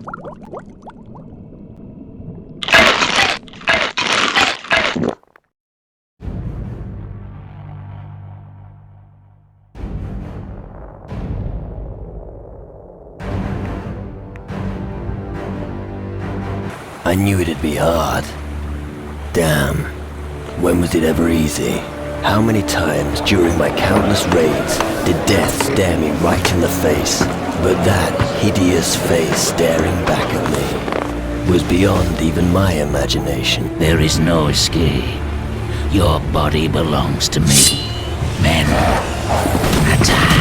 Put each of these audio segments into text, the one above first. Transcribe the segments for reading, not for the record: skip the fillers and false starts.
I knew it'd be hard. Damn, when was it ever easy? How many times during my countless raids did death stare me right in the face? But that hideous face staring back at me was beyond even my imagination. There is no escape. Your body belongs to me. Men, attack!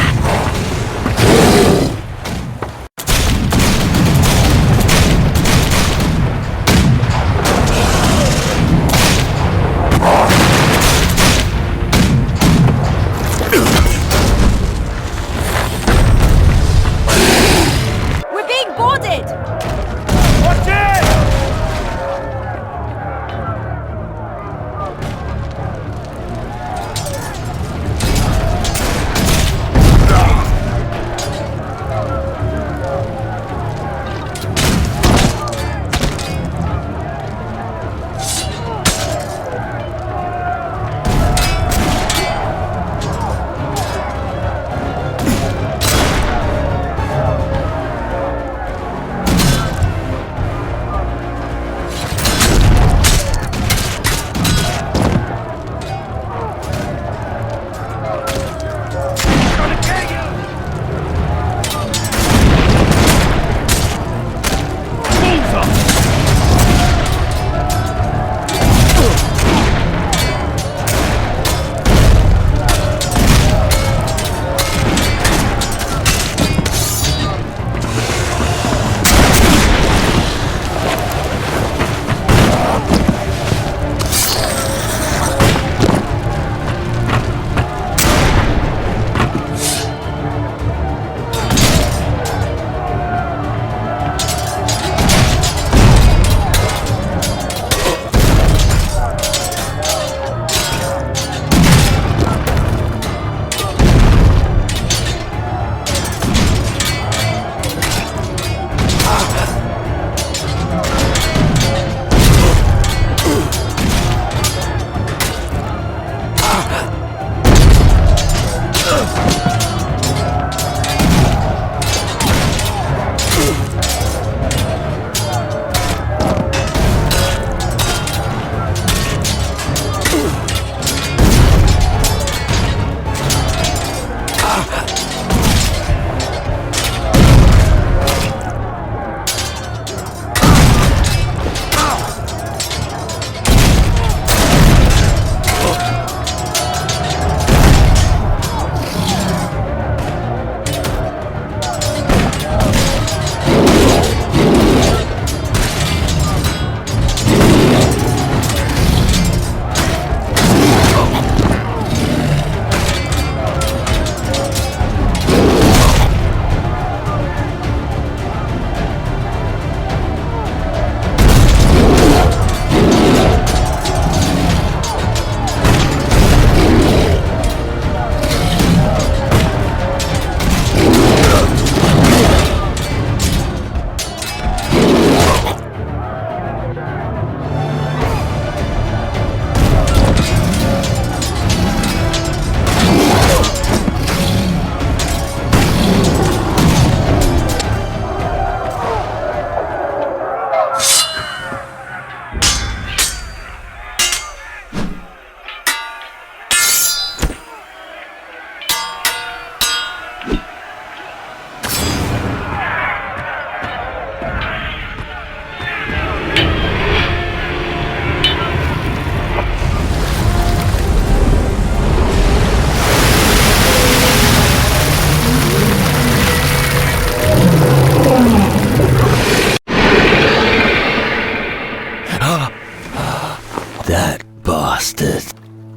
That bastard.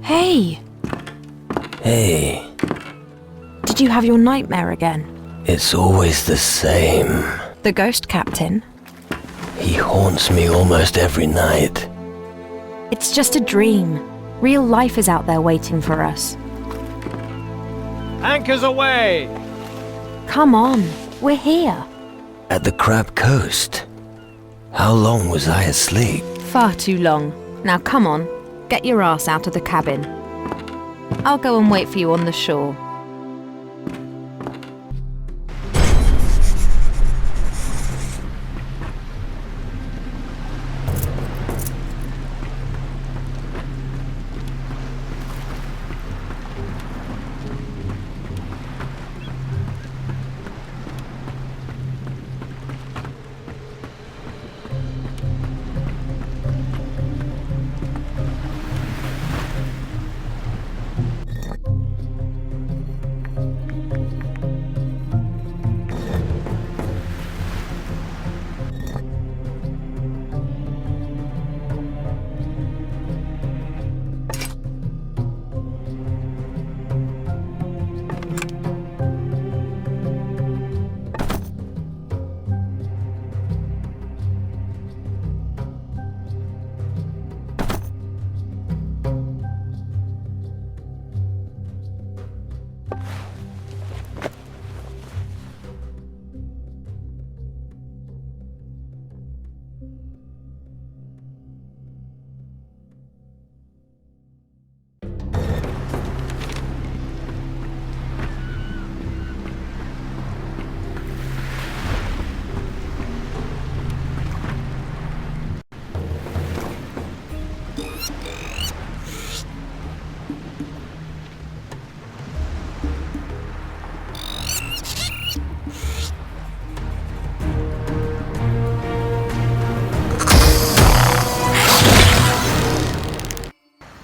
Hey! Hey, Did you have your nightmare again? it's always the same. The ghost captain? He haunts me almost every night. It's just a dream. Real life is out there waiting for us. Anchors away! Come on, we're here. At the Crab Coast? How long was I asleep? Far too long. Now come on, get your ass out of the cabin. I'll go and wait for you on the shore.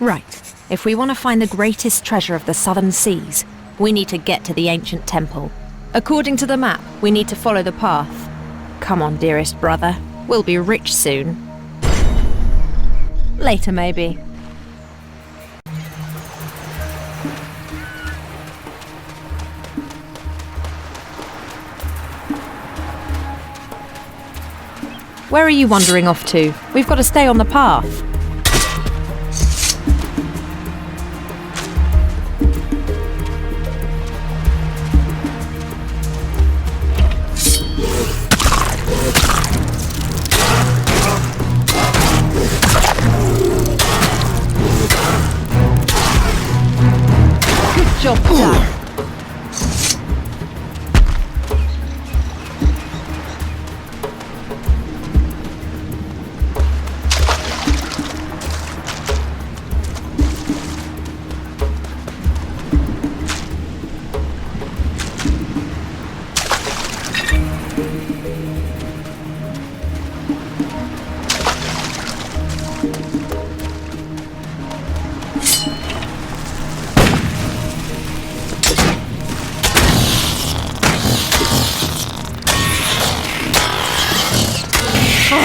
Right, if we want to find the greatest treasure of the southern seas, we need to get to the ancient temple. According to the map, we need to follow the path. Come on, dearest brother, we'll be rich soon. Later, maybe. Where are you wandering off to? We've got to stay on the path. Job done.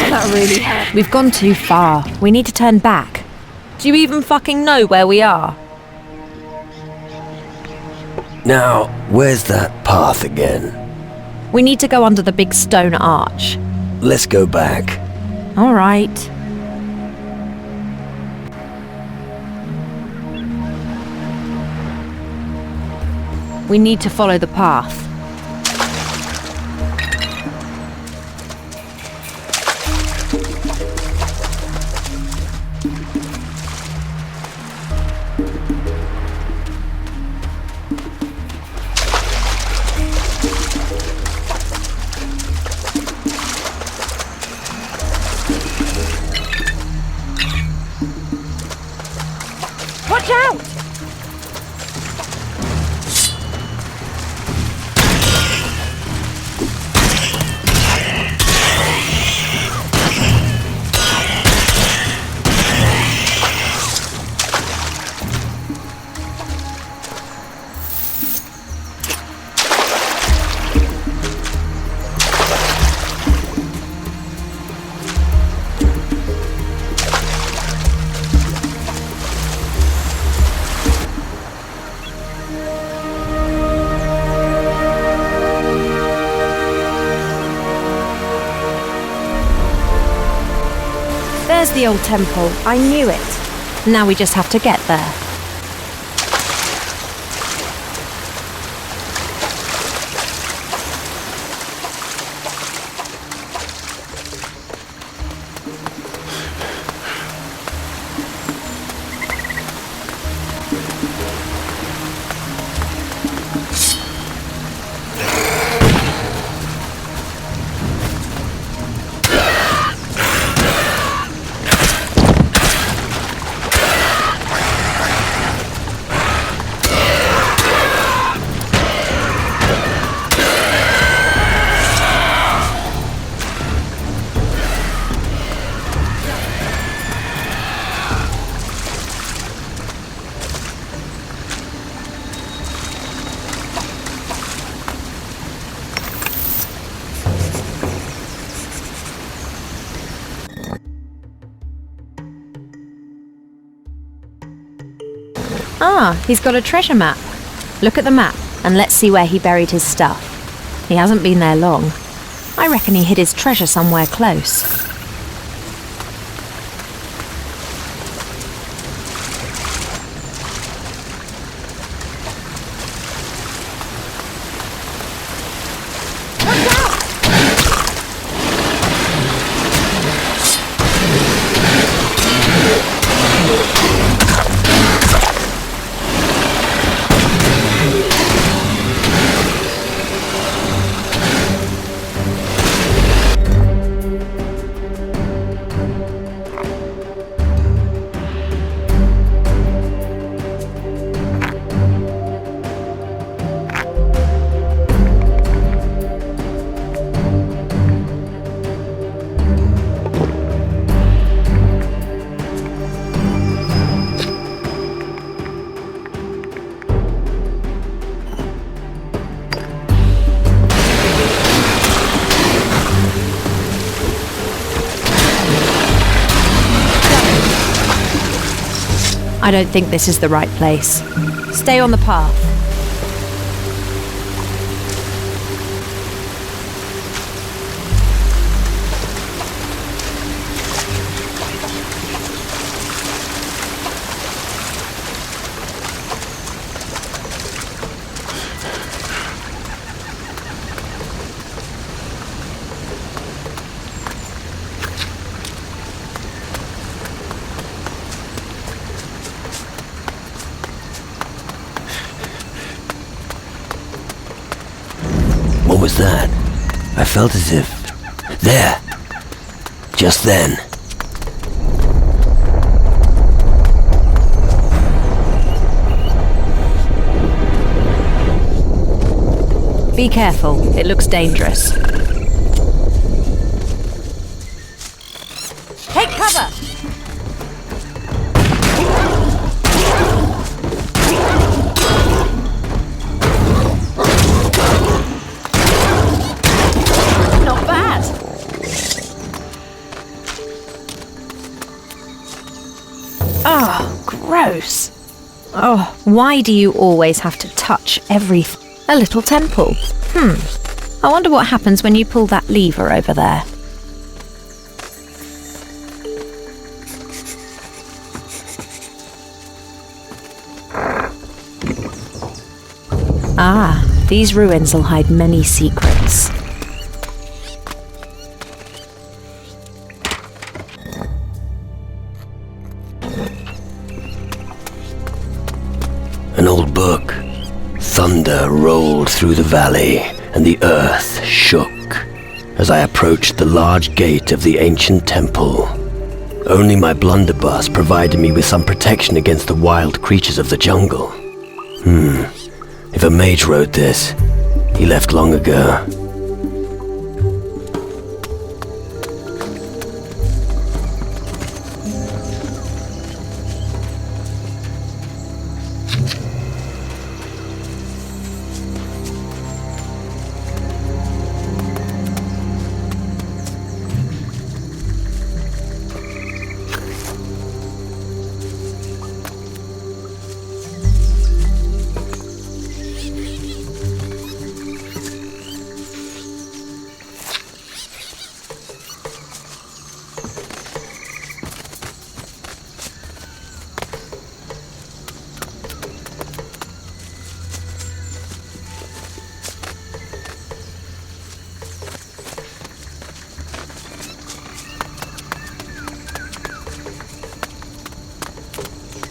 That really hurt. We've gone too far. We need to turn back. Do you even fucking know where we are? Now, where's that path again? We need to go under the big stone arch. Let's go back. All right. We need to follow the path. Watch out! There's the old temple. I knew it. Now we just have to get there. Ah, he's got a treasure map. Look at the map and let's see where he buried his stuff. He hasn't been there long. I reckon he hid his treasure somewhere close. I don't think this is the right place. Stay on the path. What was that? I felt as if... There! Just then. Be careful, it looks dangerous. Take cover! Not bad! Oh, gross. Oh, why do you always have to touch everything? A little temple. I wonder what happens when you pull that lever over there. Ah, these ruins will hide many secrets. An old book. Thunder rolled through the valley, and the earth shook as I approached the large gate of the ancient temple. Only my blunderbuss provided me with some protection against the wild creatures of the jungle. If a mage wrote this, he left long ago.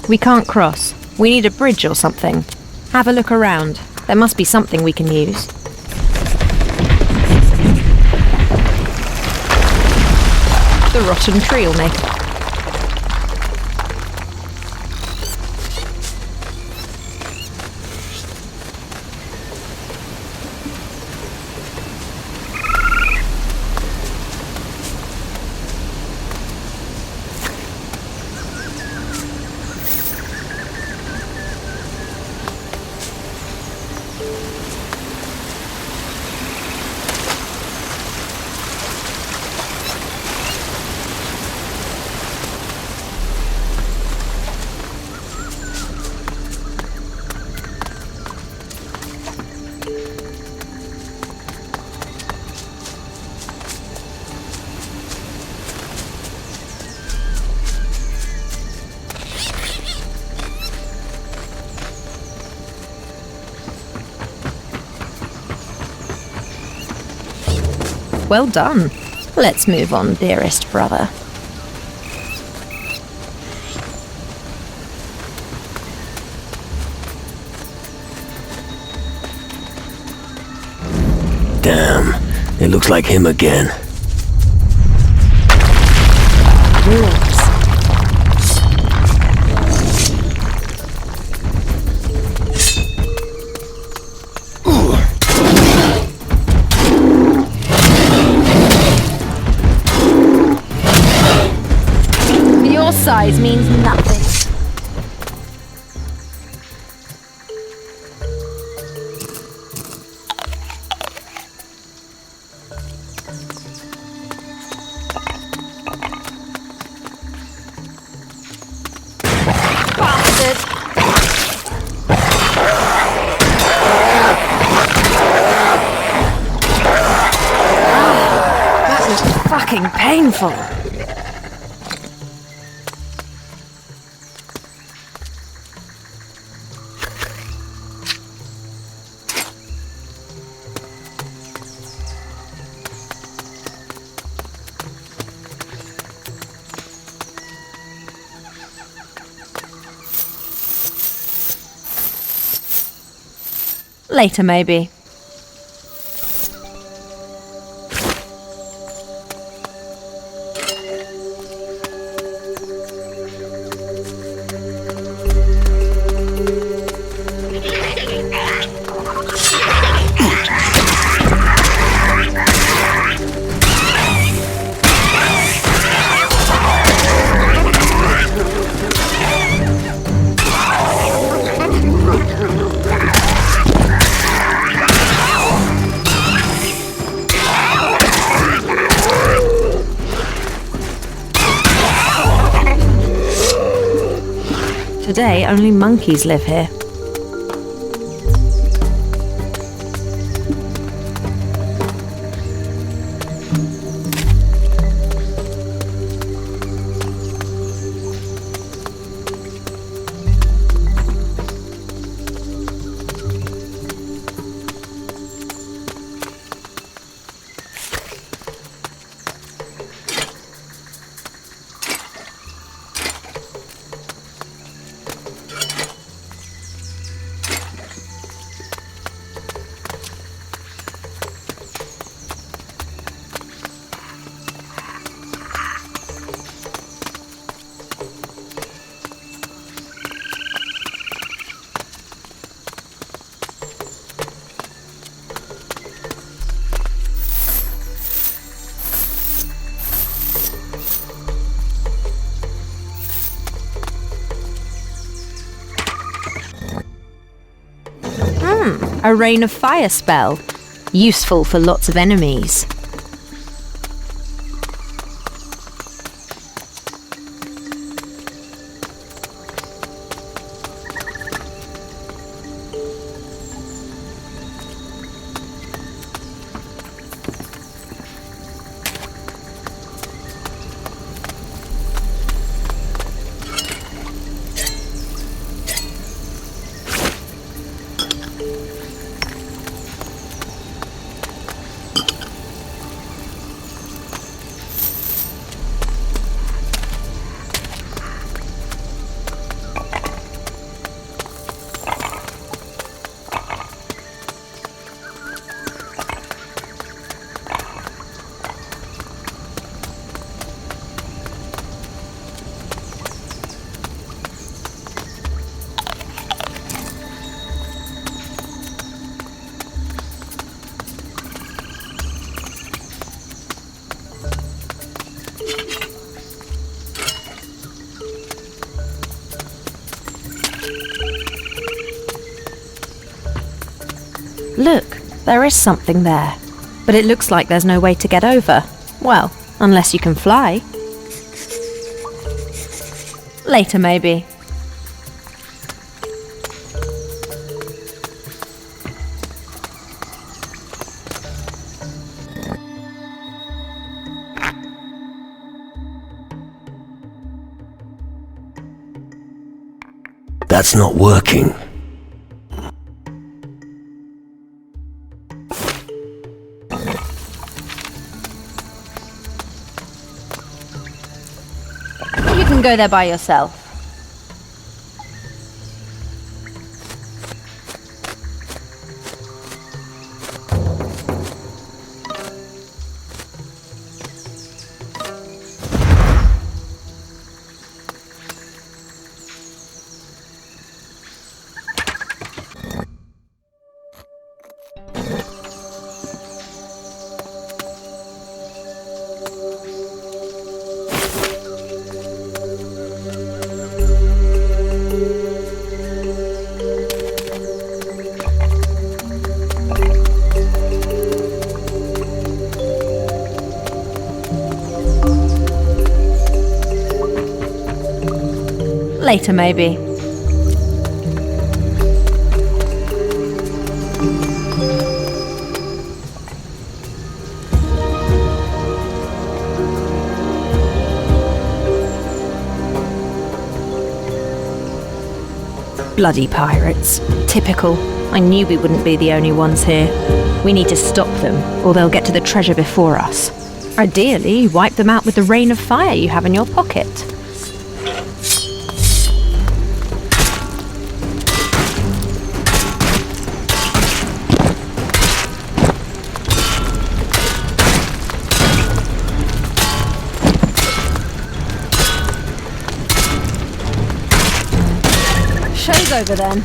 We can't cross. We need a bridge or something. Have a look around. There must be something we can use. The rotten tree'll make it. Well done. Let's move on, dearest brother. Damn, it looks like him again. Wolves. Your size means nothing. Bastard. That was fucking painful. Later, maybe. Today, only monkeys live here. A rain of fire spell. Useful for lots of enemies. Look, there is something there. But it looks like there's no way to get over. Well, unless you can fly. Later, maybe. That's not working. can go there by yourself. Later, maybe. Bloody pirates. Typical. I knew we wouldn't be the only ones here. We need to stop them, or they'll get to the treasure before us. Ideally, wipe them out with the rain of fire you have in your pocket. Show's over then.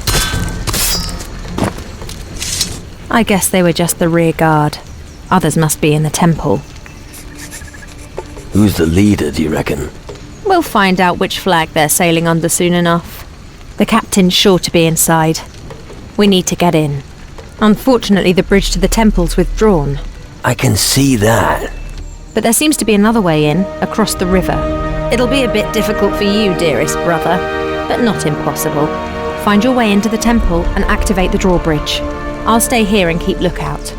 I guess they were just the rear guard. Others must be in the temple. Who's the leader, do you reckon? We'll find out which flag they're sailing under soon enough. The captain's sure to be inside. We need to get in. Unfortunately, the bridge to the temple's withdrawn. I can see that. But there seems to be another way in, across the river. It'll be a bit difficult for you, dearest brother, but not impossible. Find your way into the temple and activate the drawbridge. I'll stay here and keep lookout.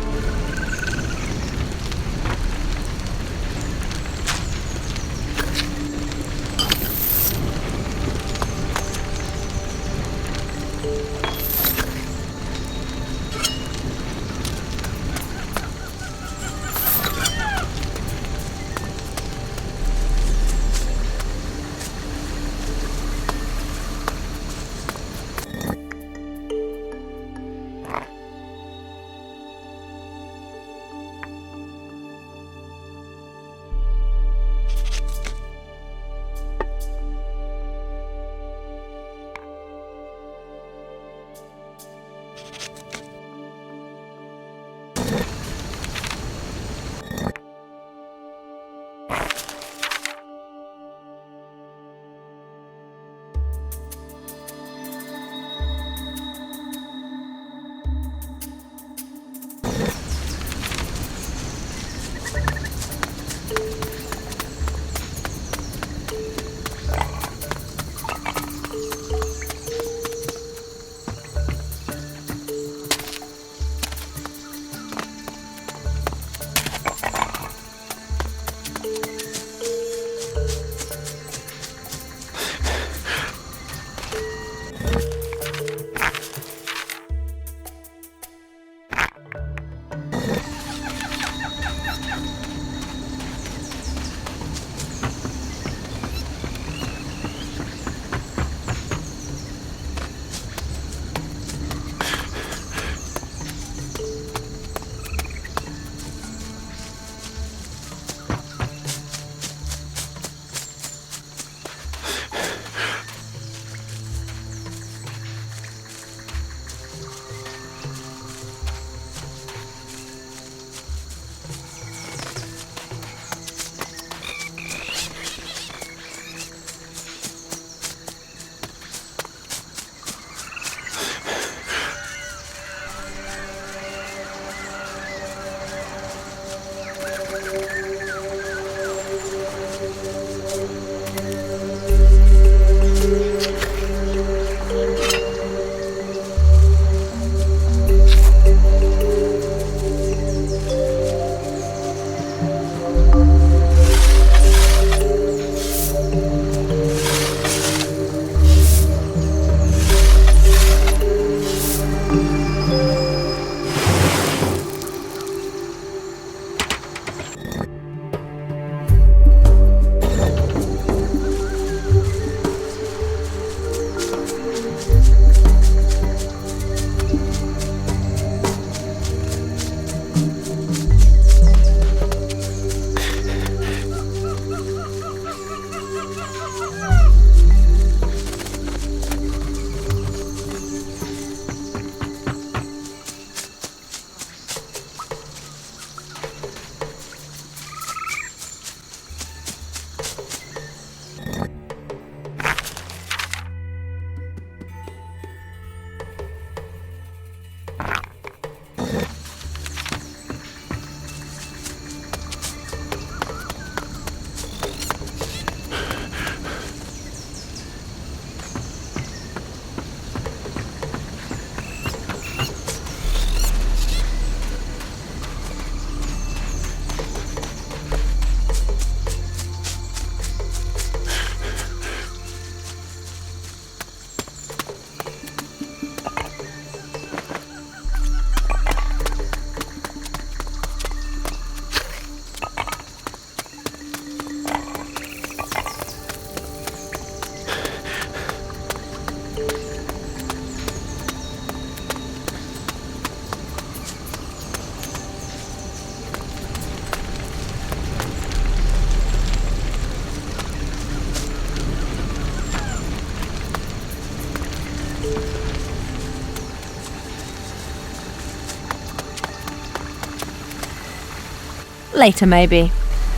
Later, maybe.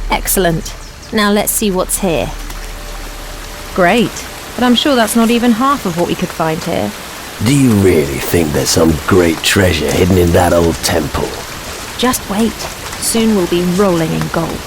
Excellent. Now let's see what's here. Great, but I'm sure that's not even half of what we could find here. Do you really think there's some great treasure hidden in that old temple? Just wait. Soon we'll be rolling in gold.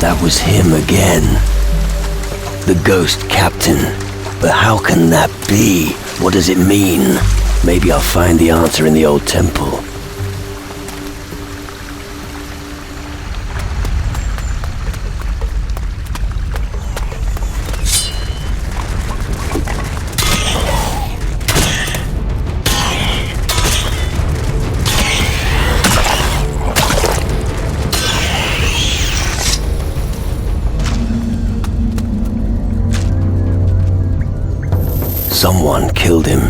That was him again. The ghost captain. But how can that be? What does it mean? Maybe I'll find the answer in the old temple. Someone killed him.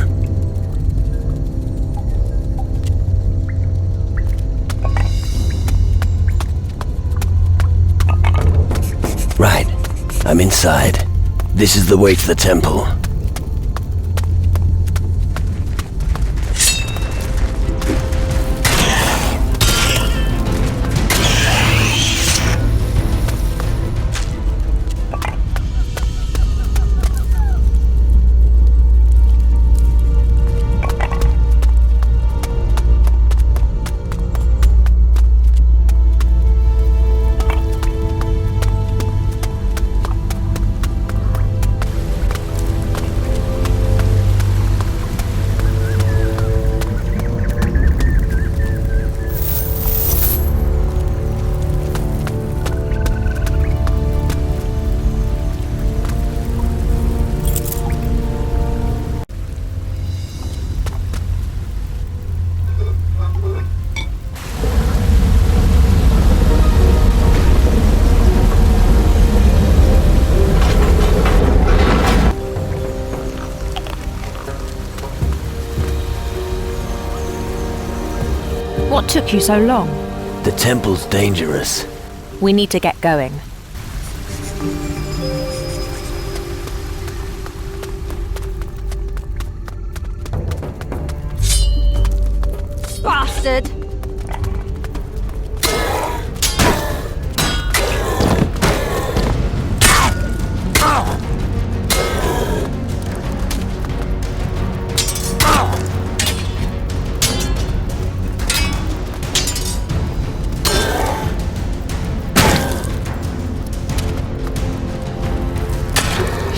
Right, I'm inside. This is the way to the temple. What took you so long? The temple's dangerous. We need to get going. Bastard!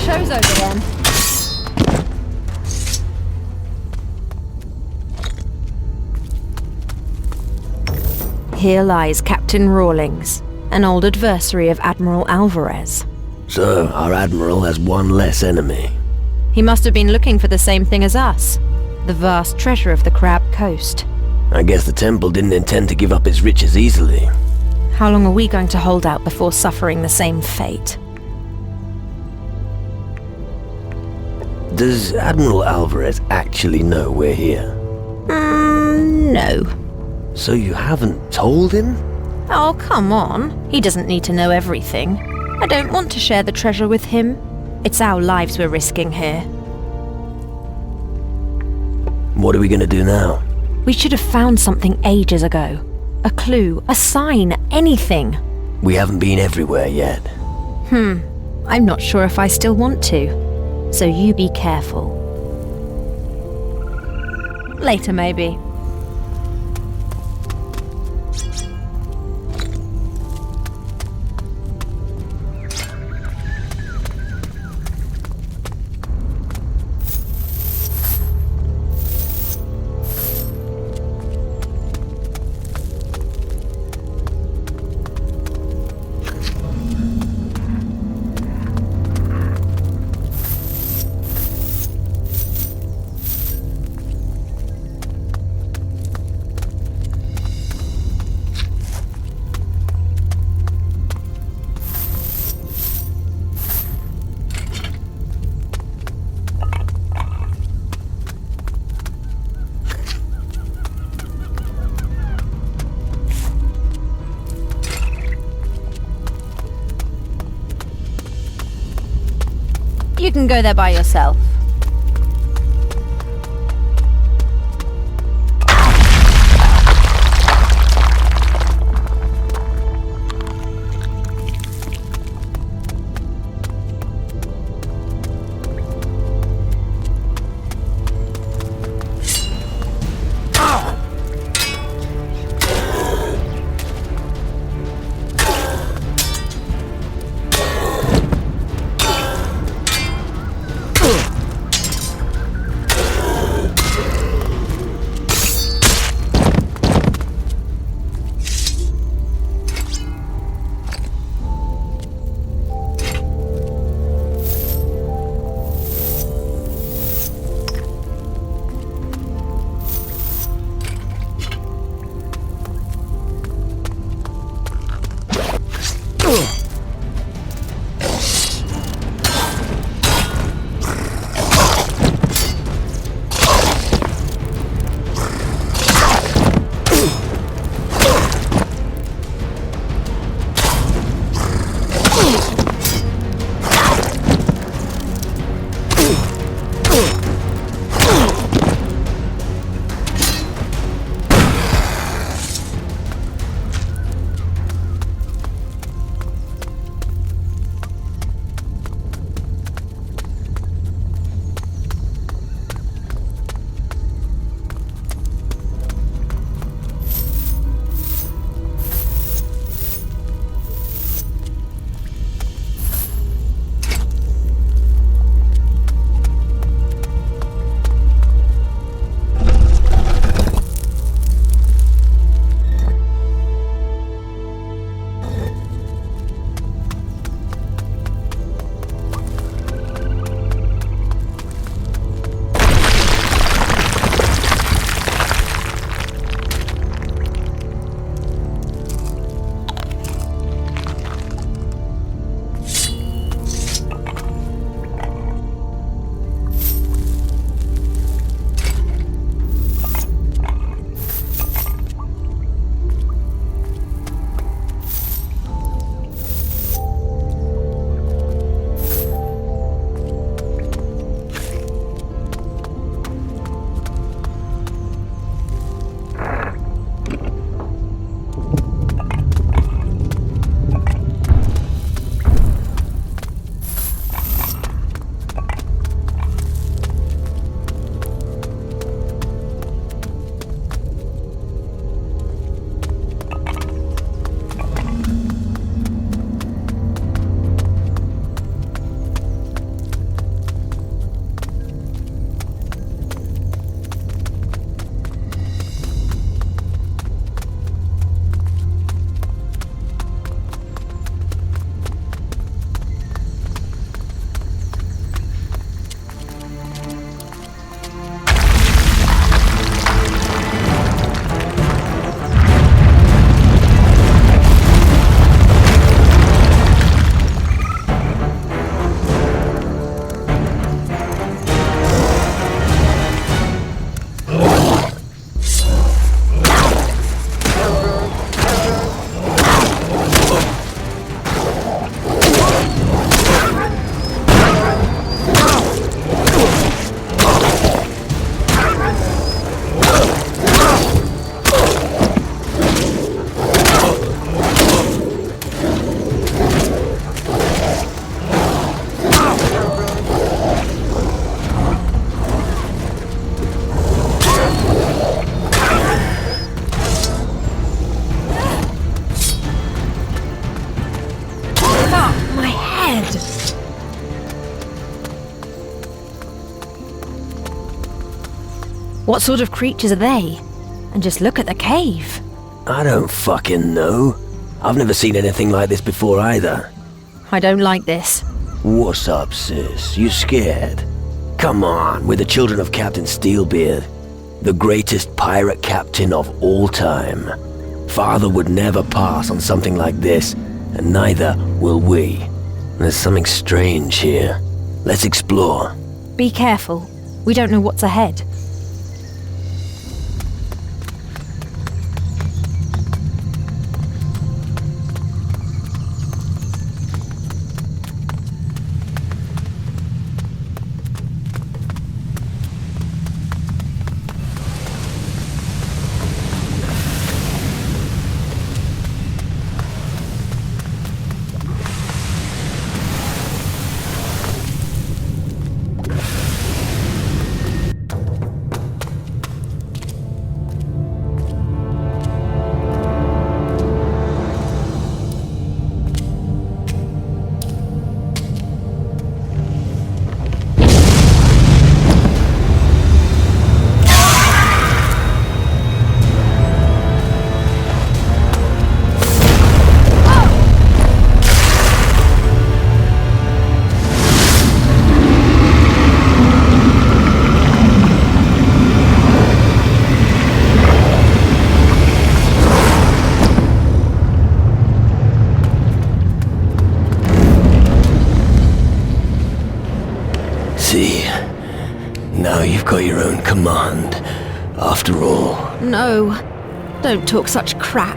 Show's over there. Here lies Captain Rawlings, an old adversary of Admiral Alvarez. So, our Admiral has one less enemy. He must have been looking for the same thing as us, the vast treasure of the Crab Coast. I guess the temple didn't intend to give up its riches easily. How long are we going to hold out before suffering the same fate? Does Admiral Alvarez actually know we're here? No. So you haven't told him? Oh, come on. He doesn't need to know everything. I don't want to share the treasure with him. It's our lives we're risking here. What are we gonna do now? We should have found something ages ago. A clue, a sign, anything. We haven't been everywhere yet. I'm not sure if I still want to. So you be careful. Later, maybe. You can go there by yourself. What sort of creatures are they? And just look at the cave. I don't fucking know. I've never seen anything like this before either. I don't like this. What's up, sis? You scared? Come on, we're the children of Captain Steelbeard, the greatest pirate captain of all time. Father would never pass on something like this, and neither will we. There's something strange here. Let's explore. Be careful. We don't know what's ahead. See, now you've got your own command, after all. No. Don't talk such crap.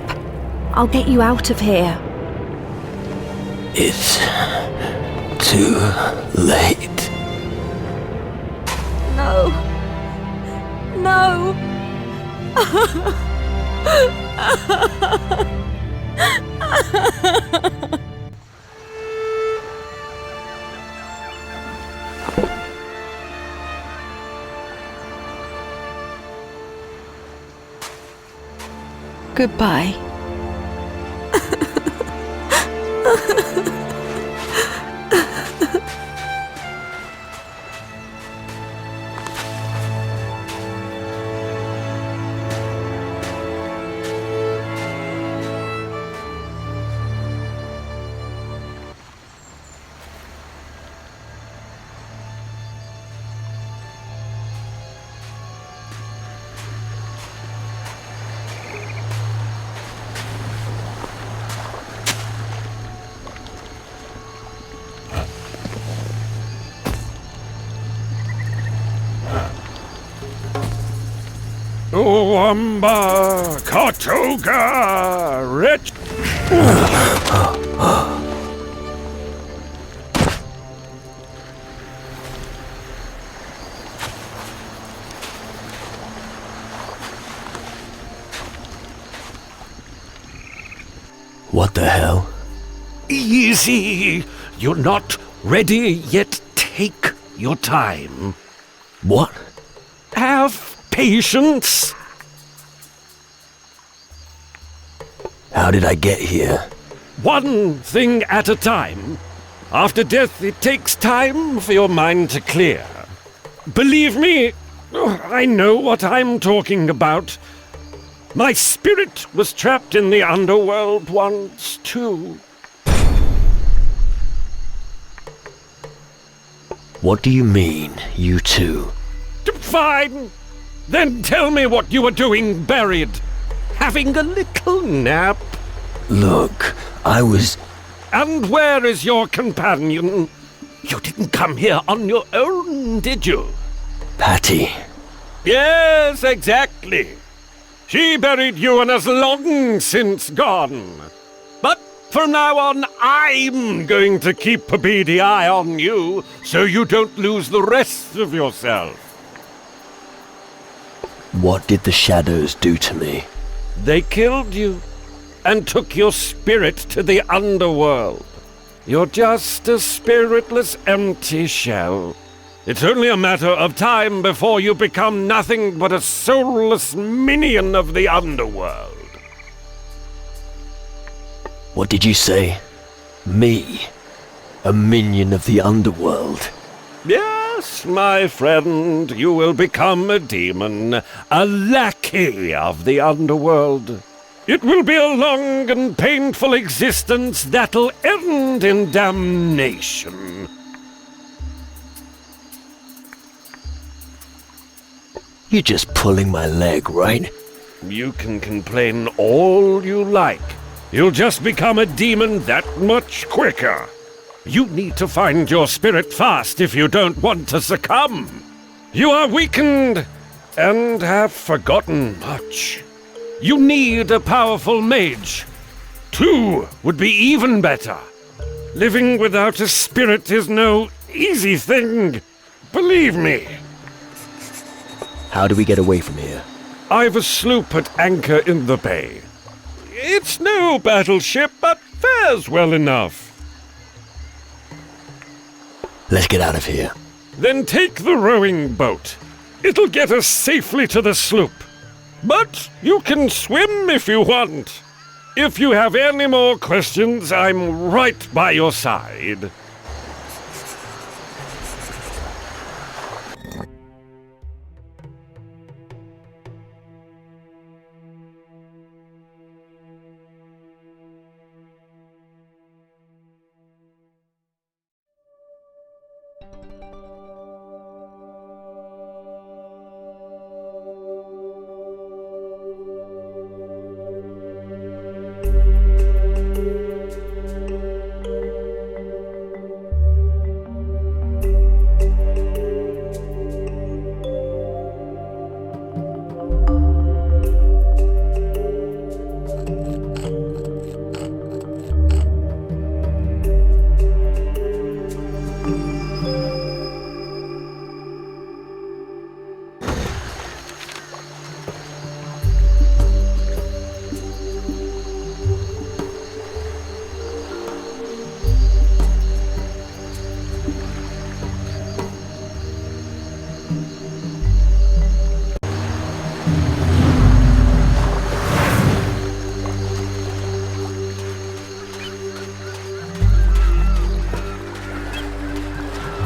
I'll get you out of here. It's too late. No. No. Goodbye. Uwamba Katoga Rich. What the hell? Easy. You're not ready yet. Take your time. What? Have patience. How did I get here? One thing at a time. After death, it takes time for your mind to clear. Believe me, I know what I'm talking about. My spirit was trapped in the underworld once, too. What do you mean, you two? Fine. Then tell me what you were doing buried. Having a little nap. Look, I was... And where is your companion? You didn't come here on your own, did you? Patty. Yes, exactly. She buried you and has long since gone. But from now on, I'm going to keep a beady eye on you so you don't lose the rest of yourself. What did the shadows do to me? They killed you and took your spirit to the underworld. You're just a spiritless, empty shell. It's only a matter of time before you become nothing but a soulless minion of the underworld. What did you say? Me? A minion of the underworld? Yes, Thus, my friend, you will become a demon, a lackey of the underworld. It will be a long and painful existence that'll end in damnation. You're just pulling my leg, right? You can complain all you like. You'll just become a demon that much quicker. You need to find your spirit fast if you don't want to succumb. You are weakened and have forgotten much. You need a powerful mage. 2 would be even better. Living without a spirit is no easy thing. Believe me. How do we get away from here? I've a sloop at anchor in the bay. It's no battleship, but fares well enough. Let's get out of here. Then take the rowing boat. It'll get us safely to the sloop. But you can swim if you want. If you have any more questions, I'm right by your side.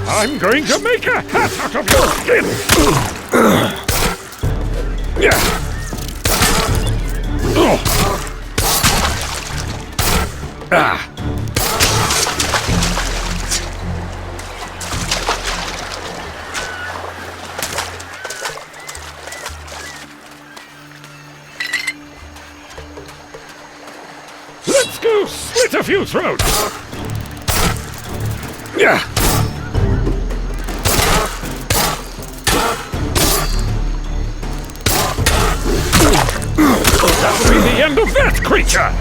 I'm going to make a hat out of your skin! Yeah. Ah. Let's go slit a few throats! Yeah. That'll be the end of that creature!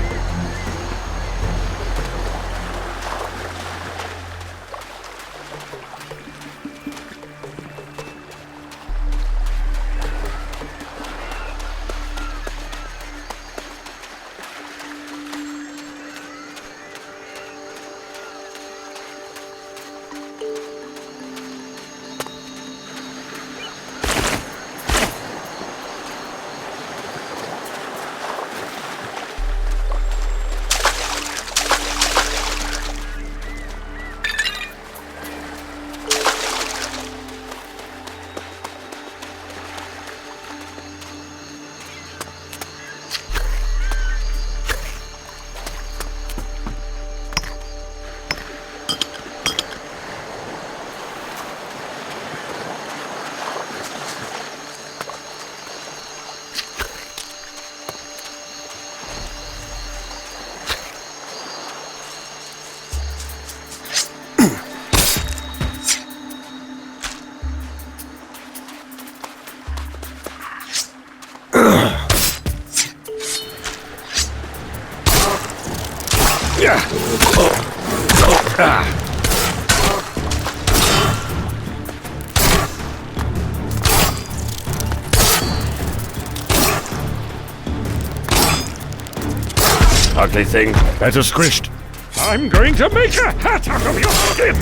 Ugly thing, better squished. I'm going to make a hat out of your skin!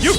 You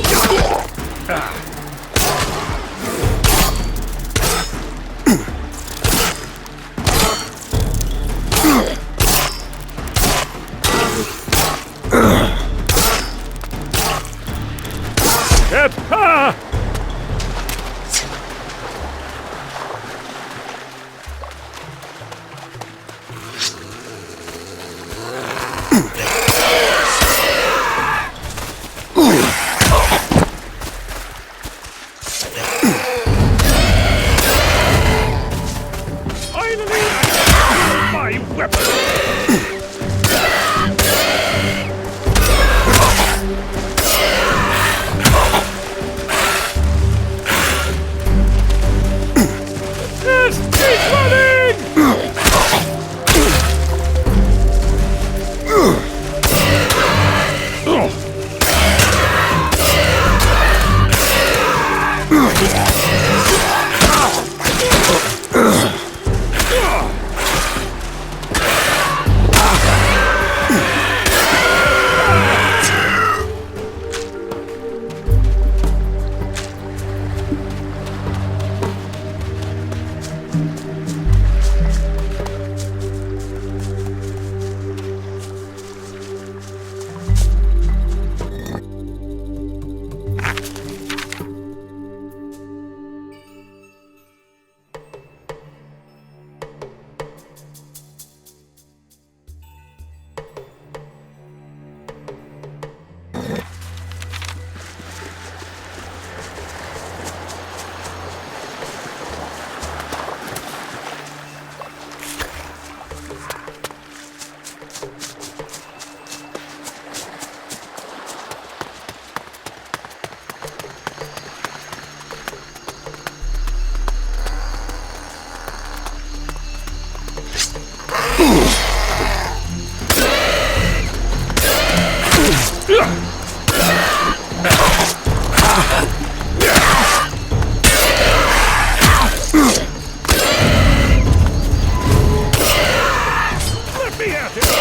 me at him!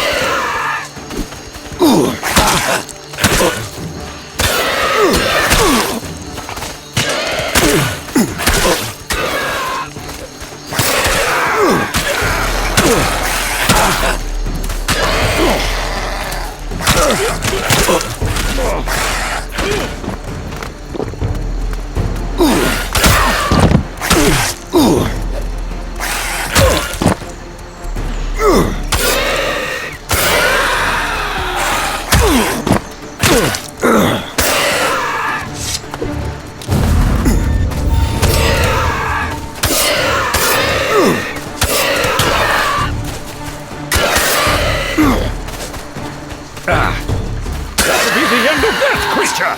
That'll be the end of that creature!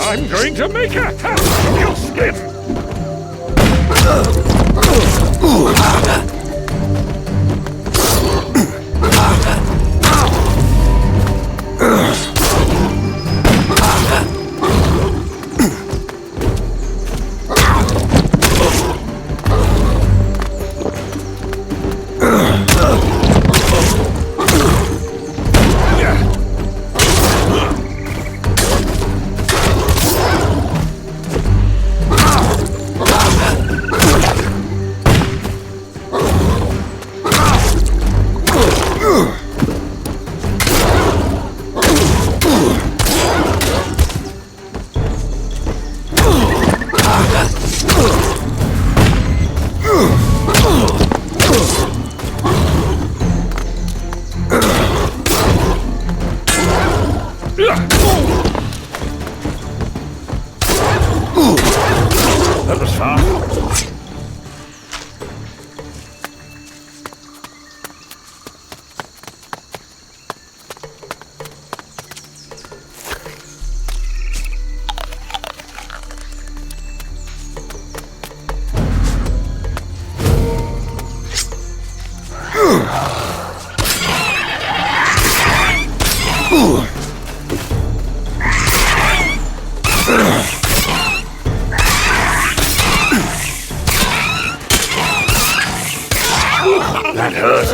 I'm going to make a hat of your skin! That was fast. That hurt.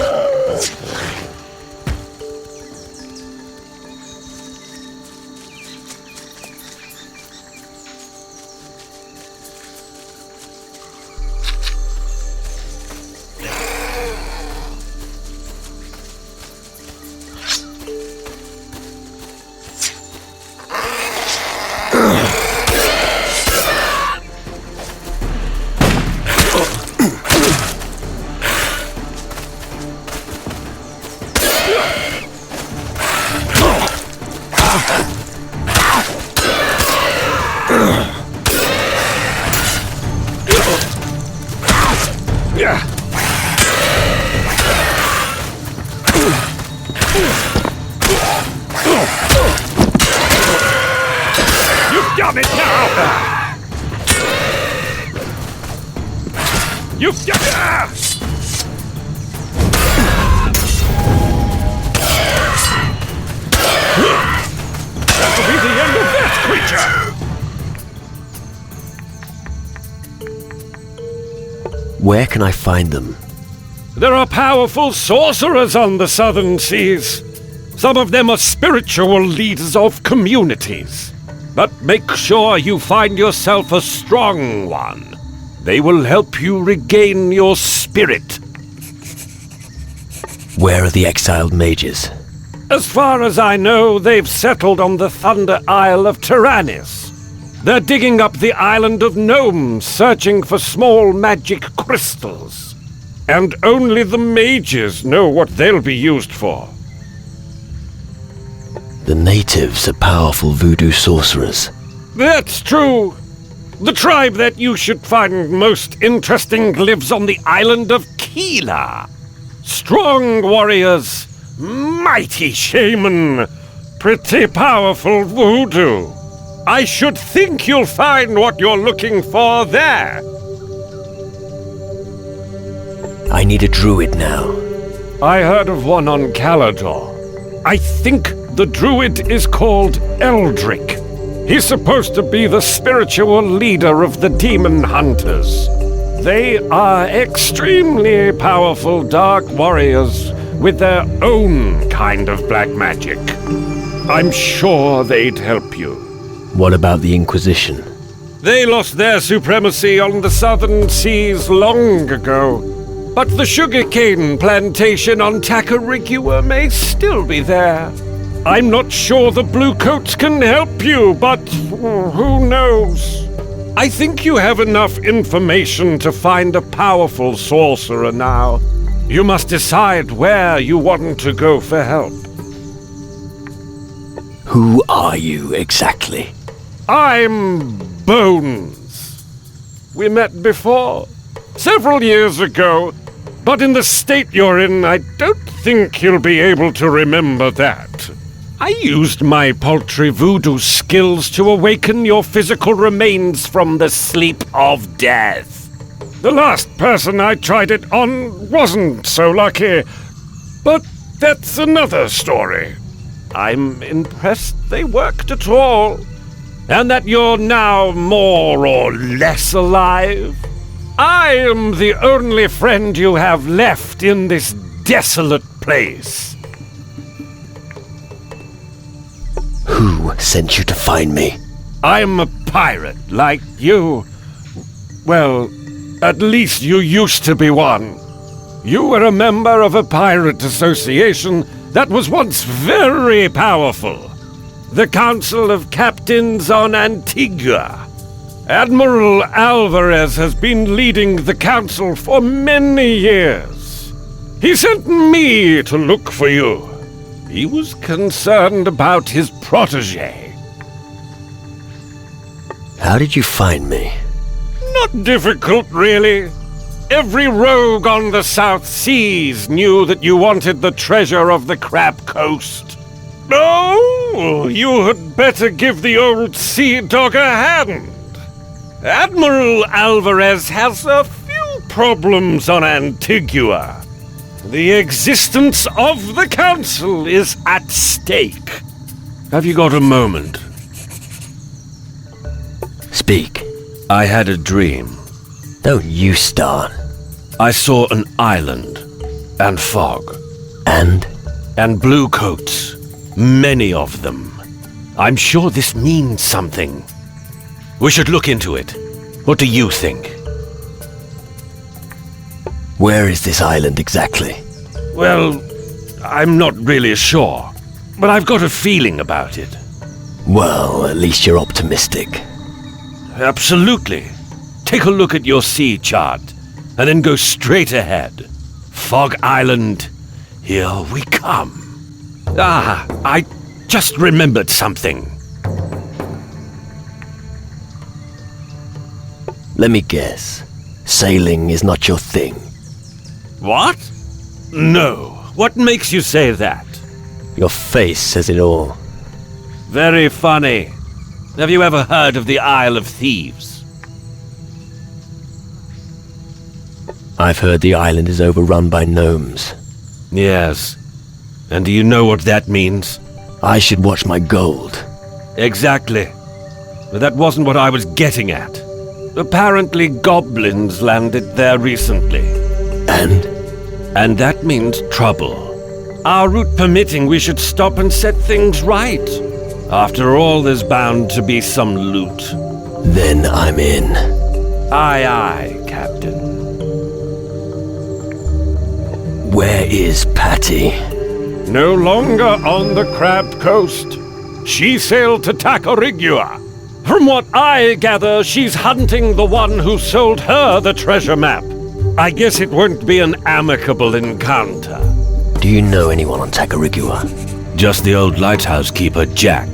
Where can I find them? There are powerful sorcerers on the southern seas. Some of them are spiritual leaders of communities. But make sure you find yourself a strong one. They will help you regain your spirit. Where are the exiled mages? As far as I know, they've settled on the Thunder Isle of Tyrannus. They're digging up the island of Gnomes, searching for small magic crystals. And only the mages know what they'll be used for. The natives are powerful voodoo sorcerers. That's true. The tribe that you should find most interesting lives on the island of Keela. Strong warriors, mighty shaman, pretty powerful voodoo. I should think you'll find what you're looking for there. I need a druid now. I heard of one on Calador. I think the druid is called Eldrick. He's supposed to be the spiritual leader of the demon hunters. They are extremely powerful dark warriors with their own kind of black magic. I'm sure they'd help you. What about the Inquisition? They lost their supremacy on the southern seas long ago. But the sugarcane plantation on Tacarigua may still be there. I'm not sure the Bluecoats can help you, but who knows? I think you have enough information to find a powerful sorcerer now. You must decide where you want to go for help. Who are you exactly? I'm Bones. We met before, several years ago, but in the state you're in, I don't think you'll be able to remember that. I used my paltry voodoo skills to awaken your physical remains from the sleep of death. The last person I tried it on wasn't so lucky, but that's another story. I'm impressed they worked at all, and that you're now more or less alive. I am the only friend you have left in this desolate place. Who sent you to find me? I'm a pirate, like you. Well, at least you used to be one. You were a member of a pirate association that was once very powerful. The Council of Captains on Antigua. Admiral Alvarez has been leading the council for many years. He sent me to look for you. He was concerned about his protege. How did you find me? Not difficult, really. Every rogue on the South Seas knew that you wanted the treasure of the Crab Coast. Oh, you had better give the old sea dog a hand. Admiral Alvarez has a few problems on Antigua. The existence of the Council is at stake. Have you got a moment? Speak. I had a dream. Don't you start. I saw an island, and fog, And? and blue coats. Many of them. I'm sure this means something. We should look into it. What do you think? Where is this island exactly? Well, I'm not really sure, but I've got a feeling about it. Well, at least you're optimistic. Absolutely. Take a look at your sea chart, and then go straight ahead. Fog Island, here we come. Ah, I just remembered something. Let me guess. Sailing is not your thing. What? No. What makes you say that? Your face says it all. Very funny. Have you ever heard of the Isle of Thieves? I've heard the island is overrun by gnomes. Yes. And do you know what that means? I should watch my gold. Exactly. But that wasn't what I was getting at. Apparently goblins landed there recently. And? And that means trouble. Our route permitting, we should stop and set things right. After all, there's bound to be some loot. Then I'm in. Aye, aye, Captain. Where is Patty? No longer on the Crab Coast. She sailed to Tacarigua. From what I gather, she's hunting the one who sold her the treasure map. I guess it won't be an amicable encounter. Do you know anyone on Tacarigua? Just the old lighthouse keeper, Jack.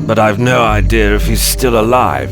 But I've no idea if he's still alive.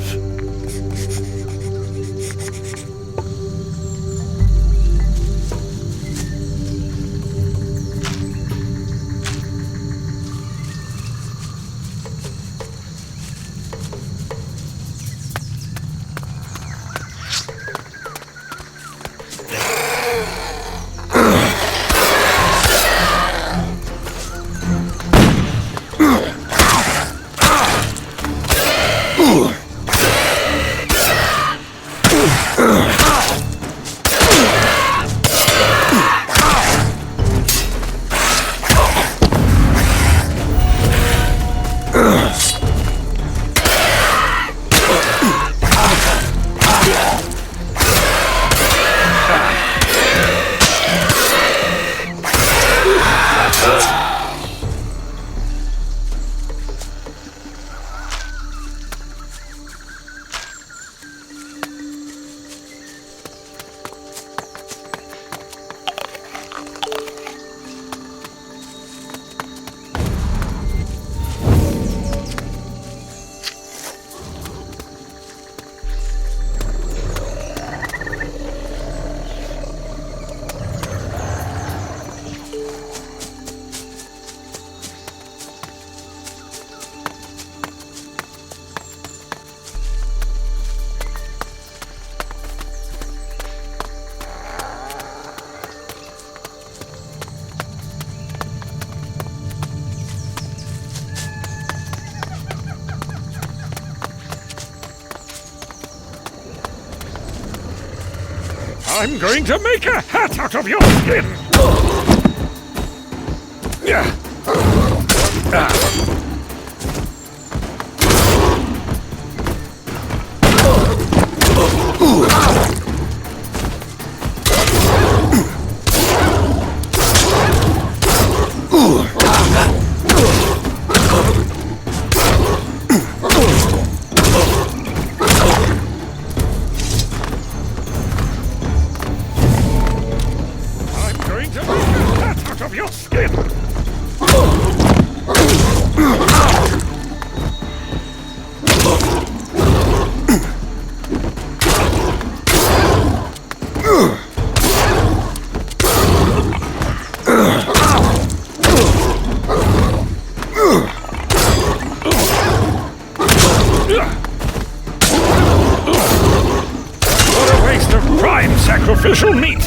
I'm going to make a hat out of your skin! Yeah. Your skin! What a waste of prime sacrificial meat!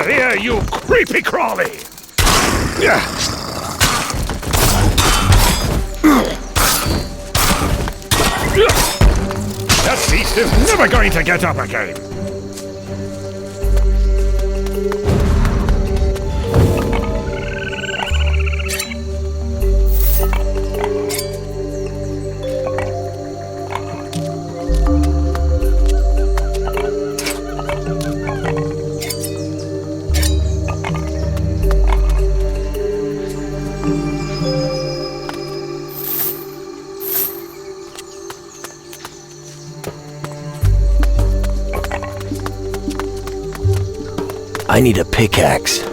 Here, you creepy crawly! That beast is never going to get up again! I need a pickaxe.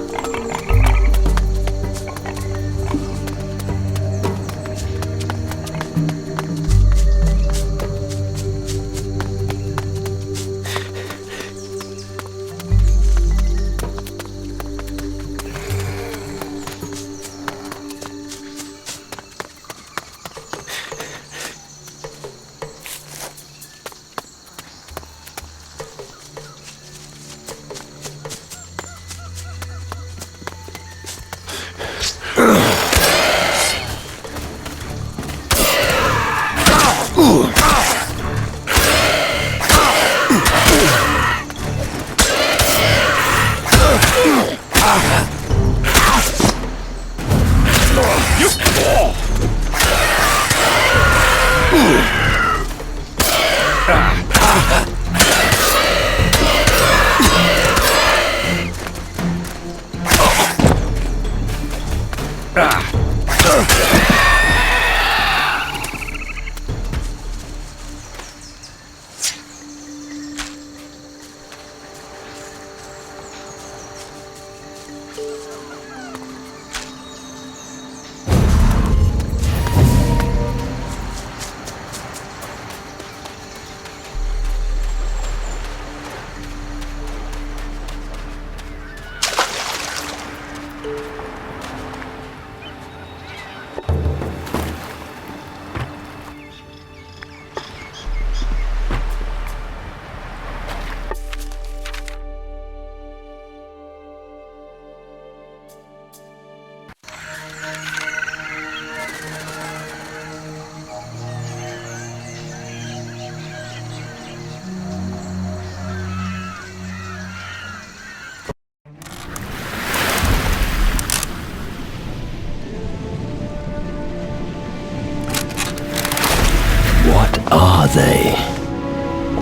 What are they?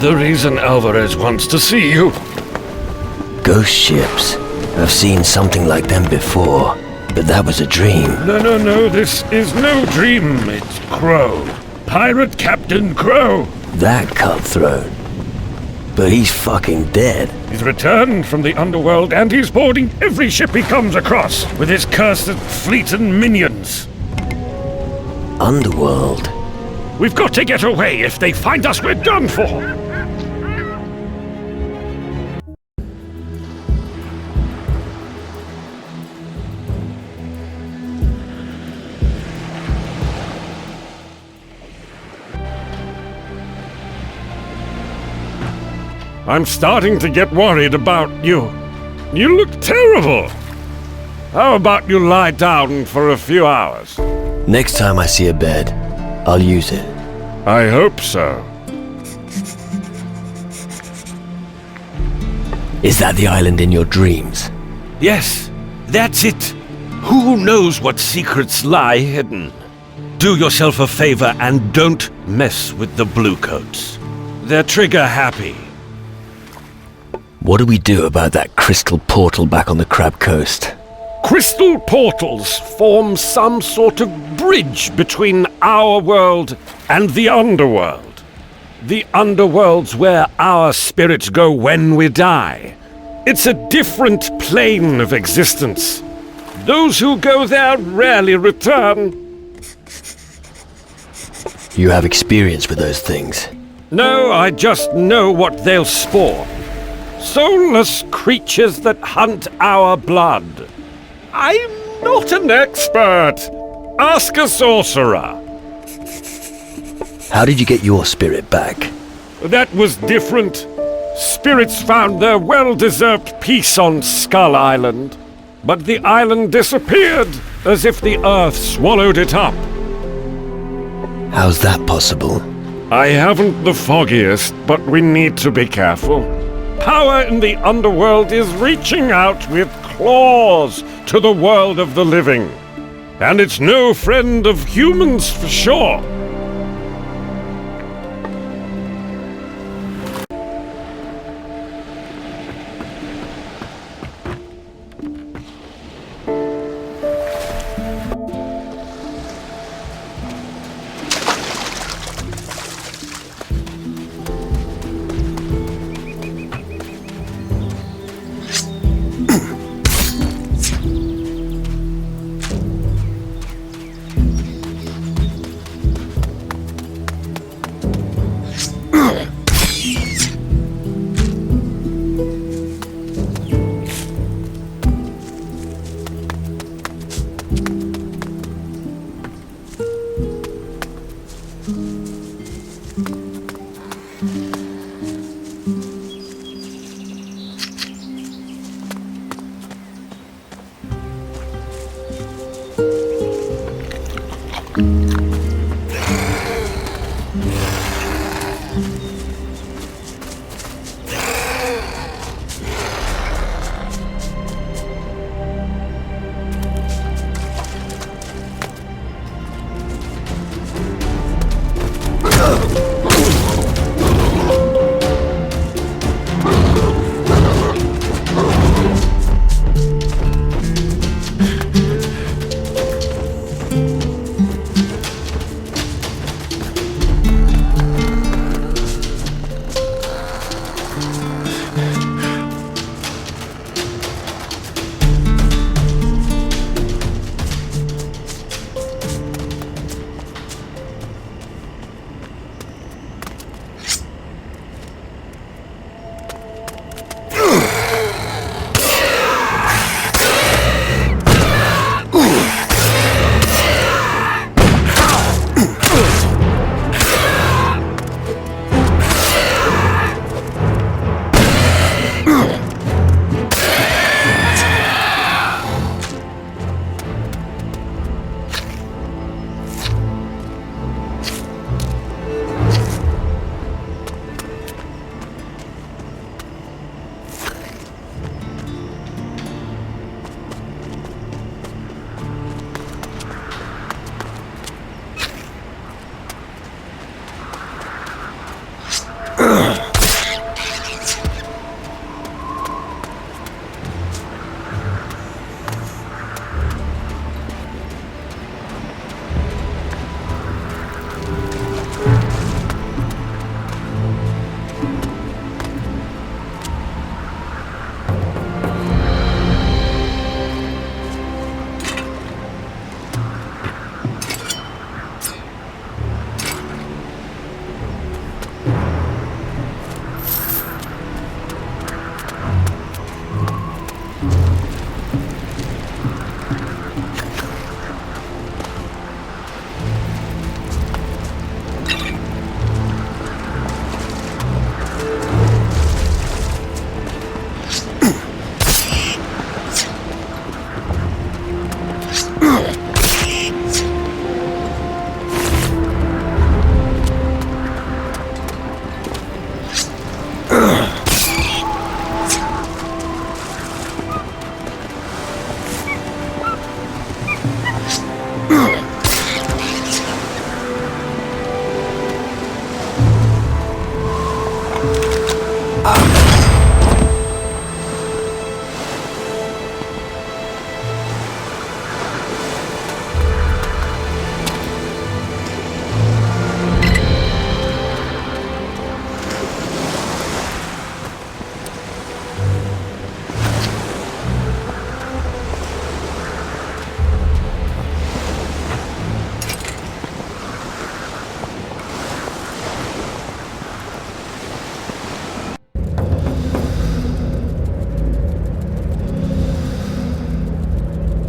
The reason Alvarez wants to see you. Ghost ships. I've seen something like them before, but that was a dream. No, this is no dream. It's Crow. Pirate Captain Crow. That cutthroat. But he's fucking dead. He's returned from the underworld and he's boarding every ship he comes across with his cursed fleet and minions. Underworld? We've got to get away. If they find us, we're done for. I'm starting to get worried about you. You look terrible. How about you lie down for a few hours? Next time I see a bed, I'll use it. I hope so. Is that the island in your dreams? Yes, that's it. Who knows what secrets lie hidden? Do yourself a favor and don't mess with the Bluecoats. They're trigger happy. What do we do about that crystal portal back on the Crab Coast? Crystal portals form some sort of bridge between our world and the underworld. The underworld's where our spirits go when we die. It's a different plane of existence. Those who go there rarely return. You have experience with those things. No, I just know what they'll spawn. Soulless creatures that hunt our blood. I'm not an expert. Ask a sorcerer. How did you get your spirit back? That was different. Spirits found their well-deserved peace on Skull Island. But the island disappeared, as if the earth swallowed it up. How's that possible? I haven't the foggiest, but we need to be careful. Power in the underworld is reaching out with claws to the world of the living. And it's no friend of humans for sure.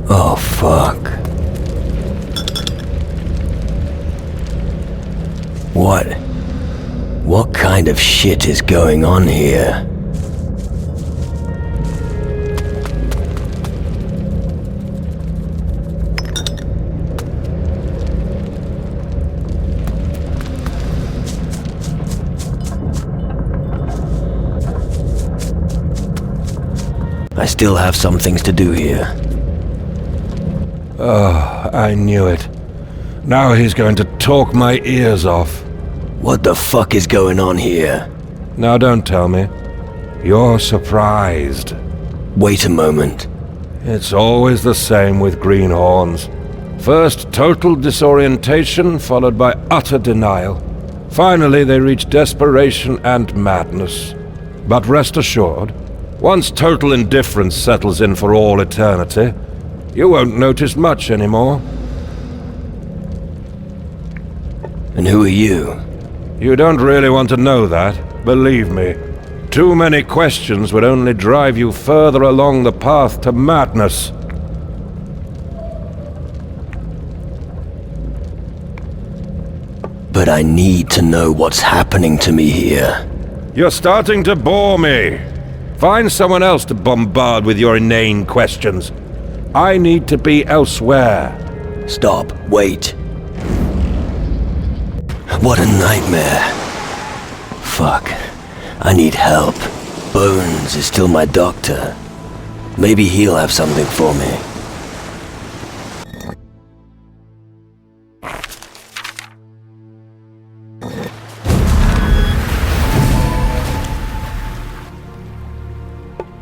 Oh, fuck. What kind of shit is going on here? I still have some things to do here. Oh, I knew it. Now he's going to talk my ears off. What the fuck is going on here? Now don't tell me. You're surprised. Wait a moment. It's always the same with greenhorns. First total disorientation, followed by utter denial. Finally they reach desperation and madness. But rest assured, once total indifference settles in for all eternity, you won't notice much anymore. And who are you? You don't really want to know that, believe me. Too many questions would only drive you further along the path to madness. But I need to know what's happening to me here. You're starting to bore me. Find someone else to bombard with your inane questions. I need to be elsewhere. Stop. Wait. What a nightmare. Fuck. I need help. Bones is still my doctor. Maybe he'll have something for me.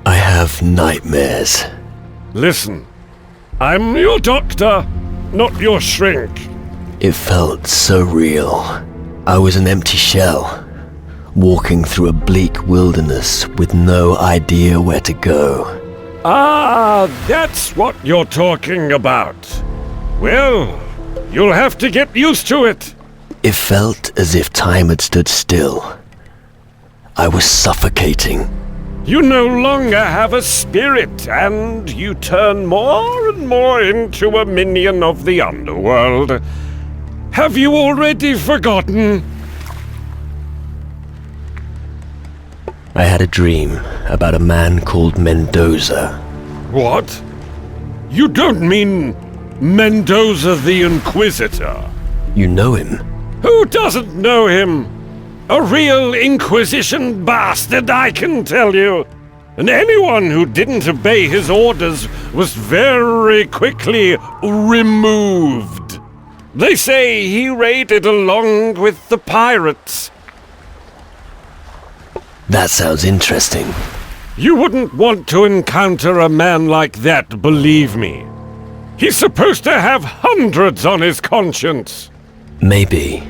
I have nightmares. Listen, I'm your doctor, not your shrink. It felt so real. I was an empty shell, walking through a bleak wilderness with no idea where to go. Ah, that's what you're talking about. Well, you'll have to get used to it. It felt as if time had stood still. I was suffocating. You no longer have a spirit, and you turn more and more into a minion of the underworld. Have you already forgotten? I had a dream about a man called Mendoza. What? You don't mean Mendoza the Inquisitor? You know him? Who doesn't know him? A real Inquisition bastard, I can tell you. And anyone who didn't obey his orders was very quickly removed. They say he raided along with the pirates. That sounds interesting. You wouldn't want to encounter a man like that, believe me. He's supposed to have hundreds on his conscience. Maybe.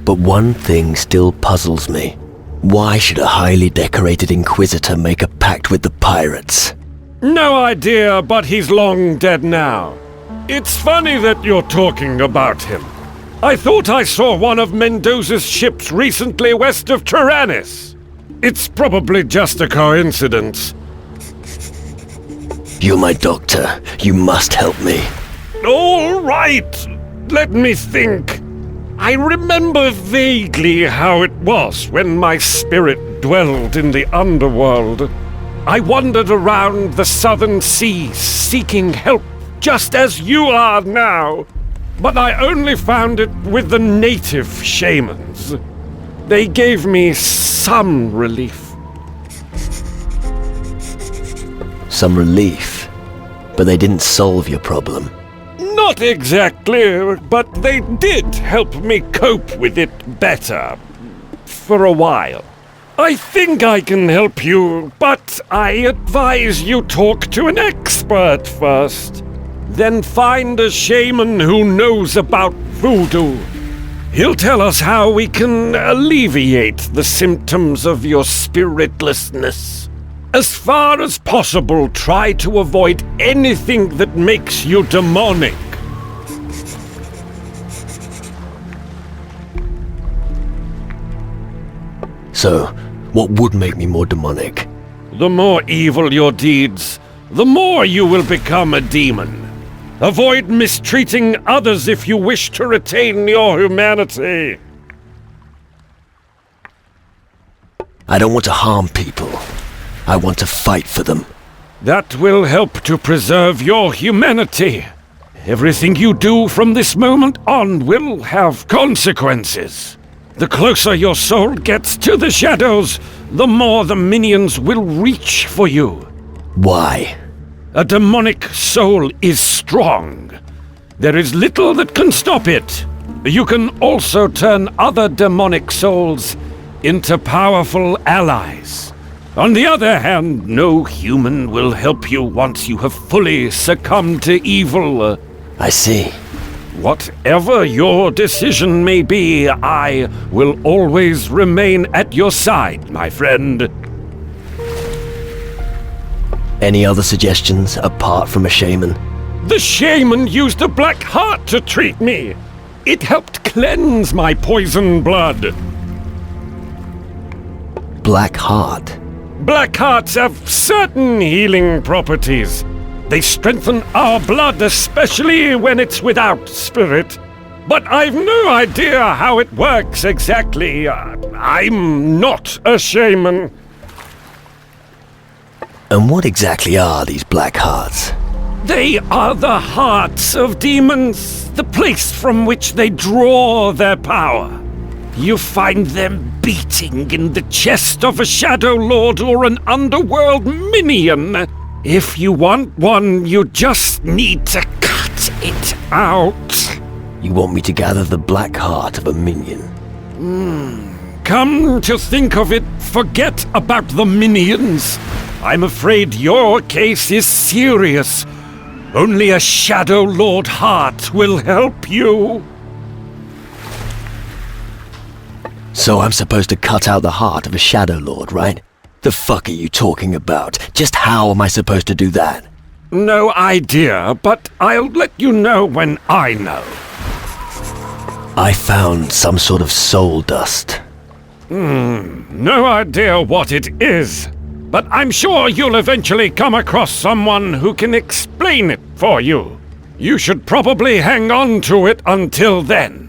But one thing still puzzles me. Why should a highly decorated Inquisitor make a pact with the pirates? No idea, but he's long dead now. It's funny that you're talking about him. I thought I saw one of Mendoza's ships recently west of Tyrannus. It's probably just a coincidence. You're my doctor. You must help me. All right. Let me think. I remember vaguely how it was when my spirit dwelled in the underworld. I wandered around the southern seas seeking help, just as you are now. But I only found it with the native shamans. They gave me some relief. Some relief? But they didn't solve your problem. Not exactly, but they did help me cope with it better. For a while. I think I can help you, but I advise you talk to an expert first. Then find a shaman who knows about voodoo. He'll tell us how we can alleviate the symptoms of your spiritlessness. As far as possible, try to avoid anything that makes you demonic. So, what would make me more demonic? The more evil your deeds, the more you will become a demon. Avoid mistreating others if you wish to retain your humanity. I don't want to harm people. I want to fight for them. That will help to preserve your humanity. Everything you do from this moment on will have consequences. The closer your soul gets to the shadows, the more the minions will reach for you. Why? A demonic soul is strong. There is little that can stop it. You can also turn other demonic souls into powerful allies. On the other hand, no human will help you once you have fully succumbed to evil. I see. Whatever your decision may be, I will always remain at your side, my friend. Any other suggestions apart from a shaman? The shaman used a black heart to treat me. It helped cleanse my poison blood. Black heart? Black hearts have certain healing properties. They strengthen our blood, especially when it's without spirit. But I've no idea how it works exactly. I'm not a shaman. And what exactly are these black hearts? They are the hearts of demons, the place from which they draw their power. You find them beating in the chest of a Shadow Lord or an underworld minion. If you want one, you just need to cut it out. You want me to gather the black heart of a minion? Come to think of it, forget about the minions. I'm afraid your case is serious. Only a Shadow Lord heart will help you. So I'm supposed to cut out the heart of a Shadow Lord, right? The fuck are you talking about? Just how am I supposed to do that? No idea, but I'll let you know when I know. I found some sort of soul dust. No idea what it is, but I'm sure you'll eventually come across someone who can explain it for you. You should probably hang on to it until then.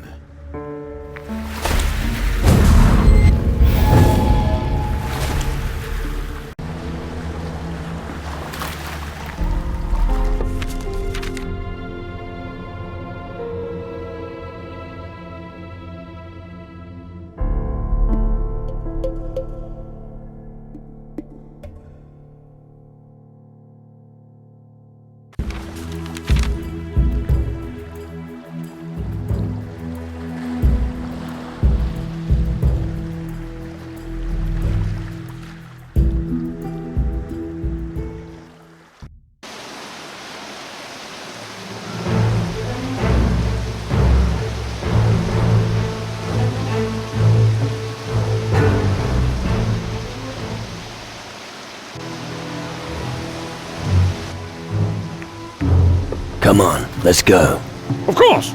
Come on, let's go. Of course.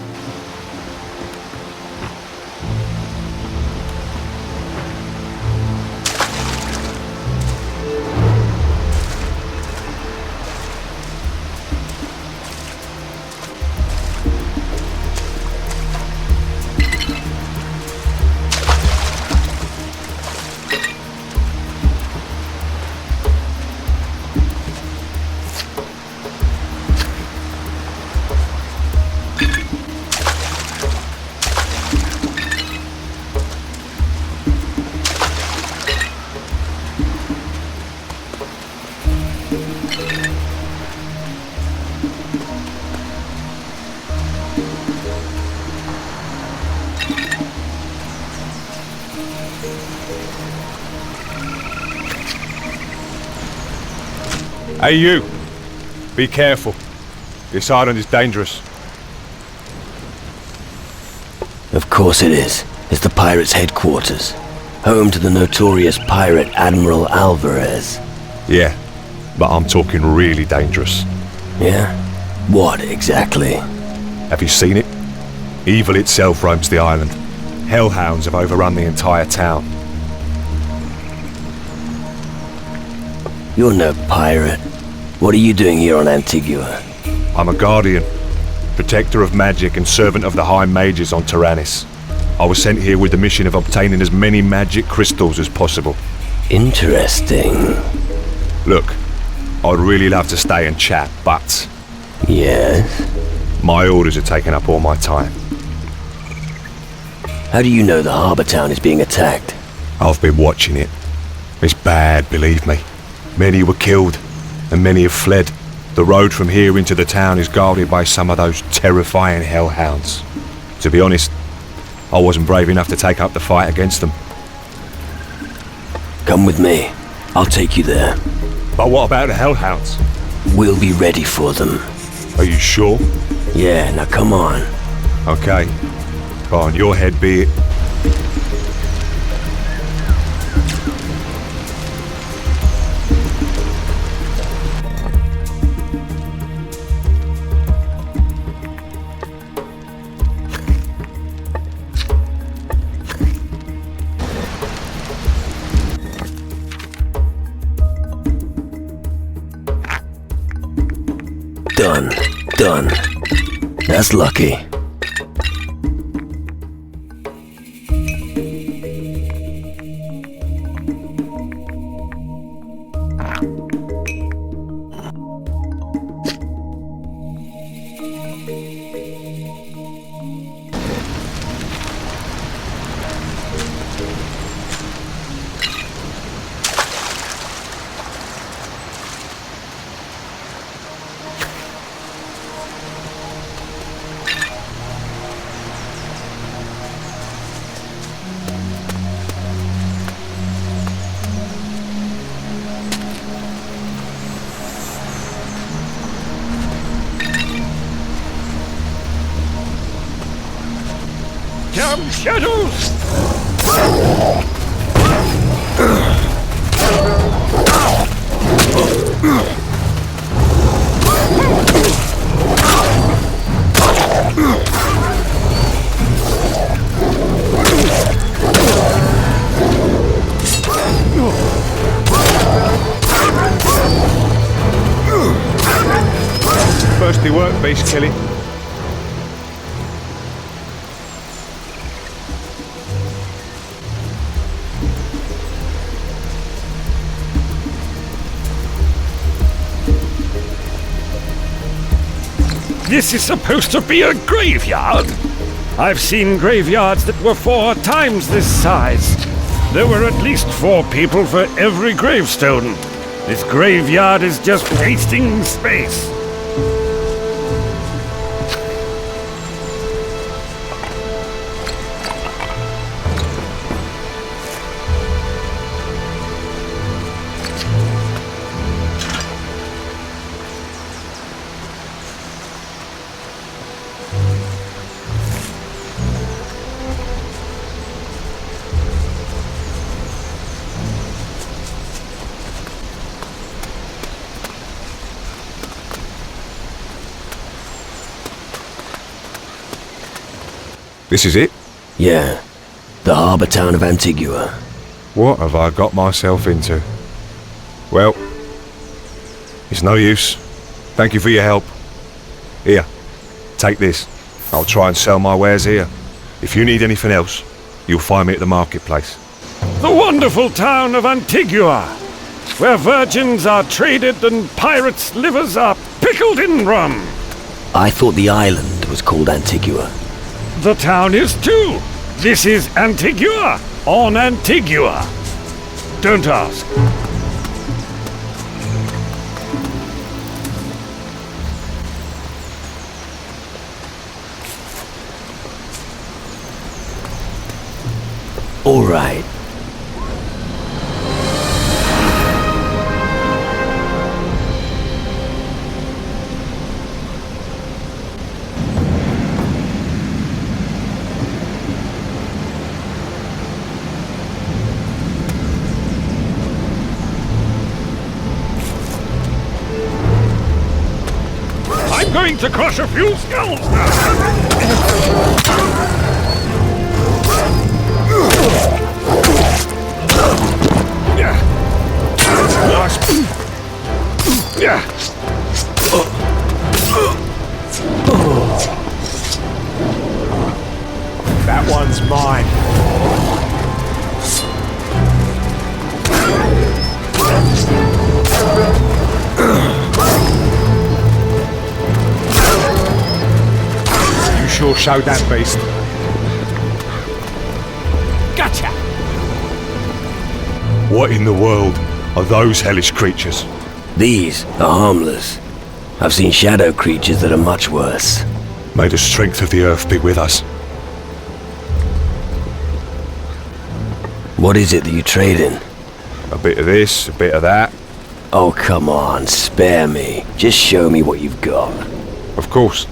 Hey you! Be careful. This island is dangerous. Of course it is. It's the pirates' headquarters. Home to the notorious pirate Admiral Alvarez. Yeah, but I'm talking really dangerous. Yeah? What exactly? Have you seen it? Evil itself roams the island. Hellhounds have overrun the entire town. You're no pirate. What are you doing here on Antigua? I'm a guardian, protector of magic and servant of the High Mages on Tyrannus. I was sent here with the mission of obtaining as many magic crystals as possible. Interesting. Look, I'd really love to stay and chat, but Yes? my orders are taking up all my time. How do you know the harbour town is being attacked? I've been watching it. It's bad, believe me. Many were killed, and many have fled. The road from here into the town is guarded by some of those terrifying hellhounds. To be honest, I wasn't brave enough to take up the fight against them. Come with me. I'll take you there. But what about the hellhounds? We'll be ready for them. Are you sure? Yeah, now come on. Okay. On your head be it. Done. That's lucky. Come, shadows! Thirsty work, Beast Killy. This is supposed to be a graveyard. I've seen graveyards that were 4 times this size. There were at least 4 people for every gravestone. This graveyard is just wasting space. This is it? Yeah. The harbour town of Antigua. What have I got myself into? Well, it's no use. Thank you for your help. Here, take this. I'll try and sell my wares here. If you need anything else, you'll find me at the marketplace. The wonderful town of Antigua, where virgins are traded and pirates' livers are pickled in rum. I thought the island was called Antigua. The town is too. This is Antigua on Antigua. Don't ask. All right. I'm going to crush a few skulls now. sure showed that beast. Gotcha! What in the world are those hellish creatures? These are harmless. I've seen shadow creatures that are much worse. May the strength of the earth be with us. What is it that you trade in? A bit of this, a bit of that. Oh, come on, spare me. Just show me what you've got. Of course.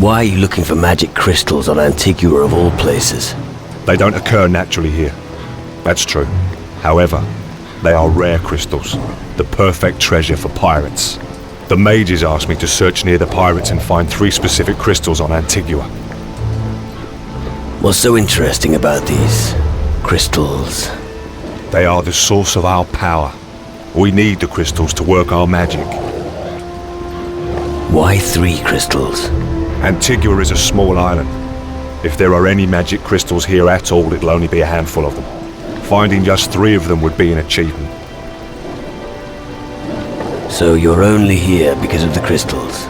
Why are you looking for magic crystals on Antigua of all places? They don't occur naturally here. That's true. However, they are rare crystals. The perfect treasure for pirates. The mages asked me to search near the pirates and find 3 specific crystals on Antigua. What's so interesting about these crystals? They are the source of our power. We need the crystals to work our magic. Why 3 crystals? Antigua is a small island. If there are any magic crystals here at all, it'll only be a handful of them. Finding just 3 of them would be an achievement. So you're only here because of the crystals?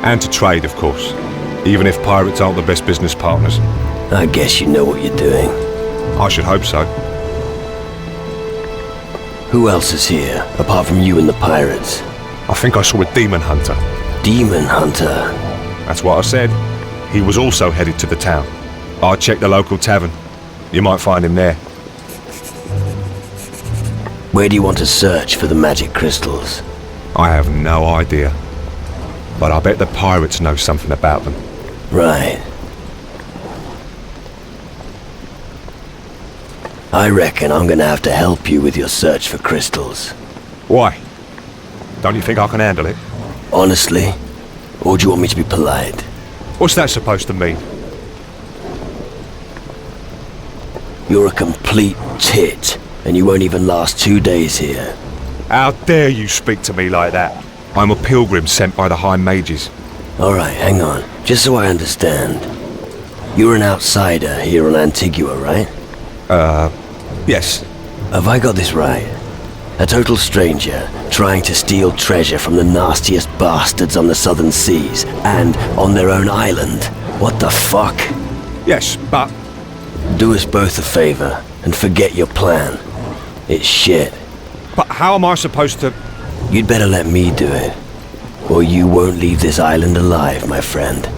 And to trade, of course. Even if pirates aren't the best business partners. I guess you know what you're doing. I should hope so. Who else is here, apart from you and the pirates? I think I saw a demon hunter. Demon hunter? That's what I said. He was also headed to the town. I checked the local tavern. You might find him there. Where do you want to search for the magic crystals? I have no idea. But I bet the pirates know something about them. Right. I reckon I'm gonna have to help you with your search for crystals. Why? Don't you think I can handle it? Honestly? Or do you want me to be polite? What's that supposed to mean? You're a complete tit, and you won't even last 2 days here. How dare you speak to me like that? I'm a pilgrim sent by the High Mages. Alright, hang on. Just so I understand. You're an outsider here on Antigua, right? Yes. Have I got this right? A total stranger, trying to steal treasure from the nastiest bastards on the southern seas, and on their own island. What the fuck? Yes, but... Do us both a favor, and forget your plan. It's shit. But how am I supposed to... You'd better let me do it. Or you won't leave this island alive, my friend.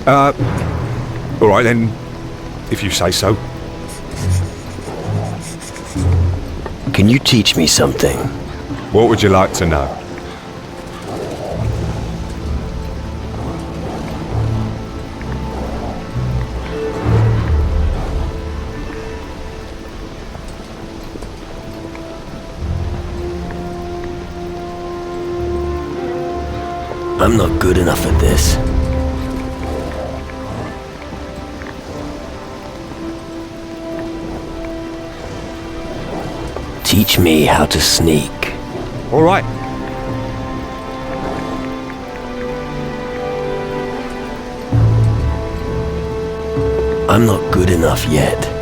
Alright then, if you say so. Can you teach me something? What would you like to know? I'm not good enough at this. Teach me how to sneak. Alright. I'm not good enough yet.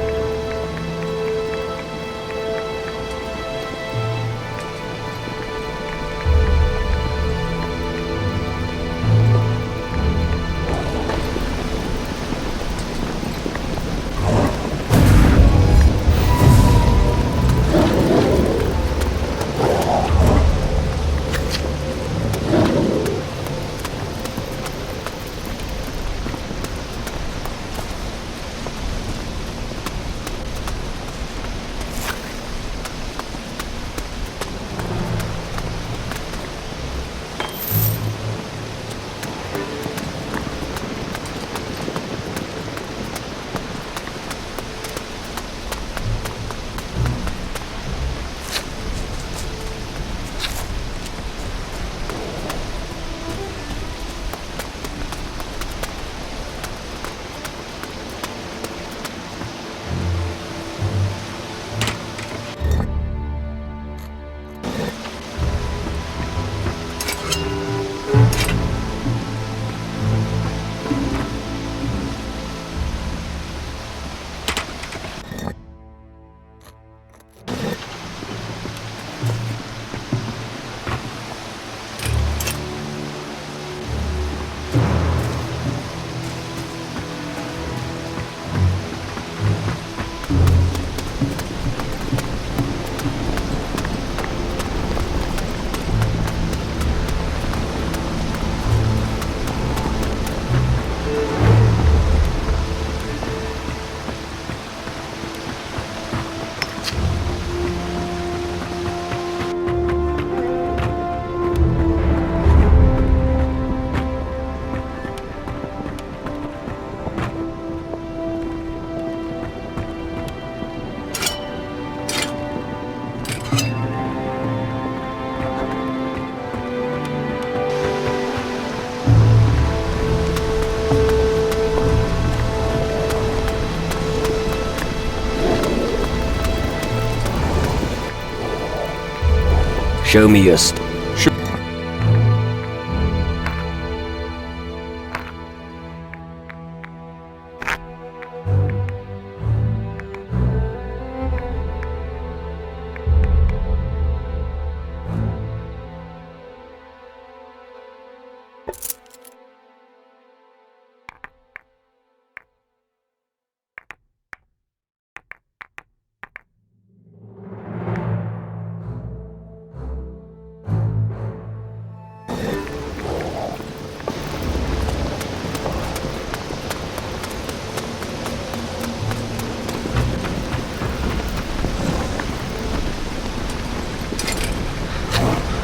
Show me your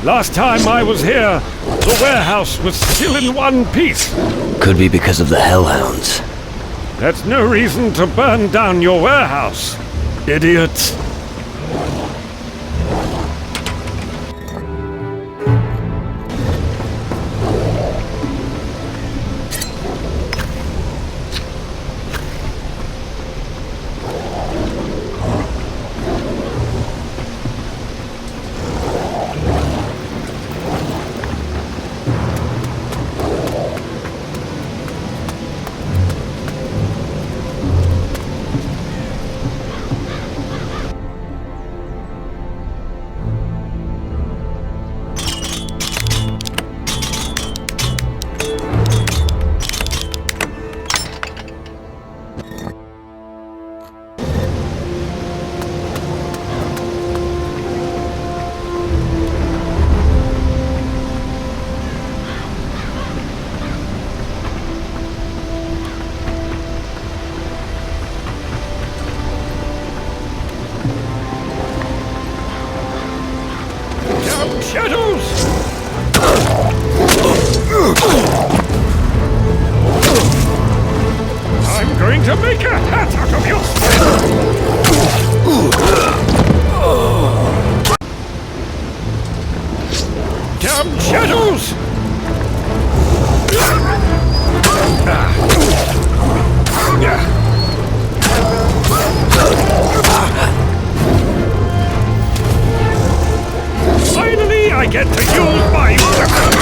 Last time I was here, the warehouse was still in one piece. Could be because of the hellhounds. That's no reason to burn down your warehouse, idiot. Finally, I get to use my weapon!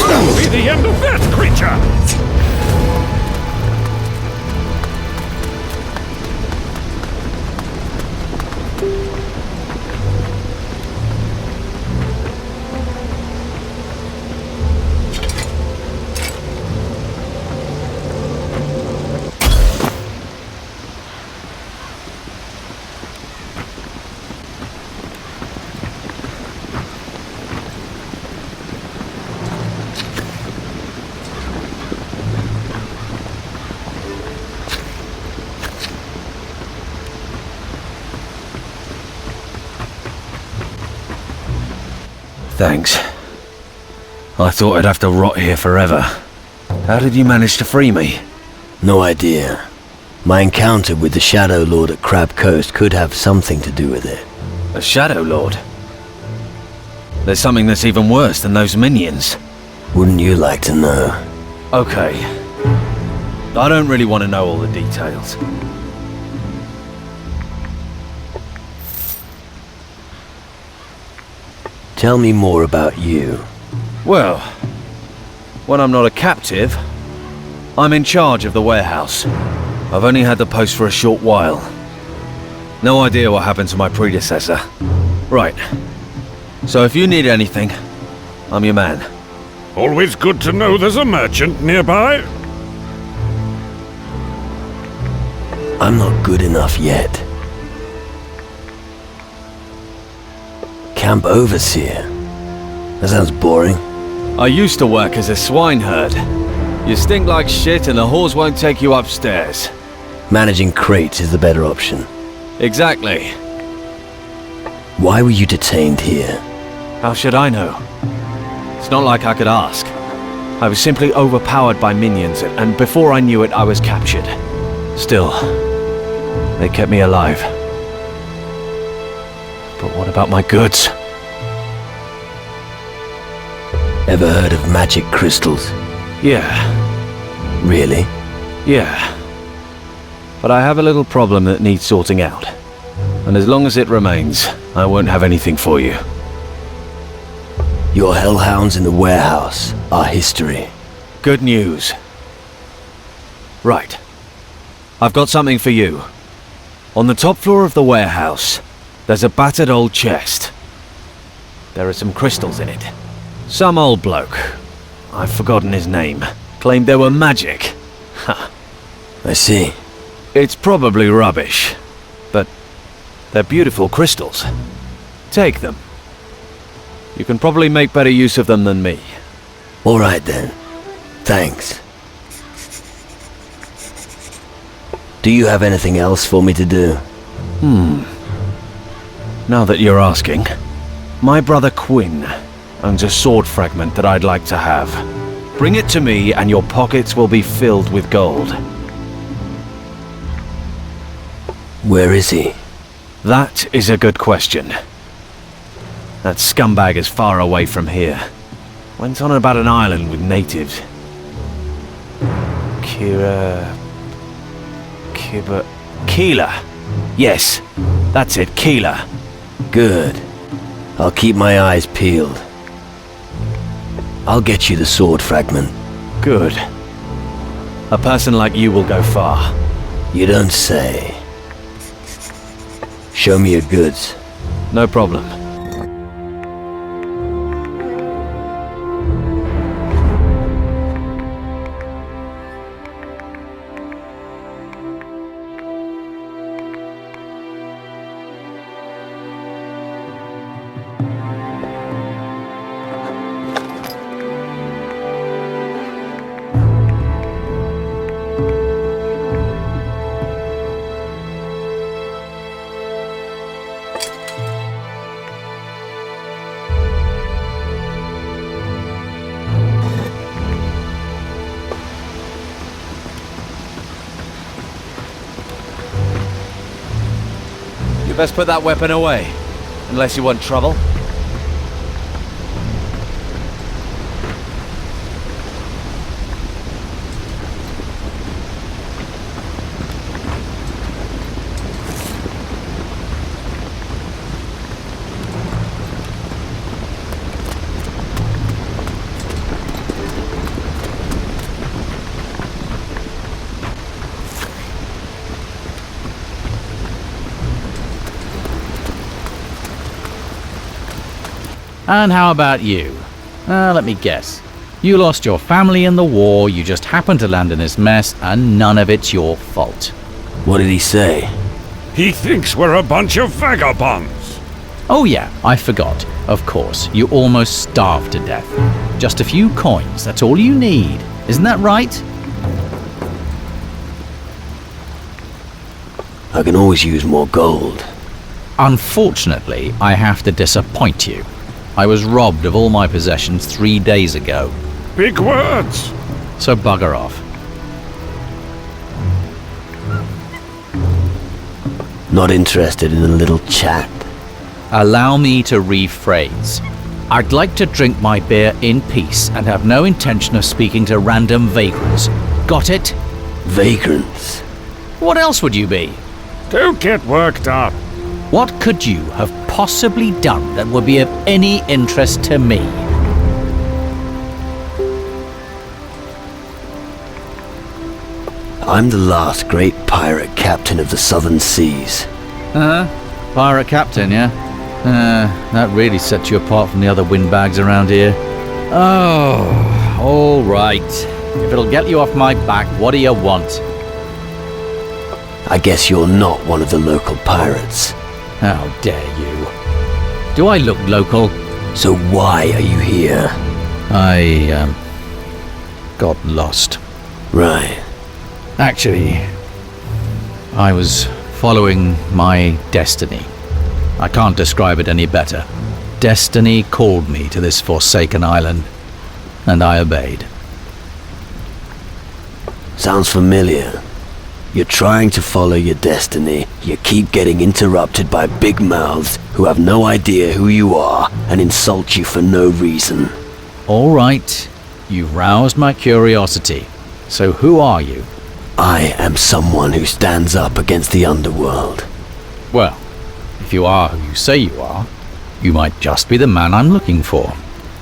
That'll be the end of that creature! Thanks. I thought I'd have to rot here forever. How did you manage to free me? No idea. My encounter with the Shadow Lord at Crab Coast could have something to do with it. A Shadow Lord? There's something that's even worse than those minions. Wouldn't you like to know? Okay. I don't really want to know all the details. Tell me more about you. Well, when I'm not a captive, I'm in charge of the warehouse. I've only had the post for a short while. No idea what happened to my predecessor. Right. So if you need anything, I'm your man. Always good to know there's a merchant nearby. I'm not good enough yet. Camp Overseer? That sounds boring. I used to work as a swineherd. You stink like shit and the whores won't take you upstairs. Managing crates is the better option. Exactly. Why were you detained here? How should I know? It's not like I could ask. I was simply overpowered by minions, and before I knew it, I was captured. Still, they kept me alive. But what about my goods? Ever heard of magic crystals? Yeah. Really? Yeah. But I have a little problem that needs sorting out. And as long as it remains, I won't have anything for you. Your hellhounds in the warehouse are history. Good news. Right. I've got something for you. On the top floor of the warehouse, there's a battered old chest. There are some crystals in it. Some old bloke, I've forgotten his name, claimed they were magic. Ha. I see. It's probably rubbish, but they're beautiful crystals. Take them. You can probably make better use of them than me. All right then. Thanks. Do you have anything else for me to do? Now that you're asking, my brother Quinn owns a sword fragment that I'd like to have. Bring it to me and your pockets will be filled with gold. Where is he? That is a good question. That scumbag is far away from here. Went on about an island with natives. Keela. Yes, that's it, Keela. Good. I'll keep my eyes peeled. I'll get you the sword fragment. Good. A person like you will go far. You don't say. Show me your goods. No problem. You best put that weapon away. Unless you want trouble. And how about you? Let me guess. You lost your family in the war, you just happened to land in this mess, and none of it's your fault. What did he say? He thinks we're a bunch of vagabonds. Oh yeah, I forgot. Of course, you almost starved to death. Just a few coins, that's all you need. Isn't that right? I can always use more gold. Unfortunately, I have to disappoint you. I was robbed of all my possessions 3 days ago. Big words. So bugger off. Not interested in a little chat. Allow me to rephrase. I'd like to drink my beer in peace and have no intention of speaking to random vagrants. Got it? Vagrants? What else would you be? Don't get worked up. What could you have possibly done that would be of any interest to me? I'm the last great pirate captain of the southern seas. Pirate captain, yeah? That really sets you apart from the other windbags around here. Oh, all right. If it'll get you off my back, what do you want? I guess you're not one of the local pirates. How dare you? Do I look local? So why are you here? I, got lost. Right. Actually, I was following my destiny. I can't describe it any better. Destiny called me to this forsaken island, and I obeyed. Sounds familiar. You're trying to follow your destiny. You keep getting interrupted by big mouths who have no idea who you are and insult you for no reason. All right, you've roused my curiosity. So who are you? I am someone who stands up against the underworld. Well, if you are who you say you are, you might just be the man I'm looking for.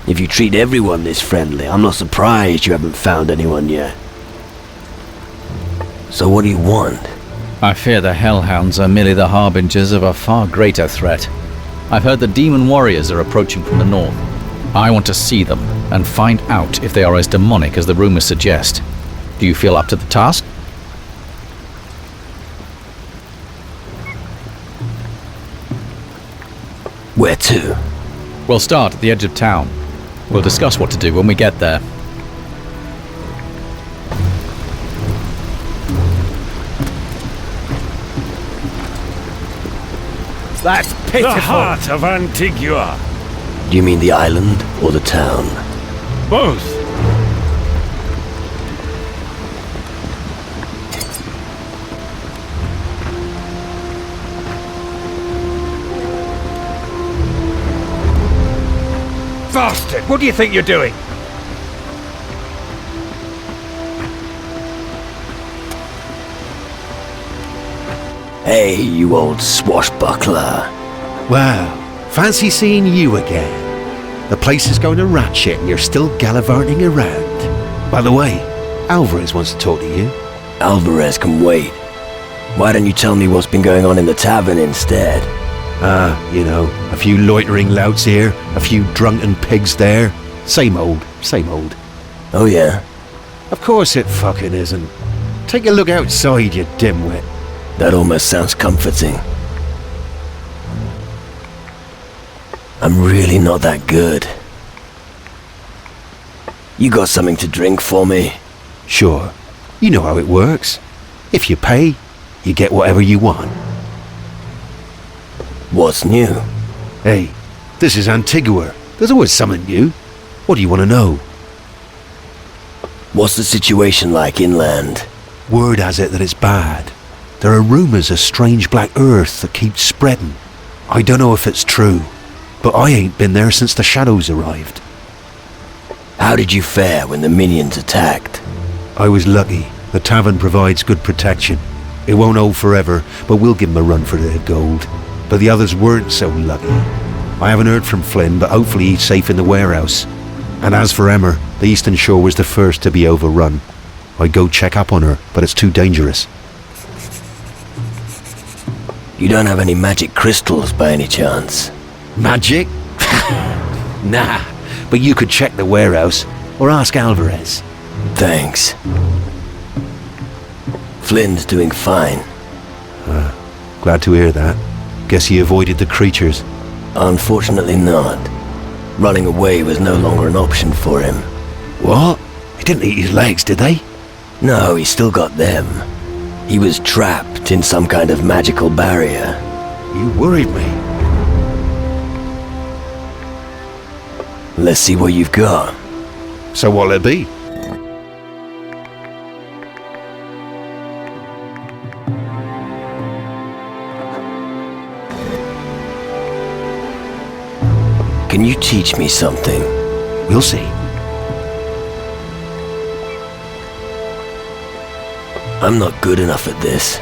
If you treat everyone this friendly, I'm not surprised you haven't found anyone yet. So what do you want? I fear the Hellhounds are merely the harbingers of a far greater threat. I've heard the demon warriors are approaching from the north. I want to see them and find out if they are as demonic as the rumors suggest. Do you feel up to the task? Where to? We'll start at the edge of town. We'll discuss what to do when we get there. That's pitiful. The heart of Antigua. Do you mean the island or the town? Both. Bastard! What do you think you're doing? Hey, you old swashbuckler. Wow, fancy seeing you again. The place is going to ratchet and you're still gallivanting around. By the way, Alvarez wants to talk to you. Alvarez can wait. Why don't you tell me what's been going on in the tavern instead? You know, a few loitering louts here, a few drunken pigs there. Same old, same old. Oh yeah? Of course it fucking isn't. Take a look outside, you dimwit. That almost sounds comforting. I'm really not that good. You got something to drink for me? Sure, you know how it works. If you pay, you get whatever you want. What's new? Hey, this is Antigua. There's always something new. What do you want to know? What's the situation like inland? Word has it that it's bad. There are rumours of strange black earth that keeps spreading. I don't know if it's true, but I ain't been there since the shadows arrived. How did you fare when the minions attacked? I was lucky. The tavern provides good protection. It won't hold forever, but we'll give 'em a run for their gold. But the others weren't so lucky. I haven't heard from Flynn, but hopefully he's safe in the warehouse. And as for Emma, the Eastern Shore was the first to be overrun. I'd go check up on her, but it's too dangerous. You don't have any magic crystals by any chance? Magic? Nah, but you could check the warehouse, or ask Alvarez. Thanks. Flynn's doing fine. Glad to hear that. Guess he avoided the creatures. Unfortunately not. Running away was no longer an option for him. What? They didn't eat his legs, did they? No, he still got them. He was trapped in some kind of magical barrier. You worried me. Let's see what you've got. So what'll it be? Can you teach me something? We'll see. I'm not good enough at this.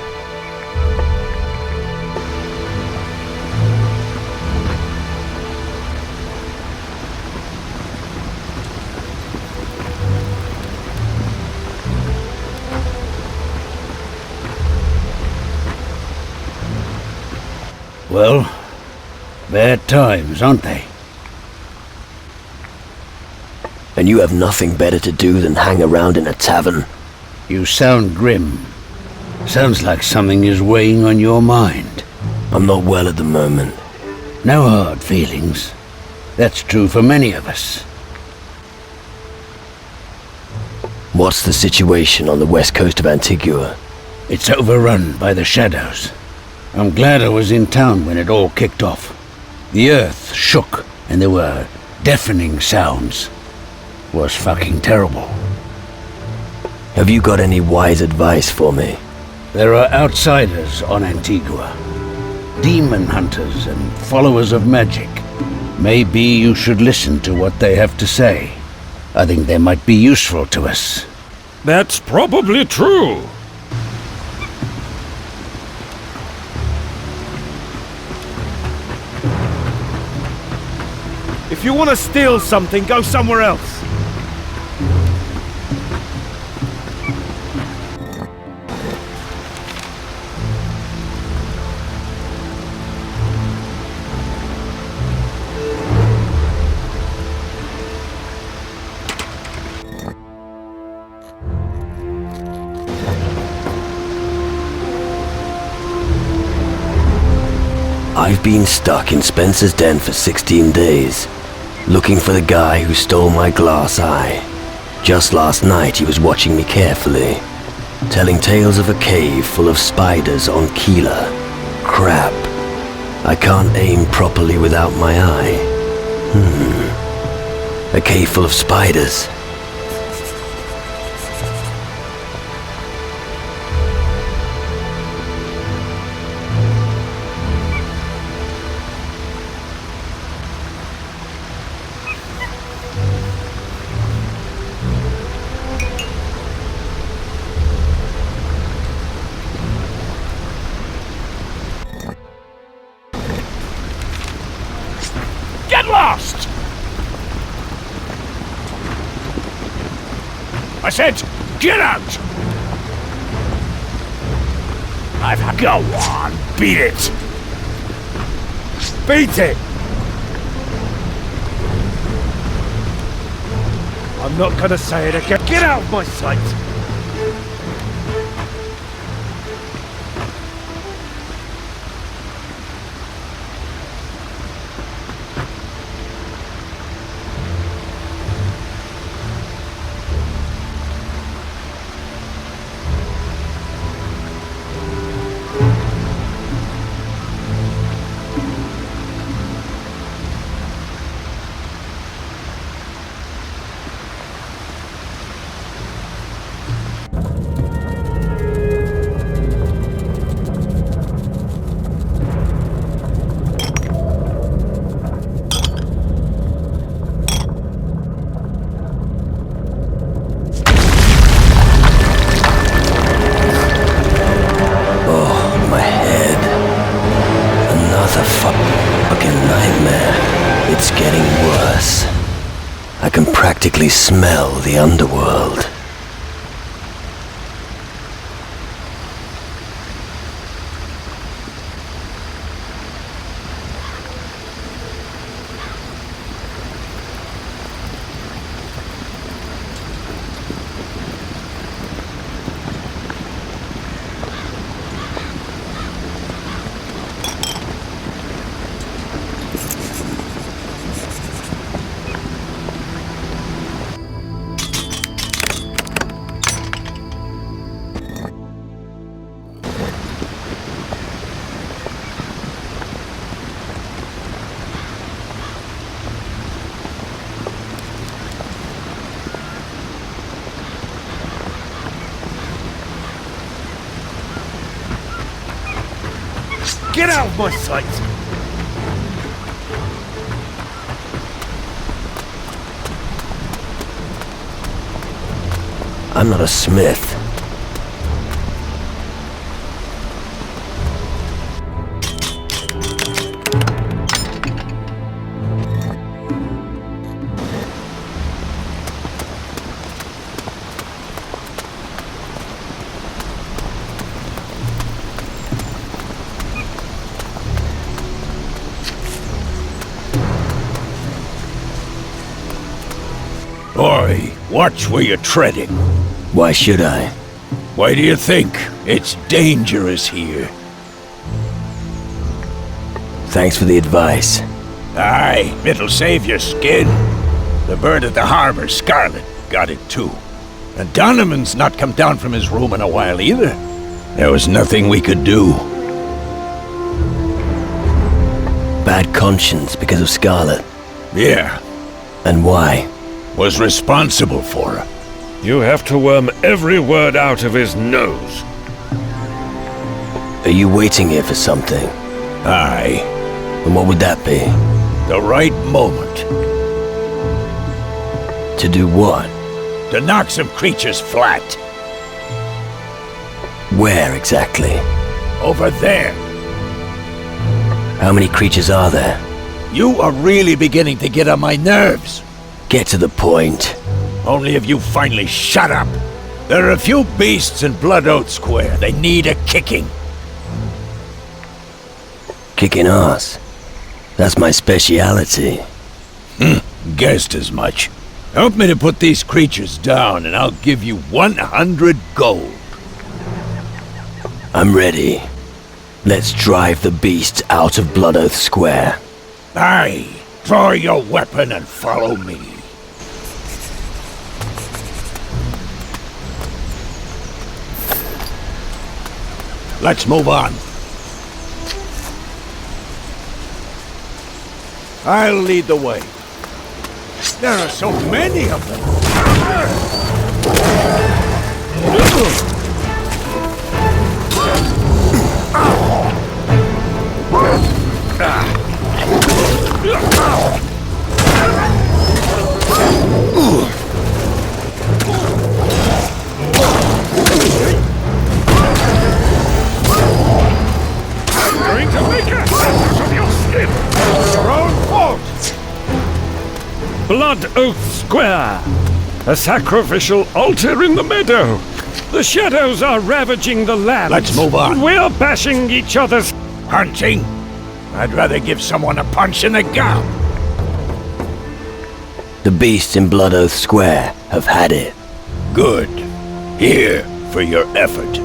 Well, bad times, aren't they? And you have nothing better to do than hang around in a tavern? You sound grim. Sounds like something is weighing on your mind. I'm not well at the moment. No hard feelings. That's true for many of us. What's the situation on the west coast of Antigua? It's overrun by the shadows. I'm glad I was in town when it all kicked off. The earth shook and there were deafening sounds. Was fucking terrible. Have you got any wise advice for me? There are outsiders on Antigua. Demon hunters and followers of magic. Maybe you should listen to what they have to say. I think they might be useful to us. That's probably true. If you want to steal something, go somewhere else. I've been stuck in Spencer's den for 16 days, looking for the guy who stole my glass eye. Just last night he was watching me carefully, telling tales of a cave full of spiders on Keeler. Crap. I can't aim properly without my eye. A cave full of spiders. Get lost! I said, get out! Go on, beat it! Beat it! I'm not gonna say it again. Get out of my sight! practically smell the underworld. Get out of my sight! I'm not a smith. Oi, watch where you're treading. Why should I? Why do you think? It's dangerous here. Thanks for the advice. Aye, it'll save your skin. The bird at the harbor, Scarlet, got it too. And Donovan's not come down from his room in a while either. There was nothing we could do. Bad conscience because of Scarlet. Yeah, And why? was responsible for her. You have to worm every word out of his nose. Are you waiting here for something? Aye, And what would that be? the right moment To do what? to knock some creatures flat. Where exactly? Over there. How many creatures are there? You are really beginning to get on my nerves. Get to the point. Only if you finally shut up. There are a few beasts in Blood Oath Square. They need a kicking. Kicking ass. That's my speciality. Guessed as much. Help me to put these creatures down and I'll give you 100 gold. I'm ready. Let's drive the beasts out of Blood Oath Square. Aye, draw your weapon and follow me. Let's move on. I'll lead the way. There are so many of them. Going to make a hat of your skin! Your own fault. Blood Oath Square! A sacrificial altar in the meadow! The shadows are ravaging the land! Let's move on. We're bashing each other's... Punching? I'd rather give someone a punch in the gout. The beasts in Blood Oath Square have had it. Good. Here for your effort.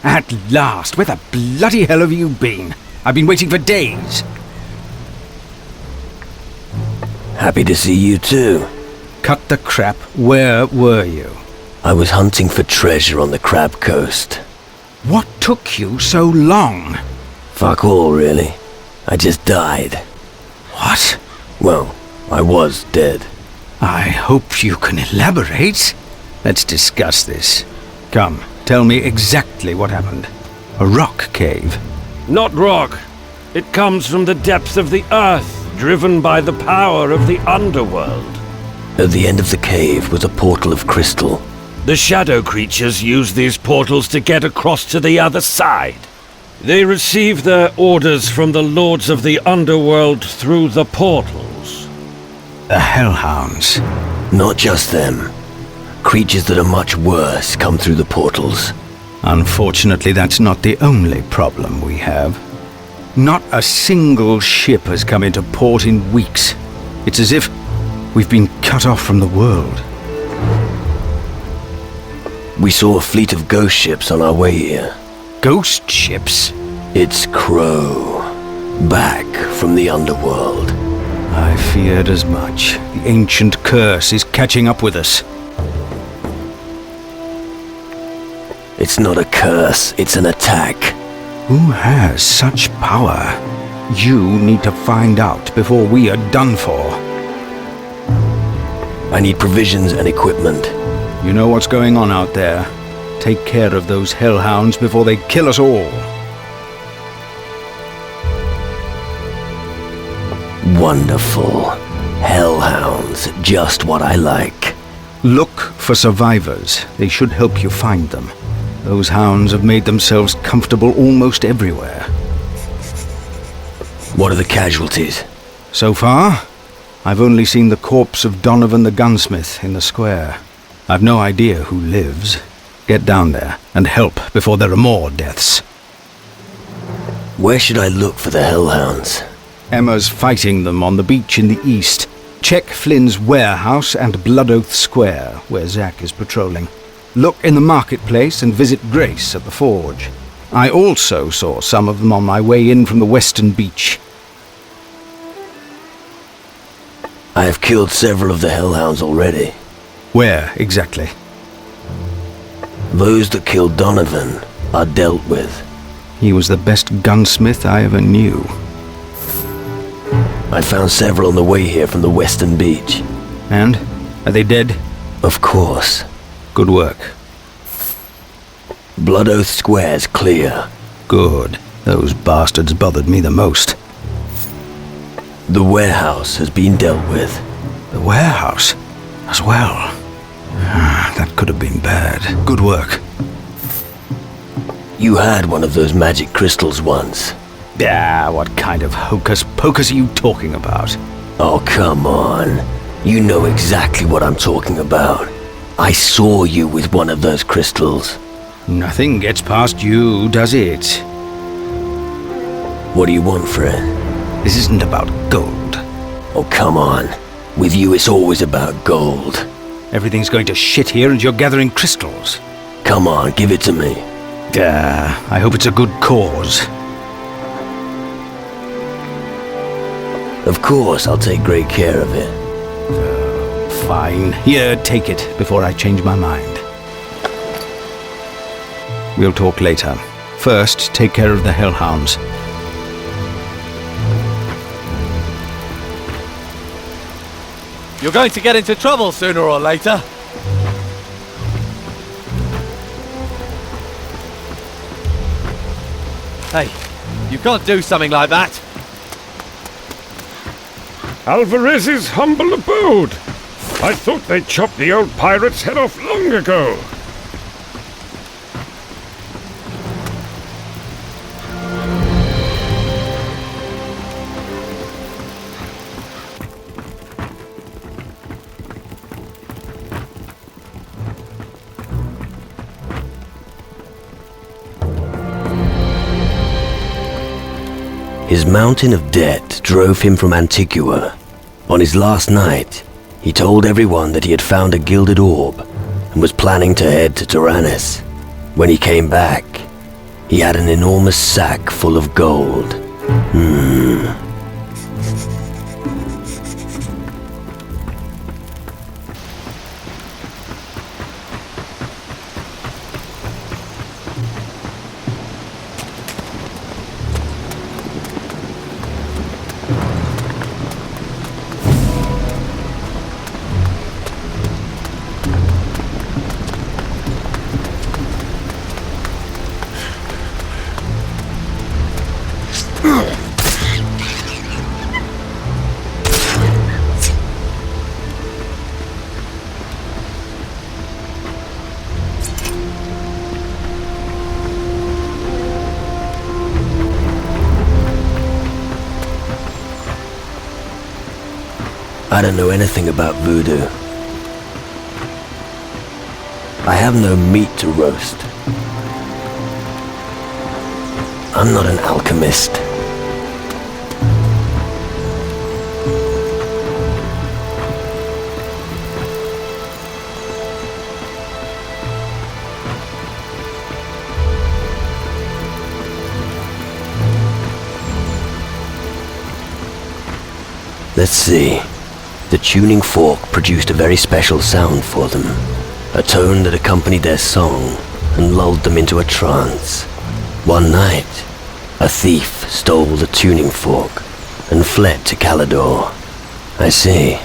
At last! Where the bloody hell have you been? I've been waiting for days. Happy to see you too. Cut the crap. Where were you? I was hunting for treasure on the Crab Coast. What took you so long? Fuck all, really. I just died. What? Well, I was dead. I hope you can elaborate. Let's discuss this. Come, tell me exactly what happened. A rock cave? Not rock. It comes from the depths of the earth, driven by the power of the underworld. At the end of the cave was a portal of crystal. The shadow creatures use these portals to get across to the other side. They receive their orders from the lords of the underworld through the portals. The Hellhounds? Not just them. Creatures that are much worse come through the portals. Unfortunately, that's not the only problem we have. Not a single ship has come into port in weeks. It's as if we've been cut off from the world. We saw a fleet of ghost ships on our way here. Ghost ships? It's Crow. Back from the underworld. I feared as much. The ancient curse is catching up with us. It's not a curse, it's an attack. Who has such power? You need to find out before we are done for. I need provisions and equipment. You know what's going on out there. Take care of those hellhounds before they kill us all. Wonderful. Hellhounds, just what I like. Look for survivors. They should help you find them. Those hounds have made themselves comfortable almost everywhere. What are the casualties? So far, I've only seen the corpse of Donovan the gunsmith in the square. I've no idea who lives. Get down there and help before there are more deaths. Where should I look for the hellhounds? Emma's fighting them on the beach in the east. Check Flynn's warehouse and Blood Oath Square, where Zack is patrolling. Look in the marketplace and visit Grace at the forge. I also saw some of them on my way in from the western beach. I have killed several of the hellhounds already. Where exactly? Those that killed Donovan are dealt with. He was the best gunsmith I ever knew. I found several on the way here from the western beach. And? Are they dead? Of course. Good work. Blood Oath Square's clear. Good. Those bastards bothered me the most. The warehouse has been dealt with. The warehouse? As well. That could have been bad. Good work. You had one of those magic crystals once. What kind of hocus pocus are you talking about? Oh, come on. You know exactly what I'm talking about. I saw you with one of those crystals. Nothing gets past you, does it? What do you want for it? This isn't about gold. Oh, come on. With you, it's always about gold. Everything's going to shit here and you're gathering crystals. Come on, give it to me. I hope it's a good cause. Of course, I'll take great care of it. Fine. Here, take it before I change my mind. We'll talk later. First, take care of the hellhounds. You're going to get into trouble sooner or later. Hey, you can't do something like that. Alvarez's humble abode. I thought they chopped the old pirate's head off long ago. His mountain of debt drove him from Antigua. On his last night, he told everyone that he had found a gilded orb and was planning to head to Tyrannus. When he came back, He had an enormous sack full of gold. I don't know anything about voodoo. I have no meat to roast. I'm not an alchemist. Let's see. The tuning fork produced a very special sound for them, a tone that accompanied their song and lulled them into a trance. One night, a thief stole the tuning fork and fled to Calidor. I see.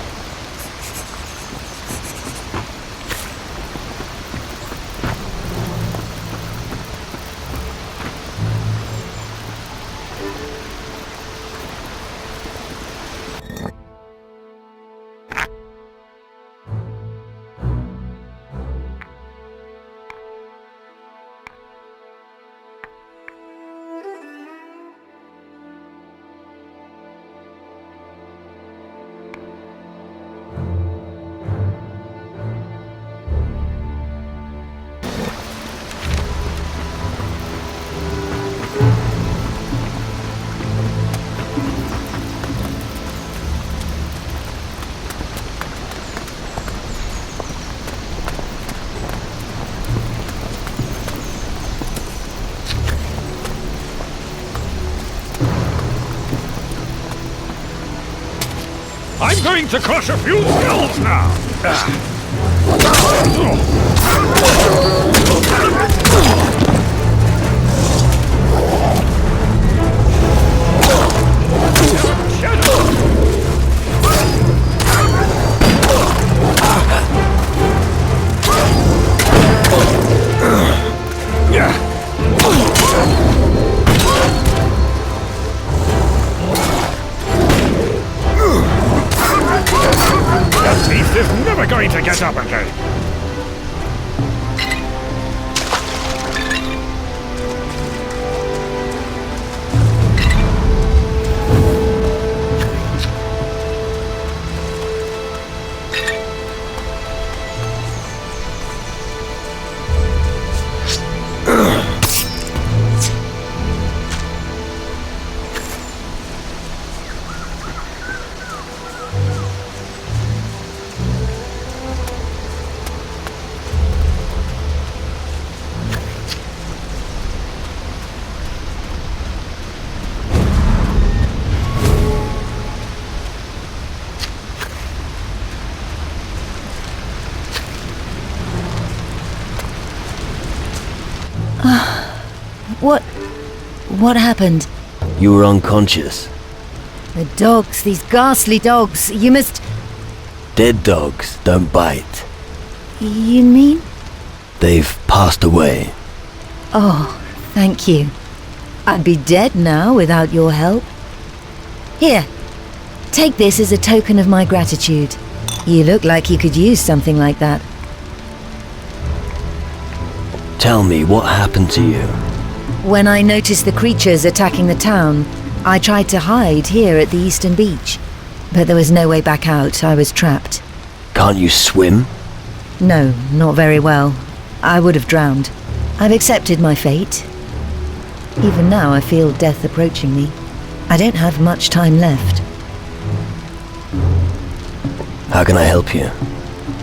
I'm going to crush a few skulls now! Is never going to get up again. What happened? You were unconscious. The dogs, these ghastly dogs. You must... Dead dogs don't bite. You mean? They've passed away. Oh, thank you. I'd be dead now without your help. Here, take this as a token of my gratitude. You look like you could use something like that. Tell me, what happened to you? When I noticed the creatures attacking the town, I tried to hide here at the eastern beach. But there was no way back out. I was trapped. Can't you swim? No, not very well. I would have drowned. I've accepted my fate. Even now I feel death approaching me. I don't have much time left. How can I help you?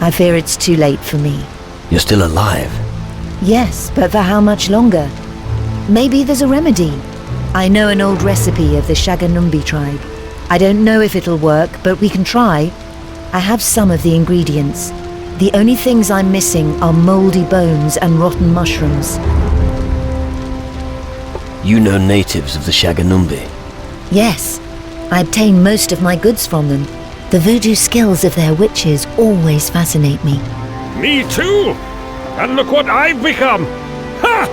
I fear it's too late for me. You're still alive. Yes, but for how much longer? Maybe there's a remedy. I know an old recipe of the Shaganumbi tribe. I don't know if it'll work, but we can try. I have some of the ingredients. The only things I'm missing are moldy bones and rotten mushrooms. You know natives of the Shaganumbi? Yes, I obtain most of my goods from them. The voodoo skills of their witches always fascinate me. Me too! And look what I've become! Ha!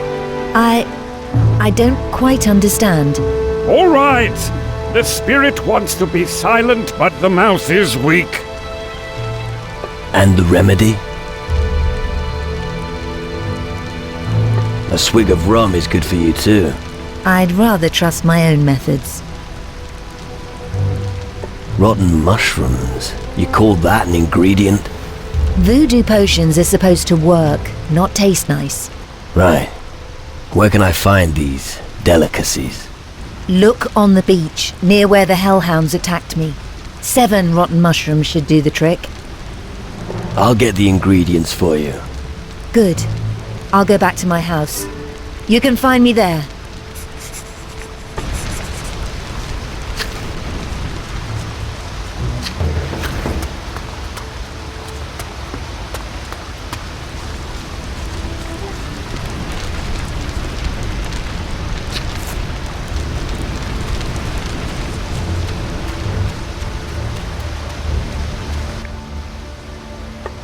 I don't quite understand. All right! The spirit wants to be silent, but the mouth is weak. And the remedy? A swig of rum is good for you too. I'd rather trust my own methods. Rotten mushrooms? You call that an ingredient? Voodoo potions are supposed to work, not taste nice. Right. Where can I find these delicacies? Look on the beach, near where the hellhounds attacked me. 7 rotten mushrooms should do the trick. I'll get the ingredients for you. Good. I'll go back to my house. You can find me there.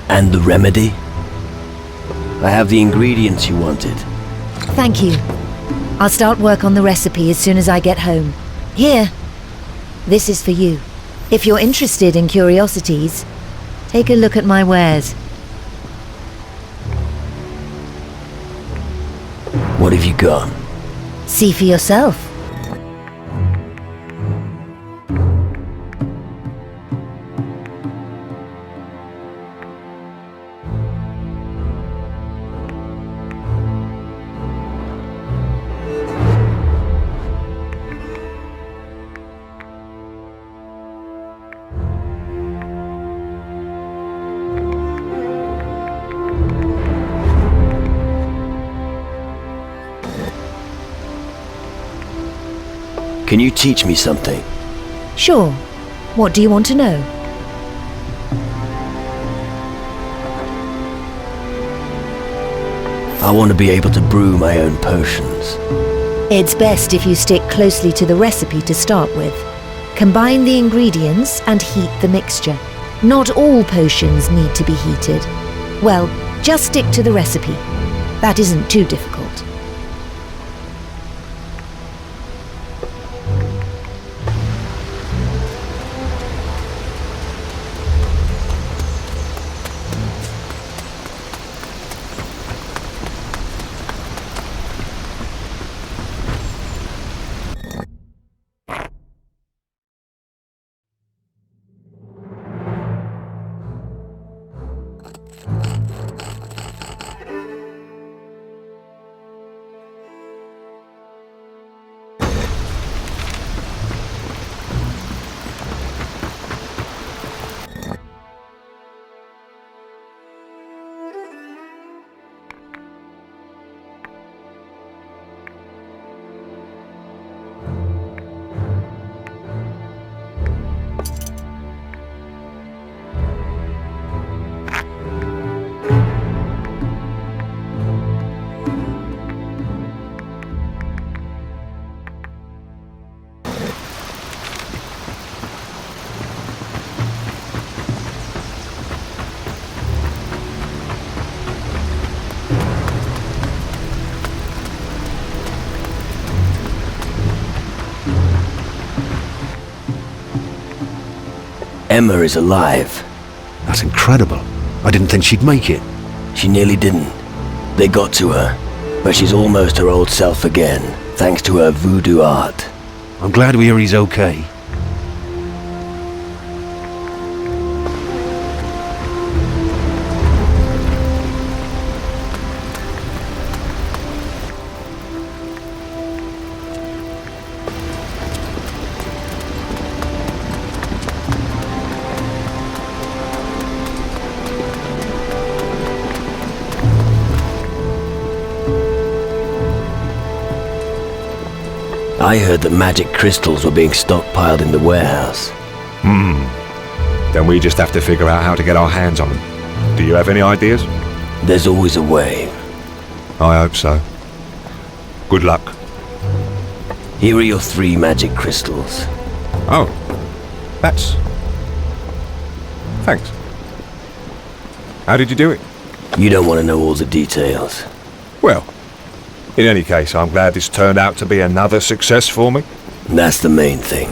And the remedy? I have the ingredients you wanted. Thank you. I'll start work on the recipe as soon as I get home. Here. This is for you. If you're interested in curiosities, take a look at my wares. What have you got? See for yourself. Can you teach me something? Sure. What do you want to know? I want to be able to brew my own potions. It's best if you stick closely to the recipe to start with. Combine the ingredients and heat the mixture. Not all potions need to be heated. Well, just stick to the recipe. That isn't too difficult. Emma is alive. That's incredible. I didn't think she'd make it. She nearly didn't. They got to her, but she's almost her old self again, thanks to her voodoo art. I'm glad to hear he's okay. I heard that magic crystals were being stockpiled in the warehouse. Then we just have to figure out how to get our hands on them. Do you have any ideas? There's always a way. I hope so. Good luck. Here are your 3 magic crystals. Oh, that's... Thanks. How did you do it? You don't want to know all the details. Well, in any case, I'm glad this turned out to be another success for me. That's the main thing.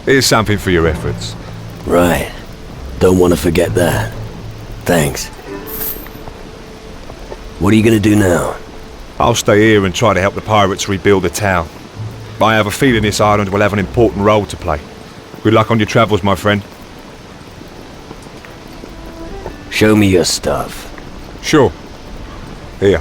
Here's something for your efforts. Right. Don't want to forget that. Thanks. What are you going to do now? I'll stay here and try to help the pirates rebuild the town. I have a feeling this island will have an important role to play. Good luck on your travels, my friend. Show me your stuff. Sure. Here.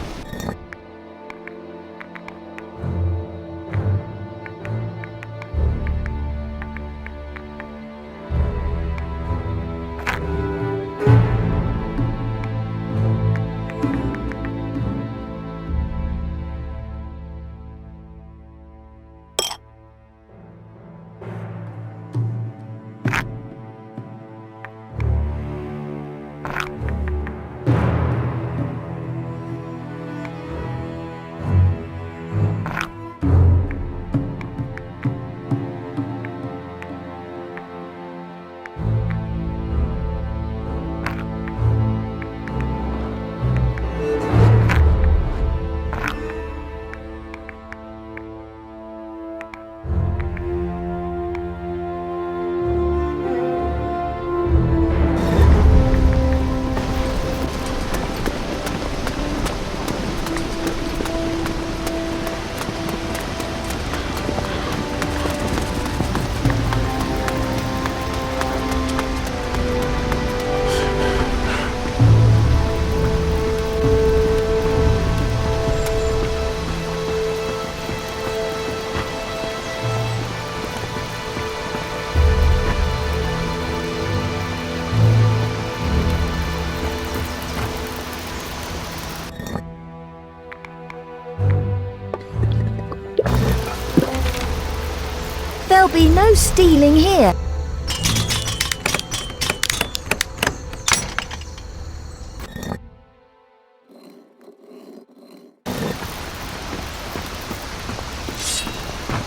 There'll be no stealing here.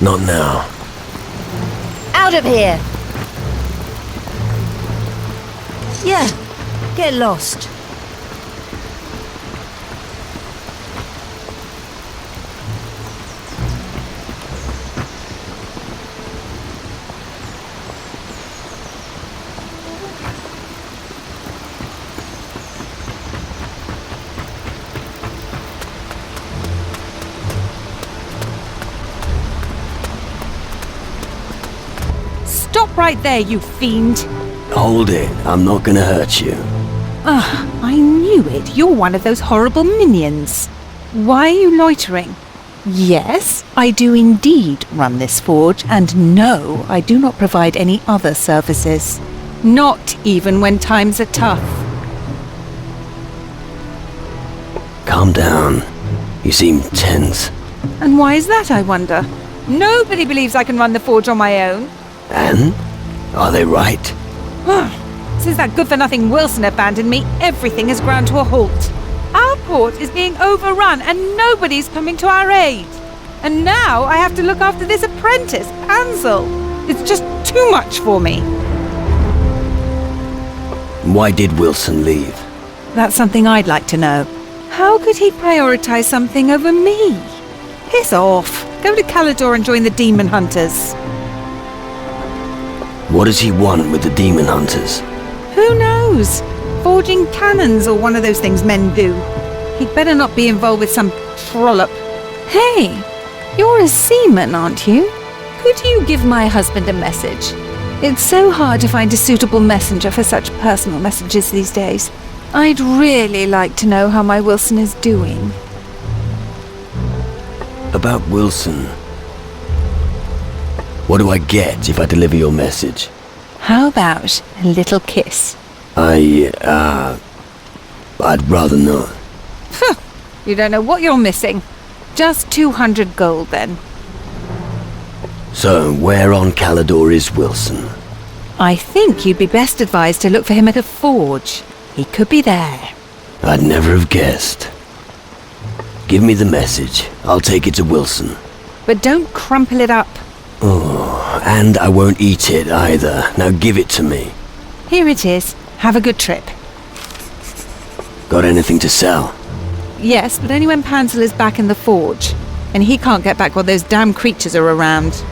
Not now. Out of here! Yeah, get lost. Stop right there, you fiend! Hold it. I'm not gonna hurt you. I knew it. You're one of those horrible minions. Why are you loitering? Yes, I do indeed run this forge, and no, I do not provide any other services. Not even when times are tough. Calm down. You seem tense. And why is that, I wonder? Nobody believes I can run the forge on my own. And? Are they right? Since that good-for-nothing Wilson abandoned me, everything has ground to a halt. Our port is being overrun and nobody's coming to our aid. And now I have to look after this apprentice, Ansel. It's just too much for me. Why did Wilson leave? That's something I'd like to know. How could he prioritize something over me? Piss off. Go to Calidor and join the Demon Hunters. What does he want with the Demon Hunters? Who knows? Forging cannons or one of those things men do. He'd better not be involved with some trollop. Hey, you're a seaman, aren't you? Could you give my husband a message? It's so hard to find a suitable messenger for such personal messages these days. I'd really like to know how my Wilson is doing. About Wilson. What do I get if I deliver your message? How about a little kiss? I'd rather not. You don't know what you're missing. Just 200 gold, then. So, where on Calidor is Wilson? I think you'd be best advised to look for him at a forge. He could be there. I'd never have guessed. Give me the message. I'll take it to Wilson. But don't crumple it up. Oh, and I won't eat it either. Now give it to me. Here it is. Have a good trip. Got anything to sell? Yes, but only when Pansel is back in the forge. And he can't get back while those damn creatures are around.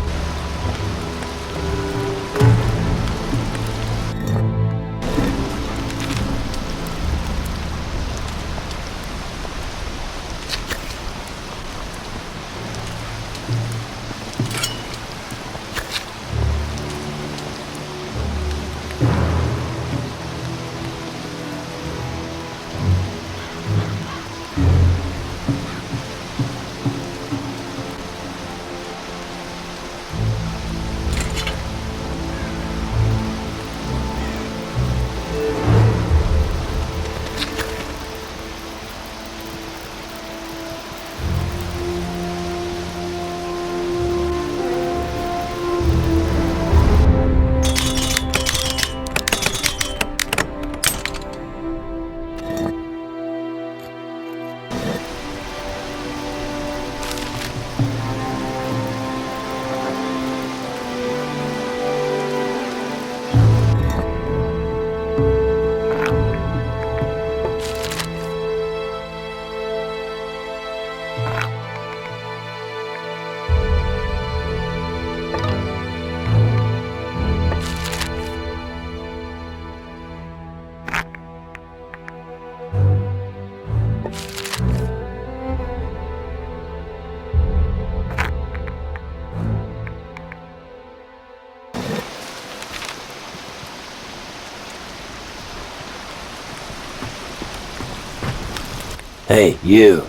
Hey, you.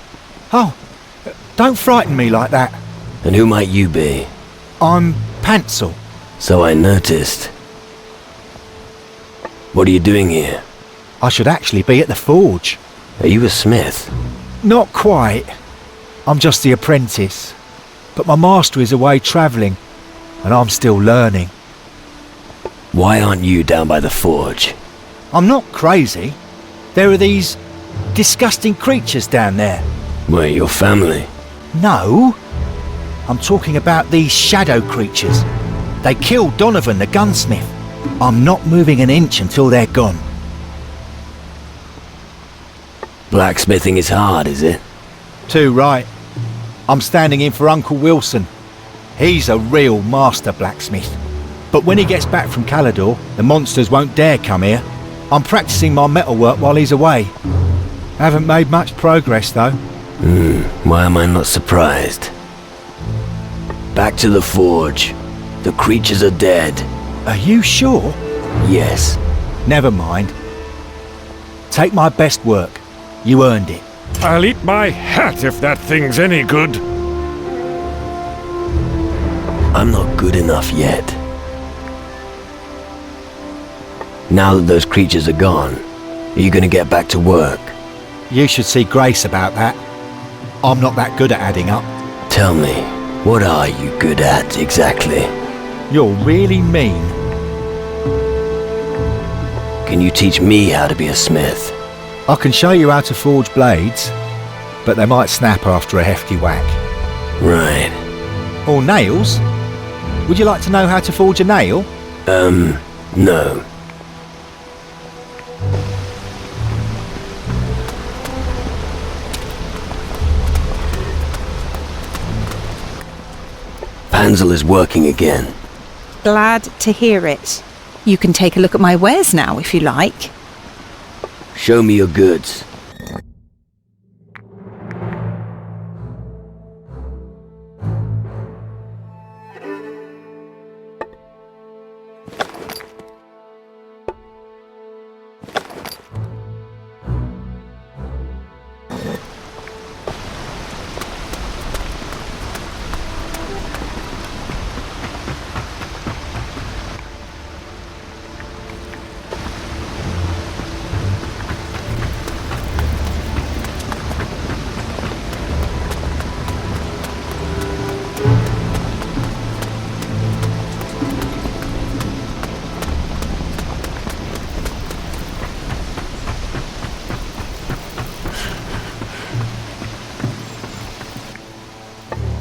Oh, don't frighten me like that. And who might you be? I'm Pansel. So I noticed. What are you doing here? I should actually be at the forge. Are you a smith? Not quite. I'm just the apprentice. But my master is away travelling, and I'm still learning. Why aren't you down by the forge? I'm not crazy. There are these disgusting creatures down there. Wait, your family? No. I'm talking about these shadow creatures. They killed Donovan the gunsmith. I'm not moving an inch until they're gone. Blacksmithing is hard, is it? Too right. I'm standing in for Uncle Wilson. He's a real master blacksmith. But when he gets back from Calidor, the monsters won't dare come here. I'm practicing my metalwork while he's away. Haven't made much progress, though. Why am I not surprised? Back to the forge. The creatures are dead. Are you sure? Yes. Never mind. Take my best work. You earned it. I'll eat my hat if that thing's any good. I'm not good enough yet. Now that those creatures are gone, are you gonna get back to work? You should see Grace about that. I'm not that good at adding up. Tell me, what are you good at, exactly? You're really mean. Can you teach me how to be a smith? I can show you how to forge blades, but they might snap after a hefty whack. Right. Or nails? Would you like to know how to forge a nail? No. Pansel is working again. Glad to hear it. You can take a look at my wares now, if you like. Show me your goods.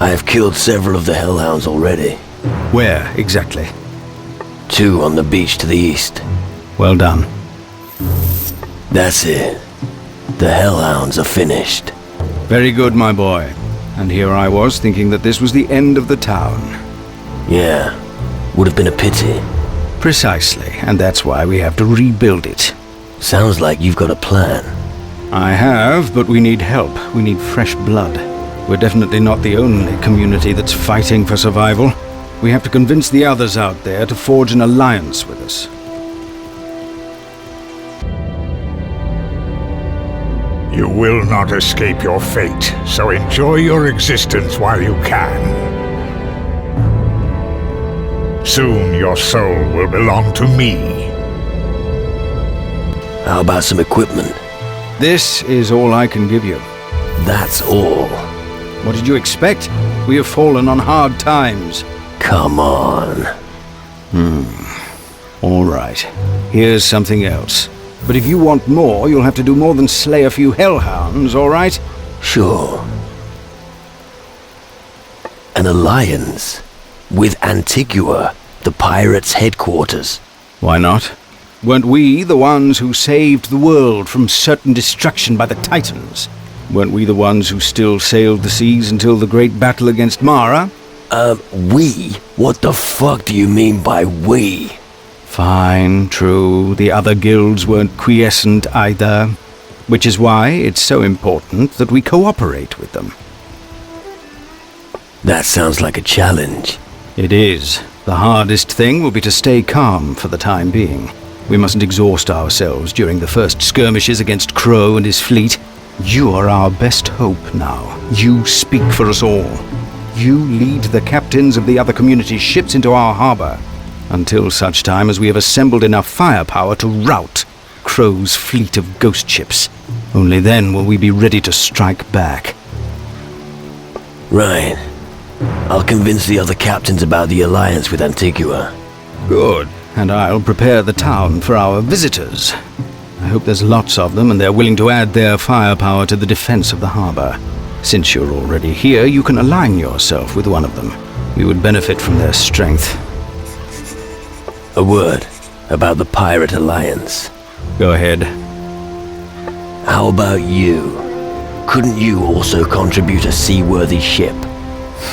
I have killed several of the hellhounds already. Where, exactly? 2 on the beach to the east. Well done. That's it. The hellhounds are finished. Very good, my boy. And here I was thinking that this was the end of the town. Yeah, would have been a pity. Precisely, and that's why we have to rebuild it. Sounds like you've got a plan. I have, but we need help. We need fresh blood. We're definitely not the only community that's fighting for survival. We have to convince the others out there to forge an alliance with us. You will not escape your fate, so enjoy your existence while you can. Soon your soul will belong to me. How about some equipment? This is all I can give you. That's all. What did you expect? We have fallen on hard times. Come on. All right. Here's something else. But if you want more, you'll have to do more than slay a few hellhounds, all right? Sure. An alliance with Antigua, the pirates' headquarters. Why not? Weren't we the ones who saved the world from certain destruction by the Titans? Weren't we the ones who still sailed the seas until the great battle against Mara? We? What the fuck do you mean by we? Fine, true. The other guilds weren't quiescent either. Which is why it's so important that we cooperate with them. That sounds like a challenge. It is. The hardest thing will be to stay calm for the time being. We mustn't exhaust ourselves during the first skirmishes against Crow and his fleet. You are our best hope now. You speak for us all. You lead the captains of the other communities' ships into our harbor, until such time as we have assembled enough firepower to rout Crow's fleet of ghost ships. Only then will we be ready to strike back. Right. I'll convince the other captains about the alliance with Antigua. Good. And I'll prepare the town for our visitors. I hope there's lots of them and they're willing to add their firepower to the defense of the harbor. Since you're already here, you can align yourself with one of them. We would benefit from their strength. A word about the pirate alliance. Go ahead. How about you? Couldn't you also contribute a seaworthy ship?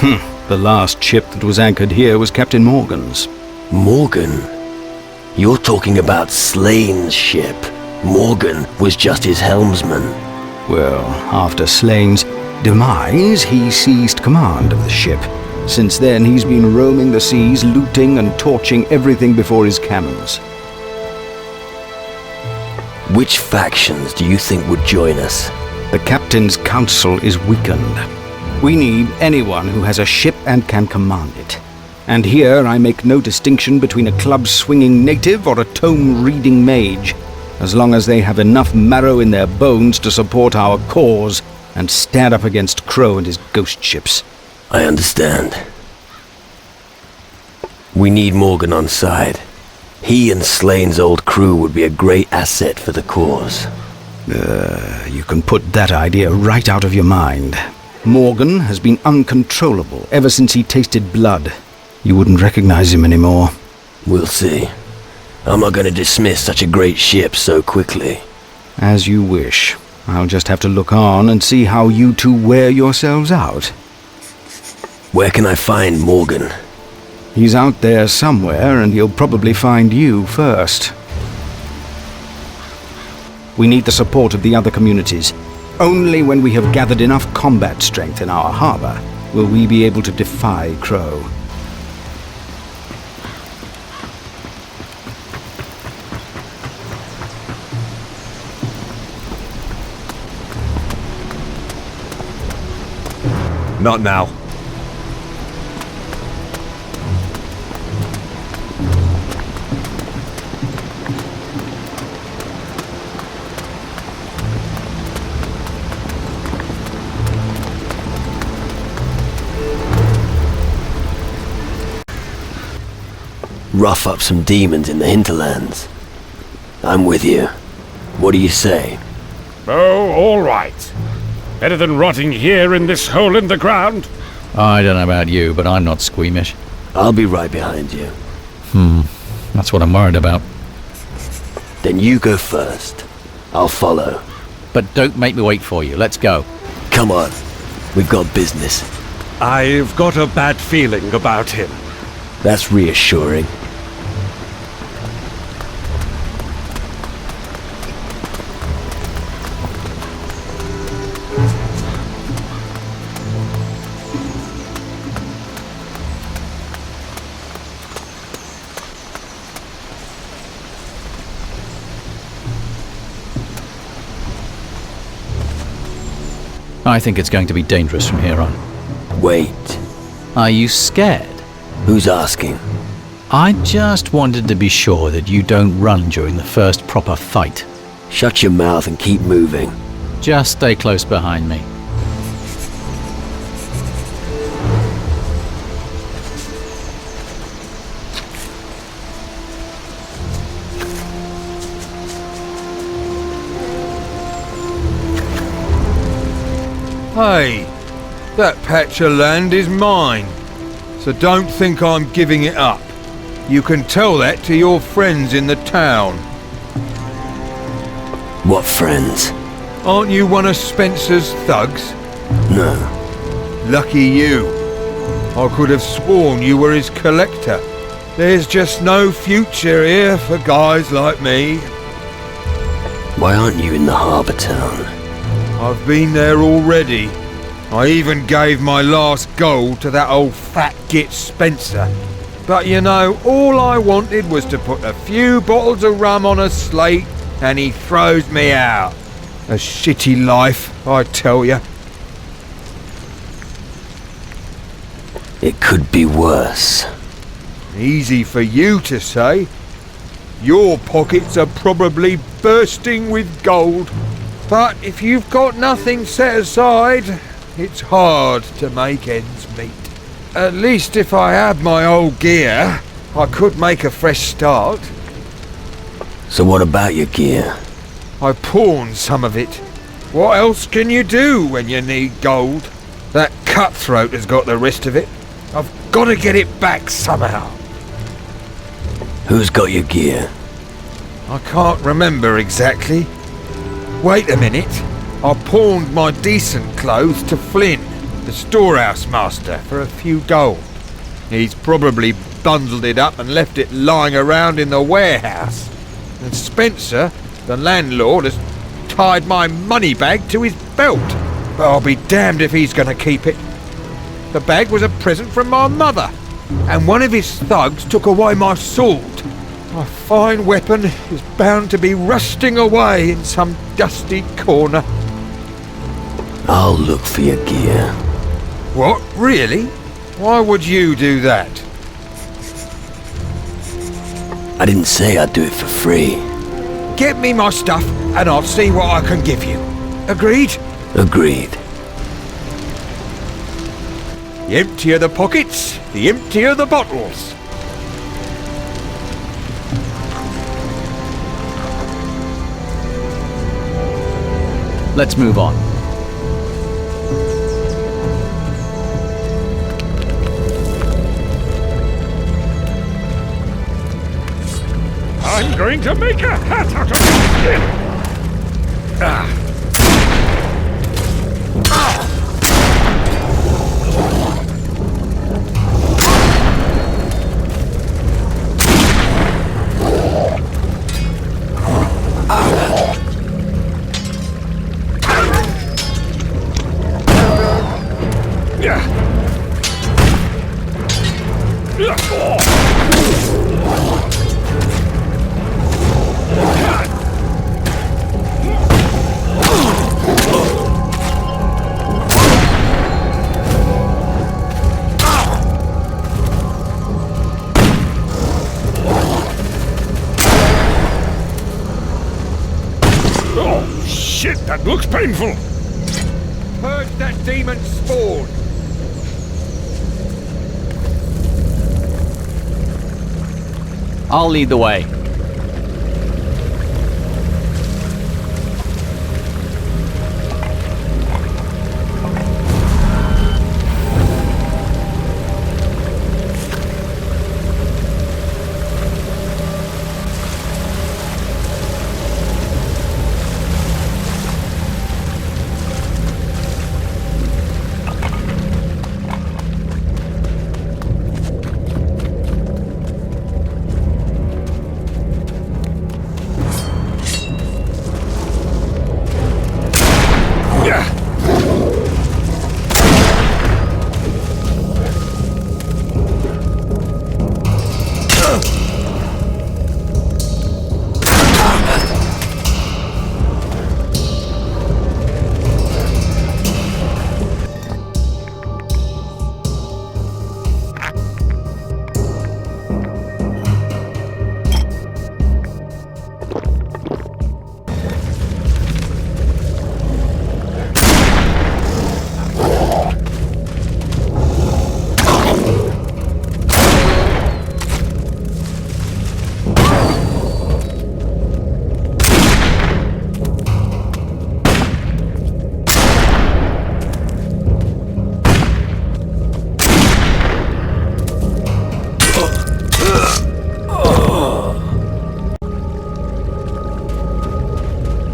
The last ship that was anchored here was Captain Morgan's. Morgan? You're talking about Slane's ship. Morgan was just his helmsman. Well, after Slane's demise, he seized command of the ship. Since then, he's been roaming the seas, looting and torching everything before his cannons. Which factions do you think would join us? The Captain's Council is weakened. We need anyone who has a ship and can command it. And here I make no distinction between a club-swinging native or a tome-reading mage, as long as they have enough marrow in their bones to support our cause and stand up against Crow and his ghost ships. I understand. We need Morgan on side. He and Slane's old crew would be a great asset for the cause. You can put that idea right out of your mind. Morgan has been uncontrollable ever since he tasted blood. You wouldn't recognize him anymore. We'll see. I'm not going to dismiss such a great ship so quickly. As you wish. I'll just have to look on and see how you two wear yourselves out. Where can I find Morgan? He's out there somewhere, and he'll probably find you first. We need the support of the other communities. Only when we have gathered enough combat strength in our harbor will we be able to defy Crow. Not now. Rough up some demons in the hinterlands. I'm with you. What do you say? Oh, all right. Better than rotting here in this hole in the ground. I don't know about you, but I'm not squeamish. I'll be right behind you. That's what I'm worried about. Then you go first. I'll follow. But don't make me wait for you. Let's go. Come on. We've got business. I've got a bad feeling about him. That's reassuring. I think it's going to be dangerous from here on. Wait. Are you scared? Who's asking? I just wanted to be sure that you don't run during the first proper fight. Shut your mouth and keep moving. Just stay close behind me. Hey, that patch of land is mine, so don't think I'm giving it up. You can tell that to your friends in the town. What friends? Aren't you one of Spencer's thugs? No. Lucky you. I could have sworn you were his collector. There's just no future here for guys like me. Why aren't you in the harbour town? I've been there already. I even gave my last gold to that old fat git Spencer. But you know, all I wanted was to put a few bottles of rum on a slate and he throws me out. A shitty life, I tell you. It could be worse. Easy for you to say. Your pockets are probably bursting with gold. But if you've got nothing set aside, it's hard to make ends meet. At least if I had my old gear, I could make a fresh start. So what about your gear? I pawned some of it. What else can you do when you need gold? That cutthroat has got the rest of it. I've got to get it back somehow. Who's got your gear? I can't remember exactly. Wait a minute. I pawned my decent clothes to Flynn, the storehouse master, for a few gold. He's probably bundled it up and left it lying around in the warehouse. And Spencer, the landlord, has tied my money bag to his belt. But I'll be damned if he's going to keep it. The bag was a present from my mother, and one of his thugs took away my sword. My fine weapon is bound to be rusting away in some dusty corner. I'll look for your gear. What, really? Why would you do that? I didn't say I'd do it for free. Get me my stuff and I'll see what I can give you. Agreed? Agreed. The emptier the pockets, the emptier the bottles. Let's move on. I'm going to make a hat out of this. Oh, shit, that looks painful. Purge that demon spawn. I'll lead the way.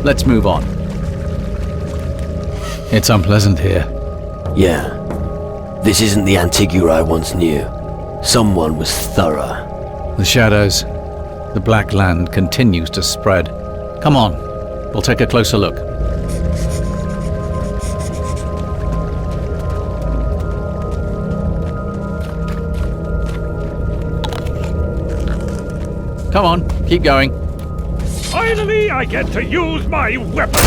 Let's move on. It's unpleasant here. Yeah. This isn't the Antigua I once knew. Someone was thorough. The shadows, the black land continues to spread. Come on, we'll take a closer look. Come on, keep going. Finally, I get to use my weapon!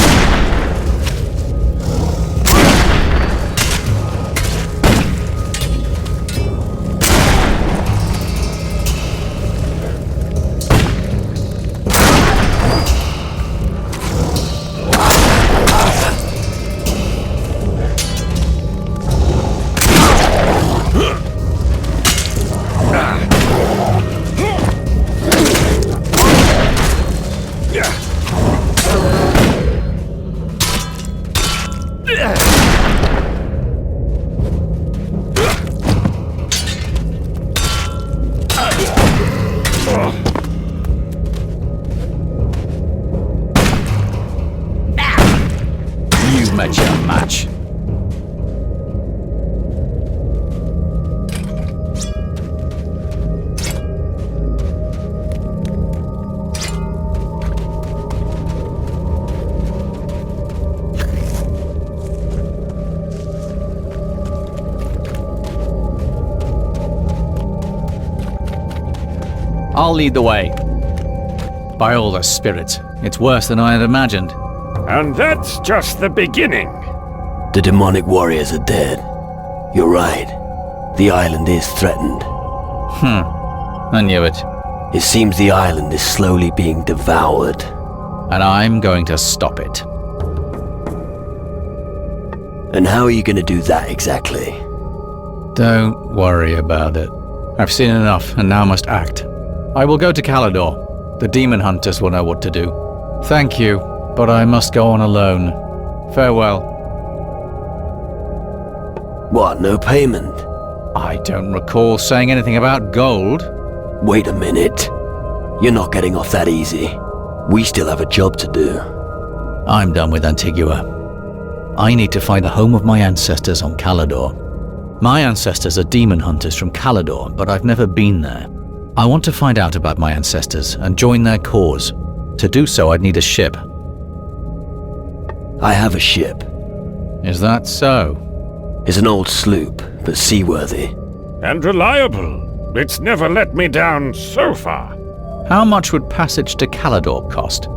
You met your match. I'll lead the way. By all the spirits, it's worse than I had imagined. And that's just the beginning. The demonic warriors are dead. You're right. The island is threatened. I knew it. It seems the island is slowly being devoured. And I'm going to stop it. And how are you going to do that exactly? Don't worry about it. I've seen enough, and now must act. I will go to Calidor. The demon hunters will know what to do. Thank you, but I must go on alone. Farewell. What, no payment? I don't recall saying anything about gold. Wait a minute. You're not getting off that easy. We still have a job to do. I'm done with Antigua. I need to find the home of my ancestors on Calidor. My ancestors are demon hunters from Calidor, but I've never been there. I want to find out about my ancestors and join their cause. To do so, I'd need a ship. I have a ship. Is that so? It's an old sloop, but seaworthy. And reliable. It's never let me down so far. How much would passage to Calidor cost?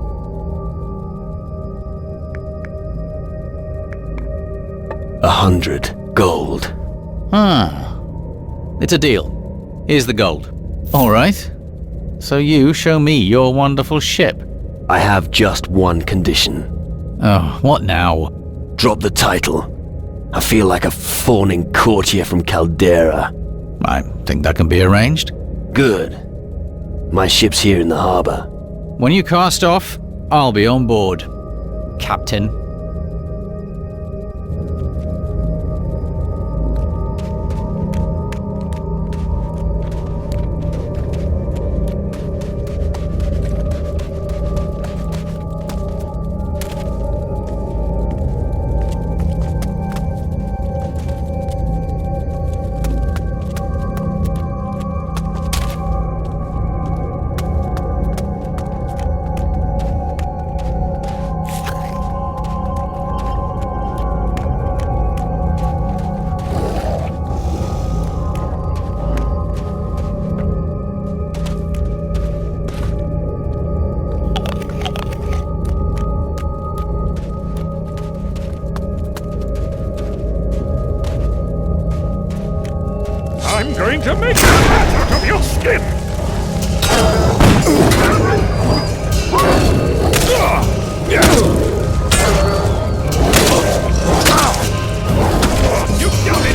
100 gold. It's a deal. Here's the gold. All right. So you show me your wonderful ship. I have just one condition. Oh, what now? Drop the title. I feel like a fawning courtier from Caldera. I think that can be arranged. Good. My ship's here in the harbor. When you cast off, I'll be on board, Captain. I'm going to make a rat out of your skin! You got it!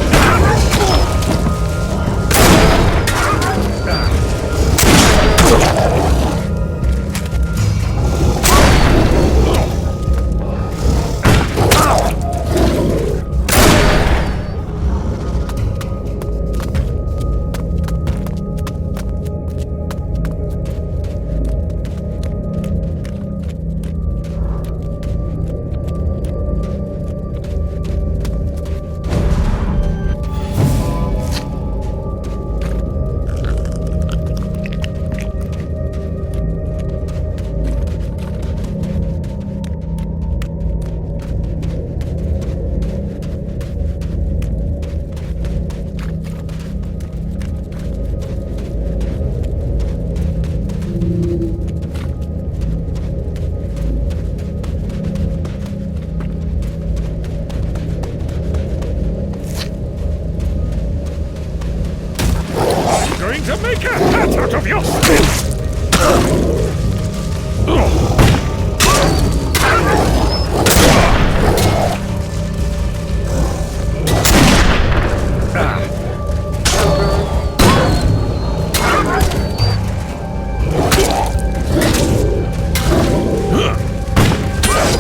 make a hat out of your skin!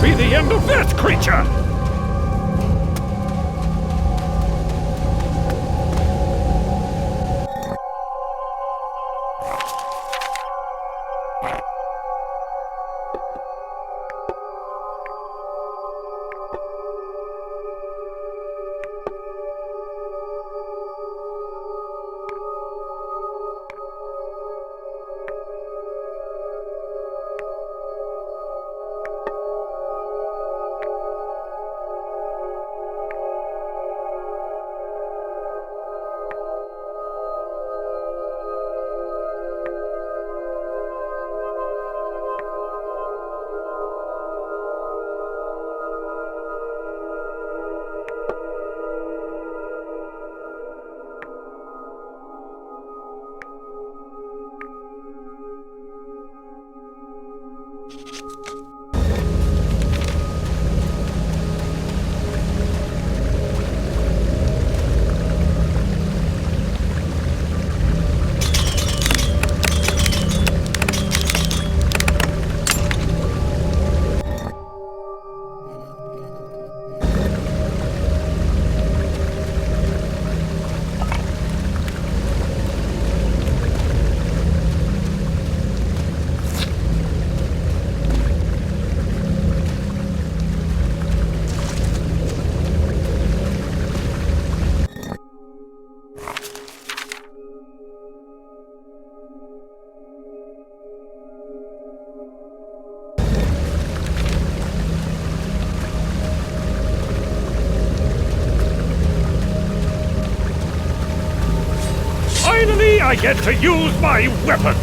Be the end of that creature! Finally, I get to use my weapon!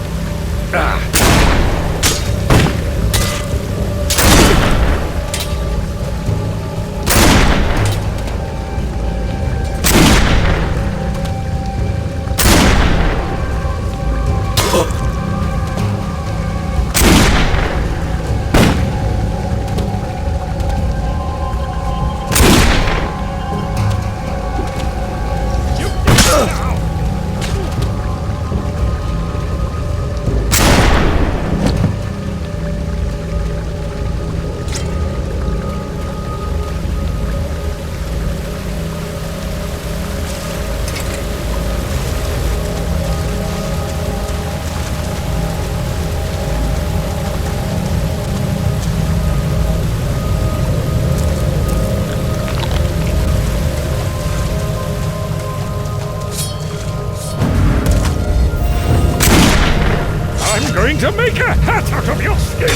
I'm going to make a hat out of your skin!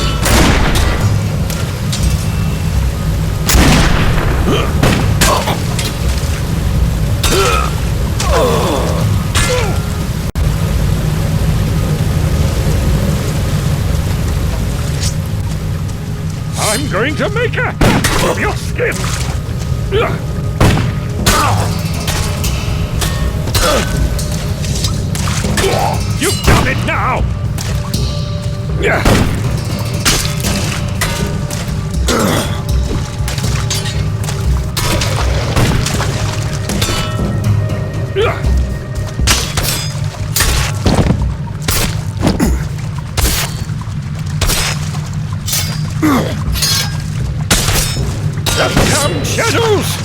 I'm going to make a hat out of your skin! You've done it now! The damn shadows!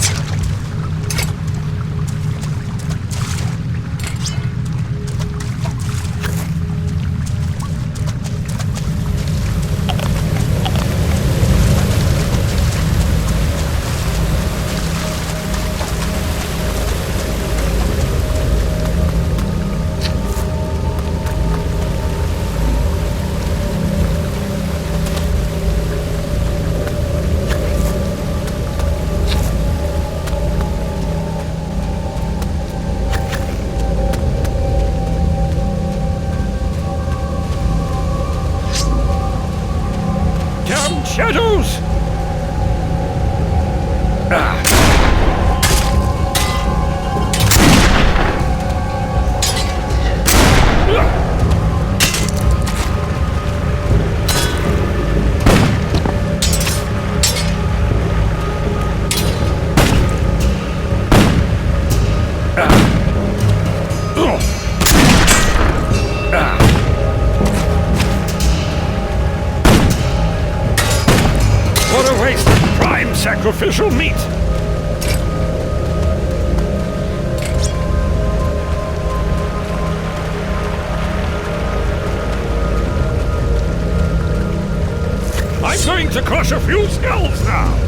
Prime sacrificial meat! I'm going to crush a few skulls now!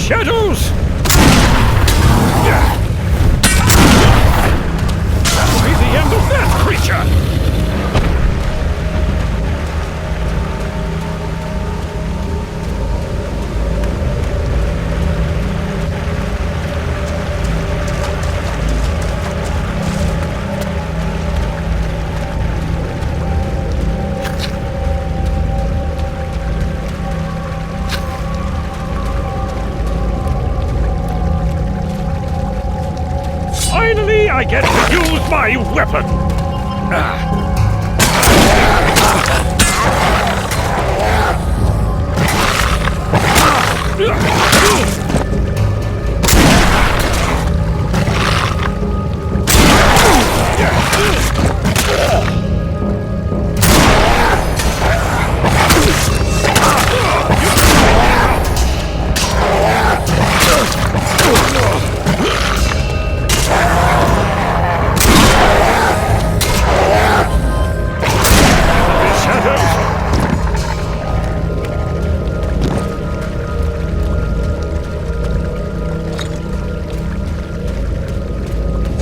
Shadows! That'll be the end of that creature! Finally, I get to use my weapon!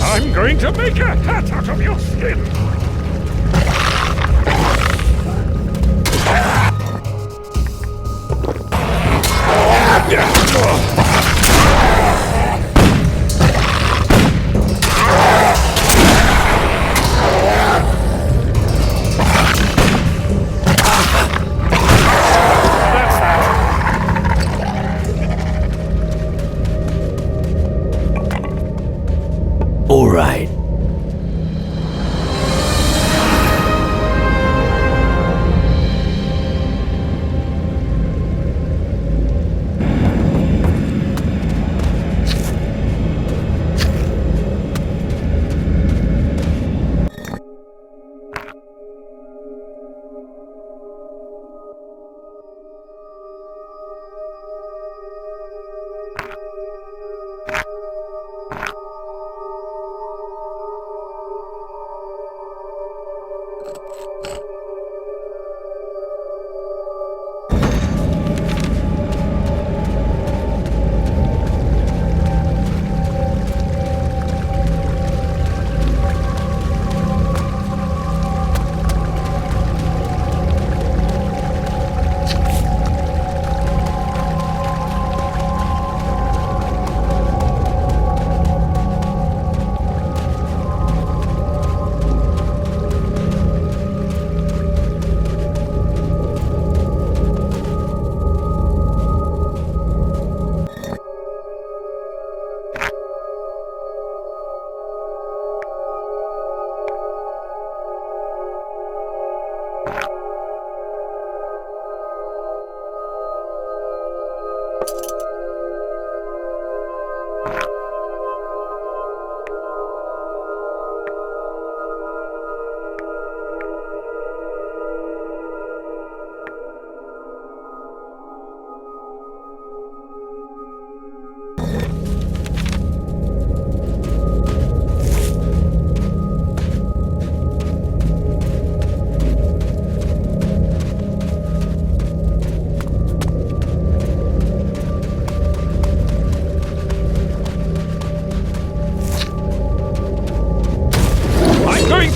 I'm going to make a hat out of your skin! All right.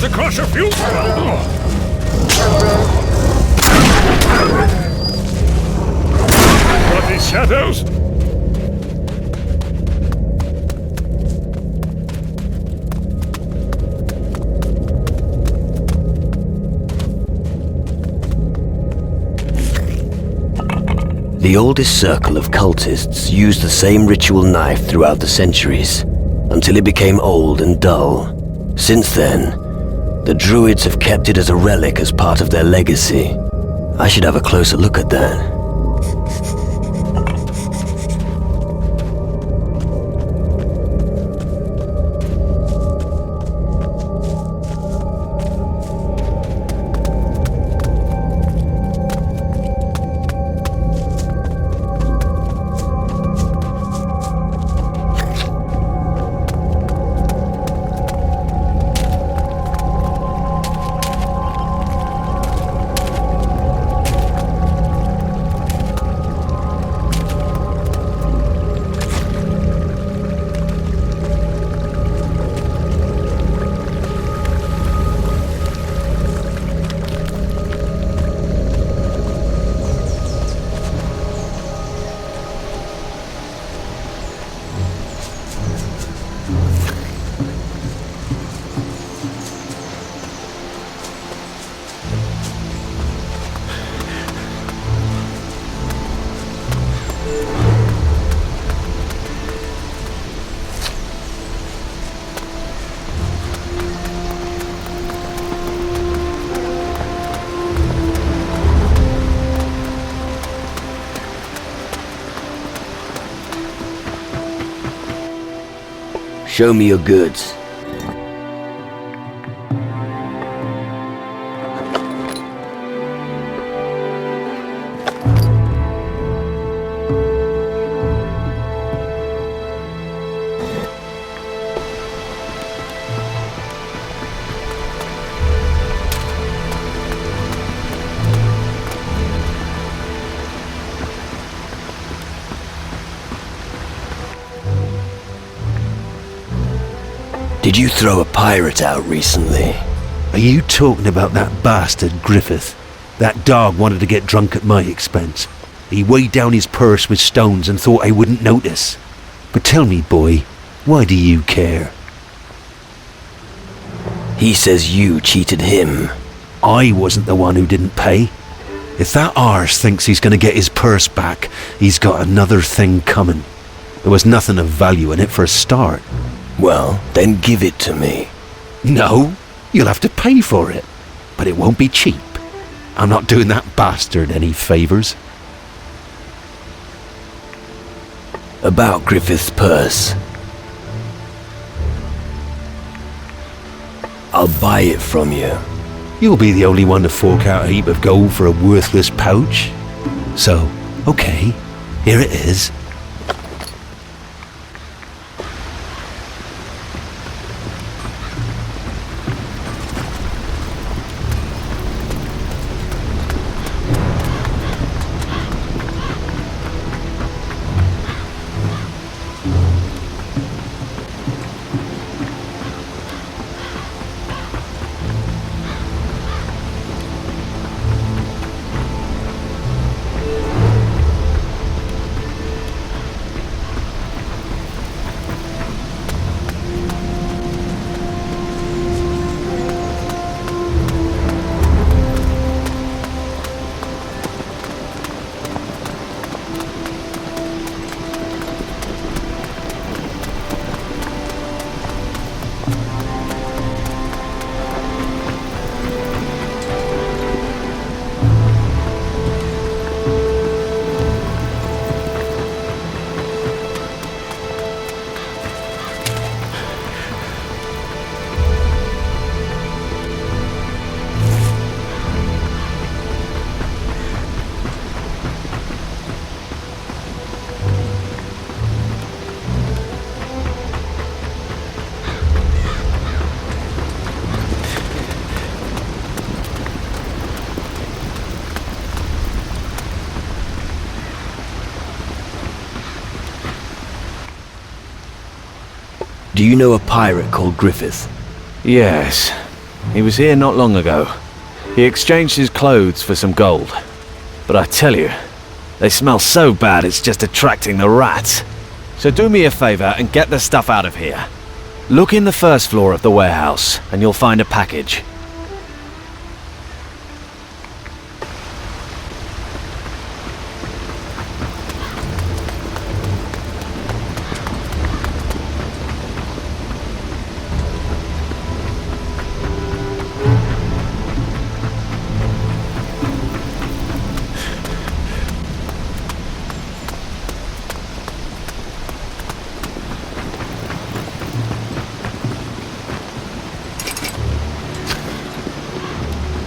To crush a few. shadows! The oldest circle of cultists used the same ritual knife throughout the centuries, until it became old and dull. Since then, the druids have kept it as a relic as part of their legacy. I should have a closer look at that. Show me your goods. Did you throw a pirate out recently? Are you talking about that bastard Griffith? That dog wanted to get drunk at my expense. He weighed down his purse with stones and thought I wouldn't notice. But tell me, boy, why do you care? He says you cheated him. I wasn't the one who didn't pay. If that arse thinks he's going to get his purse back, he's got another thing coming. There was nothing of value in it for a start. Well, then give it to me. No, you'll have to pay for it. But it won't be cheap. I'm not doing that bastard any favours. About Griffith's purse. I'll buy it from you. You'll be the only one to fork out a heap of gold for a worthless pouch. So, okay, here it is. Do you know a pirate called Griffith? Yes. He was here not long ago. He exchanged his clothes for some gold. But I tell you, They smell so bad it's just attracting the rats. So do me a favour and get the stuff out of here. Look in the first floor of the warehouse and you'll find a package.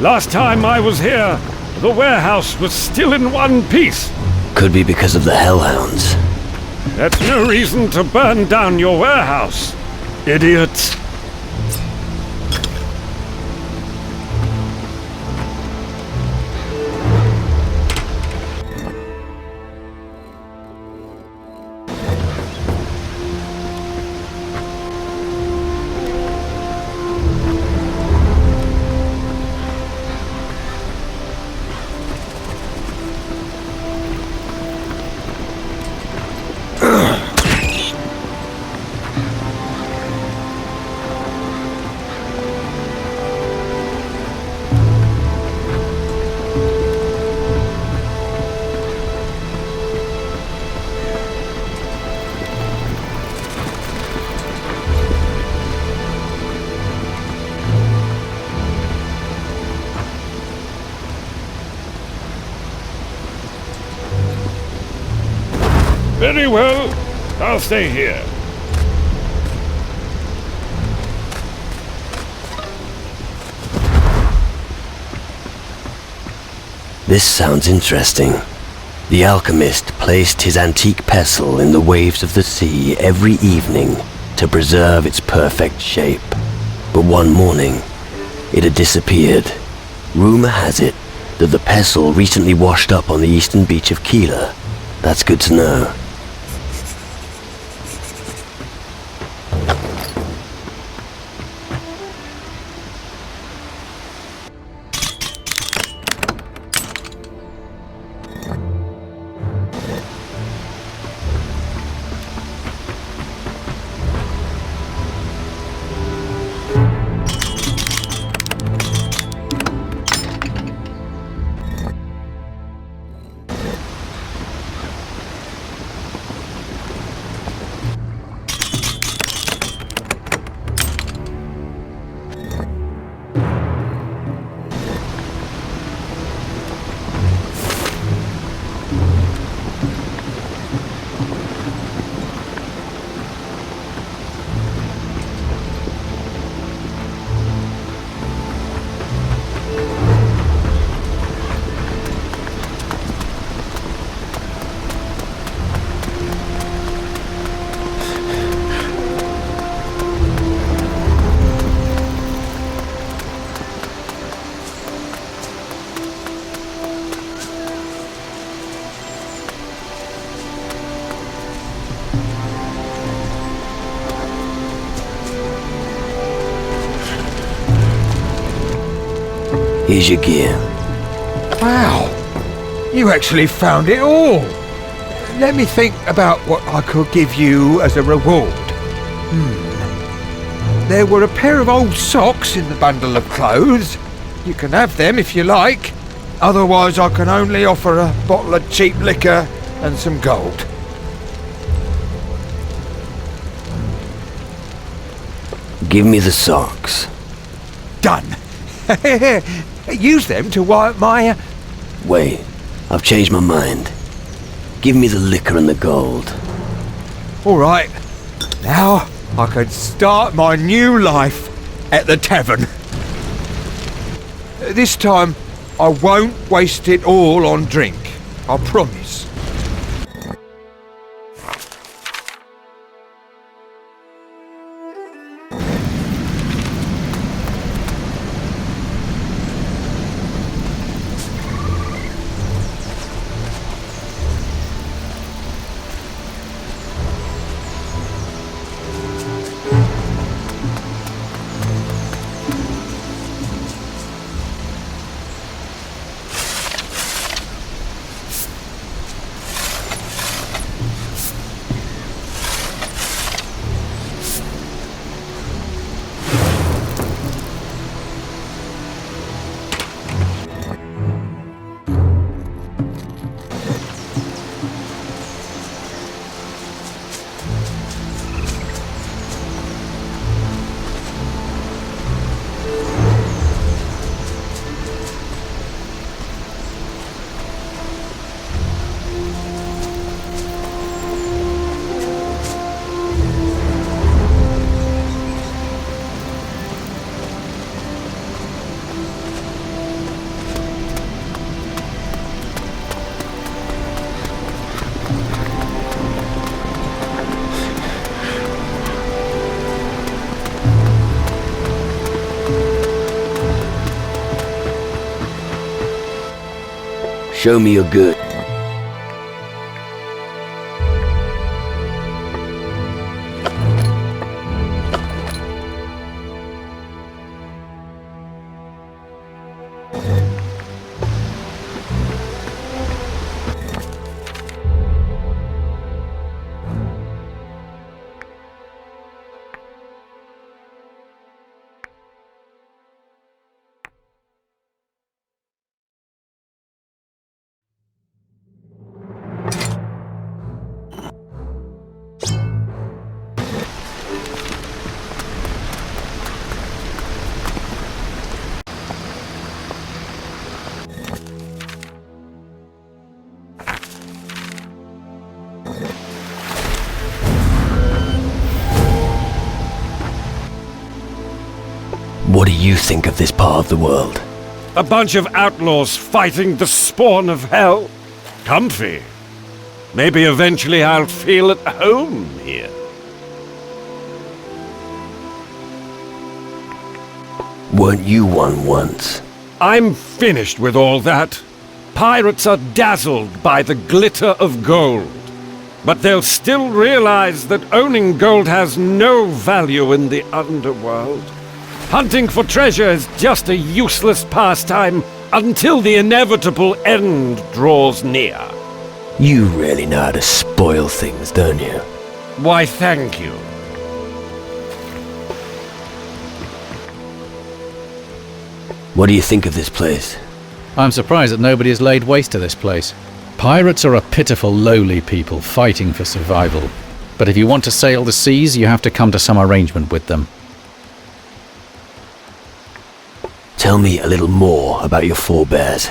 Last time I was here, the warehouse was still in one piece. Could be because of the hellhounds. That's no reason to burn down your warehouse, idiots. Very well. I'll stay here. This sounds interesting. The alchemist placed his antique pestle in the waves of the sea every evening to preserve its perfect shape. But one morning, it had disappeared. Rumor has it that the pestle recently washed up on the eastern beach of Keeler. That's good to know. Here's your gear. Wow! You actually found it all! Let me think about what I could give you as a reward. There were a pair of old socks in the bundle of clothes. You can have them if you like. Otherwise, I can only offer a bottle of cheap liquor and some gold. Give me the socks. Done. Use them to wipe my... Wait, I've changed my mind. Give me the liquor and the gold. All right. Now I can start my new life at the tavern. This time, I won't waste it all on drink. I promise. Show me you're good. What do you think of this part of the world? A bunch of outlaws fighting the spawn of hell. Comfy. Maybe eventually I'll feel at home here. Weren't you one once? I'm finished with all that. Pirates are dazzled by the glitter of gold. But they'll still realize that owning gold has no value in the underworld. Hunting for treasure is just a useless pastime until the inevitable end draws near. You really know how to spoil things, don't you? Why, thank you. What do you think of this place? I'm surprised that nobody has laid waste to this place. Pirates are a pitiful, lowly people fighting for survival. But if you want to sail the seas, you have to come to some arrangement with them. Tell me a little more about your forebears.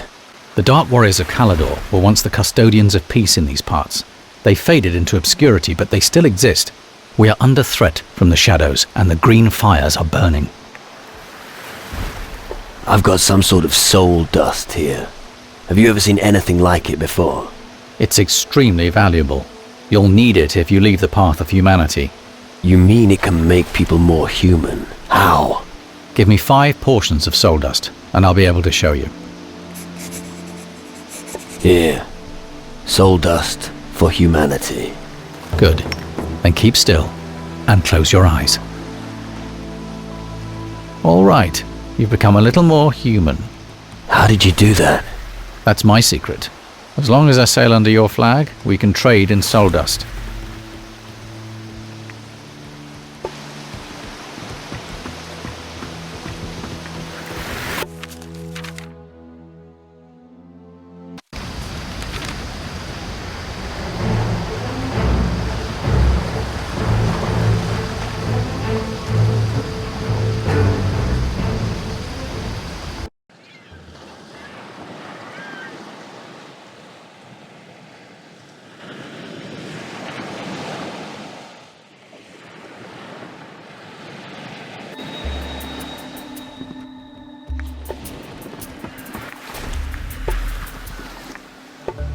The Dark Warriors of Calador were once the custodians of peace in these parts. They faded into obscurity, but they still exist. We are under threat from the shadows, and the green fires are burning. I've got some sort of soul dust here. Have you ever seen anything like it before? It's extremely valuable. You'll need it if you leave the path of humanity. You mean it can make people more human? How? Give me 5 portions of soul dust, and I'll be able to show you. Here. Soul dust for humanity. Good. Then keep still, and close your eyes. All right. You've become a little more human. How did you do that? That's my secret. As long as I sail under your flag, we can trade in soul dust.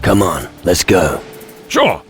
Come on, let's go. Sure.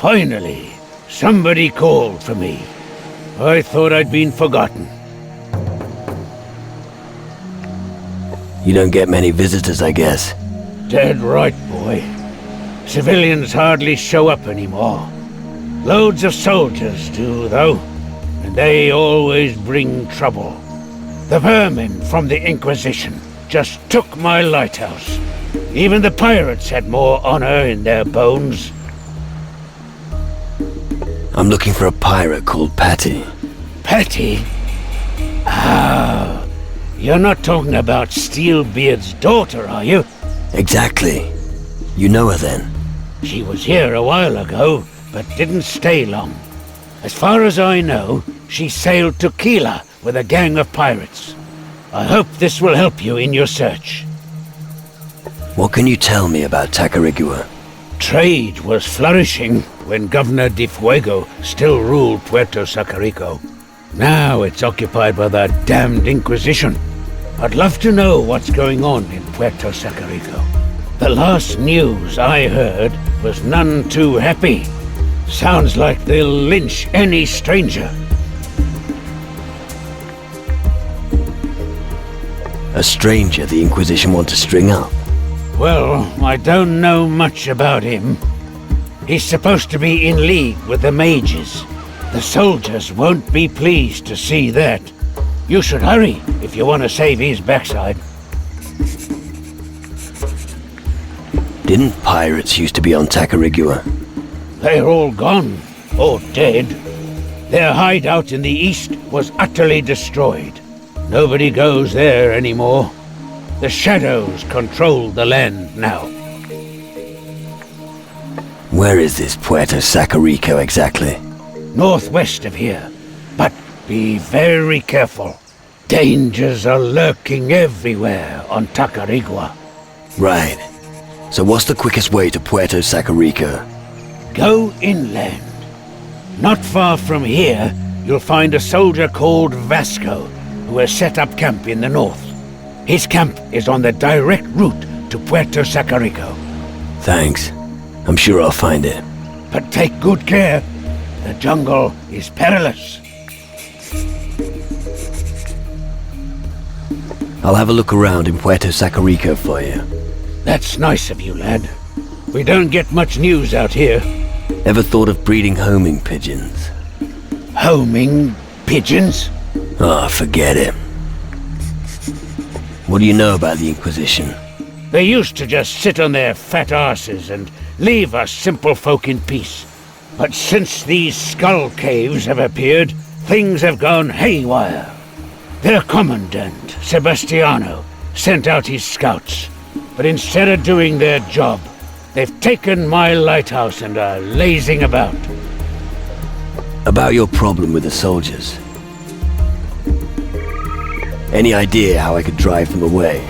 Finally, somebody called for me. I thought I'd been forgotten. You don't get many visitors, I guess. Dead right, boy. Civilians hardly show up anymore. Loads of soldiers do, though, and they always bring trouble. The vermin from the Inquisition, just took my lighthouse. Even the pirates had more honor in their bones. I'm looking for a pirate called Patty. Patty? Ah, you're not talking about Steelbeard's daughter, are you? Exactly. You know her then? She was here a while ago, but didn't stay long. As far as I know, she sailed to Keela with a gang of pirates. I hope this will help you in your search. What can you tell me about Tacarigua? Trade was flourishing when Governor de Fuego still ruled Puerto Sacarico. Now it's occupied by the damned Inquisition. I'd love to know what's going on in Puerto Sacarico. The last news I heard was none too happy. Sounds like they'll lynch any stranger. A stranger the Inquisition want to string up? Well, I don't know much about him. He's supposed to be in league with the mages. The soldiers won't be pleased to see that. You should hurry if you want to save his backside. Didn't pirates used to be on Tacarigua? They're all gone, or dead. Their hideout in the east was utterly destroyed. Nobody goes there anymore. The shadows control the land now. Where is this Puerto Sacarico exactly? Northwest of here. But be very careful. Dangers are lurking everywhere on Tacarigua. Right. So what's the quickest way to Puerto Sacarico? Go inland. Not far from here, you'll find a soldier called Vasco, who has set up camp in the north. His camp is on the direct route to Puerto Sacarico. Thanks. I'm sure I'll find it. But take good care. The jungle is perilous. I'll have a look around in Puerto Sacarico for you. That's nice of you, lad. We don't get much news out here. Ever thought of breeding homing pigeons? Homing pigeons? Oh, forget it. What do you know about the Inquisition? They used to just sit on their fat asses and leave us simple folk in peace. But since these skull caves have appeared, things have gone haywire. Their commandant, Sebastiano, sent out his scouts. But instead of doing their job, they've taken my lighthouse and are lazing about. About your problem with the soldiers. Any idea how I could drive them away?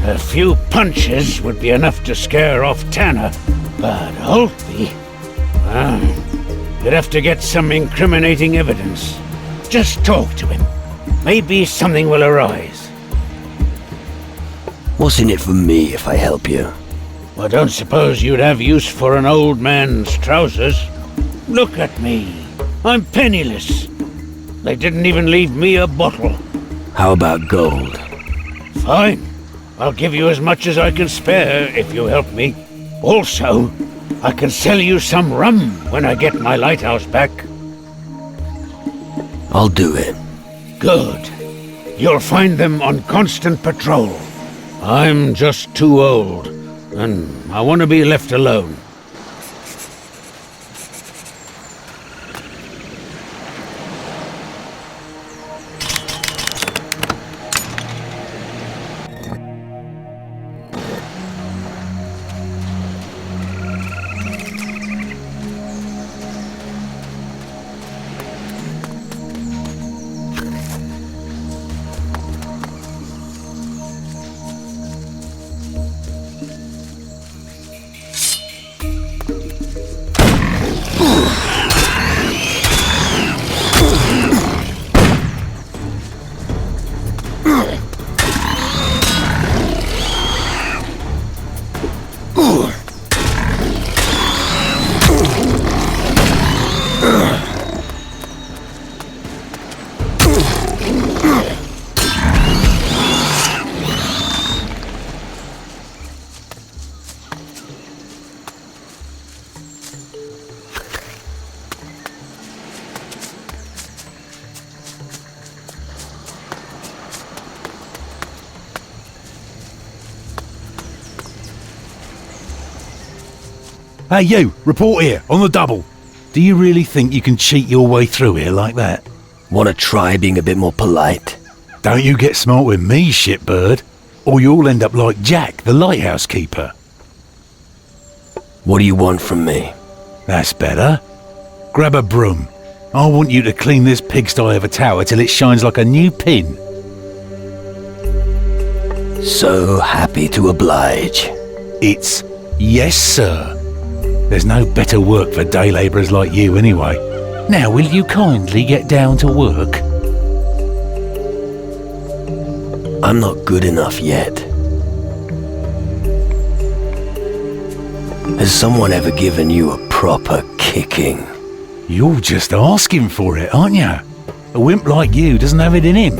A few punches would be enough to scare off Tanner, but Holtby... well, you'd have to get some incriminating evidence. Just talk to him. Maybe something will arise. What's in it for me if I help you? I don't suppose you'd have use for an old man's trousers. Look at me. I'm penniless. They didn't even leave me a bottle. How about gold? Fine. I'll give you as much as I can spare if you help me. Also, I can sell you some rum when I get my lighthouse back. I'll do it. Good. You'll find them on constant patrol. I'm just too old, and I want to be left alone. Hey you, report here, on the double. Do you really think you can cheat your way through here like that? Wanna try being a bit more polite? Don't you get smart with me, shitbird, or you'll end up like Jack, the lighthouse keeper. What do you want from me? That's better. Grab a broom. I want you to clean this pigsty of a tower till it shines like a new pin. So happy to oblige. It's yes, sir. There's no better work for day labourers like you anyway. Now, will you kindly get down to work? I'm not good enough yet. Has someone ever given you a proper kicking? You're just asking for it, aren't you? A wimp like you doesn't have it in him.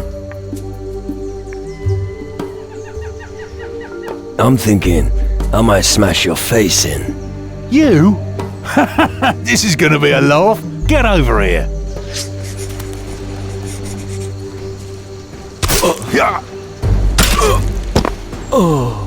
I'm thinking I might smash your face in. You? This is gonna be a laugh. Get over here. Oh.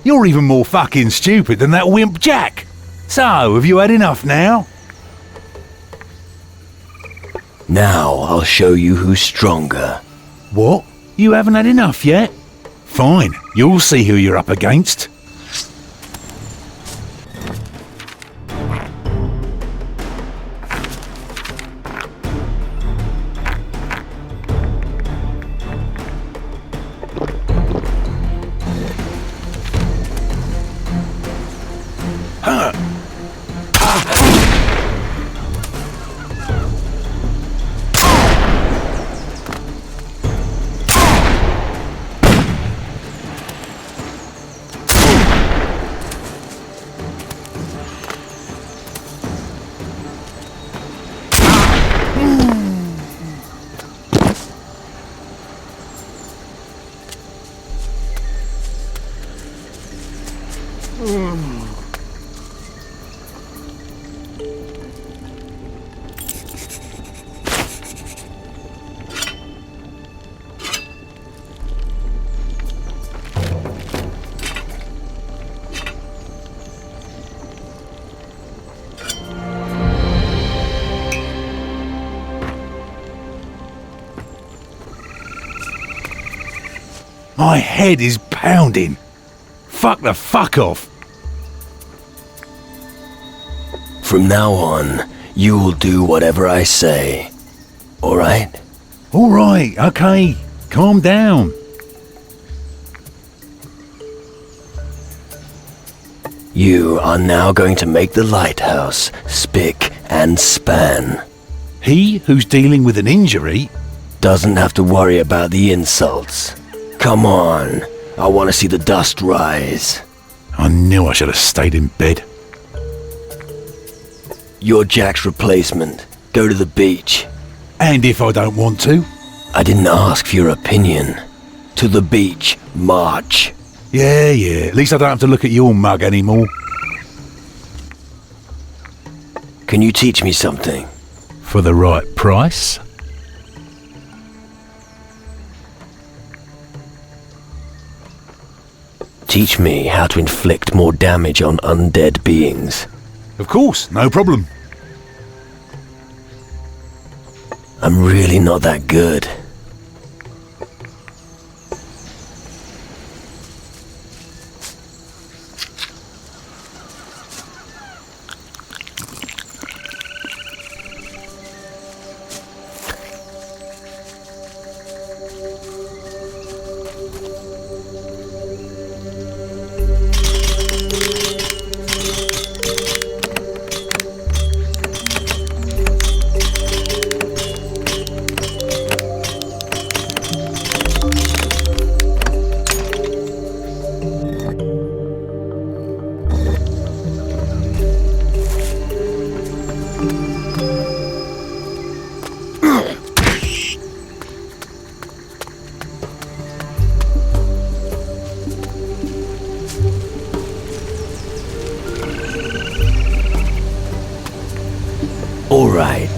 You're even more fucking stupid than that wimp Jack. So, have you had enough now? Now I'll show you who's stronger. What? You haven't had enough yet? Fine, you'll see who you're up against. My head is pounding. Fuck the fuck off. From now on, you will do whatever I say. Alright? Alright, okay. Calm down. You are now going to make the lighthouse spick and span. He who's dealing with an injury doesn't have to worry about the insults. Come on, I want to see the dust rise. I knew I should have stayed in bed. You're Jack's replacement. Go to the beach. And if I don't want to? I didn't ask for your opinion. To the beach, march. Yeah, at least I don't have to look at your mug anymore. Can you teach me something? For the right price? Teach me how to inflict more damage on undead beings. Of course, no problem. I'm really not that good. All right.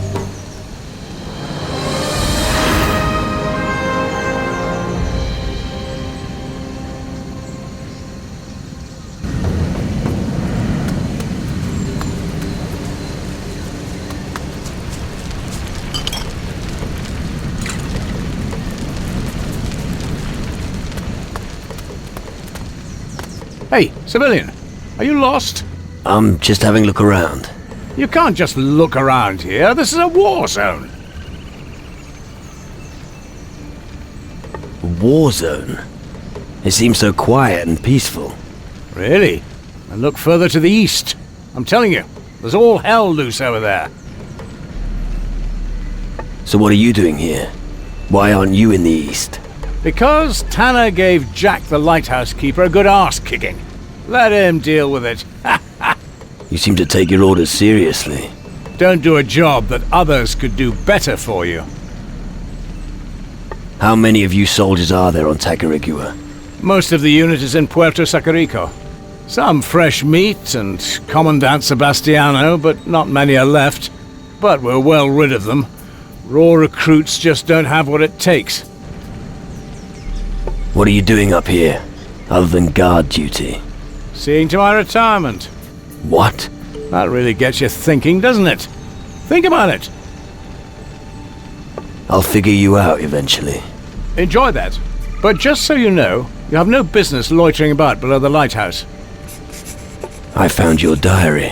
Hey, civilian, are you lost? I'm just having a look around. You can't just look around here. This is a war zone. War zone? It seems so quiet and peaceful. Really? And look further to the east. I'm telling you, there's all hell loose over there. So what are you doing here? Why aren't you in the east? Because Tanner gave Jack the lighthouse keeper a good arse-kicking. Let him deal with it. You seem to take your orders seriously. Don't do a job that others could do better for you. How many of you soldiers are there on Tacarigua? Most of the unit is in Puerto Sacarico. Some fresh meat and Commandant Sebastiano, but not many are left. But we're well rid of them. Raw recruits just don't have what it takes. What are you doing up here, other than guard duty? Seeing to my retirement. What? That really gets you thinking, doesn't it? Think about it. I'll figure you out eventually. Enjoy that. But just so you know, you have no business loitering about below the lighthouse. I found your diary.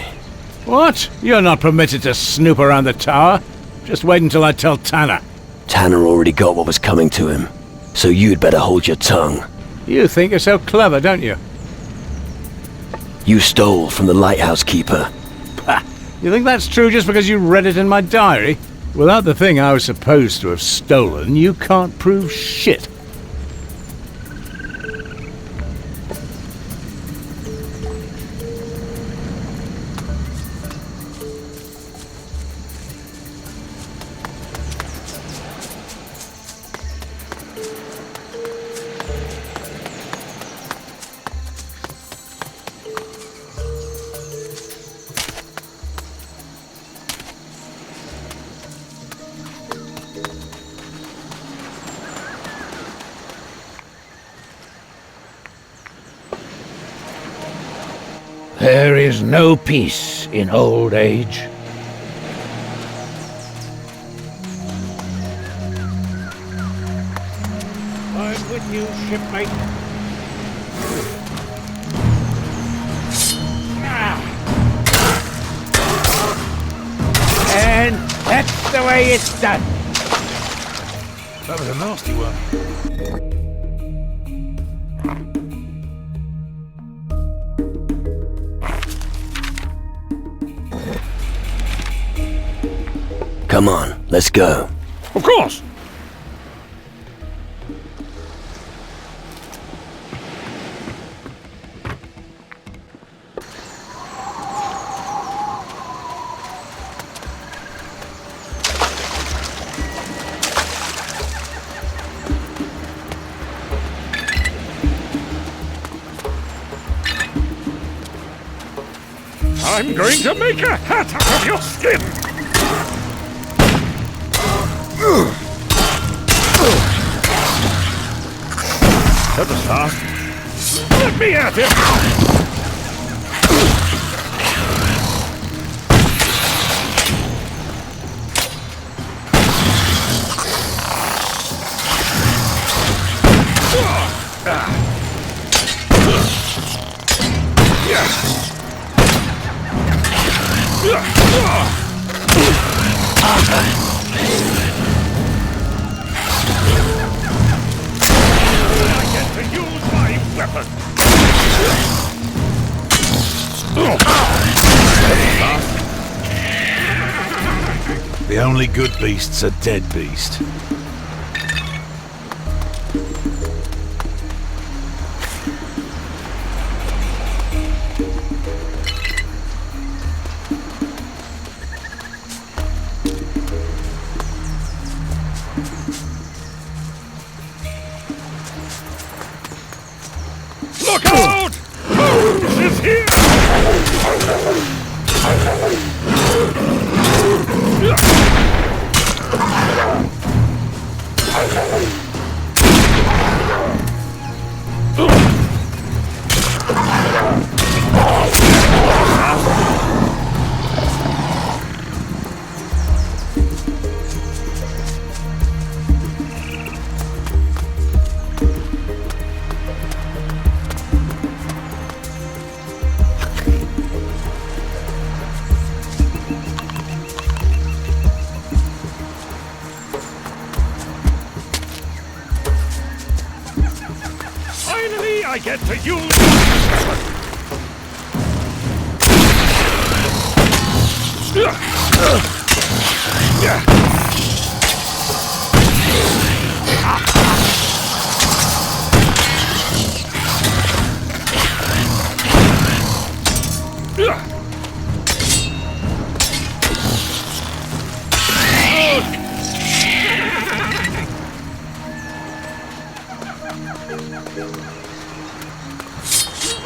What? You're not permitted to snoop around the tower. Just wait until I tell Tanner. Tanner already got what was coming to him, so you'd better hold your tongue. You think you're so clever, don't you? You stole from the lighthouse keeper. Pah! You think that's true just because you read it in my diary? Without the thing I was supposed to have stolen, you can't prove shit. There is no peace in old age. I'm with you, shipmate. And that's the way it's done. That was a nasty one. Come on, let's go. Of course! I'm going to make a hat out of your skin! That was fast. Let me at him! The only good beast's a dead beast. Look out! Holmes is here! I get to use...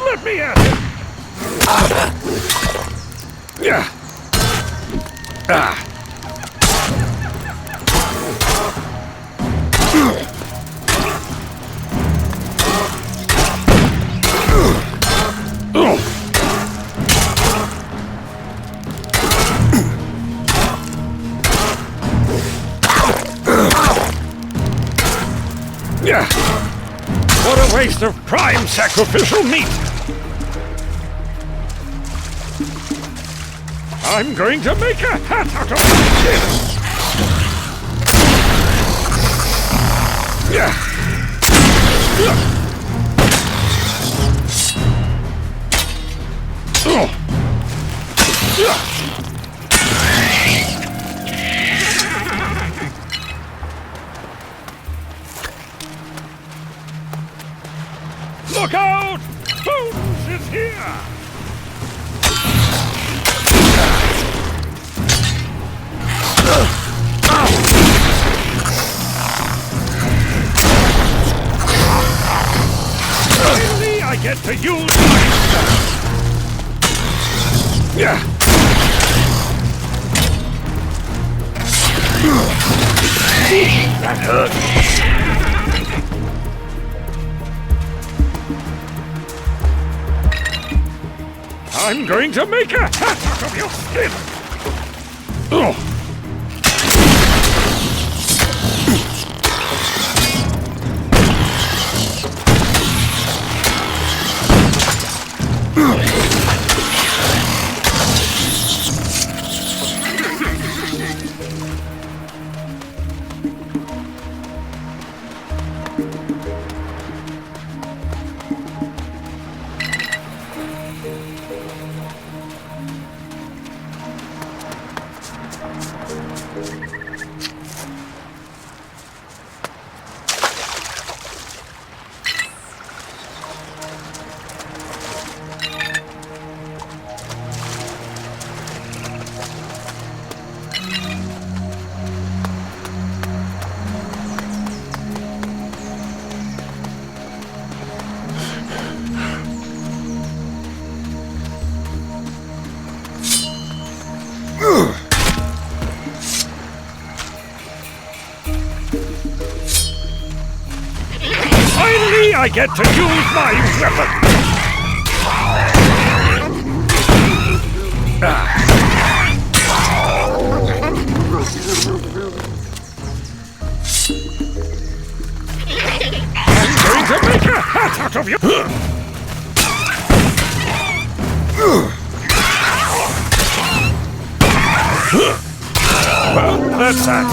Let me at it! What a waste of prime sacrificial meat! I'm going to make a hat out of this! Look out! Bones is here! Finally, I get to use my stuff! That hurt. I'm going to make a hat out of your skin! Finally, I get to use my weapon! I'm going to make a hat out of you! Well, that's that.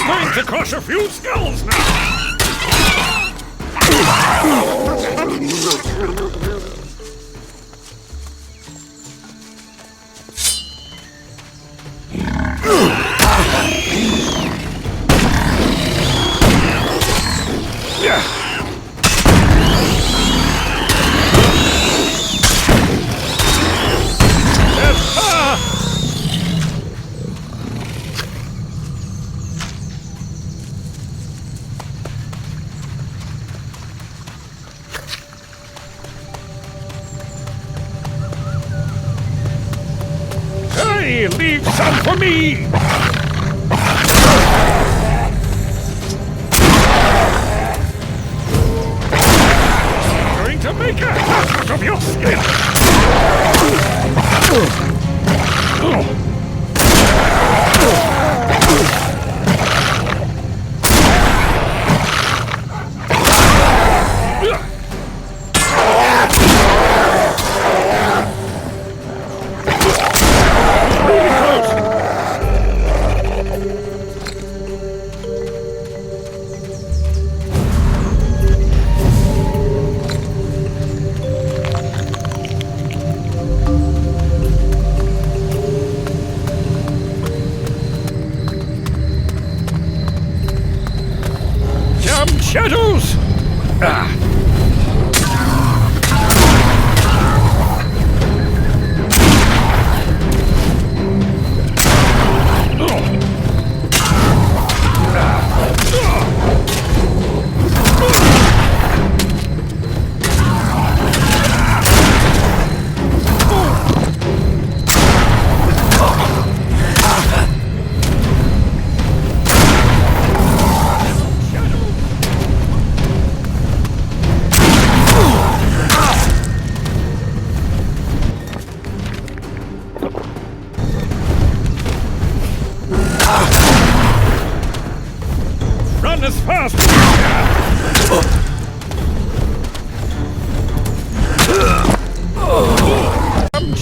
I'm going to crush a few skulls now! Hey, leave some for me! I'm going to make a hat out of your skin!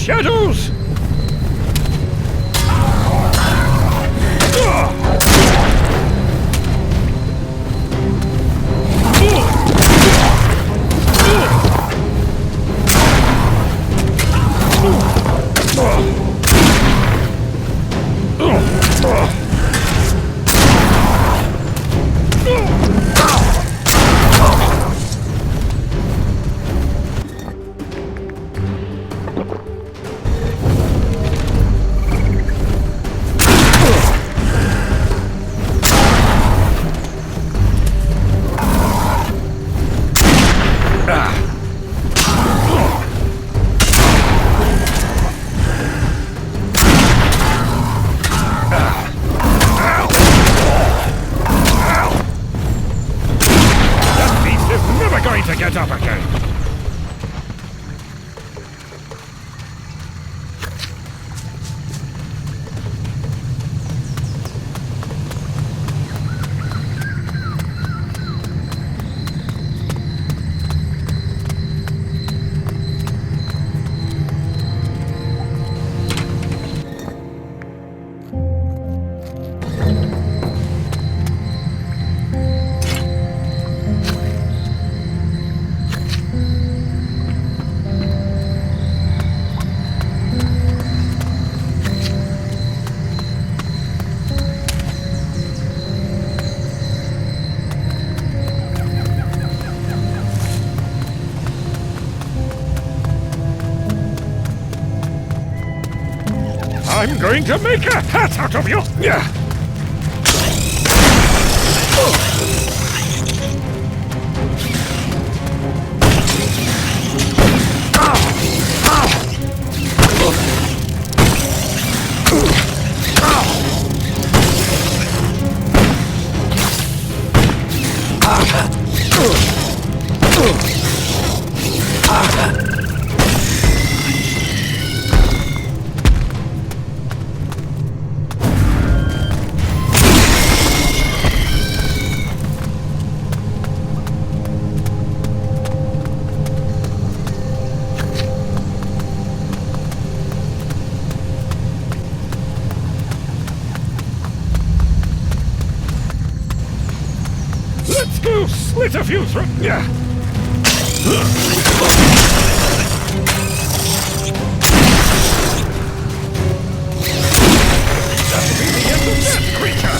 shadows! To get up again. I'm going to make a hat out of you! Yeah. Let's go slit a few throats. Yeah. That'll be the end of that creature.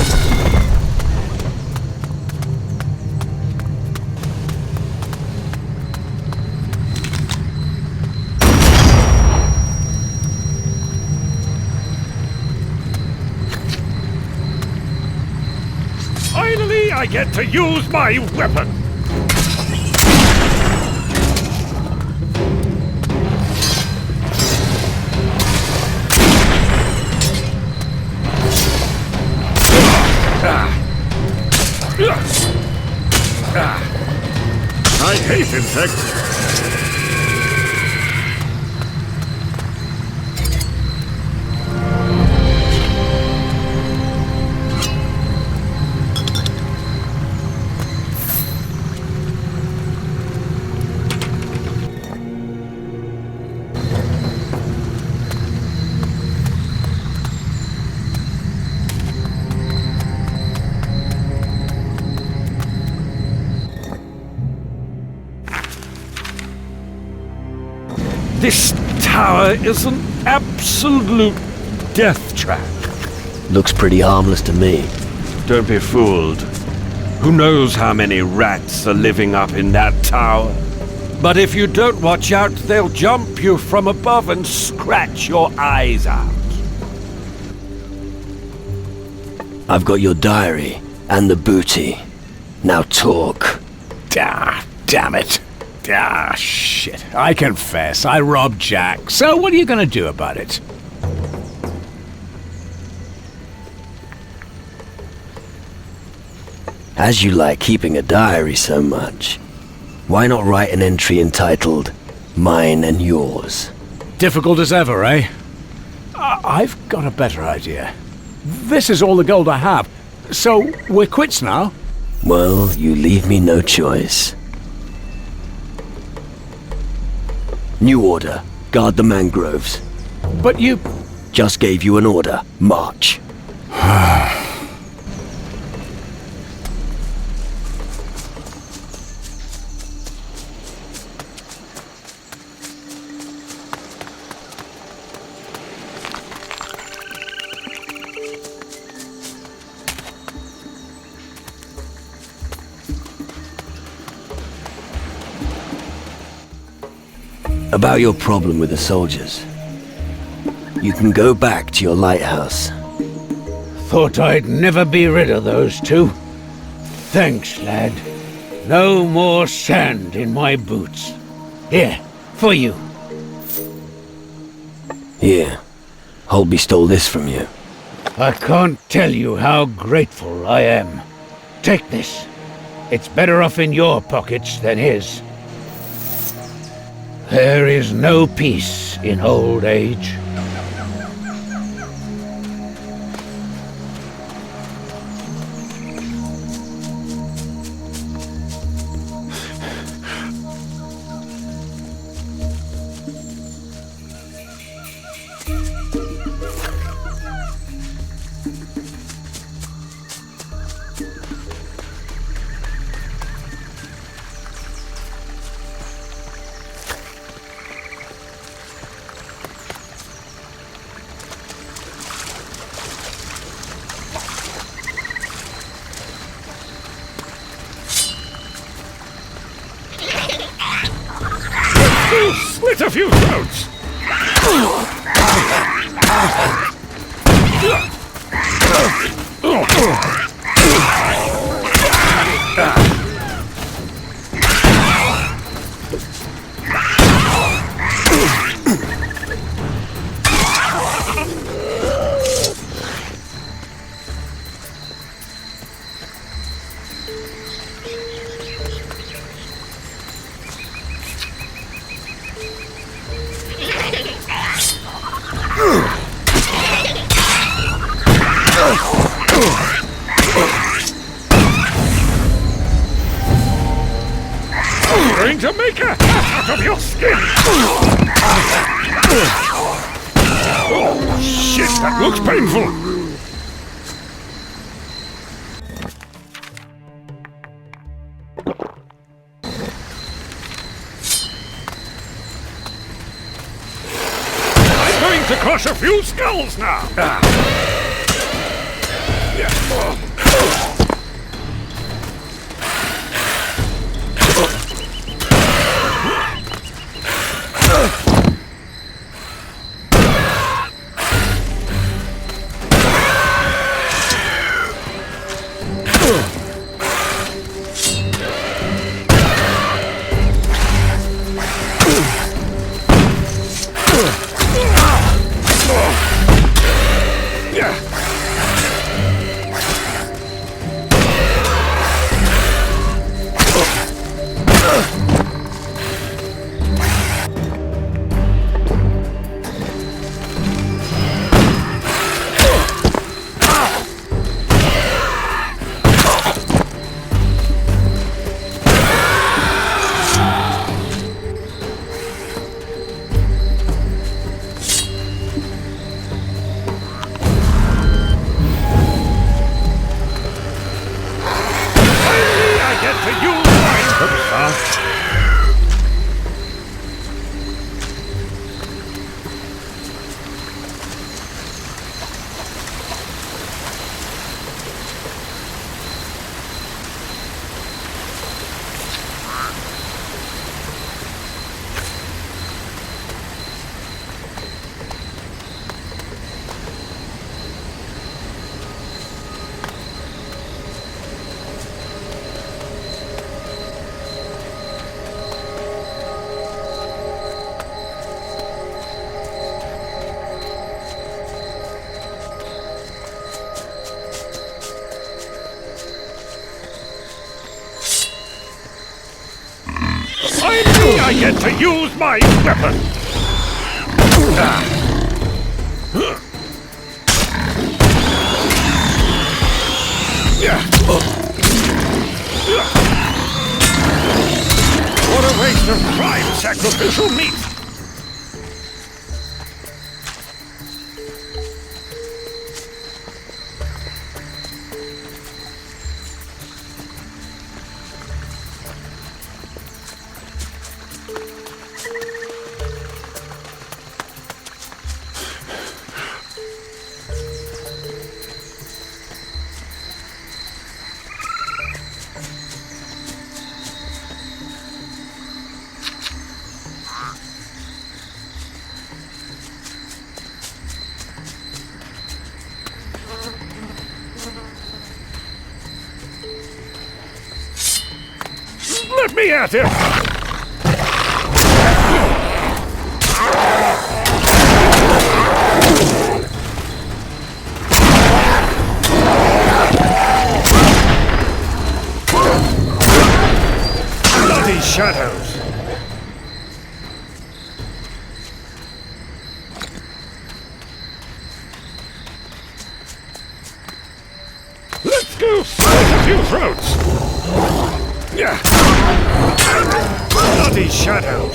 Finally, I get to use my weapon! I hate insects! This tower is an absolute death trap. Looks pretty harmless to me. Don't be fooled. Who knows how many rats are living up in that tower? But if you don't watch out, they'll jump you from above and scratch your eyes out. I've got your diary and the booty. Now talk. Ah, damn it. Ah, shit. I confess, I robbed Jack. So what are you gonna do about it? As you like keeping a diary so much, why not write an entry entitled, Mine and Yours? Difficult as ever, eh? I've got a better idea. This is all the gold I have. So, we're quits now? Well, you leave me no choice. New order. Guard the mangroves. But you... Just gave you an order. March. About your problem with the soldiers. You can go back to your lighthouse. Thought I'd never be rid of those two. Thanks, lad. No more sand in my boots. Here, for you. Here, Holby stole this from you. I can't tell you how grateful I am. Take this. It's better off in your pockets than his. There is no peace in old age. Slit a few throats! Going to make a hat out of your skin! Oh, shit, that looks painful! I'm going to crush a few skulls now! I get to use my weapon! What a waste of prime sacrificial meat! Let me at him! Bloody shadows! Let's go slit a few throats! Yeah. Bloody shadows!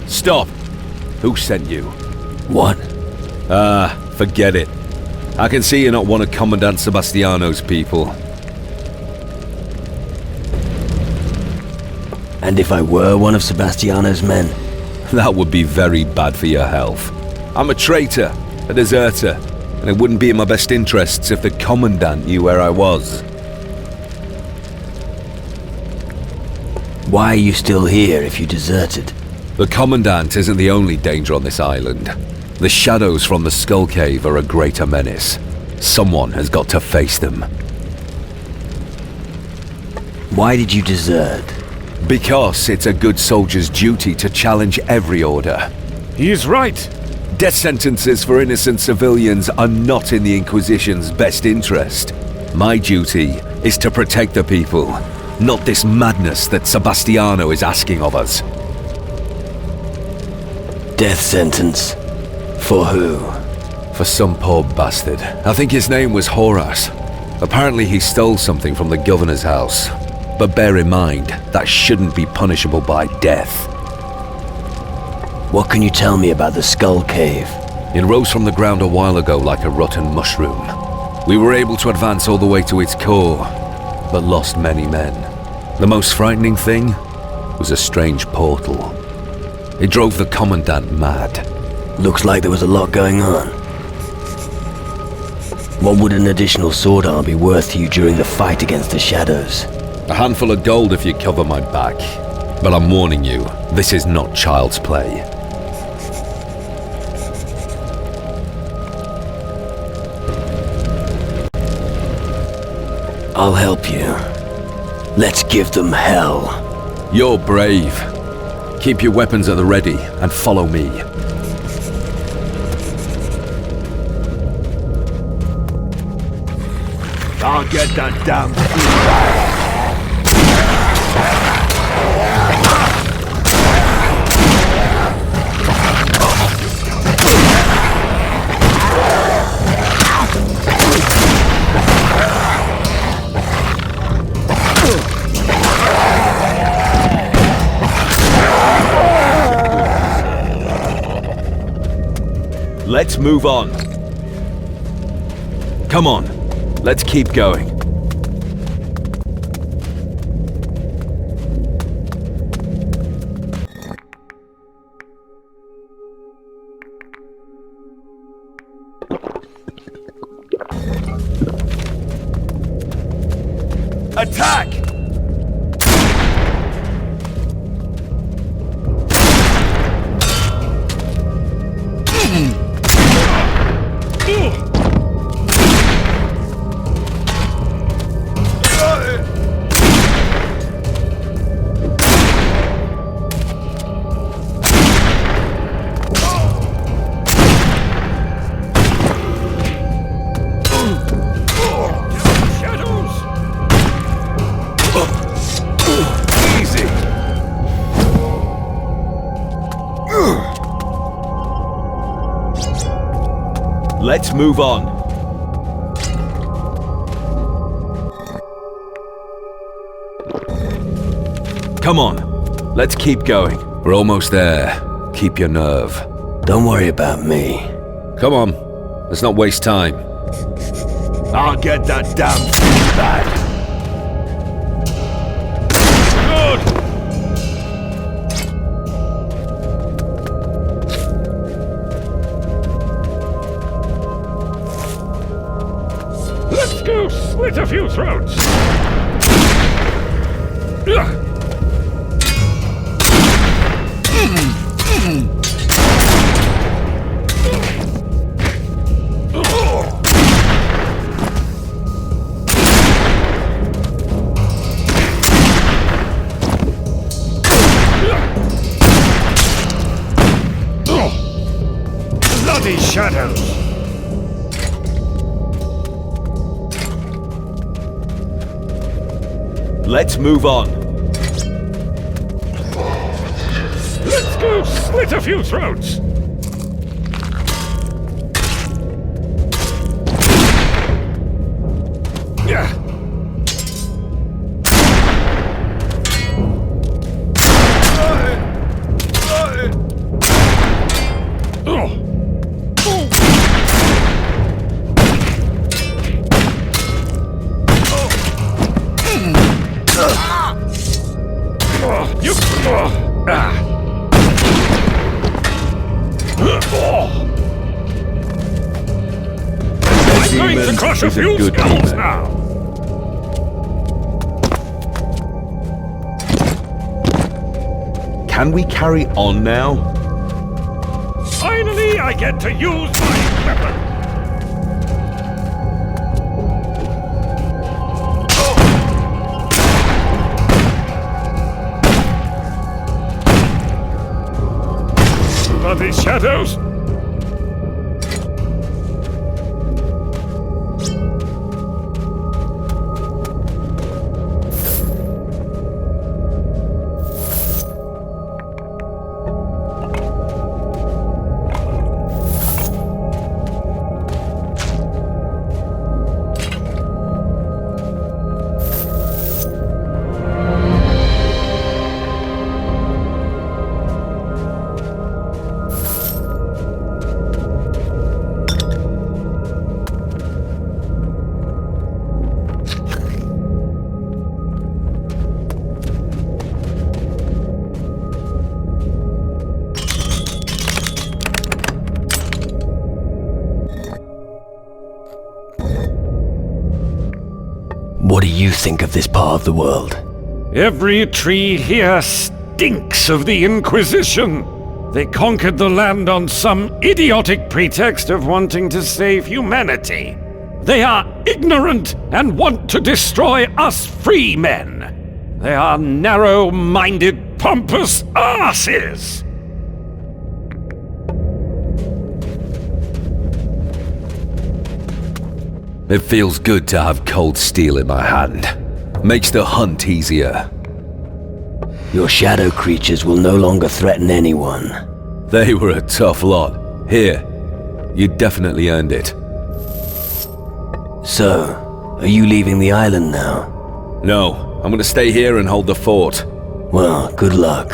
Stop! Who sent you? What? Forget it. I can see you're not one of Commandant Sebastiano's people. And if I were one of Sebastiano's men? That would be very bad for your health. I'm a traitor, a deserter, and it wouldn't be in my best interests if the Commandant knew where I was. Why are you still here if you deserted? The Commandant isn't the only danger on this island. The shadows from the Skull Cave are a greater menace. Someone has got to face them. Why did you desert? Because it's a good soldier's duty to challenge every order. He's right. Death sentences for innocent civilians are not in the Inquisition's best interest. My duty is to protect the people, not this madness that Sebastiano is asking of us. Death sentence? For who? For some poor bastard. I think his name was Horace. Apparently he stole something from the governor's house. But bear in mind, that shouldn't be punishable by death. What can you tell me about the Skull Cave? It rose from the ground a while ago like a rotten mushroom. We were able to advance all the way to its core, but lost many men. The most frightening thing was a strange portal. It drove the Commandant mad. Looks like there was a lot going on. What would an additional sword arm be worth to you during the fight against the shadows? A handful of gold if you cover my back. But I'm warning you, this is not child's play. I'll help you. Let's give them hell. You're brave. Keep your weapons at the ready and follow me. I'll get that damn fool. Let's move on. Come on, let's keep going. Attack! Let's move on. Come on, let's keep going. We're almost there. Keep your nerve. Don't worry about me. Come on, let's not waste time. I'll get that damn thing back. Let's go slit a few throats! Bloody shadows! Let's move on. Let's go slit a few throats! Yeah. I'm going to crush a few skulls now! Can we carry on now? Finally, I get to use my weapon! Bloody shadows! What do you think of this part of the world? Every tree here stinks of the Inquisition. They conquered the land on some idiotic pretext of wanting to save humanity. They are ignorant and want to destroy us free men. They are narrow-minded, pompous asses. It feels good to have cold steel in my hand. Makes the hunt easier. Your shadow creatures will no longer threaten anyone. They were a tough lot. Here, you definitely earned it. So, are you leaving the island now? No, I'm gonna stay here and hold the fort. Well, good luck.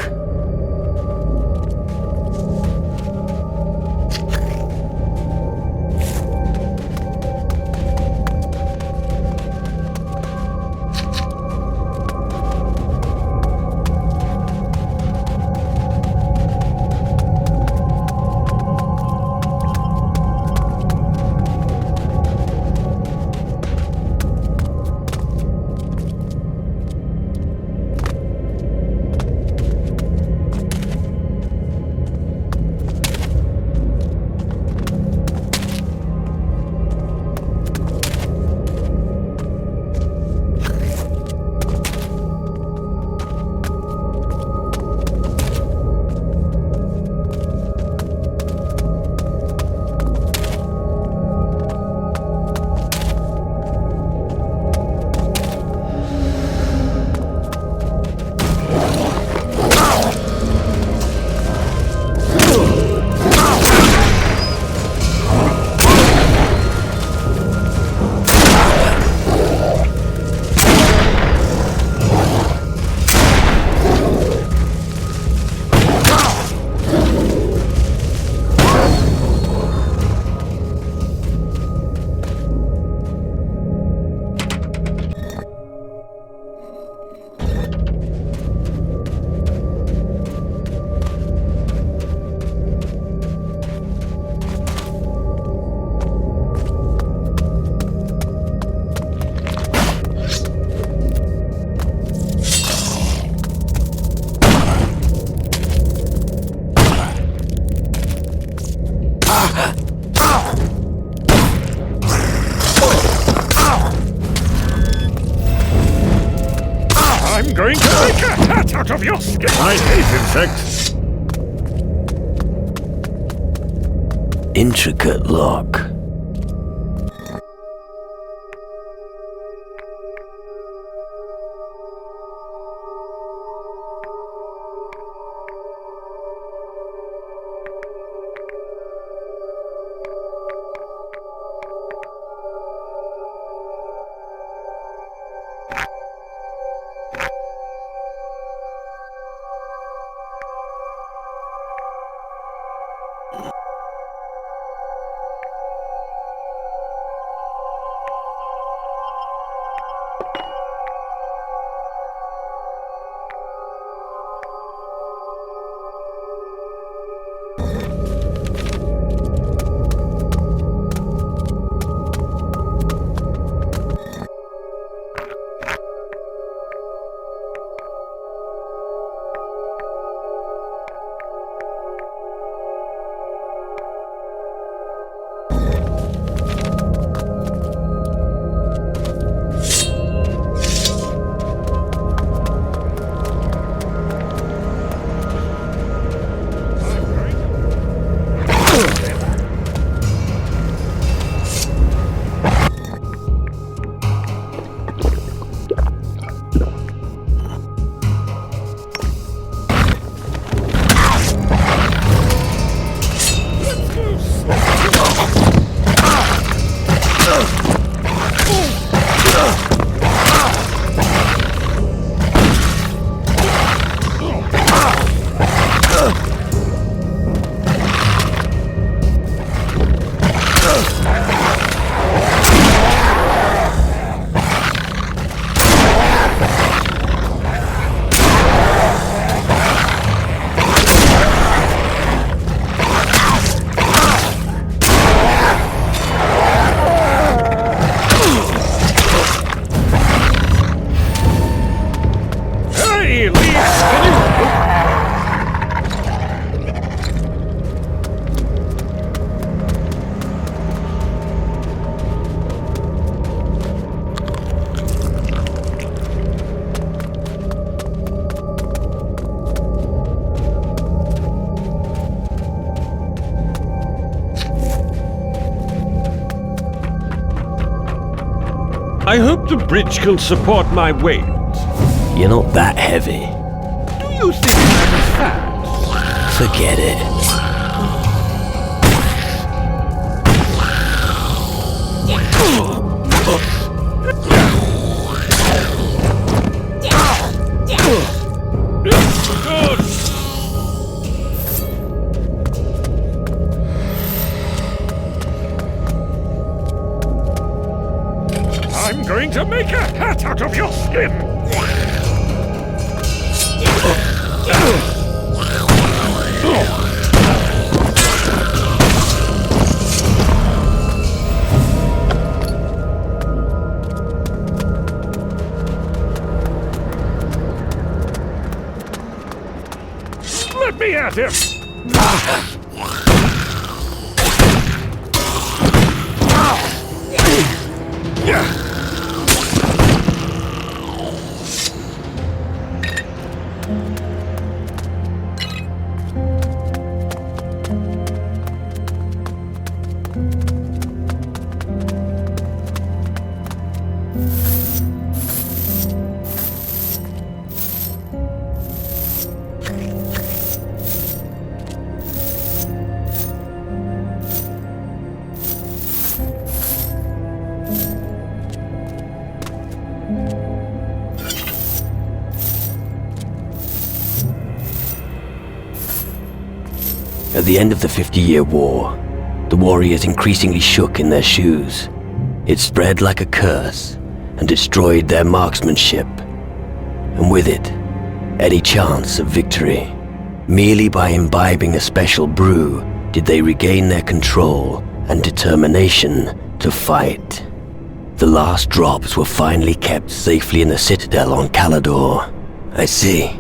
going to make a hat out of your skin! I hate insects! Intricate lock. I hope the bridge can support my weight. You're not that heavy. Do you think I'm fat? Forget it. I'm going to make a hat out of your skin! Let me at him! At the end of the 50-Year War, the warriors increasingly shook in their shoes. It spread like a curse and destroyed their marksmanship, and with it, any chance of victory. Merely by imbibing a special brew did they regain their control and determination to fight. The last drops were finally kept safely in the citadel on Calador. I see.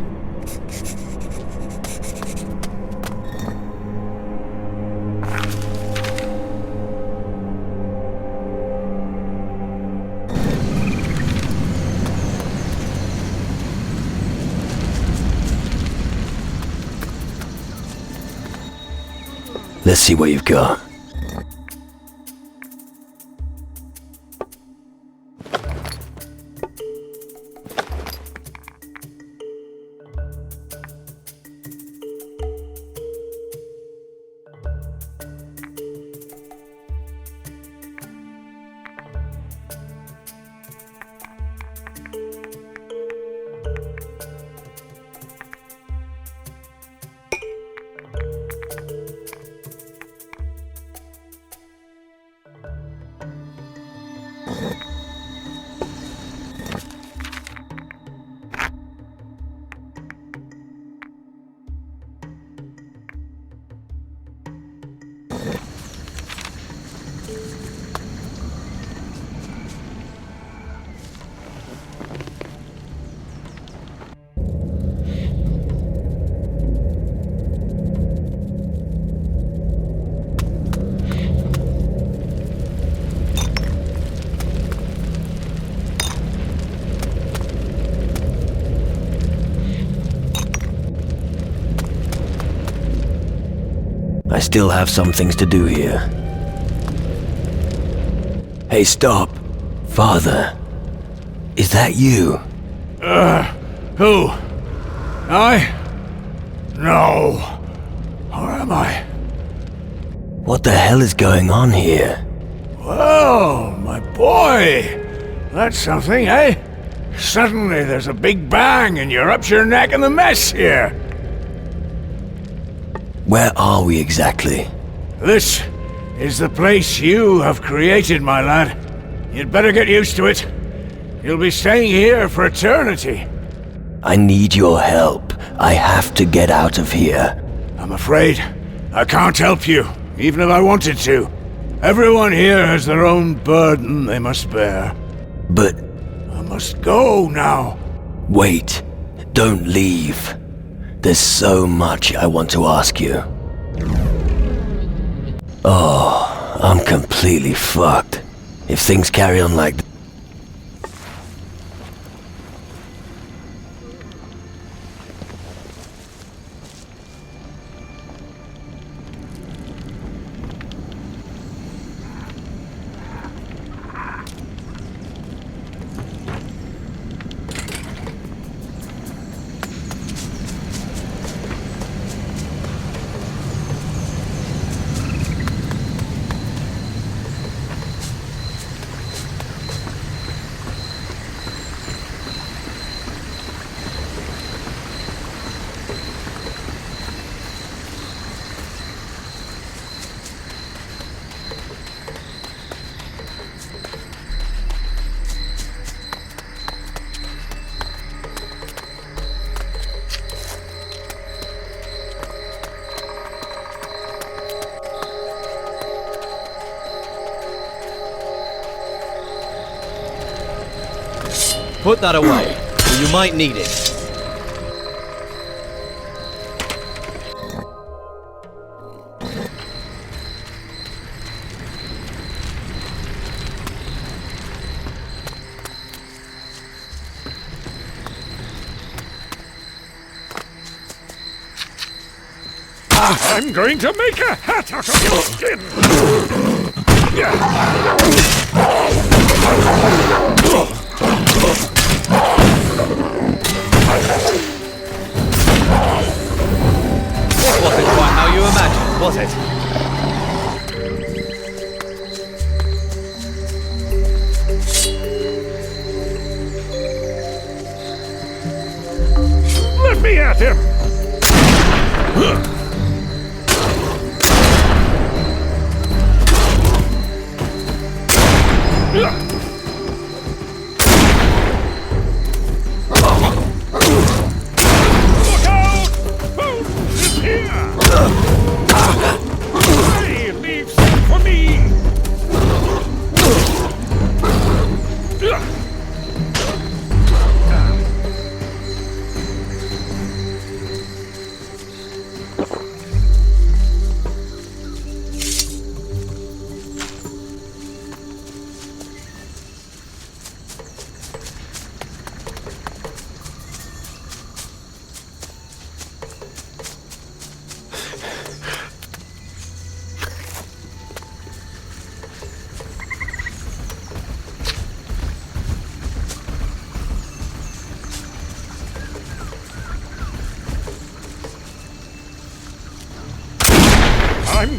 Let's see what you've got. I still have some things to do here. Hey, stop! Father, is that you? Who? I? No. Or am I? What the hell is going on here? Whoa, my boy! That's something, eh? Suddenly there's a big bang and you're up to your neck in the mess here. Where are we exactly? This is the place you have created, my lad. You'd better get used to it. You'll be staying here for eternity. I need your help. I have to get out of here. I'm afraid I can't help you, even if I wanted to. Everyone here has their own burden they must bear. But... I must go now. Wait. Don't leave. There's so much I want to ask you. Oh, I'm completely fucked. If things carry on like this. Put that away, or you might need it. I'm going to make a hat out of your skin! This wasn't quite how you imagined, was it? Let me at him!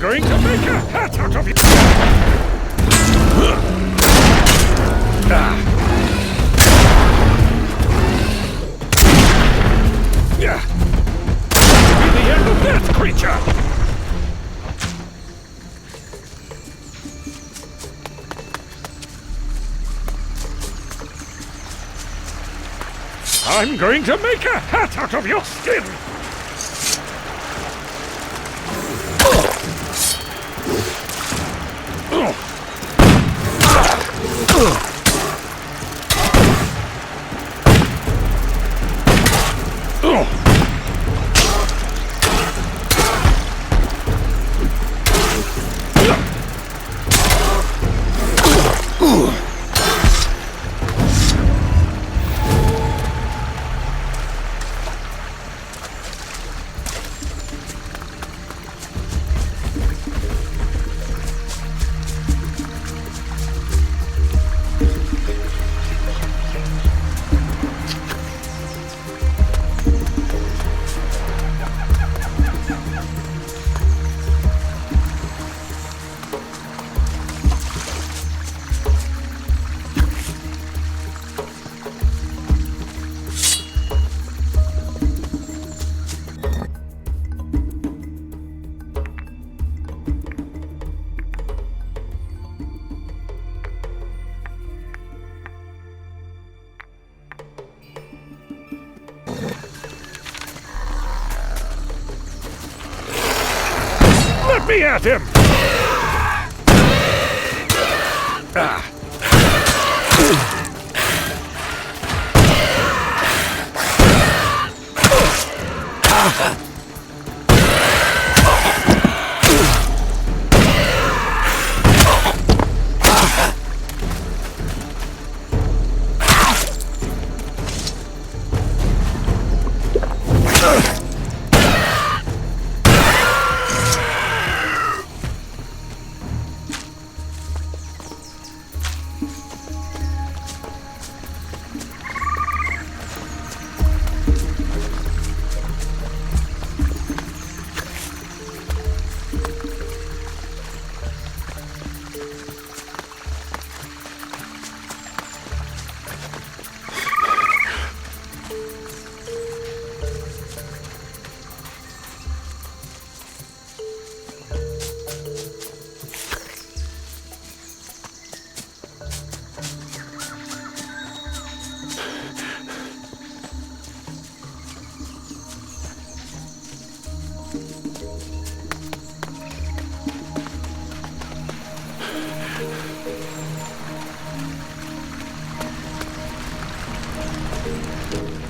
going to make a hat out of you! The end of that creature! I'm going to make a hat out of your skin! Let me at him!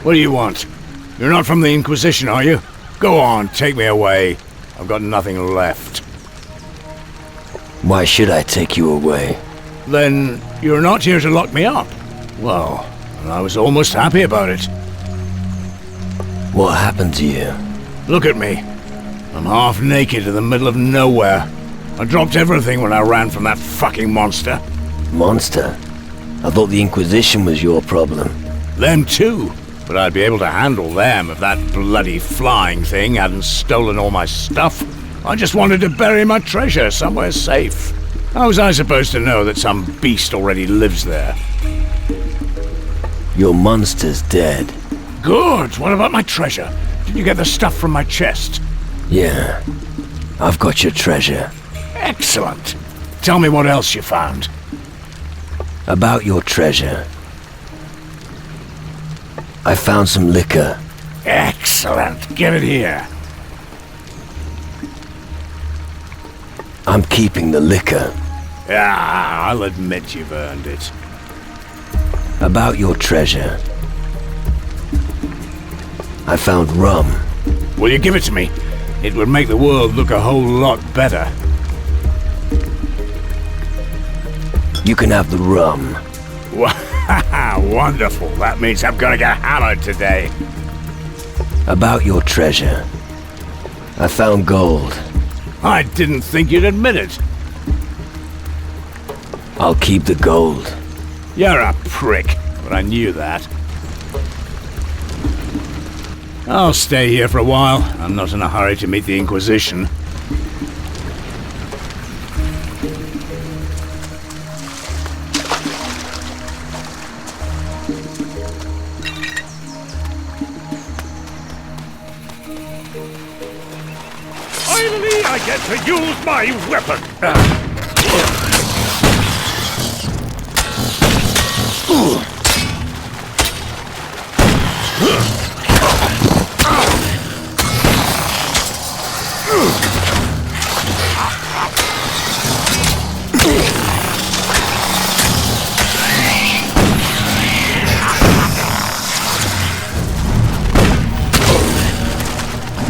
What do you want? You're not from the Inquisition, are you? Go on, take me away. I've got nothing left. Why should I take you away? Then you're not here to lock me up? Well, I was almost happy about it. What happened to you? Look at me. I'm half naked in the middle of nowhere. I dropped everything when I ran from that fucking monster. Monster? I thought the Inquisition was your problem. Them too. But I'd be able to handle them if that bloody flying thing hadn't stolen all my stuff. I just wanted to bury my treasure somewhere safe. How was I supposed to know that some beast already lives there? Your monster's dead. Good. What about my treasure? Did you get the stuff from my chest? Yeah. I've got your treasure. Excellent. Tell me what else you found. About your treasure. I found some liquor. Excellent. Give it here. I'm keeping the liquor. Ah, I'll admit you've earned it. About your treasure. I found rum. Will you give it to me? It would make the world look a whole lot better. You can have the rum. Wonderful. That means I'm gonna get hammered today. About your treasure. I found gold. I didn't think you'd admit it. I'll keep the gold. You're a prick, but I knew that. I'll stay here for a while. I'm not in a hurry to meet the Inquisition. Finally, I get to use my weapon!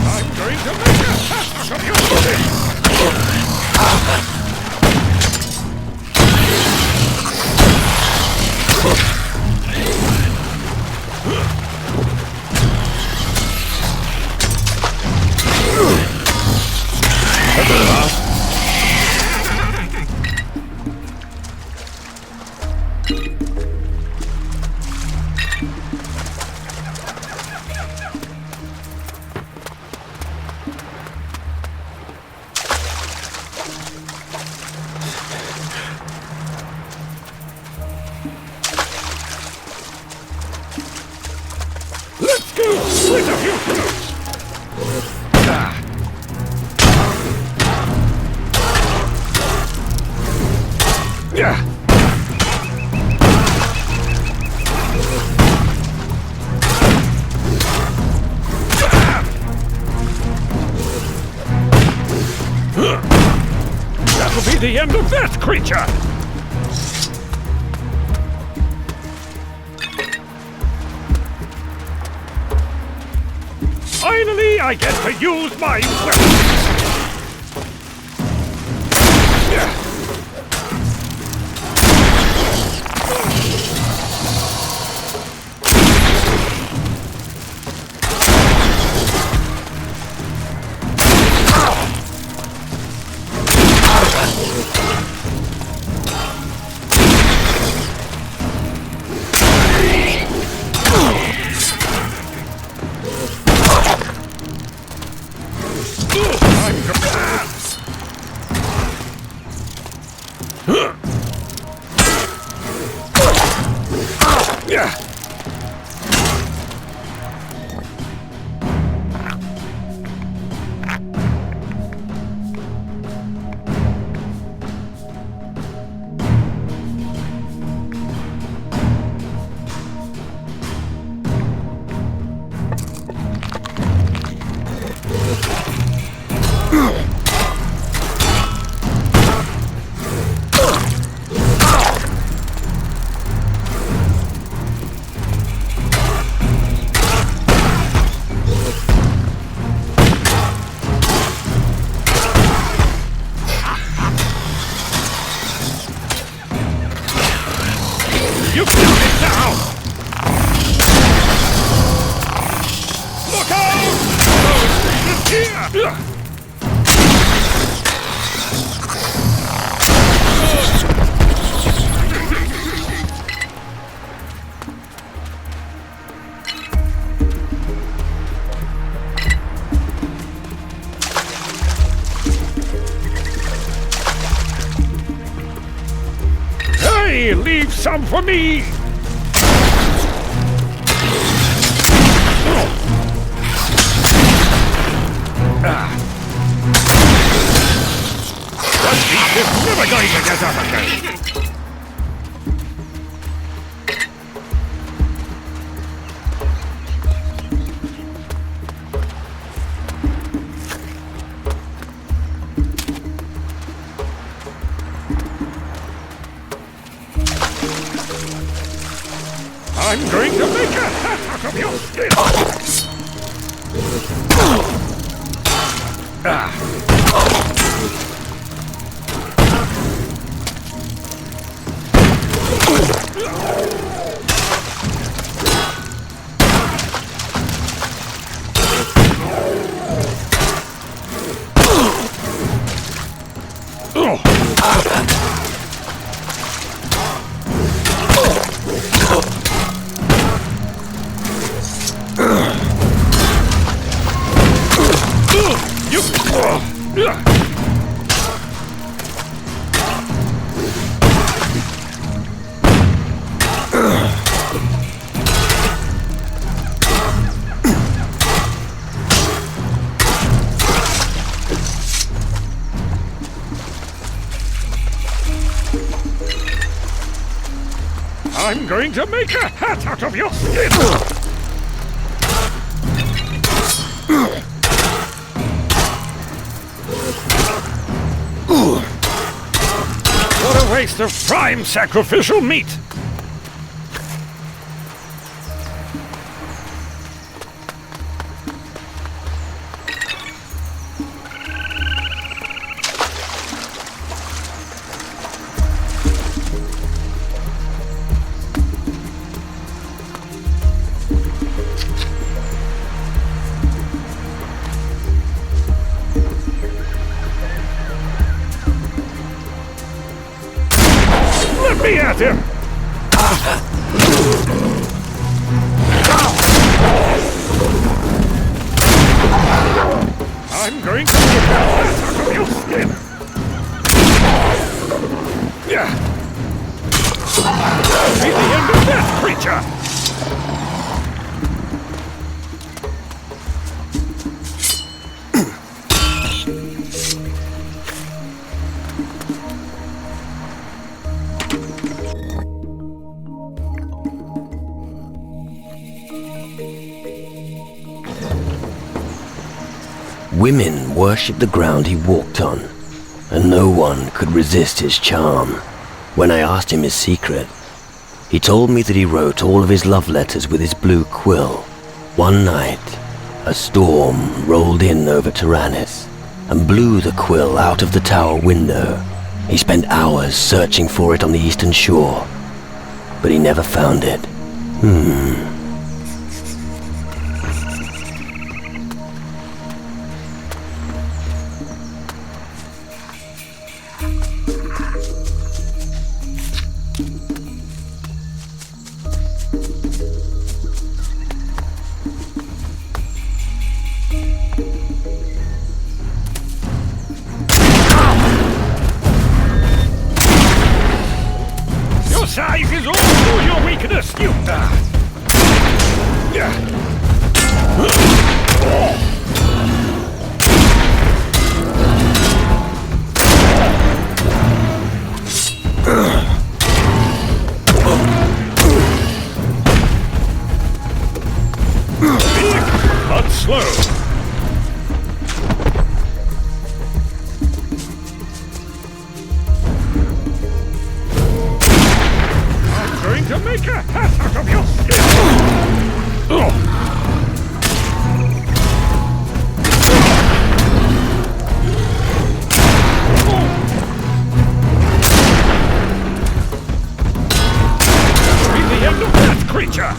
I'm going to make a hash of you! Let's go split a few fruits! Yeah. That'll be the end of that creature! Finally, I get to use my weapon! Yeah. You've done it now! Look out! Those things here! Hey, leave some for me! That beast is never going to get up again! I'm going to make a hat out of your skin! I'm going to make a hat out of your skin! What a waste of prime sacrificial meat! Let me at him! I'm going to make a hat out of your skin! Be the end of that creature! Women worshipped the ground he walked on, and no one could resist his charm. When I asked him his secret, he told me that he wrote all of his love letters with his blue quill. One night, a storm rolled in over Tyrannus and blew the quill out of the tower window. He spent hours searching for it on the eastern shore, but he never found it. Your size is also your weakness, you... Big, but slow. To make a hat out of your skin! Be the end of that creature!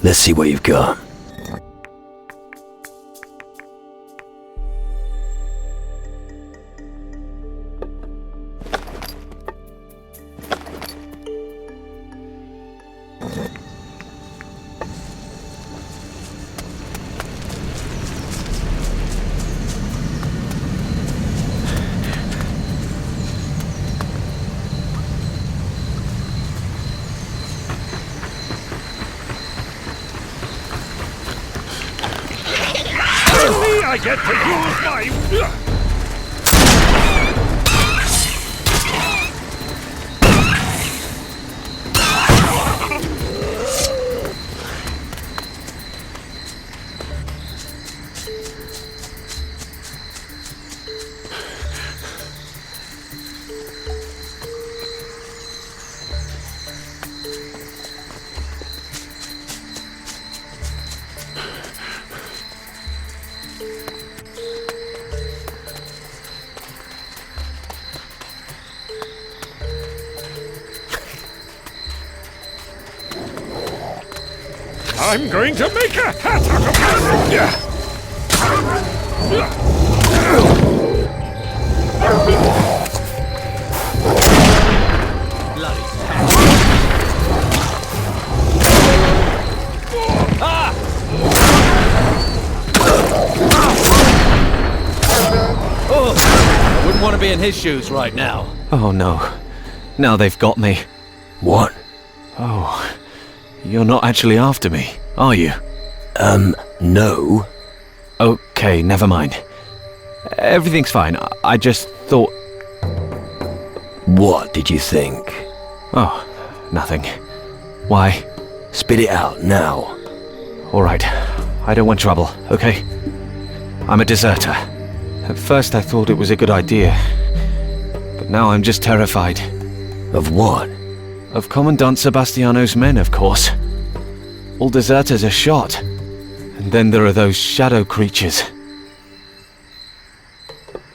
Let's see what you've got. I get to use my... I'm going to make a hat out of this! I wouldn't want to be in his shoes right now. Oh no. Now they've got me. What? Oh. You're not actually after me, are you? No. Okay, never mind. Everything's fine. I just thought... What did you think? Oh, nothing. Why? Spit it out, now. Alright. I don't want trouble, okay? I'm a deserter. At first I thought it was a good idea. But now I'm just terrified. Of what? Of Commandant Sebastiano's men, of course. All deserters are shot. And then there are those shadow creatures.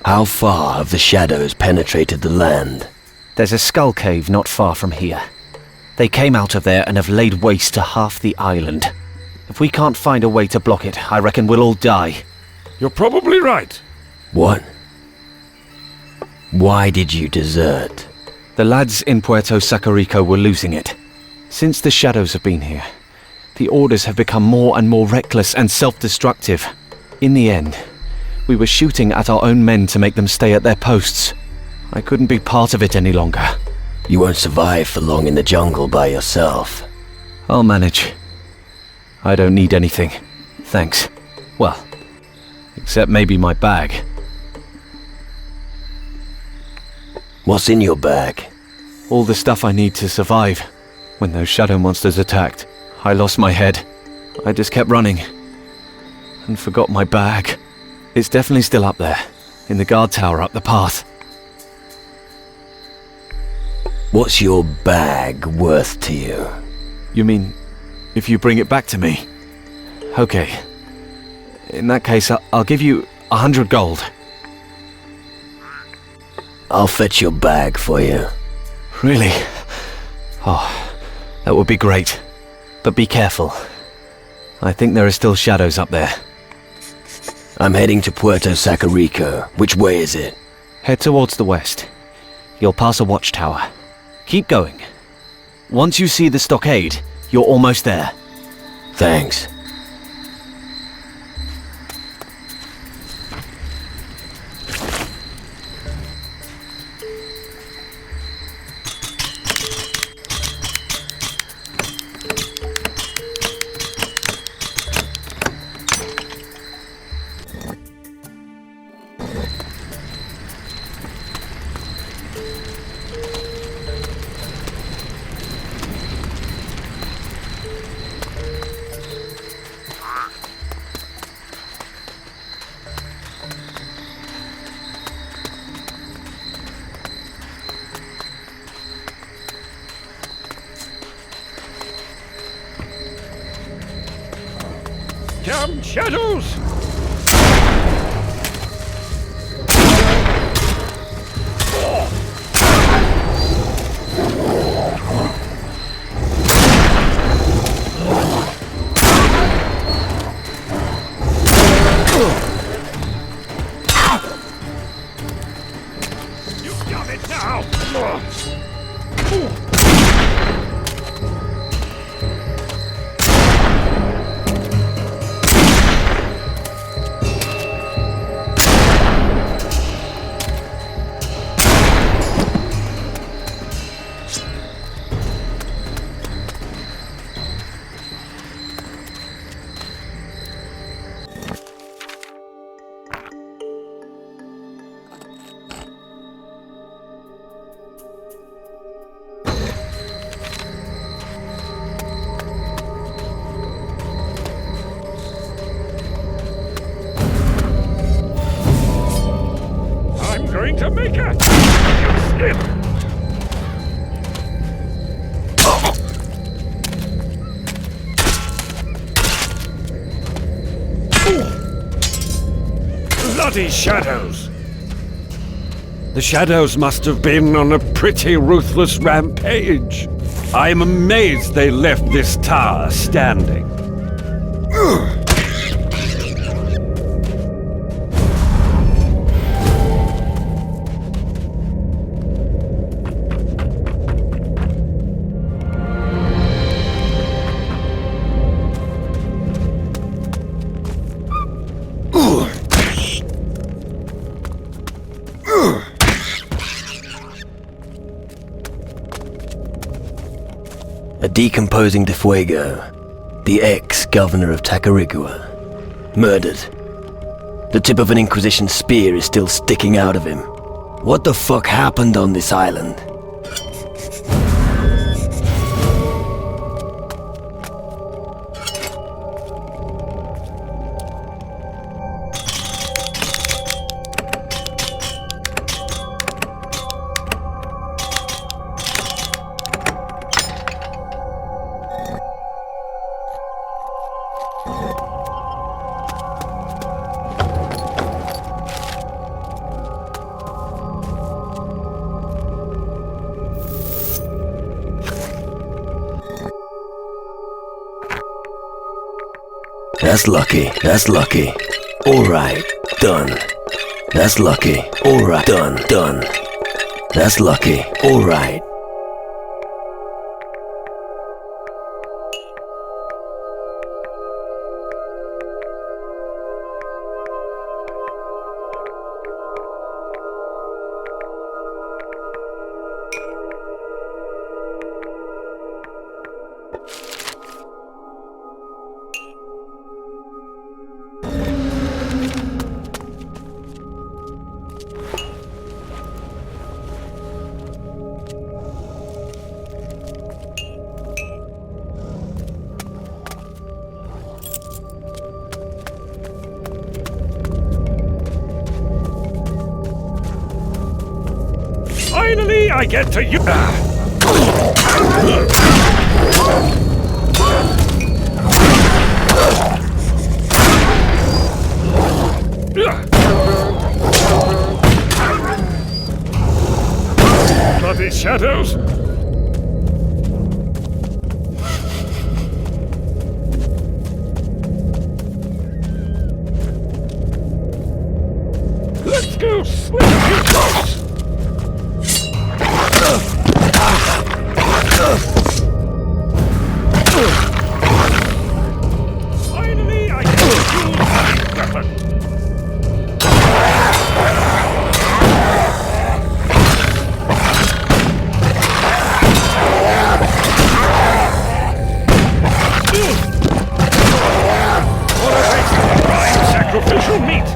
How far have the shadows penetrated the land? There's a skull cave not far from here. They came out of there and have laid waste to half the island. If we can't find a way to block it, I reckon we'll all die. You're probably right. What? Why did you desert? The lads in Puerto Sacarico were losing it. Since the shadows have been here, the orders have become more and more reckless and self-destructive. In the end, we were shooting at our own men to make them stay at their posts. I couldn't be part of it any longer. You won't survive for long in the jungle by yourself. I'll manage. I don't need anything. Thanks. Well, except maybe my bag. What's in your bag? All the stuff I need to survive. When those shadow monsters attacked, I lost my head. I just kept running. And forgot my bag. It's definitely still up there, in the guard tower up the path. What's your bag worth to you? You mean, if you bring it back to me? Okay. In that case, I'll give you 100 gold. I'll fetch your bag for you. Really? Oh, that would be great. But be careful. I think there are still shadows up there. I'm heading to Puerto Sacarico. Which way is it? Head towards the west. You'll pass a watchtower. Keep going. Once you see the stockade, you're almost there. Thanks. Come, shadows! You got it now! Going to make a slip. Bloody shadows! The shadows must have been on a pretty ruthless rampage. I'm amazed they left this tower standing. A decomposing de Fuego, the ex-governor of Tacarigua, murdered. The tip of an Inquisition spear is still sticking out of him. What the fuck happened on this island? That's lucky, that's lucky. Alright, done. That's lucky, alright, done. That's lucky, alright. Finally, I get to you. Bloody shadows. Let's go swing a few shots. Finally, I can use my weapon. What a waste of prime sacrificial meat!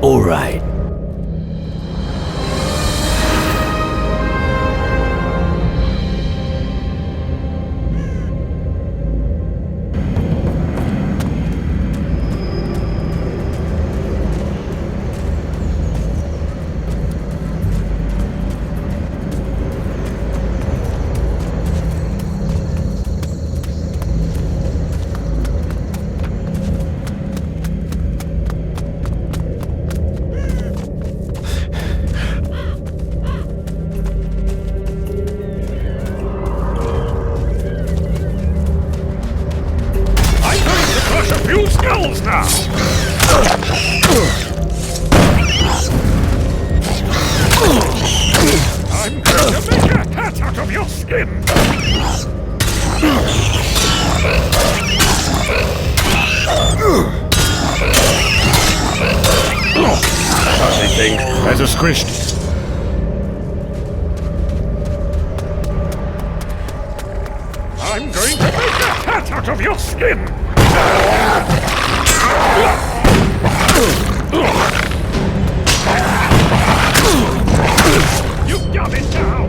All right. Few skulls now! I'm going to make a hat out of your skin! Fuzzy thing, better squished. I'm going to make a hat out of your skin! You got it now!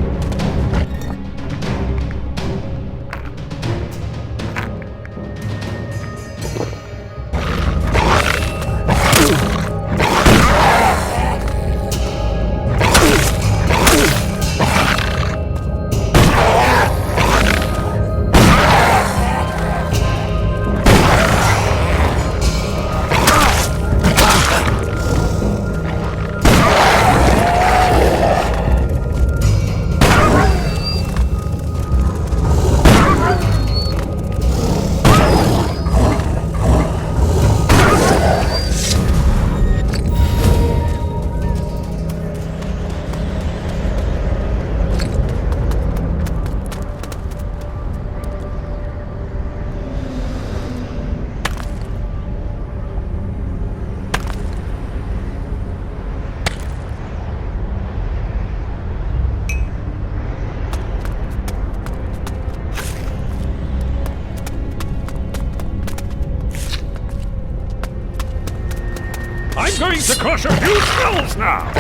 I'm going to crush a few skulls now!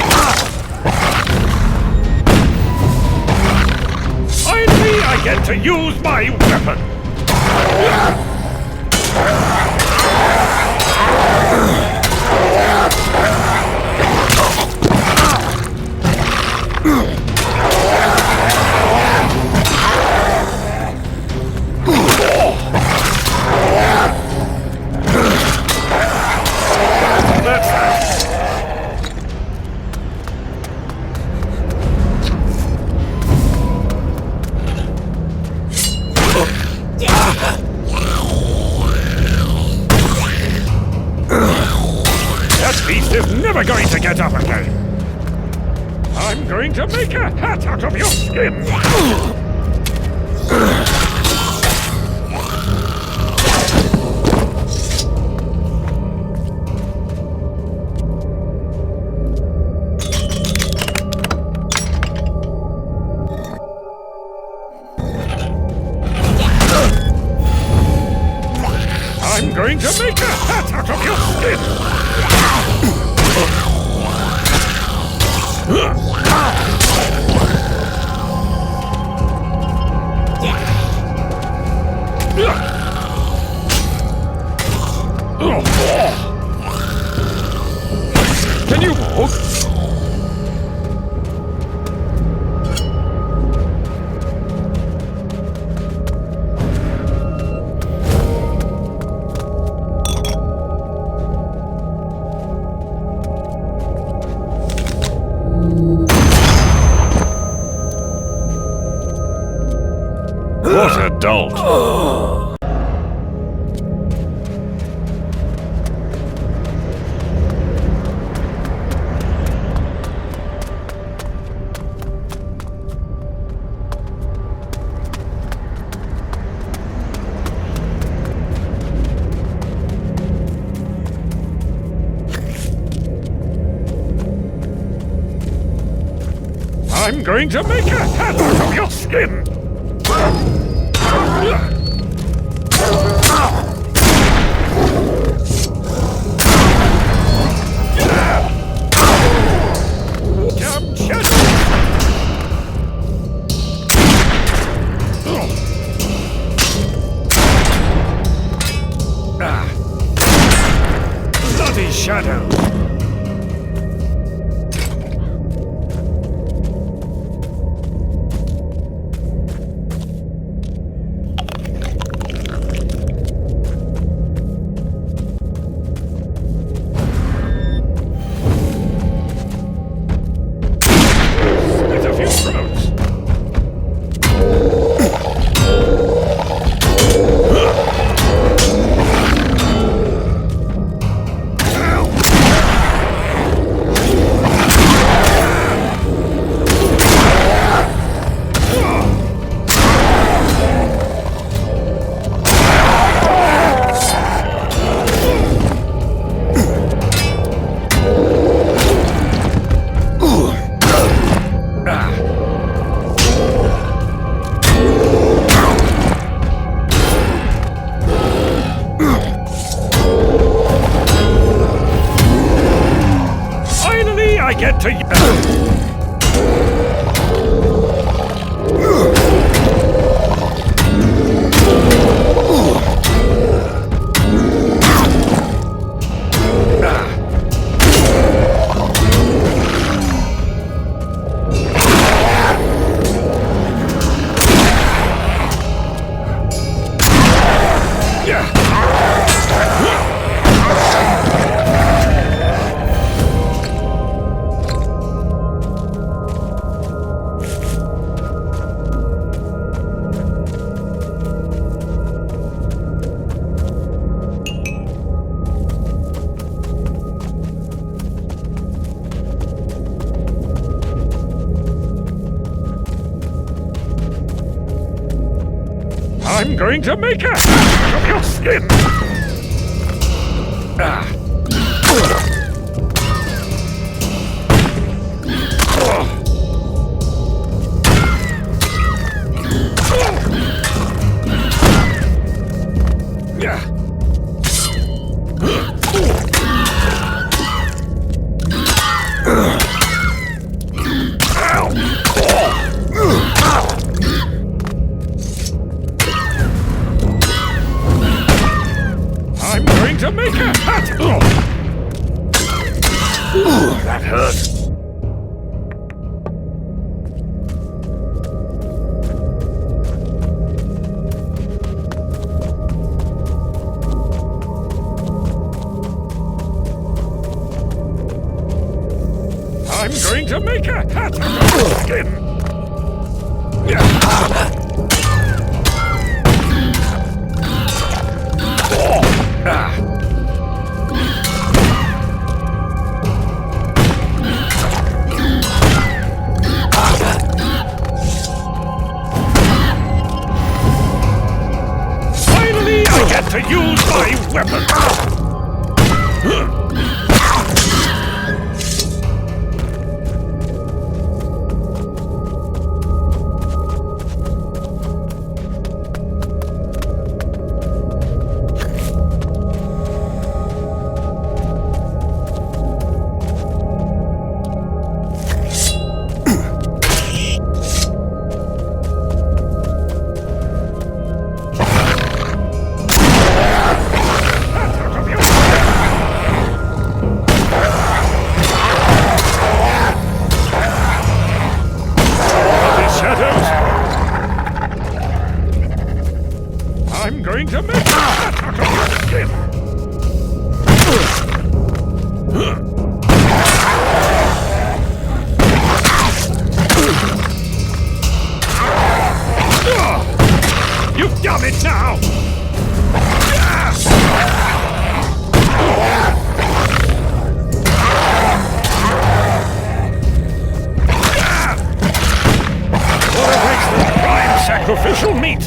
Finally, I get to use my weapon! That beast is never going to get up again! I'm going to make a hat out of your skin! I'm going to make a hat out of your skin! Can you walk? What a dolt! I'm going to make a hat out of your skin! Damn shadow! Bloody shadow! I get to I'm going to make a hat of your skin! to make a hat! That hurt. I'm going to make a hat out of your skin! Finally, I get to use my weapon! I'm going to make a hat out of your skin! You've done it now! What awaits the prime sacrificial meat?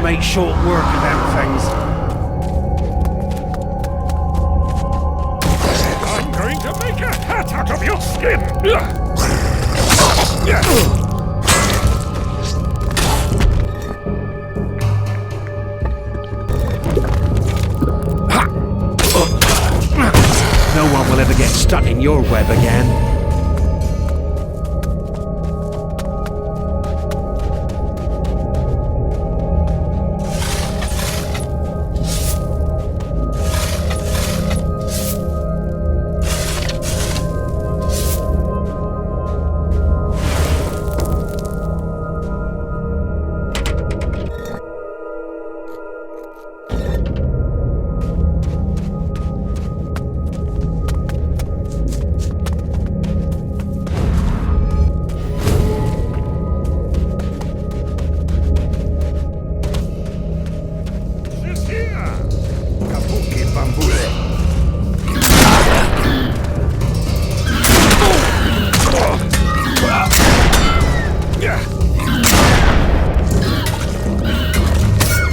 Make short work of them things. I'm going to make a hat out of your skin! No one will ever get stuck in your web again.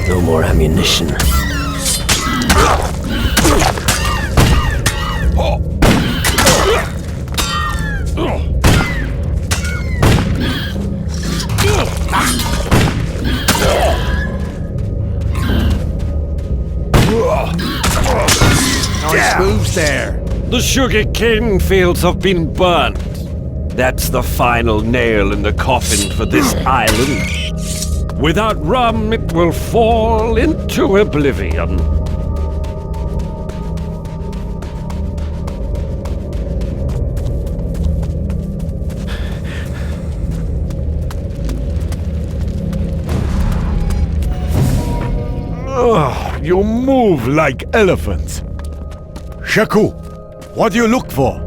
No more ammunition. Nice moves there. The sugar cane fields have been burnt. That's the final nail in the coffin for this island. Without rum, it will fall into oblivion. You move like elephants. Shaku, what do you look for?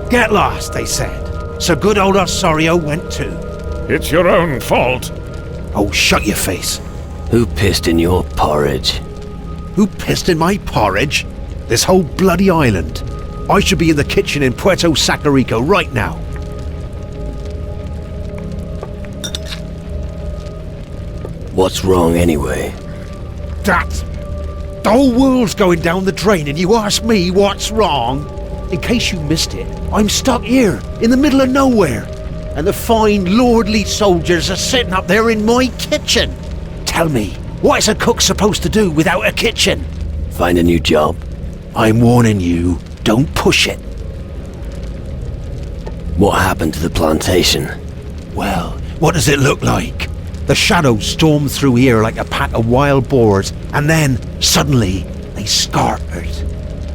Get lost, they said. So good old Osorio went too. It's your own fault. Oh, shut your face. Who pissed in your porridge? Who pissed in my porridge? This whole bloody island. I should be in the kitchen in Puerto Sacarico right now. What's wrong anyway? That... The whole world's going down the drain and you ask me what's wrong? In case you missed it, I'm stuck here, in the middle of nowhere. And the fine, lordly soldiers are sitting up there in my kitchen. Tell me, what is a cook supposed to do without a kitchen? Find a new job. I'm warning you, don't push it. What happened to the plantation? Well, what does it look like? The shadows stormed through here like a pack of wild boars, and then, suddenly, they scattered.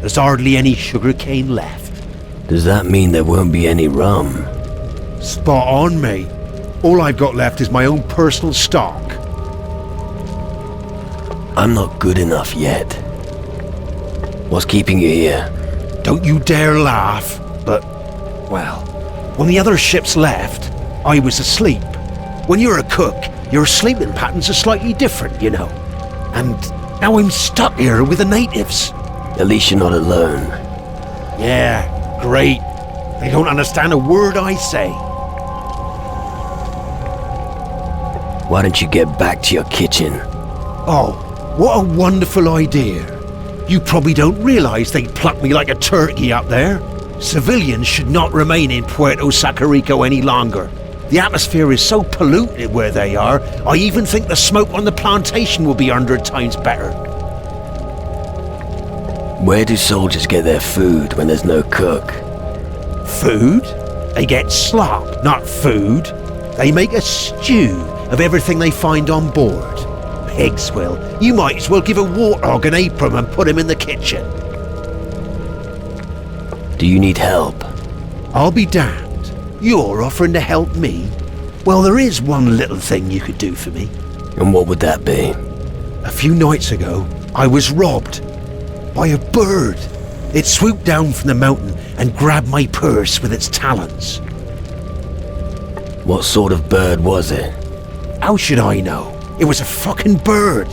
There's hardly any sugarcane left. Does that mean there won't be any rum? Spot on, mate. All I've got left is my own personal stock. I'm not good enough yet. What's keeping you here? Don't you dare laugh, but, well, when the other ships left, I was asleep. When you're a cook, your sleeping patterns are slightly different, you know. And now I'm stuck here with the natives. At least you're not alone. Yeah, great. They don't understand a word I say. Why don't you get back to your kitchen? Oh, what a wonderful idea. You probably don't realize they plucked me like a turkey up there. Civilians should not remain in Puerto Sacarico any longer. The atmosphere is so polluted where they are, I even think the smoke on the plantation will be 100 times better. Where do soldiers get their food when there's no cook? Food? They get slop, not food. They make a stew of everything they find on board. Pigs will. You might as well give a warthog an apron and put him in the kitchen. Do you need help? I'll be damned. You're offering to help me? Well, there is one little thing you could do for me. And what would that be? A few nights ago, I was robbed by a bird. It swooped down from the mountain and grabbed my purse with its talons. What sort of bird was it? How should I know? It was a fucking bird.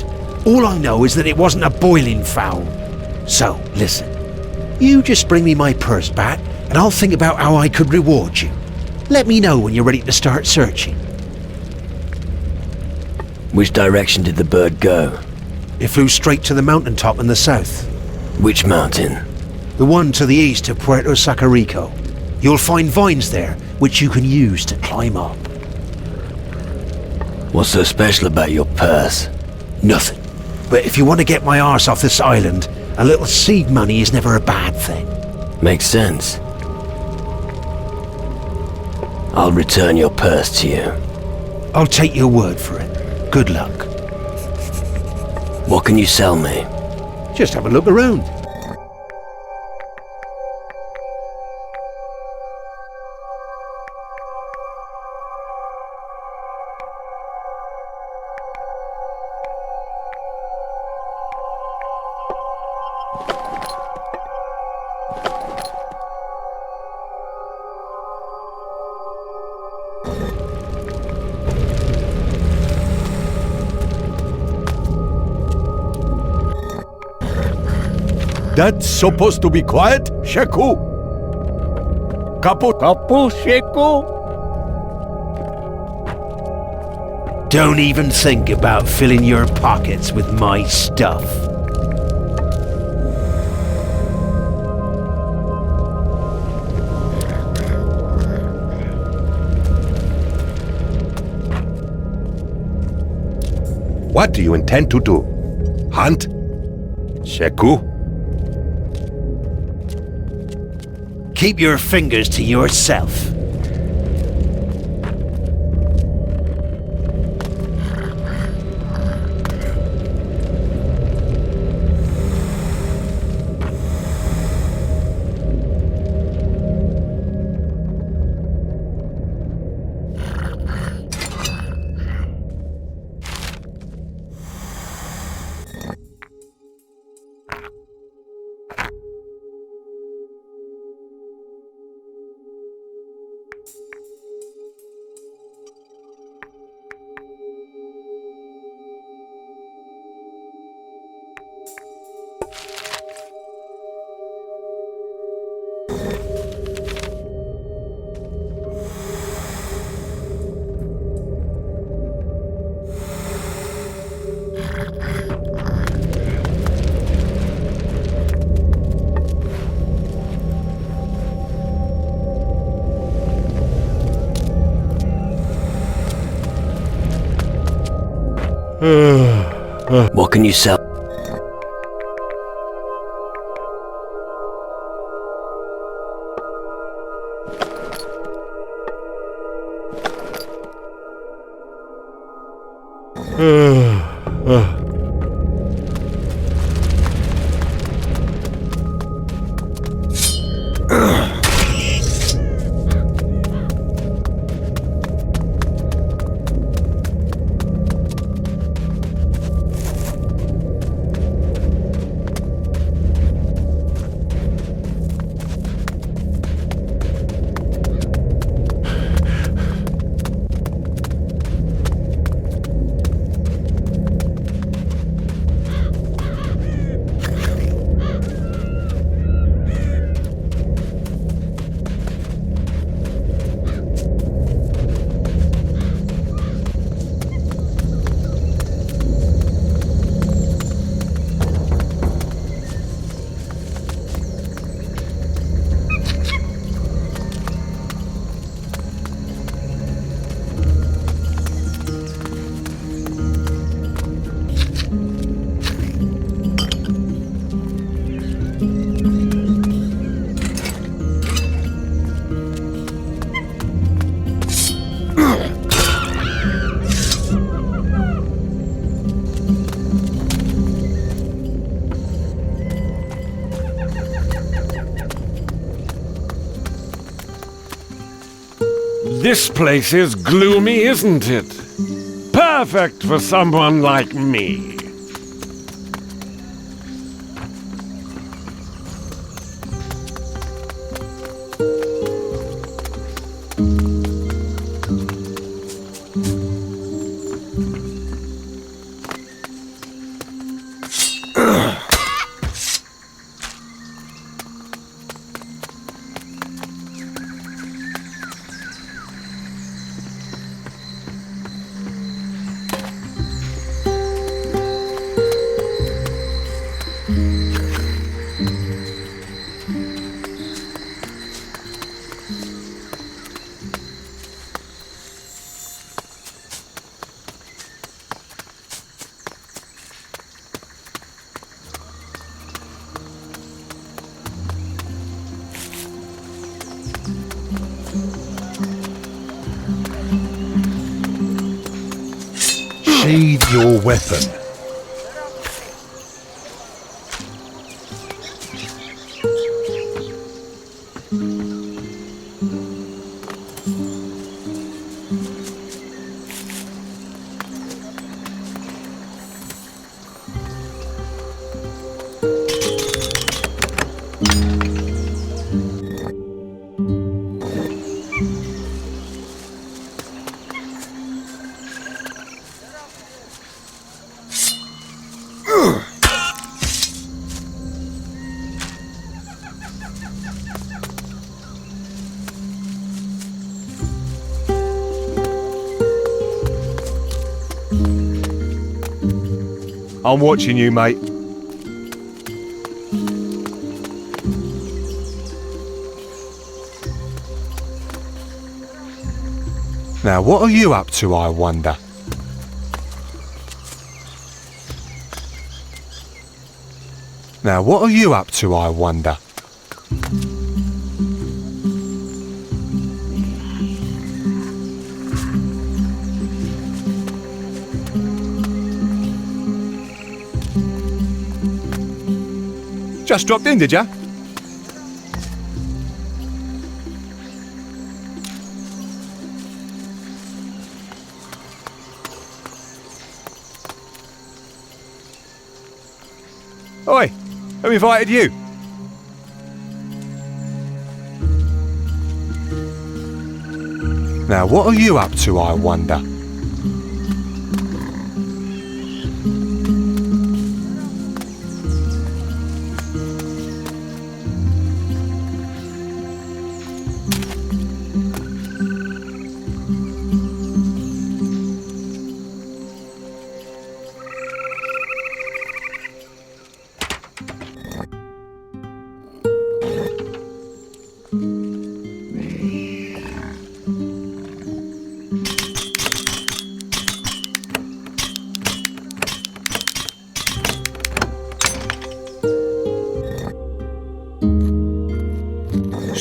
All I know is that it wasn't a boiling fowl. So, listen. You just bring me my purse back, and I'll think about how I could reward you. Let me know when you're ready to start searching. Which direction did the bird go? It flew straight to the mountaintop in the south. Which mountain? The one to the east of Puerto Sacarico. You'll find vines there, which you can use to climb up. What's so special about your purse? Nothing. But if you want to get my arse off this island, a little seed money is never a bad thing. Makes sense. I'll return your purse to you. I'll take your word for it. Good luck. What can you sell me? Just have a look around. That's supposed to be quiet, Sheku? Kapu Sheku? Don't even think about filling your pockets with my stuff. What do you intend to do? Hunt? Sheku? Keep your fingers to yourself. What can you sell? This place is gloomy, isn't it? Perfect for someone like me. Sheathe your weapon. I'm watching you, mate. Now, what are you up to, I wonder? Now, what are you up to, I wonder? Just dropped in, did ya? Oi, who invited you? Now, what are you up to, I wonder?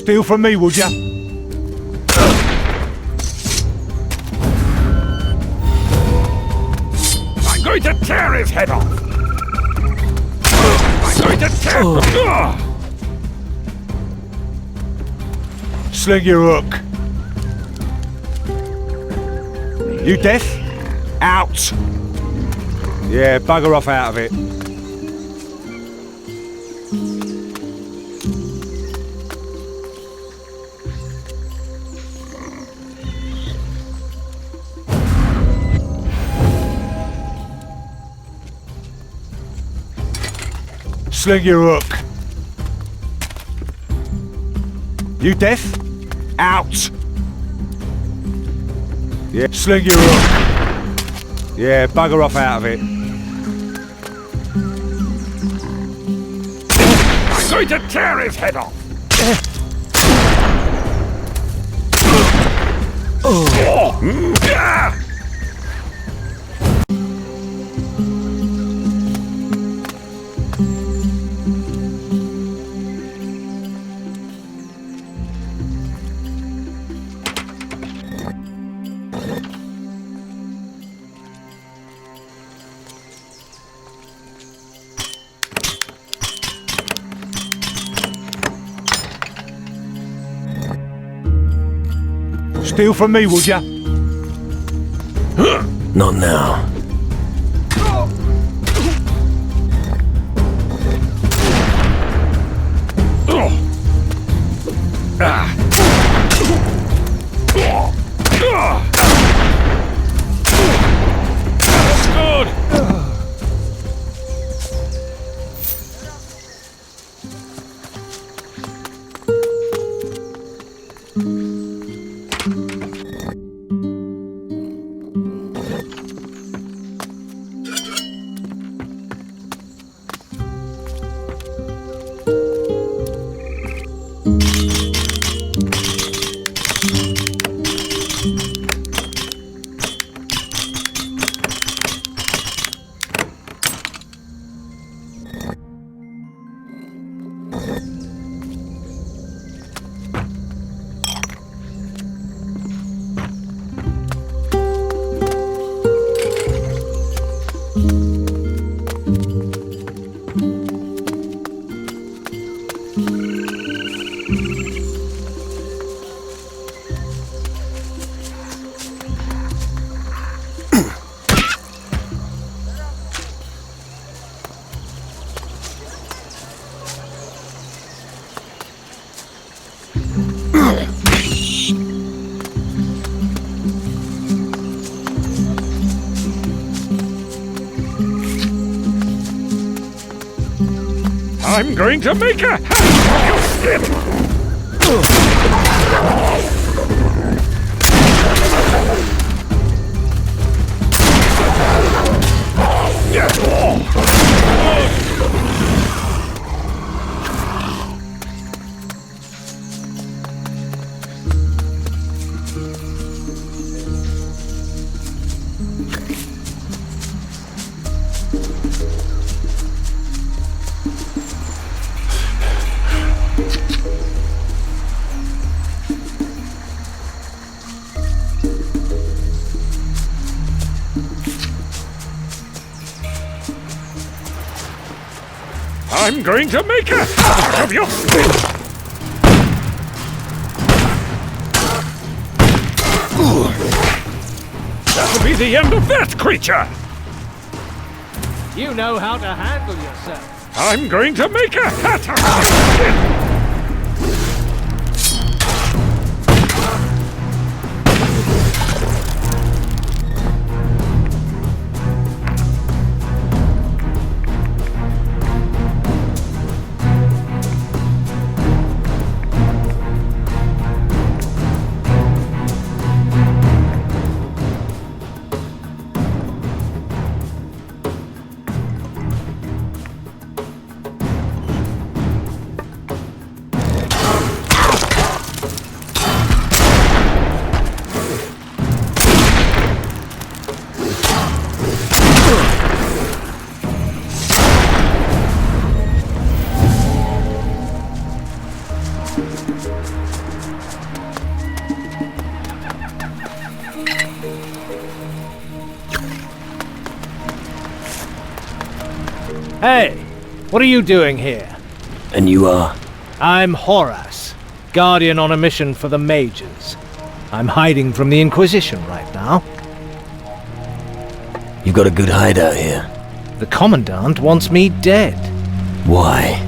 Steal from me, would ya? I'm going to tear his head off! I'm going to tear... Sling your hook. You deaf? Out! Yeah, bugger off out of it. Sling your hook. You deaf? Out! Yeah, sling your hook. Yeah, bugger off out of it. I'm going to tear his head off! Steal from me, would ya? Not now. That's good! I'm going to make a hat of your skin! I'm going to make a hat of your skin! That'll be the end of that creature! You know how to handle yourself. I'm going to make a hat of your skin! Hey, what are you doing here? And you are? I'm Horace, Guardian on a mission for the Mages. I'm hiding from the Inquisition right now. You've got a good hideout here. The Commandant wants me dead. Why?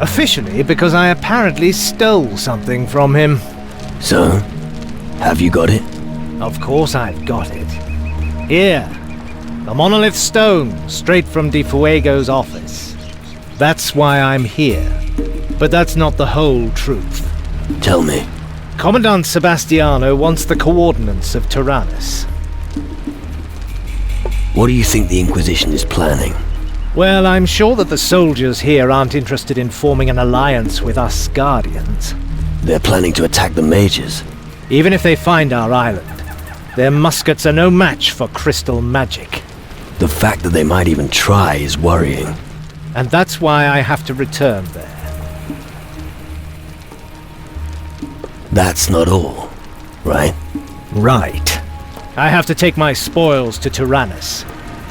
Officially, because I apparently stole something from him. So? Have you got it? Of course I've got it. Here. The monolith stone, straight from Di Fuego's office. That's why I'm here. But that's not the whole truth. Tell me. Commandant Sebastiano wants the coordinates of Tyrannus. What do you think the Inquisition is planning? Well, I'm sure that the soldiers here aren't interested in forming an alliance with us Guardians. They're planning to attack the mages. Even if they find our island, their muskets are no match for crystal magic. The fact that they might even try is worrying. And that's why I have to return there. That's not all, right? Right. I have to take my spoils to Tyrannus.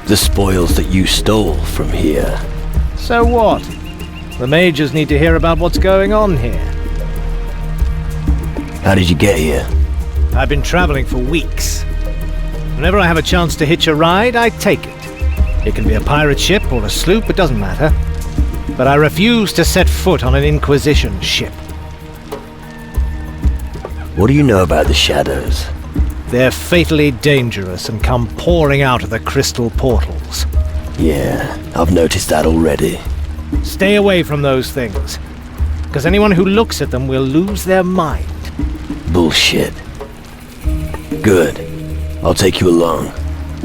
The spoils that you stole from here. So what? The mages need to hear about what's going on here. How did you get here? I've been traveling for weeks. Whenever I have a chance to hitch a ride, I take it. It can be a pirate ship or a sloop, it doesn't matter. But I refuse to set foot on an Inquisition ship. What do you know about the shadows? They're fatally dangerous and come pouring out of the crystal portals. Yeah, I've noticed that already. Stay away from those things, because anyone who looks at them will lose their mind. Bullshit. Good. I'll take you along.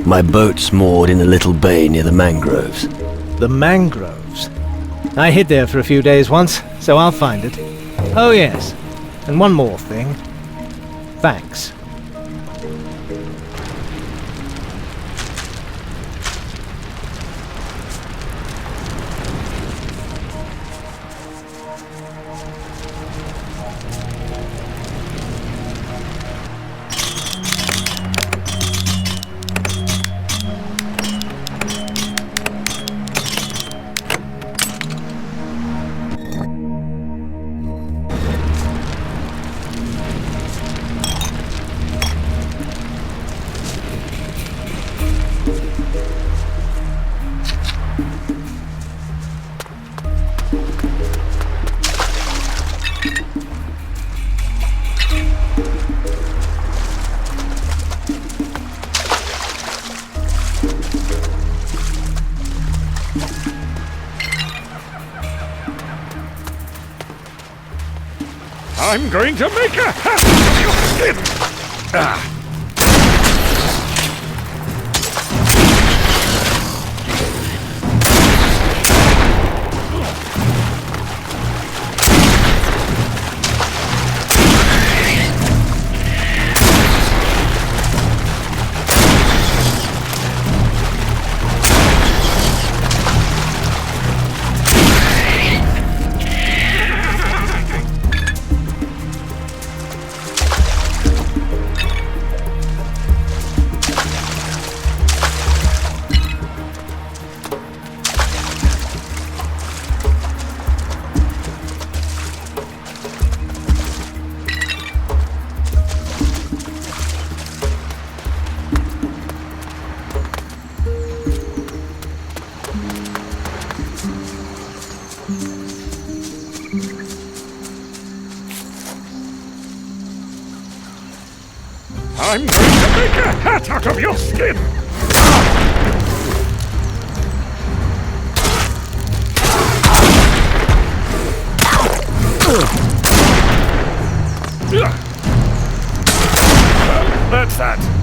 My boat's moored in a little bay near the mangroves. The mangroves? I hid there for a few days once, so I'll find it. Oh yes, and one more thing. Thanks. I'm going to make a hat of your skin! Ah. I'm going to make a hat out of your skin! That's that.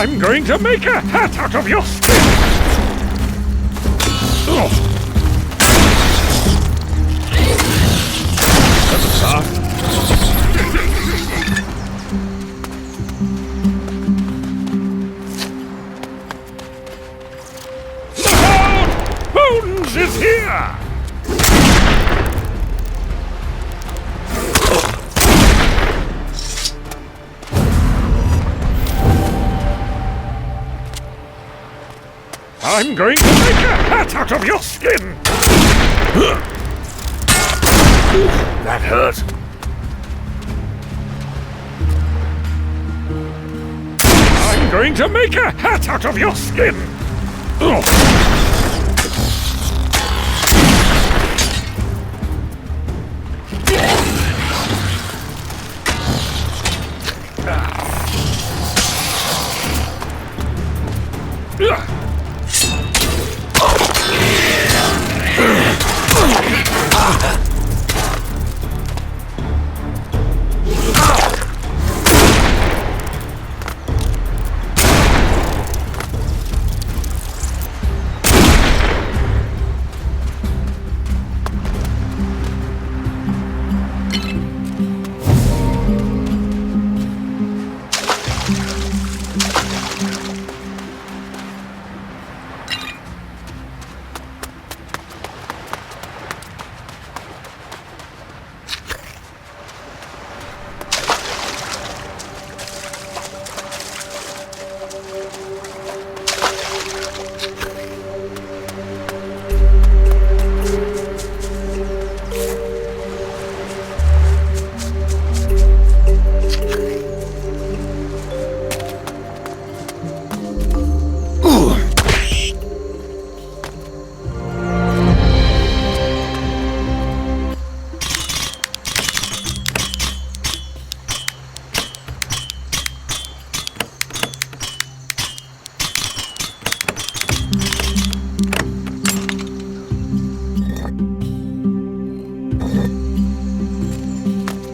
I'm going to make a hat out of your skin! That's a start. Bones is here! I'm going to make a hat out of your skin! That hurt. I'm going to make a hat out of your skin!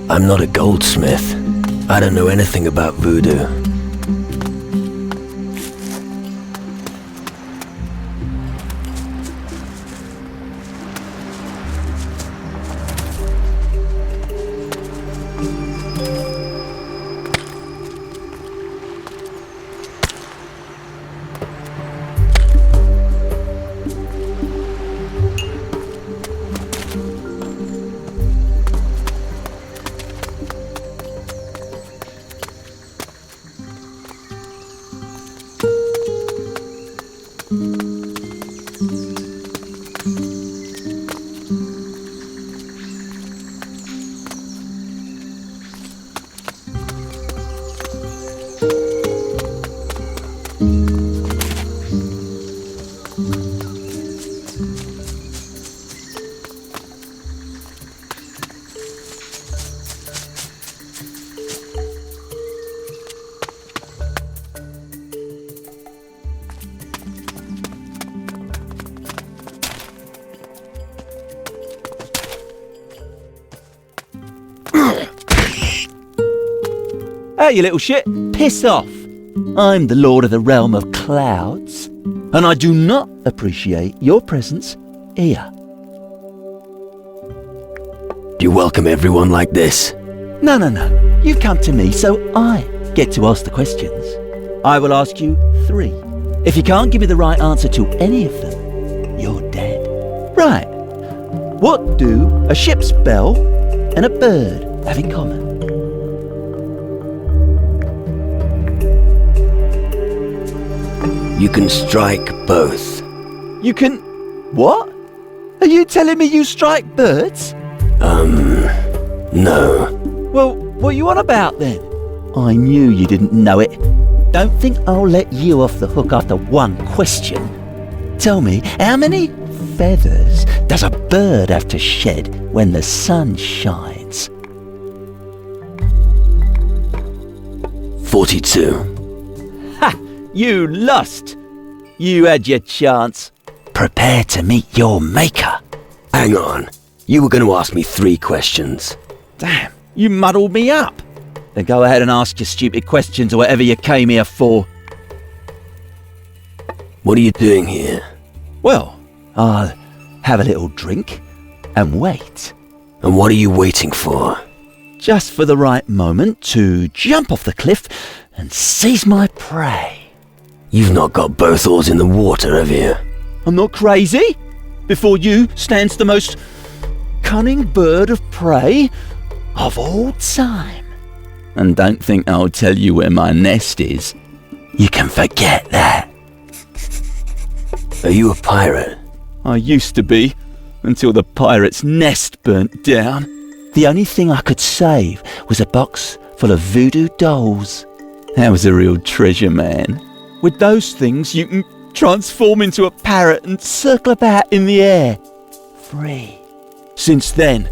I'm not a goldsmith. I don't know anything about voodoo. Hey, you little shit, piss off. I'm the Lord of the Realm of Clouds, and I do not appreciate your presence here. You welcome everyone like this? No. You've come to me, so I get to ask the questions. I will ask you 3. If you can't give me the right answer to any of them, you're dead. Right. What do a ship's bell and a bird have in common? You can strike both. You can... what? Are you telling me you strike birds? No. Well, what are you on about then? I knew you didn't know it. Don't think I'll let you off the hook after one question. Tell me, how many feathers does a bird have to shed when the sun shines? 42. Ha! You lost! You had your chance. Prepare to meet your maker. Hang on. You were going to ask me 3 questions. Damn, you muddled me up. Then go ahead and ask your stupid questions or whatever you came here for. What are you doing here? Well, I'll have a little drink and wait. And what are you waiting for? Just for the right moment to jump off the cliff and seize my prey. You've not got both oars in the water, have you? I'm not crazy. Before you stands the most cunning bird of prey of all time. And don't think I'll tell you where my nest is. You can forget that. Are you a pirate? I used to be, until the pirate's nest burnt down. The only thing I could save was a box full of voodoo dolls. That was a real treasure, man. With those things, you can transform into a parrot and circle about in the air. Free. Since then,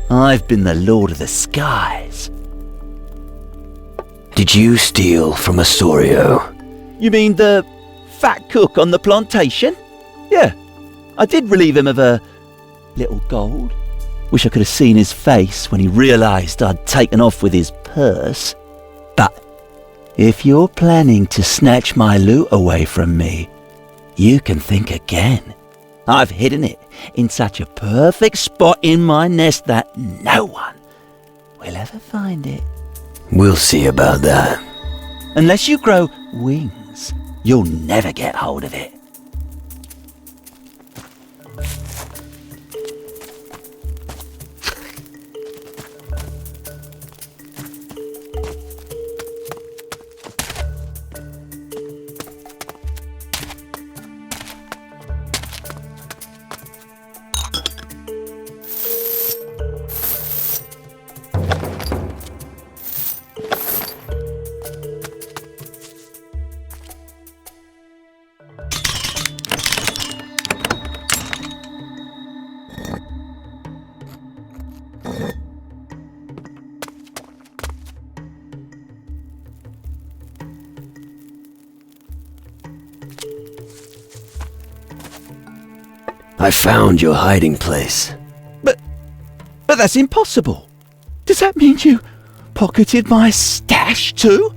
I've been the Lord of the Skies. Did you steal from Osorio? You mean the fat cook on the plantation? Yeah, I did relieve him of a little gold. Wish I could have seen his face when he realised I'd taken off with his purse. But if you're planning to snatch my loot away from me, you can think again. I've hidden it in such a perfect spot in my nest that no one will ever find it. We'll see about that. Unless you grow wings, you'll never get hold of it. I found your hiding place. But that's impossible. Does that mean you pocketed my stash too?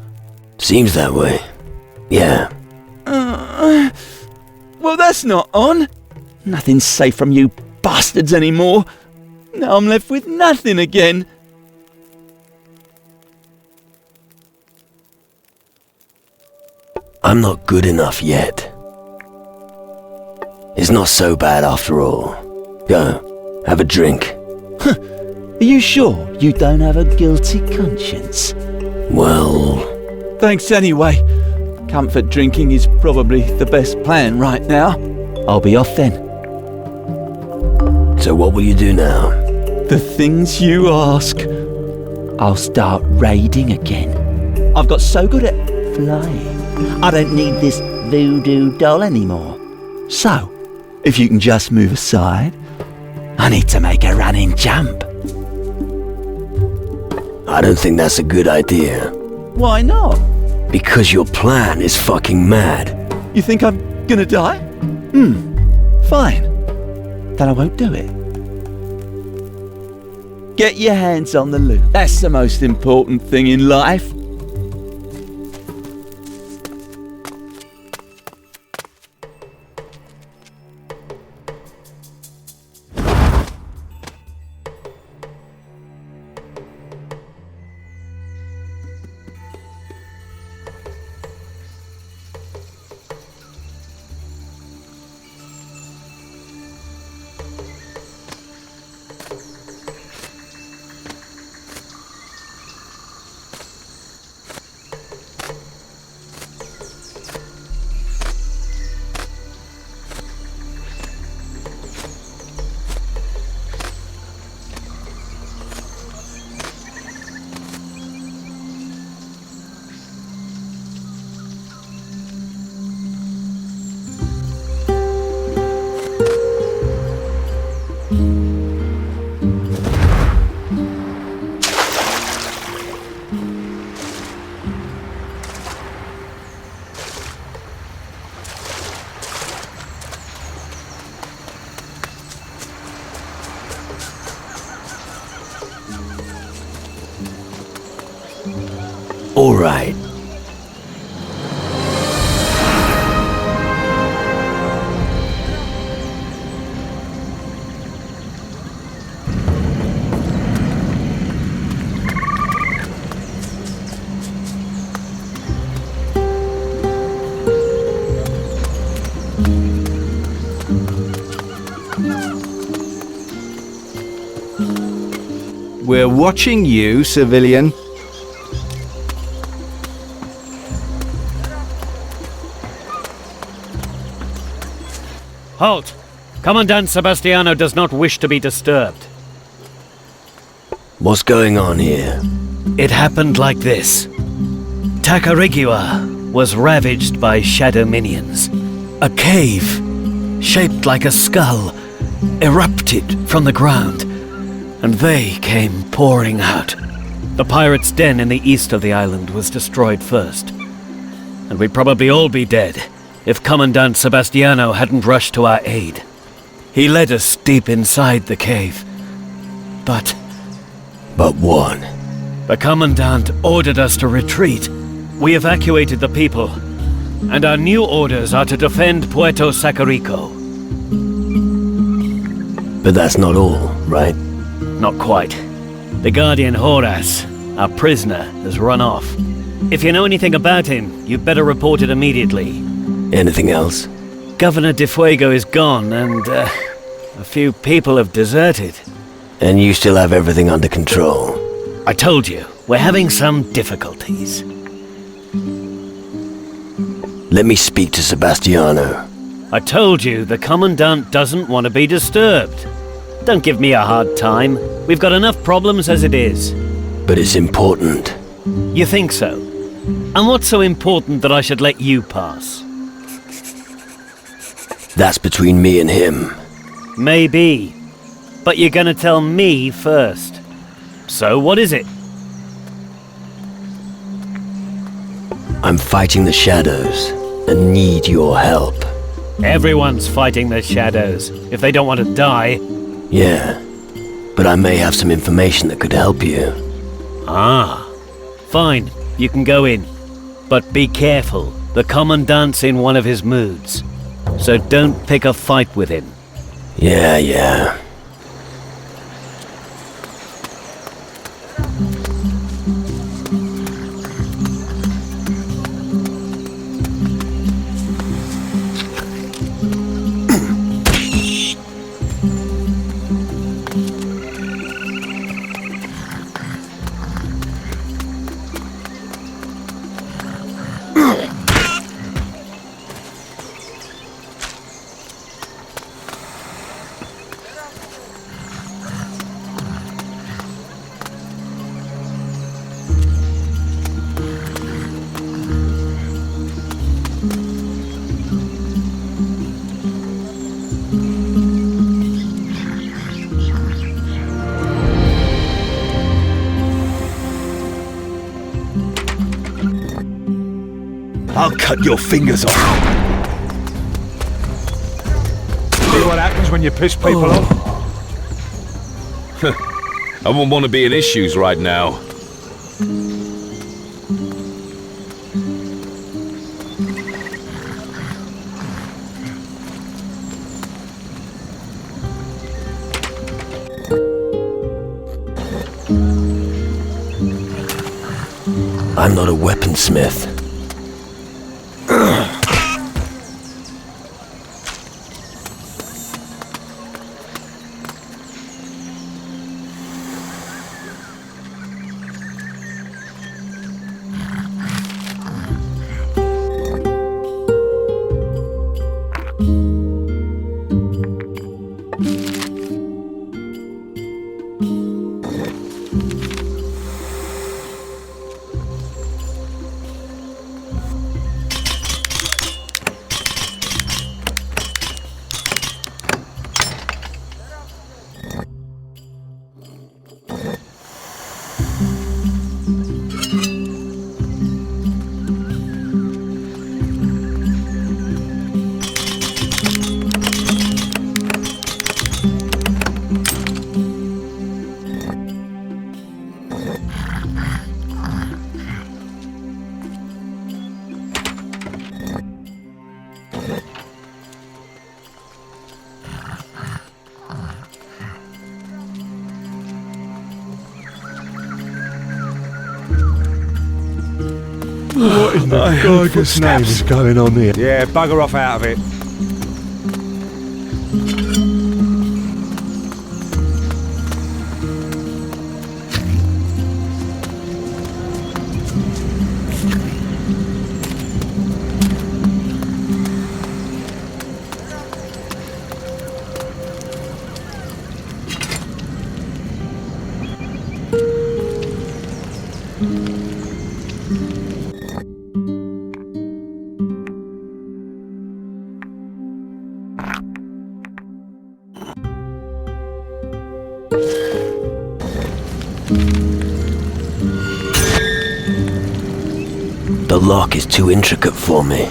Seems that way. Yeah. Well, that's not on. Nothing's safe from you bastards anymore. Now I'm left with nothing again. I'm not good enough yet. It's not so bad after all. Go, have a drink. Are you sure you don't have a guilty conscience? Well... Thanks anyway. Comfort drinking is probably the best plan right now. I'll be off then. So what will you do now? The things you ask. I'll start raiding again. I've got so good at flying, I don't need this voodoo doll anymore. So, if you can just move aside, I need to make a running jump. I don't think that's a good idea. Why not? Because your plan is fucking mad. You think I'm gonna die? Fine. Then I won't do it. Get your hands on the loot. That's the most important thing in life. All right. We're watching you, civilian. Halt! Commandant Sebastiano does not wish to be disturbed. What's going on here? It happened like this. Tacarigua was ravaged by shadow minions. A cave, shaped like a skull, erupted from the ground, and they came pouring out. The pirates' den in the east of the island was destroyed first, and we'd probably all be dead if Commandant Sebastiano hadn't rushed to our aid. He led us deep inside the cave, but what? The Commandant ordered us to retreat. We evacuated the people, and our new orders are to defend Puerto Sacarico. But that's not all, right? Not quite. The Guardian Horace, our prisoner, has run off. If you know anything about him, you'd better report it immediately. Anything else? Governor de Fuego is gone, and a few people have deserted. And you still have everything under control? I told you, we're having some difficulties. Let me speak to Sebastiano. I told you, the Commandant doesn't want to be disturbed. Don't give me a hard time. We've got enough problems as it is. But it's important. You think so? And what's so important that I should let you pass? That's between me and him. Maybe. But you're gonna tell me first. So what is it? I'm fighting the shadows and need your help. Everyone's fighting the shadows, if they don't want to die. Yeah, but I may have some information that could help you. Ah, fine, you can go in. But be careful, the Commandant's in one of his moods. So don't pick a fight with him. Yeah. I'll cut your fingers off. See what happens when you piss people off? I wouldn't want to be in issues right now. I'm not a weaponsmith. What in the God's name is going on here? Yeah, bugger off out of it. The lock is too intricate for me.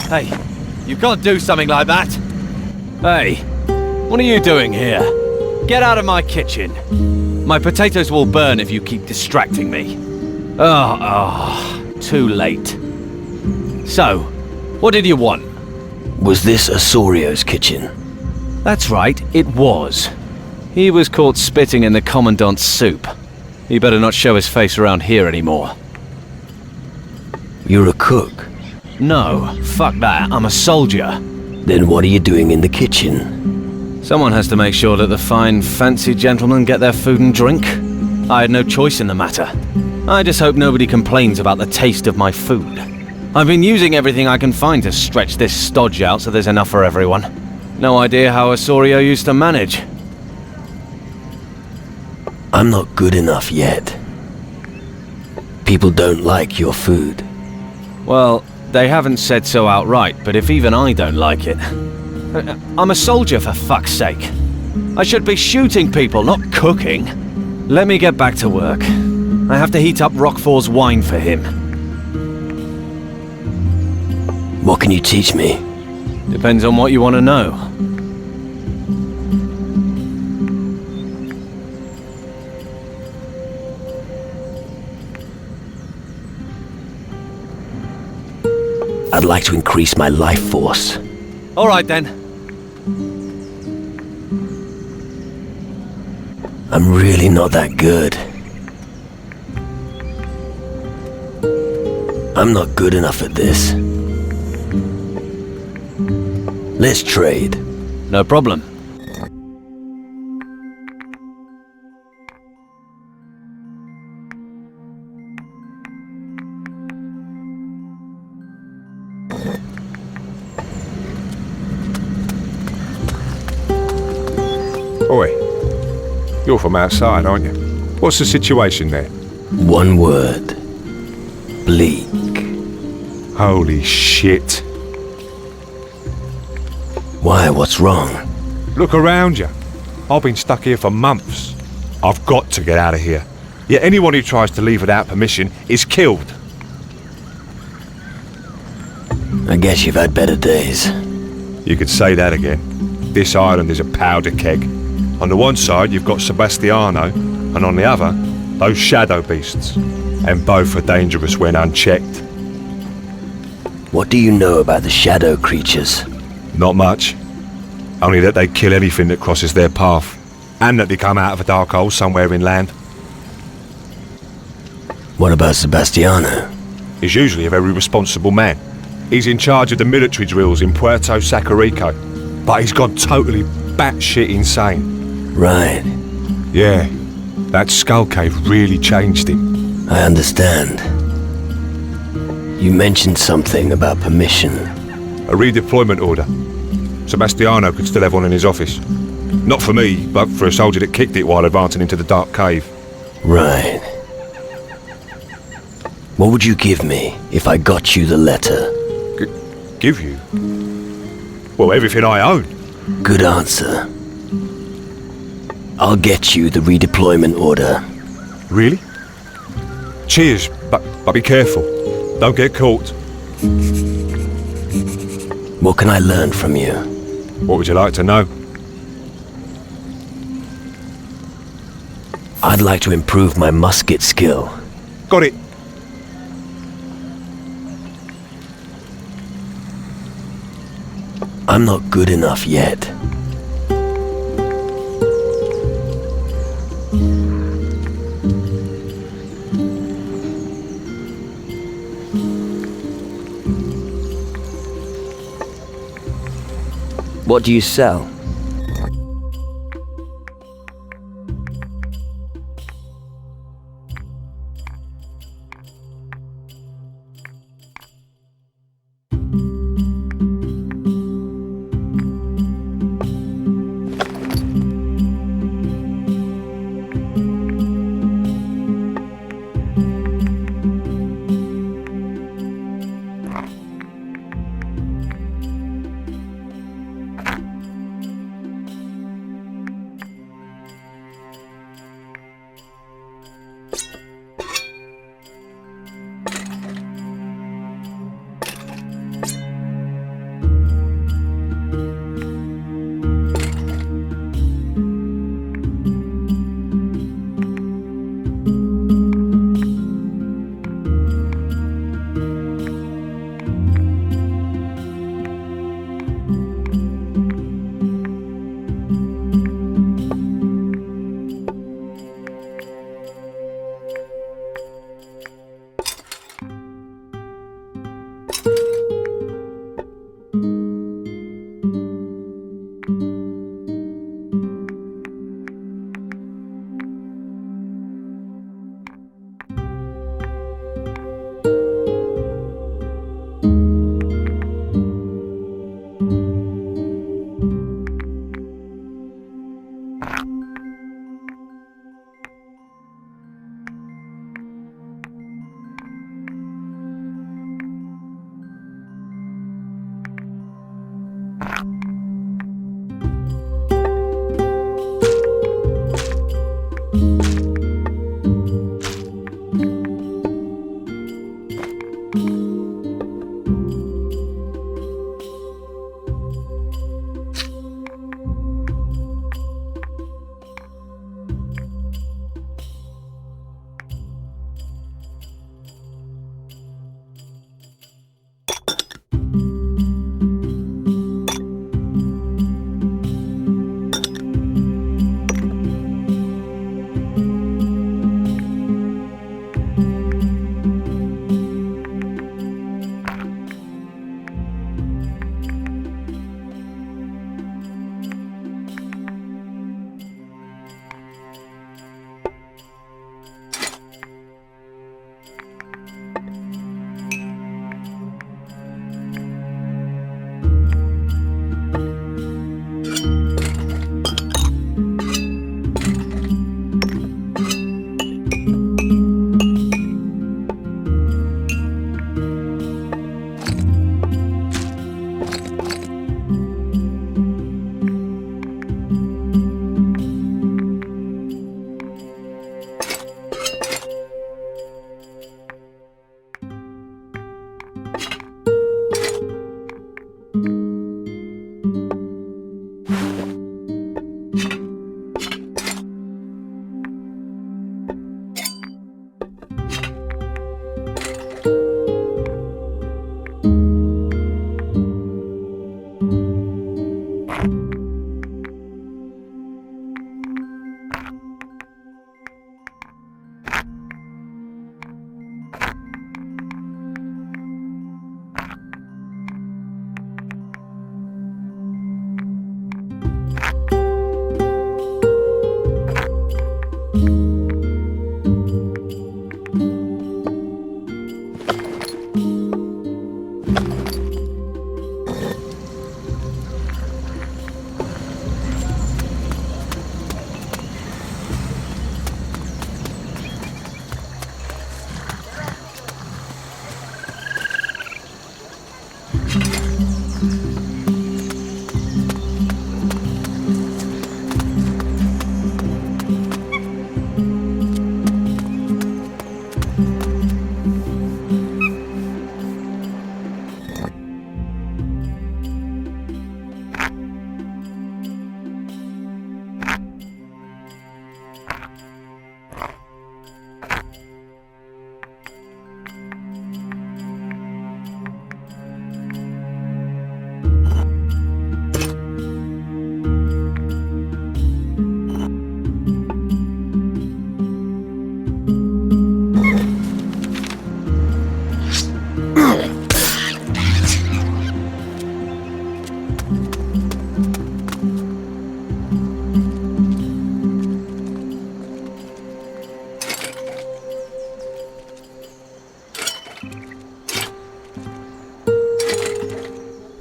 Hey, you can't do something like that. Hey, what are you doing here? Get out of my kitchen. My potatoes will burn if you keep distracting me. Too late. So, what did you want? Was this Osorio's kitchen? That's right, it was. He was caught spitting in the Commandant's soup. He better not show his face around here anymore. You're a cook? No, fuck that, I'm a soldier. Then what are you doing in the kitchen? Someone has to make sure that the fine, fancy gentlemen get their food and drink. I had no choice in the matter. I just hope nobody complains about the taste of my food. I've been using everything I can find to stretch this stodge out so there's enough for everyone. No idea how Osorio used to manage. I'm not good enough yet. People don't like your food. Well, they haven't said so outright, but if even I don't like it... I'm a soldier, for fuck's sake. I should be shooting people, not cooking. Let me get back to work. I have to heat up Roquefort's wine for him. What can you teach me? Depends on what you want to know. I'd like to increase my life force. All right then. I'm really not that good. I'm not good enough at this. Let's trade. No problem. Oi, you're from outside, aren't you? What's the situation there? One word. Bleak. Holy shit. Why, what's wrong? Look around you. I've been stuck here for months. I've got to get out of here. Yet anyone who tries to leave without permission is killed. I guess you've had better days. You could say that again. This island is a powder keg. On the one side you've got Sebastiano, and on the other, those shadow beasts. And both are dangerous when unchecked. What do you know about the shadow creatures? Not much. Only that they kill anything that crosses their path. And that they come out of a dark hole somewhere inland. What about Sebastiano? He's usually a very responsible man. He's in charge of the military drills in Puerto Sacarico. But he's gone totally batshit insane. Right. Yeah. That skull cave really changed him. I understand. You mentioned something about permission. A redeployment order. Sebastiano could still have one in his office. Not for me, but for a soldier that kicked it while advancing into the dark cave. Right. What would you give me if I got you the letter? Give you? Well, everything I own. Good answer. I'll get you the redeployment order. Really? Cheers, but be careful. Don't get caught. What can I learn from you? What would you like to know? I'd like to improve my musket skill. Got it. I'm not good enough yet. What do you sell?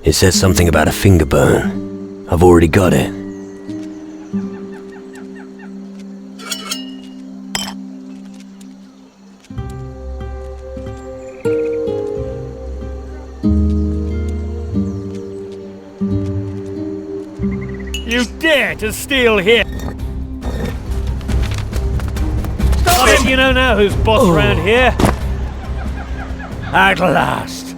It says something about a finger bone. I've already got it. You dare to steal here? Stop it! You know now who's boss around here. At last.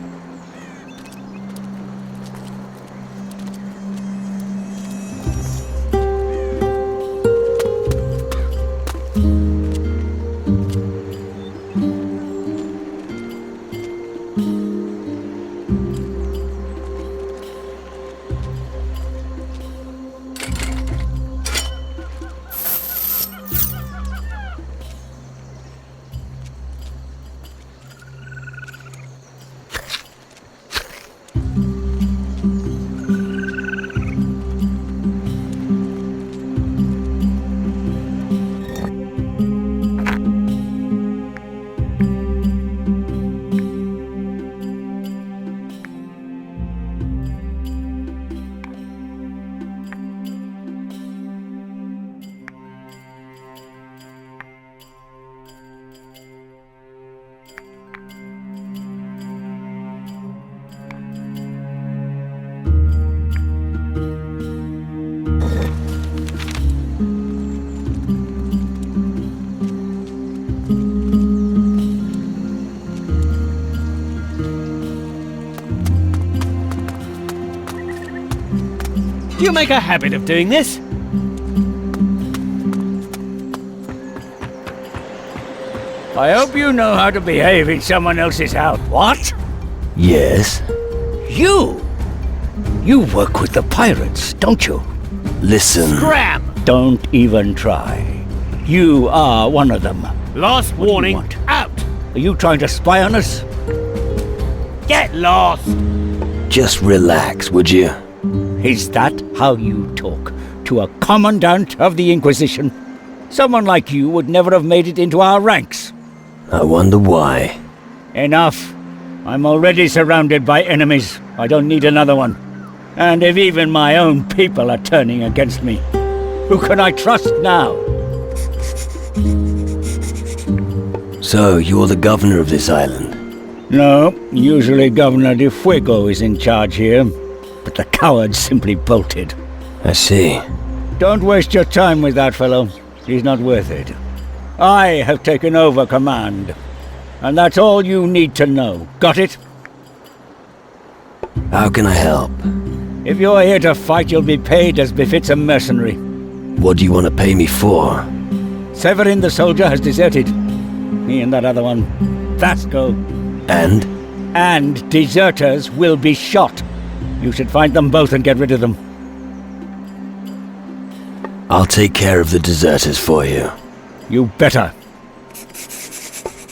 Do you make a habit of doing this? I hope you know how to behave in someone else's house. What? Yes? You? You work with the pirates, don't you? Listen. Scram! Don't even try. You are one of them. Last warning, out! Are you trying to spy on us? Get lost! Just relax, would you? Is that how you talk to a commandant of the Inquisition? Someone like you would never have made it into our ranks. I wonder why. Enough. I'm already surrounded by enemies. I don't need another one. And if even my own people are turning against me, who can I trust now? So, you're the governor of this island? No, usually Governor de Fuego is in charge here, but the coward simply bolted. I see. Don't waste your time with that fellow. He's not worth it. I have taken over command, and that's all you need to know. Got it? How can I help? If you're here to fight, you'll be paid as befits a mercenary. What do you want to pay me for? Severin the soldier has deserted. He and that other one. Vasco. And? And deserters will be shot. You should find them both and get rid of them. I'll take care of the deserters for you. You better.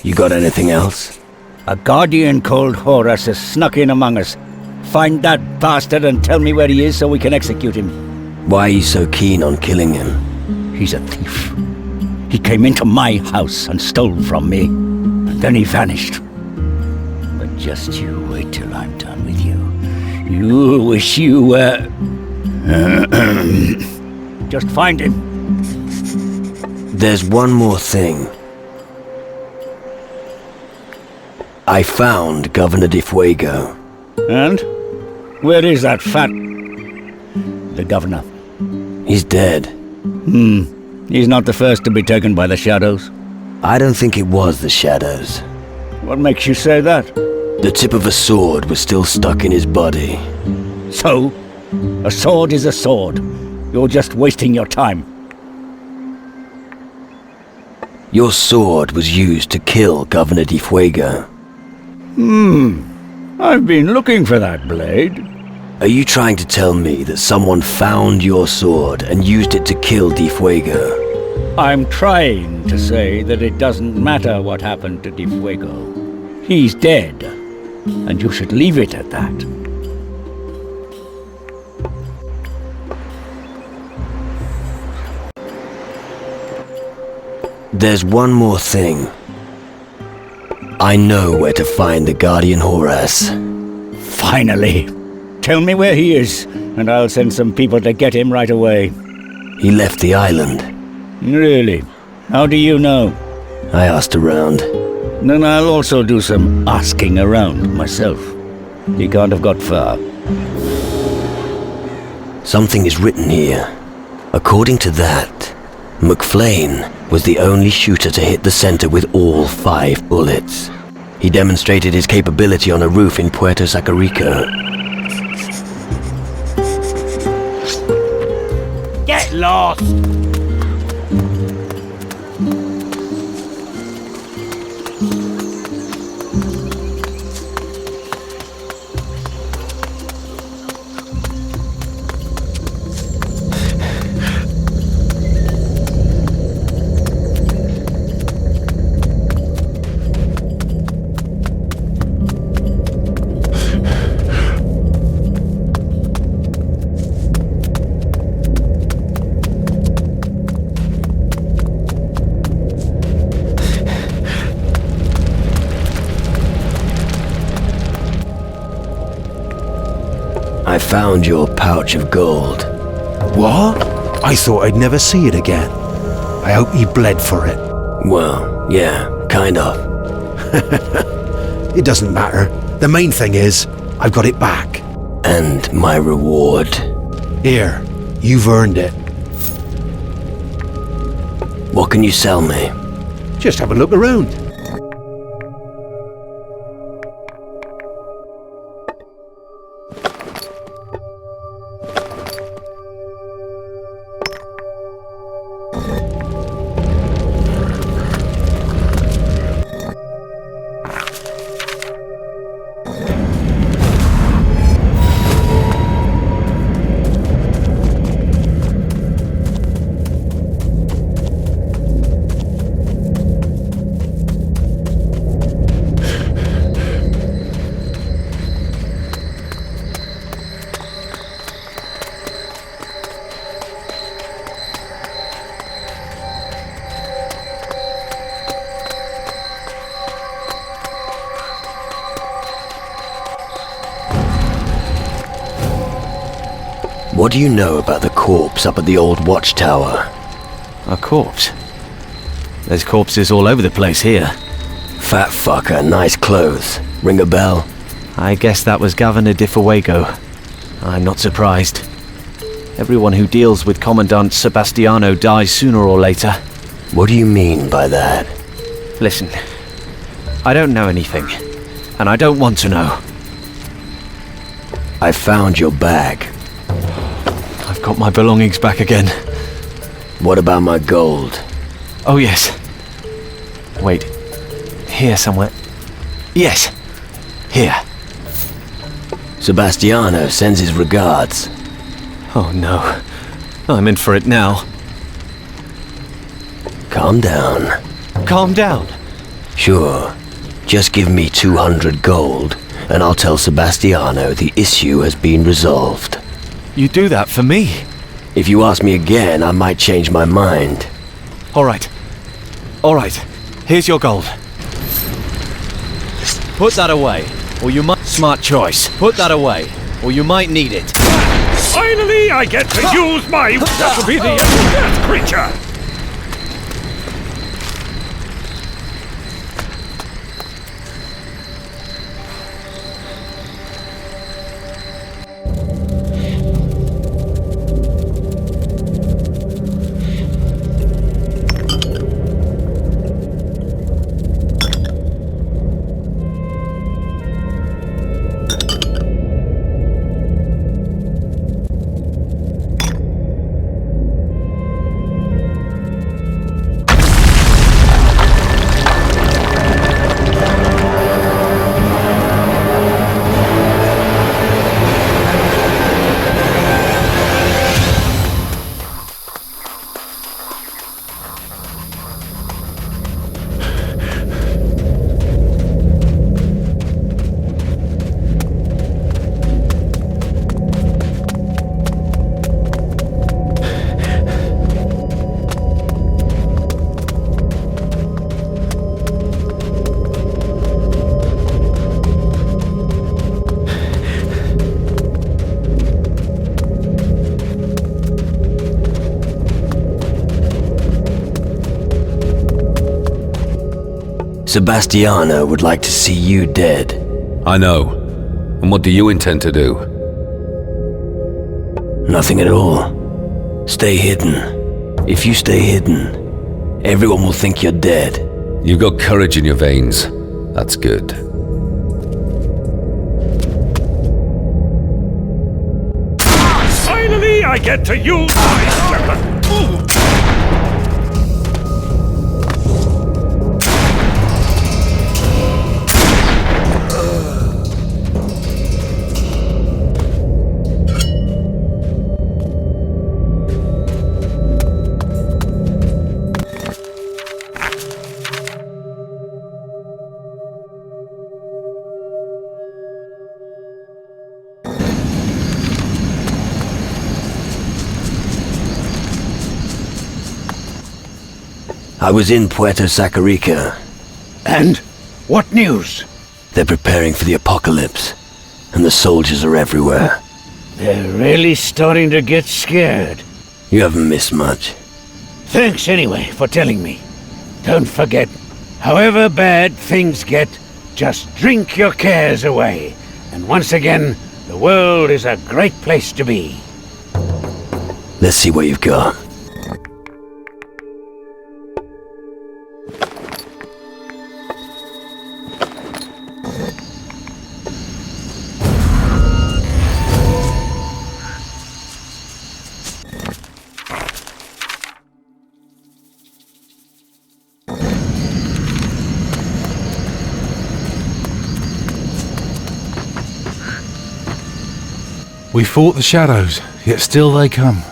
You got anything else? A guardian called Horus has snuck in among us. Find that bastard and tell me where he is so we can execute him. Why are you so keen on killing him? He's a thief. He came into my house and stole from me, and then he vanished. But just you wait till I'm done with you. You wish you were... Just find him. There's one more thing. I found Governor de Fuego. And? Where is that fat... the governor? He's dead. He's not the first to be taken by the shadows. I don't think it was the shadows. What makes you say that? The tip of a sword was still stuck in his body. So? A sword is a sword. You're just wasting your time. Your sword was used to kill Governor de Fuego. I've been looking for that blade. Are you trying to tell me that someone found your sword and used it to kill de Fuego? I'm trying to say that it doesn't matter what happened to de Fuego. He's dead, and you should leave it at that. There's one more thing. I know where to find the Guardian Horus. Finally. Tell me where he is, and I'll send some people to get him right away. He left the island. Really? How do you know? I asked around. Then I'll also do some asking around myself. He can't have got far. Something is written here. According to that, McFlane was the only shooter to hit the center with all 5 bullets. He demonstrated his capability on a roof in Puerto Sacarico. Get lost! I found your pouch of gold. What? I thought I'd never see it again. I hope you bled for it. Well, yeah, kind of. It doesn't matter. The main thing is, I've got it back. And my reward. Here, you've earned it. What can you sell me? Just have a look around. What do you know about the corpse up at the old watchtower? A corpse? There's corpses all over the place here. Fat fucker, nice clothes. Ring a bell? I guess that was Governor de Fuego. I'm not surprised. Everyone who deals with Commandant Sebastiano dies sooner or later. What do you mean by that? Listen, I don't know anything, and I don't want to know. I found your bag. I've got my belongings back again. What about my gold? Oh yes. Wait, here somewhere. Yes, here. Sebastiano sends his regards. Oh no, I'm in for it now. Calm down. Calm down? Sure. Just give me 200 gold, and I'll tell Sebastiano the issue has been resolved. You do that for me? If you ask me again, I might change my mind. Alright. Alright. Here's your gold. Put that away, or you might... Smart choice. Put that away, or you might need it. Finally, I get to use my... That'll be the end of that creature! Sebastiano would like to see you dead. I know. And what do you intend to do? Nothing at all. Stay hidden. If you stay hidden, everyone will think you're dead. You've got courage in your veins. That's good. Finally, I get to use my weapon! I was in Puerto Sacarica. And? What news? They're preparing for the apocalypse, and the soldiers are everywhere. They're really starting to get scared. You haven't missed much. Thanks anyway for telling me. Don't forget, however bad things get, just drink your cares away. And once again, the world is a great place to be. Let's see what you've got. We fought the shadows, yet still they come.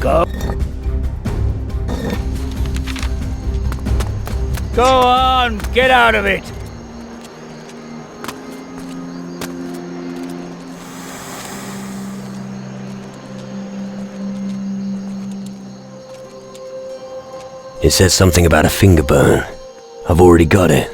Go. Go on, get out of it. It says something about a finger bone. I've already got it.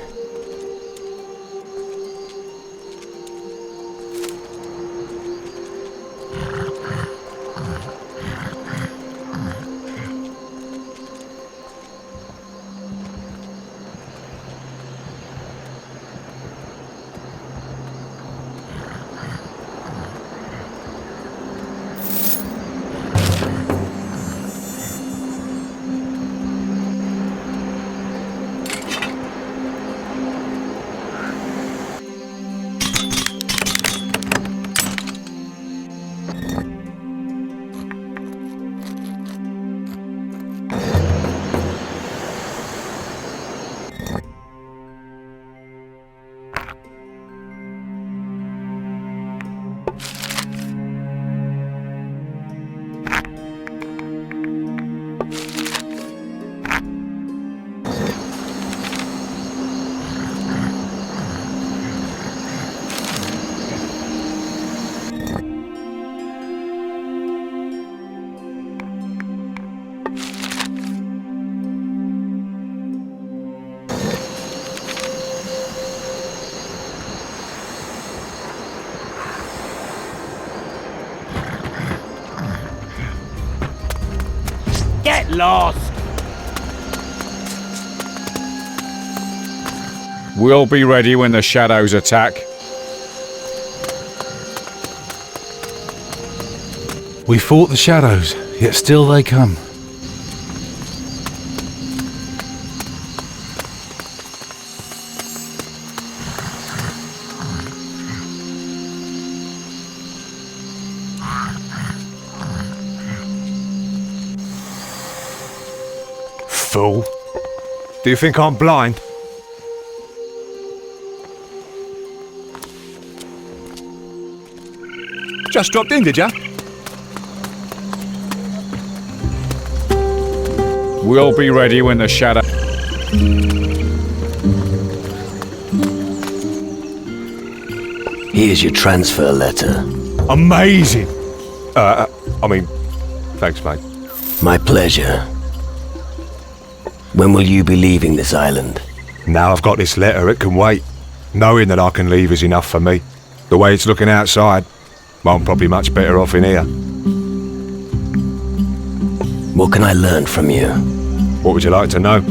Get lost! We'll be ready when the shadows attack. We fought the shadows, yet still they come. Fool. Do you think I'm blind? Just dropped in, did ya? We'll be ready when the shadow... Here's your transfer letter. Amazing! I mean, thanks, mate. My pleasure. When will you be leaving this island? Now I've got this letter, it can wait. Knowing that I can leave is enough for me. The way it's looking outside, I'm probably much better off in here. What can I learn from you? What would you like to know?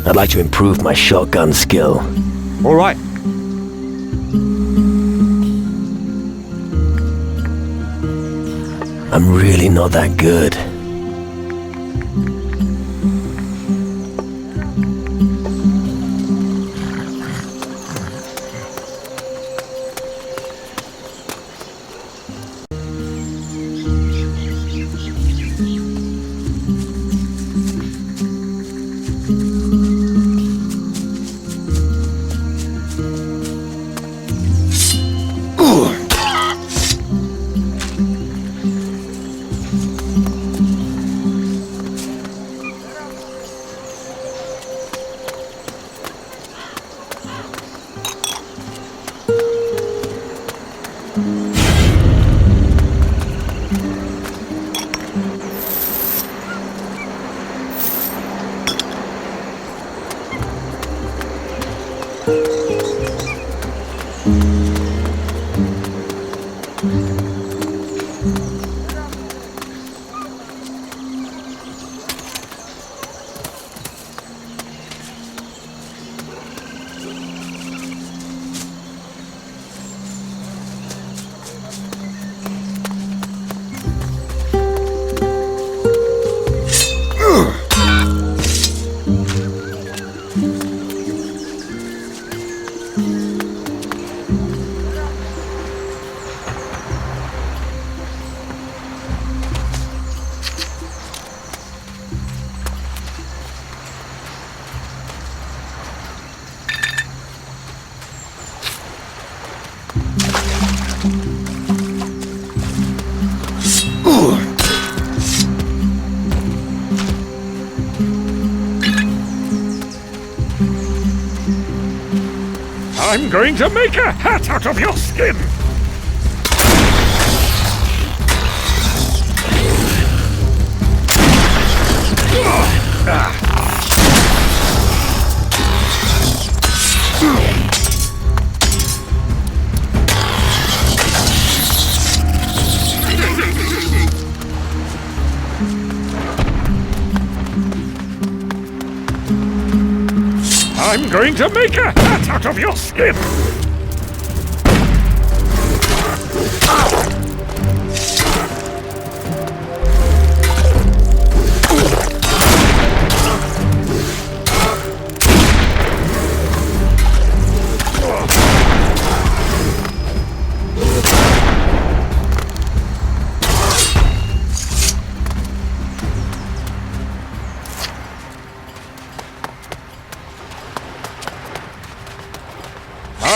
I'd like to improve my shotgun skill. All right. I'm really not that good. I'm going to make a hat out of your skin! I'm going to make a hat out of your skin!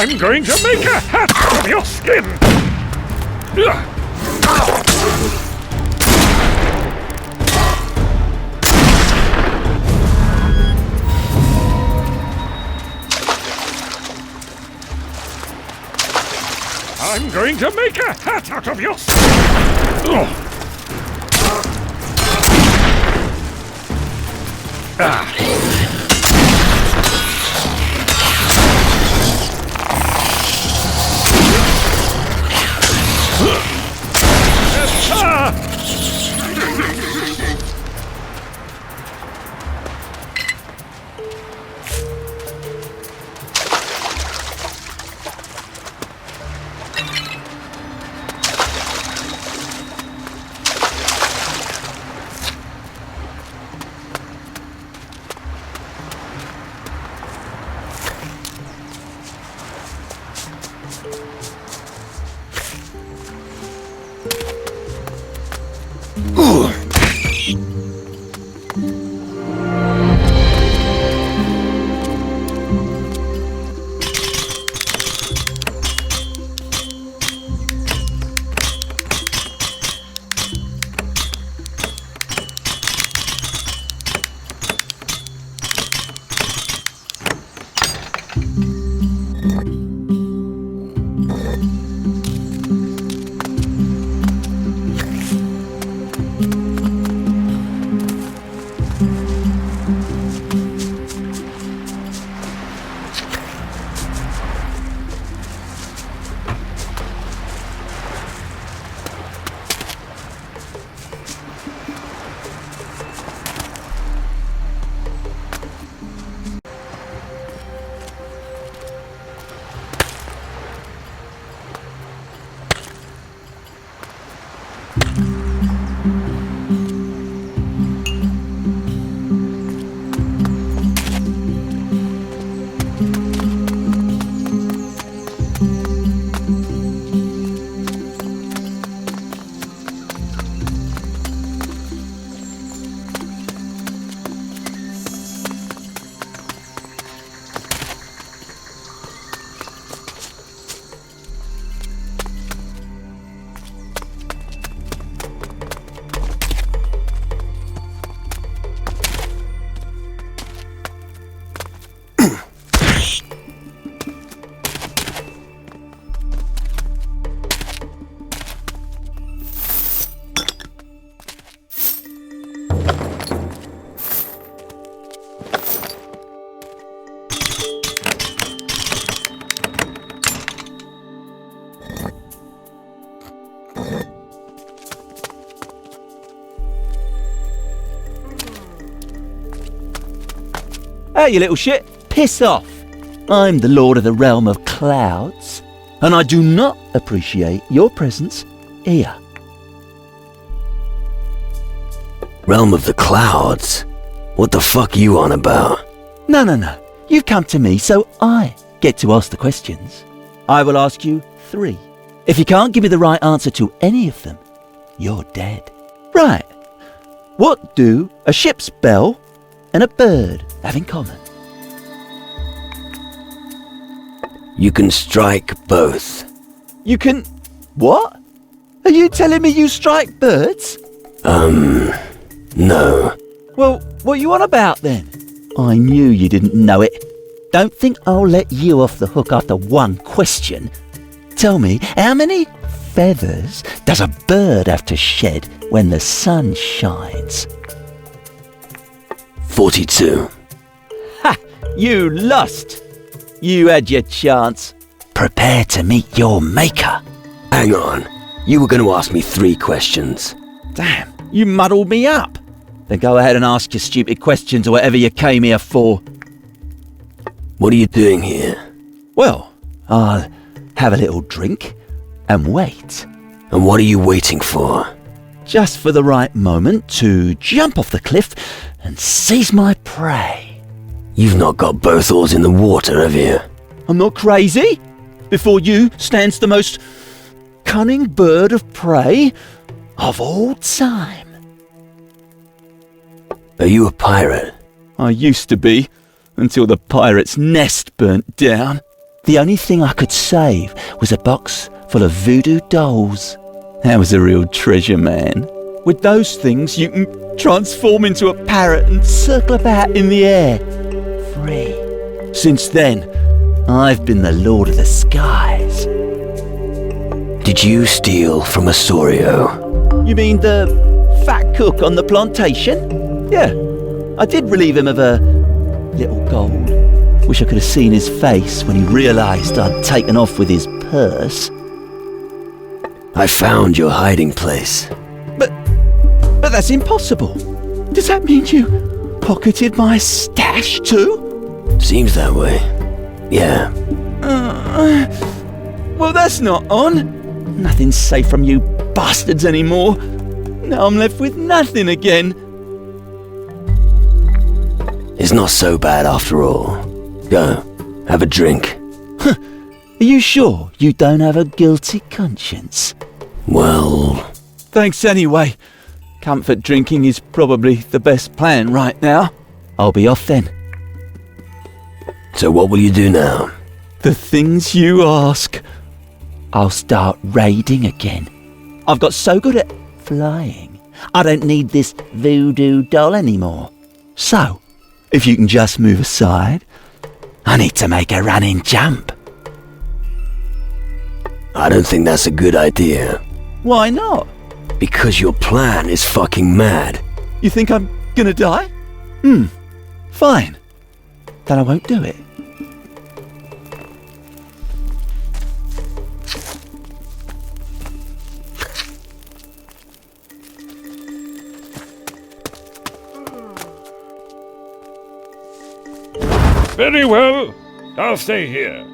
I'm going to make a hat out of your skin! I'm going to make a hat out of your skin! Hey, you little shit, piss off! I'm the Lord of the Realm of Clouds, and I do not appreciate your presence here. Realm of the Clouds? What the fuck you on about? No. You've come to me, so I get to ask the questions. I will ask you 3. If you can't give me the right answer to any of them, you're dead. Right. What do a ship's bell and a bird have in common? You can strike both. You can... What? Are you telling me you strike birds? No. Well, what are you on about then? I knew you didn't know it. don't think I'll let you off the hook after one question. Tell me, how many feathers does a bird have to shed when the sun shines? 42. Ha! You lost! You had your chance. Prepare to meet your maker. Hang on. You were going to ask me 3 questions. Damn, you muddled me up. Then go ahead and ask your stupid questions or whatever you came here for. What are you doing here? Well, I'll have a little drink and wait. And what are you waiting for? Just for the right moment to jump off the cliff and seize my prey. You've not got both oars in the water, have you? I'm not crazy. Before you stands the most cunning bird of prey of all time. Are you a pirate? I used to be, until the pirate's nest burnt down. The only thing I could save was a box full of voodoo dolls. That was a real treasure, man. With those things, you can transform into a parrot and circle about in the air. Free. Since then, I've been the Lord of the Skies. Did you steal from Osorio? You mean the fat cook on the plantation? Yeah, I did relieve him of a little gold. Wish I could have seen his face when he realised I'd taken off with his purse. I found your hiding place. But that's impossible. Does that mean you pocketed my stash too? Seems that way. Yeah. Well, that's not on. Nothing's safe from you bastards anymore. Now I'm left with nothing again. It's not so bad after all. Go, have a drink. Are you sure you don't have a guilty conscience? Well... Thanks anyway. Comfort drinking is probably the best plan right now. I'll be off then. So what will you do now? The things you ask. I'll start raiding again. I've got so good at flying, I don't need this voodoo doll anymore. So, if you can just move aside, I need to make a running jump. I don't think that's a good idea. Why not? Because your plan is fucking mad. You think I'm gonna die? Fine. Then I won't do it. Very well. I'll stay here.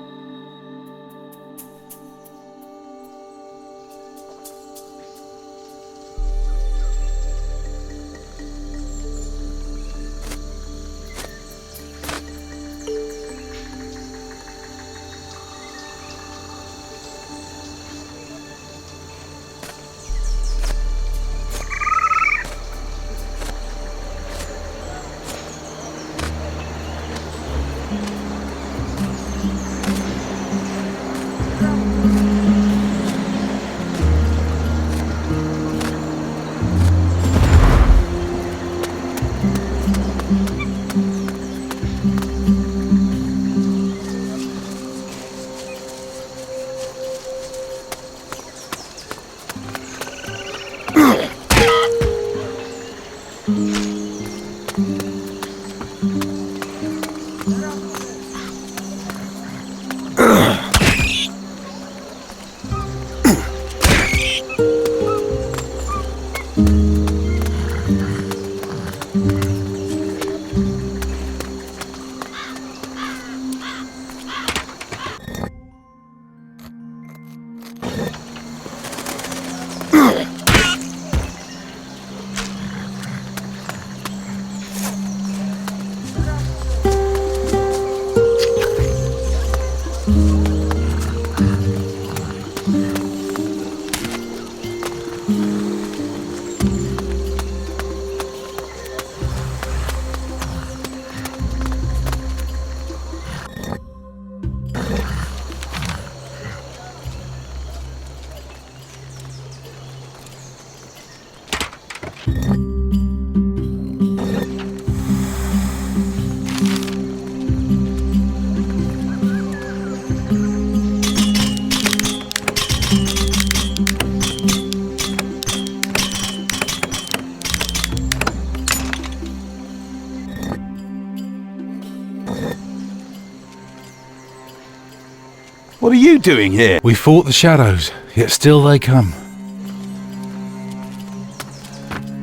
What are you doing here? We fought the shadows, yet still they come.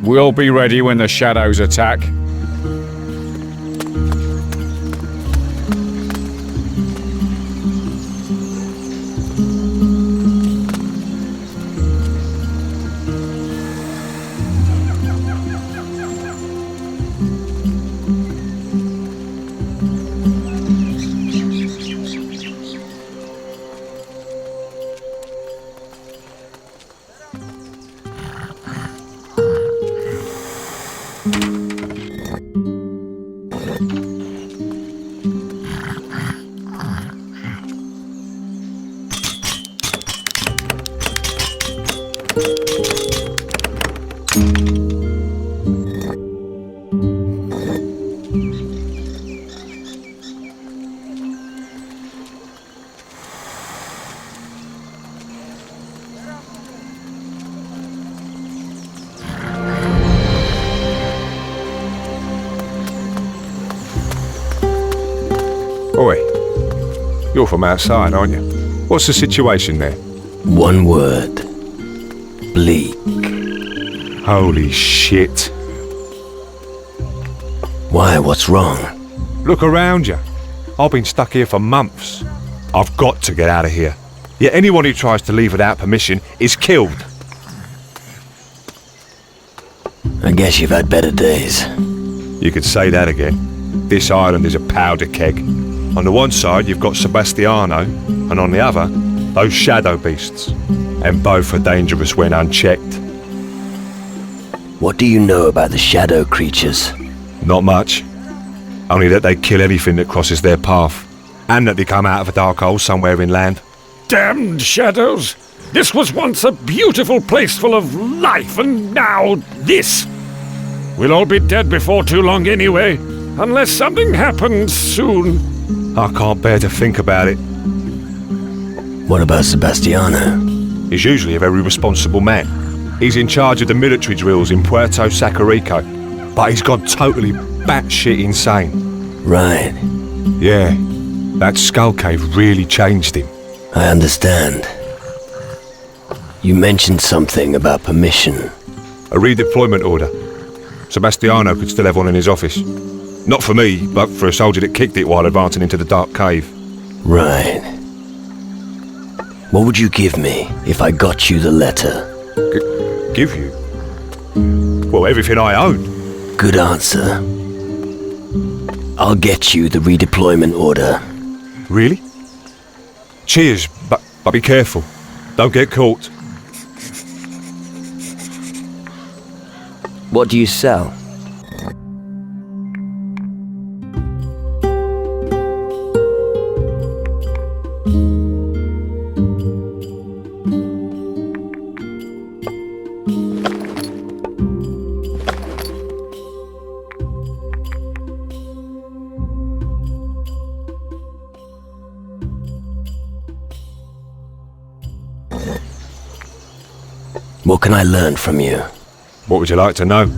We'll be ready when the shadows attack. Oi, you're from outside, aren't you? What's the situation there? One word. Bleak. Holy shit. Why, what's wrong? Look around you. I've been stuck here for months. I've got to get out of here. Yet anyone who tries to leave without permission is killed. I guess you've had better days. You could say that again. This island is a powder keg. On the one side you've got Sebastiano, and on the other, those shadow beasts. And both are dangerous when unchecked. What do you know about the shadow creatures? Not much. Only that they kill anything that crosses their path. And that they come out of a dark hole somewhere inland. Damned shadows! This was once a beautiful place full of life, and now this! We'll all be dead before too long anyway, unless something happens soon. I can't bear to think about it. What about Sebastiano? He's usually a very responsible man. He's in charge of the military drills in Puerto Sacarico, but he's gone totally batshit insane. Right. Yeah, that skull cave really changed him. I understand. You mentioned something about permission. A redeployment order. Sebastiano could still have one in his office. Not for me, but for a soldier that kicked it while advancing into the dark cave. Right. What would you give me if I got you the letter? Give you? Well, everything I own. Good answer. I'll get you the redeployment order. Really? Cheers, but be careful. Don't get caught. What do you sell? What can I learn from you? What would you like to know?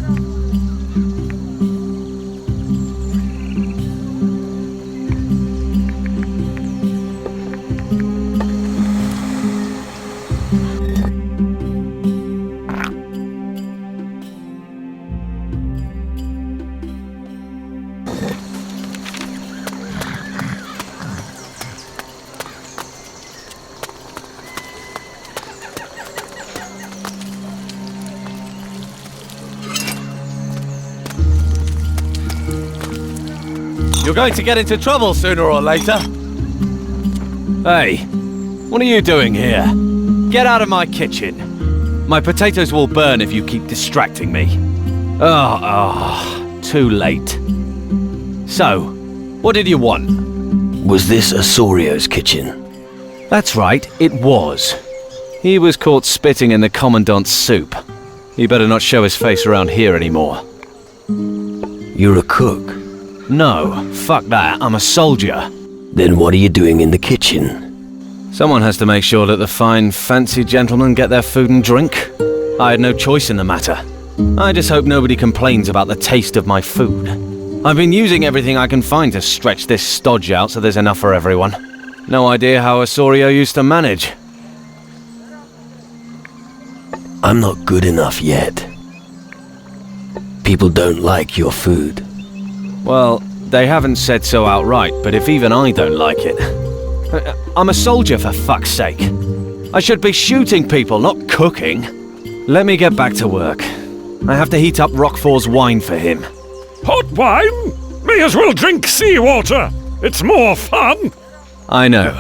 You're going to get into trouble sooner or later. Hey, what are you doing here? Get out of my kitchen. My potatoes will burn if you keep distracting me. Too late. So, what did you want? Was this Osorio's kitchen? That's right, it was. He was caught spitting in the Commandant's soup. He better not show his face around here anymore. You're a cook? No, fuck that. I'm a soldier. Then what are you doing in the kitchen? Someone has to make sure that the fine, fancy gentlemen get their food and drink. I had no choice in the matter. I just hope nobody complains about the taste of my food. I've been using everything I can find to stretch this stodge out so there's enough for everyone. No idea how Osorio used to manage. I'm not good enough yet. People don't like your food. Well, they haven't said so outright, but if even I don't like it... I'm a soldier, for fuck's sake. I should be shooting people, not cooking. Let me get back to work. I have to heat up Roquefort's wine for him. Hot wine? May as well drink seawater. It's more fun. I know,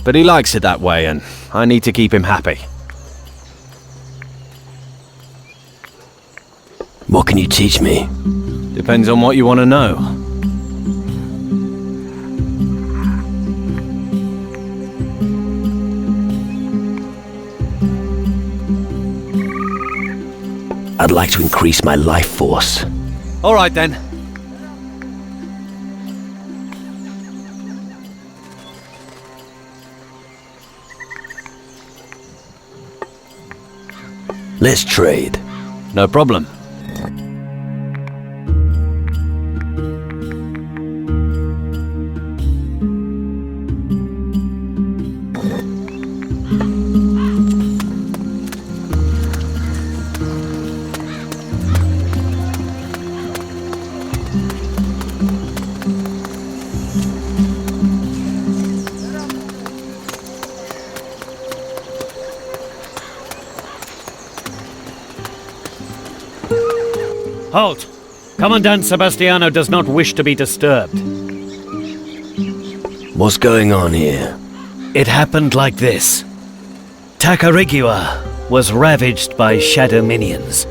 but he likes it that way, and I need to keep him happy. What can you teach me? Depends on what you want to know. I'd like to increase my life force. All right then. Let's trade. No problem. Halt! Commandant Sebastiano does not wish to be disturbed. What's going on here? It happened like this. Tacarigua was ravaged by shadow minions.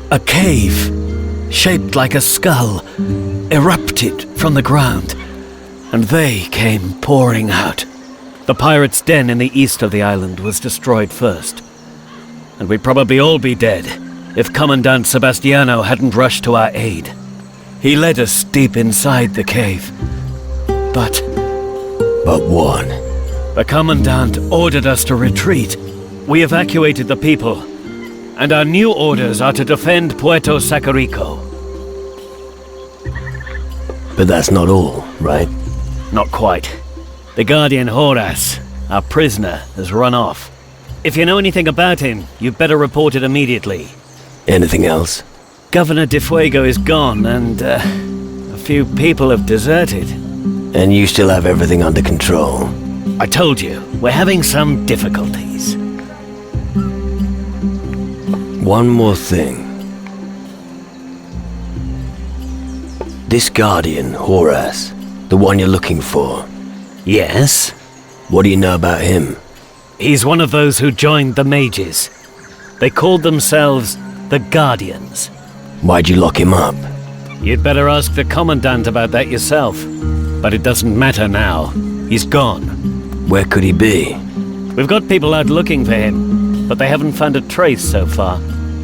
A cave, shaped like a skull, erupted from the ground, and they came pouring out. The pirates' den in the east of the island was destroyed first, and we'd probably all be dead if Commandant Sebastiano hadn't rushed to our aid. He led us deep inside the cave. But what? The Commandant ordered us to retreat. We evacuated the people, and our new orders are to defend Puerto Sacarico. But that's not all, right? Not quite. The Guardian Horace, our prisoner, has run off. If you know anything about him, you'd better report it immediately. Anything else? Governor de Fuego is gone, and a few people have deserted. And you still have everything under control? I told you, we're having some difficulties. One more thing. This Guardian, Horace, the one you're looking for. Yes? What do you know about him? He's one of those who joined the mages. They called themselves the Guardians. Why'd you lock him up? You'd better ask the Commandant about that yourself. But it doesn't matter now. He's gone. Where could he be? We've got people out looking for him, but they haven't found a trace so far.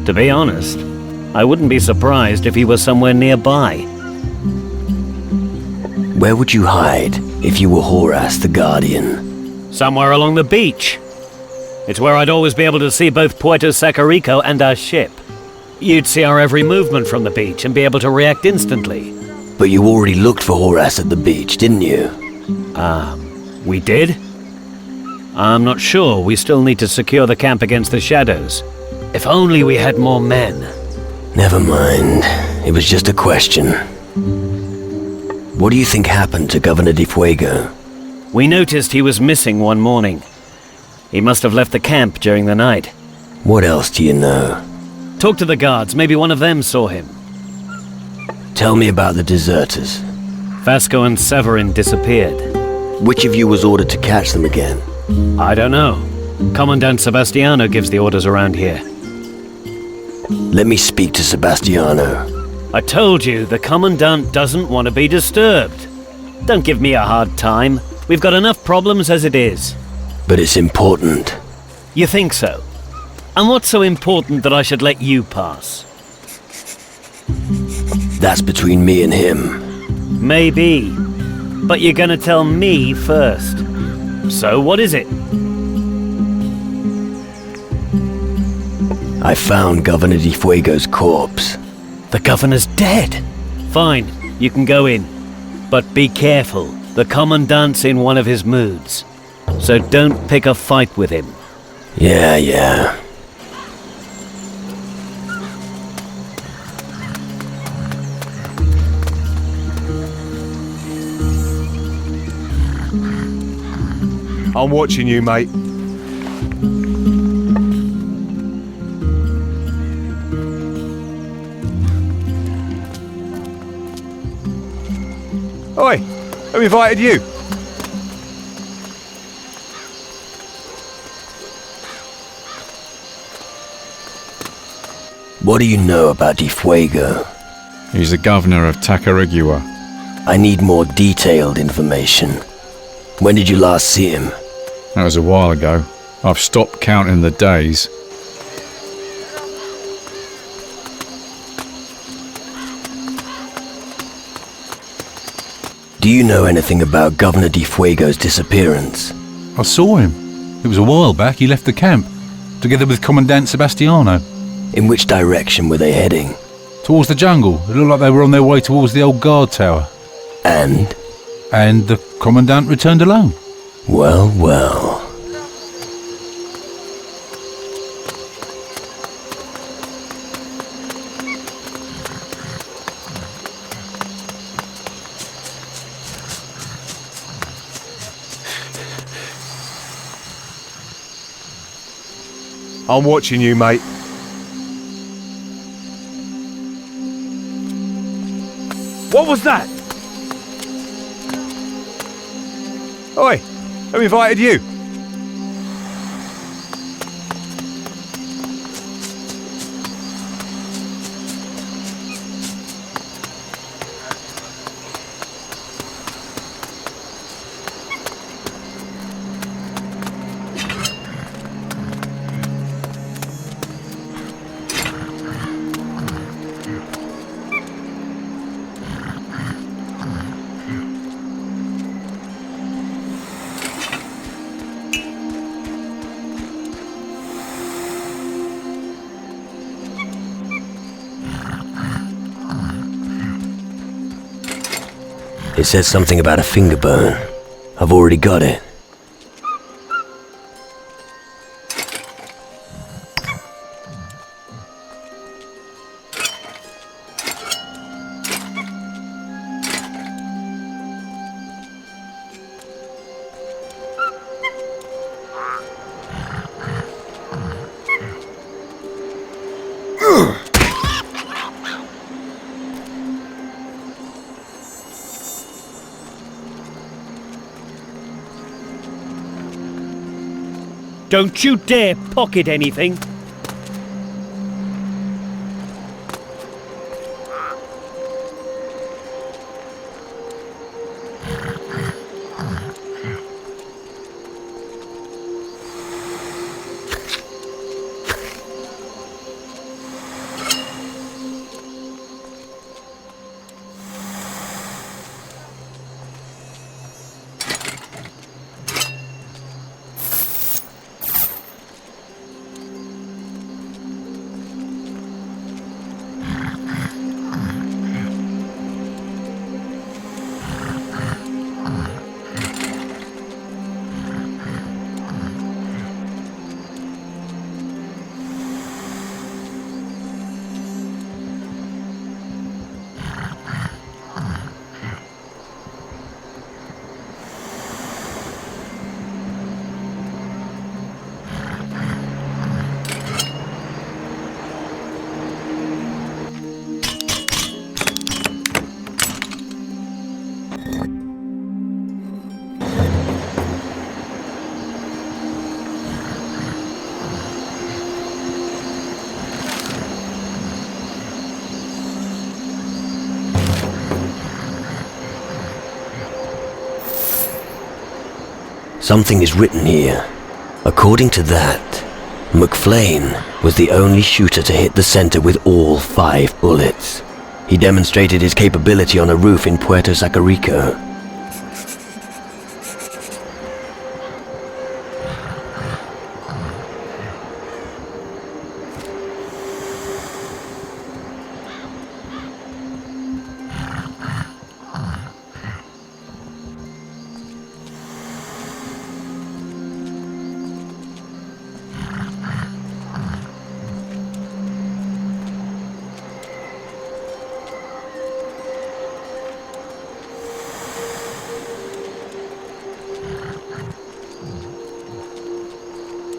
To be honest, I wouldn't be surprised if he was somewhere nearby. Where would you hide if you were Horace the Guardian? Somewhere along the beach. It's where I'd always be able to see both Puerto Sacarico and our ship. You'd see our every movement from the beach and be able to react instantly. But you already looked for Horace at the beach, didn't you? We did? I'm not sure. We still need to secure the camp against the shadows. If only we had more men. Never mind. It was just a question. What do you think happened to Governor de Fuego? We noticed he was missing one morning. He must have left the camp during the night. What else do you know? Talk to the guards. Maybe one of them saw him. Tell me about the deserters. Vasco and Severin disappeared. Which of you was ordered to catch them again? I don't know. Commandant Sebastiano gives the orders around here. Let me speak to Sebastiano. I told you, the Commandant doesn't want to be disturbed. Don't give me a hard time. We've got enough problems as it is. But it's important. You think so? And what's so important that I should let you pass? That's between me and him. Maybe. But you're gonna tell me first. So what is it? I found Governor de Fuego's corpse. The governor's dead. Fine, you can go in. But be careful. The Commandant's in one of his moods. So don't pick a fight with him. Yeah. I'm watching you, mate. Oi, who invited you? What do you know about Di Fuego? He's the governor of Tacarigua. I need more detailed information. When did you last see him? That was a while ago. I've stopped counting the days. Do you know anything about Governor Di Fuego's disappearance? I saw him. It was a while back. He left the camp, together with Commandant Sebastiano. In which direction were they heading? Towards the jungle. It looked like they were on their way towards the old guard tower. And? And the Commandant returned alone. Well. I'm watching you, mate. What was that? Oi, who invited you? It says something about a finger bone. I've already got it. Don't you dare pocket anything. Something is written here. According to that, McFlane was the only shooter to hit the center with all 5 bullets. He demonstrated his capability on a roof in Puerto Sacarico.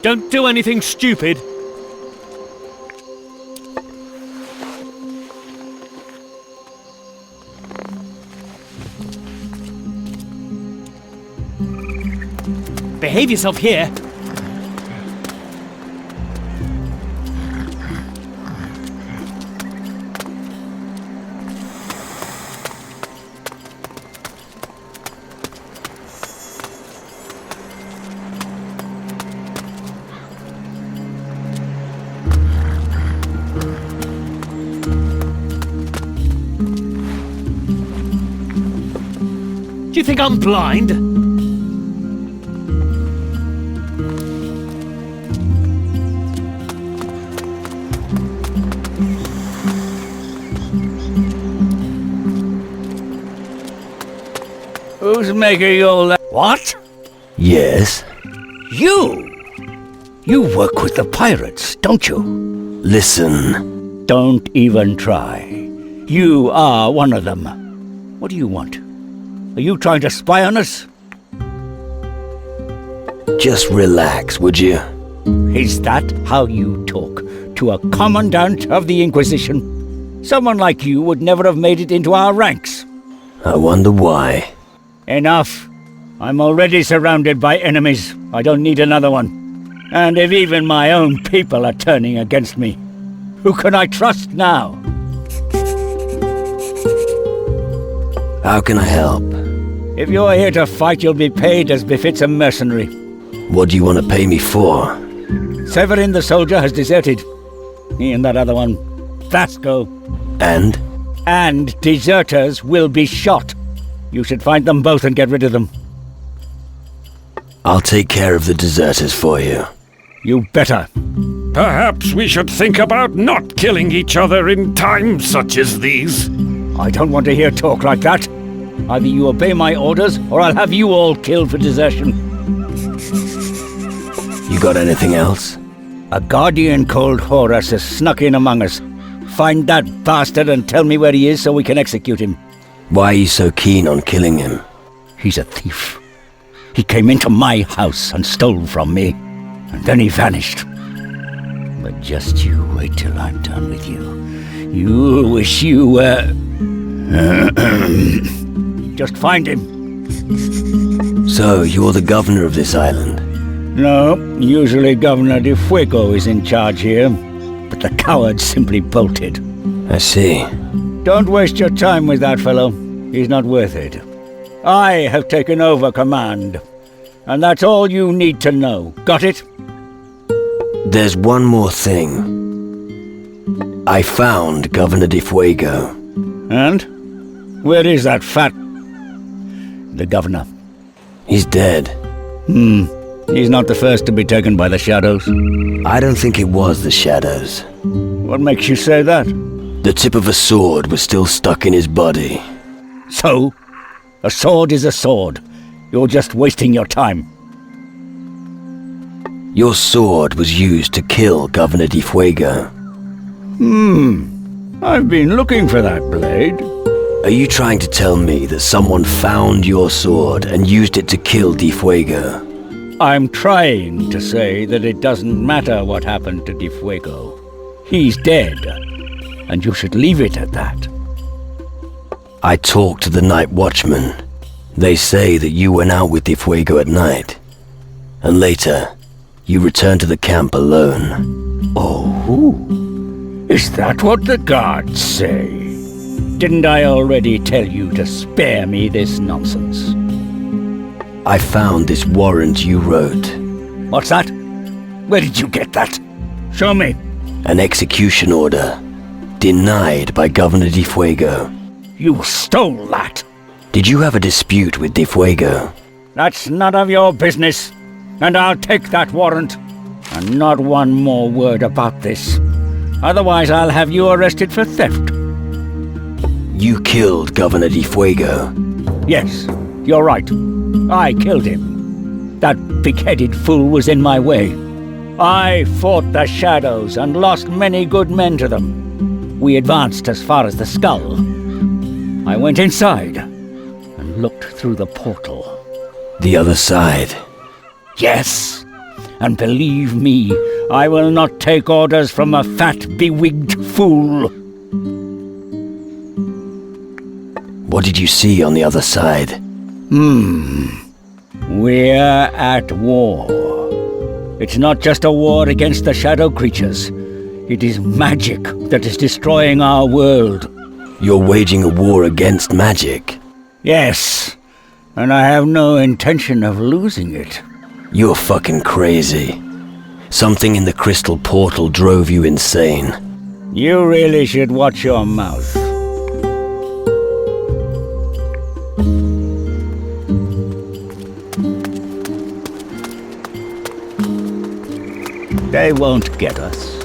Don't do anything stupid. Behave yourself here. Do you think I'm blind? Who's making all that? What? Yes? You? You work with the pirates, don't you? Listen. Don't even try. You are one of them. What do you want? Are you trying to spy on us? Just relax, would you? Is that how you talk to a commandant of the Inquisition? Someone like you would never have made it into our ranks. I wonder why. Enough. I'm already surrounded by enemies. I don't need another one. And if even my own people are turning against me, who can I trust now? How can I help? If you're here to fight, you'll be paid as befits a mercenary. What do you want to pay me for? Severin the soldier has deserted. He and that other one, Vasco. And? And deserters will be shot. You should find them both and get rid of them. I'll take care of the deserters for you. You better. Perhaps we should think about not killing each other in times such as these. I don't want to hear talk like that. Either you obey my orders, or I'll have you all killed for desertion. You got anything else? A guardian called Horus has snuck in among us. Find that bastard and tell me where he is so we can execute him. Why are you so keen on killing him? He's a thief. He came into my house and stole from me, and then he vanished. But just you wait till I'm done with you. You wish you were... Just find him. So, you're the governor of this island? No, usually Governor de Fuego is in charge here, but the coward simply bolted. I see. Don't waste your time with that fellow. He's not worth it. I have taken over command, and that's all you need to know. Got it? There's one more thing. I found Governor de Fuego. And? Where is that fat... the governor? He's dead. He's not the first to be taken by the shadows. I don't think it was the shadows. What makes you say that? The tip of a sword was still stuck in his body. So? A sword is a sword. You're just wasting your time. Your sword was used to kill Governor de Fuego. I've been looking for that blade. Are you trying to tell me that someone found your sword and used it to kill de Fuego? I'm trying to say that it doesn't matter what happened to de Fuego. He's dead, and you should leave it at that. I talked to the night watchman. They say that you went out with de Fuego at night. And later, you returned to the camp alone. Oh, is that what the guards say? Didn't I already tell you to spare me this nonsense? I found this warrant you wrote. What's that? Where did you get that? Show me. An execution order. Denied by Governor de Fuego. You stole that. Did you have a dispute with de Fuego? That's none of your business. And I'll take that warrant. And not one more word about this. Otherwise I'll have you arrested for theft. You killed Governor de Fuego? Yes, you're right. I killed him. That big-headed fool was in my way. I fought the shadows and lost many good men to them. We advanced as far as the skull. I went inside and looked through the portal. The other side? Yes. And believe me, I will not take orders from a fat, bewigged fool. What did you see on the other side? We're at war. It's not just a war against the shadow creatures. It is magic that is destroying our world. You're waging a war against magic? Yes, and I have no intention of losing it. You're fucking crazy. Something in the crystal portal drove you insane. You really should watch your mouth. They won't get us.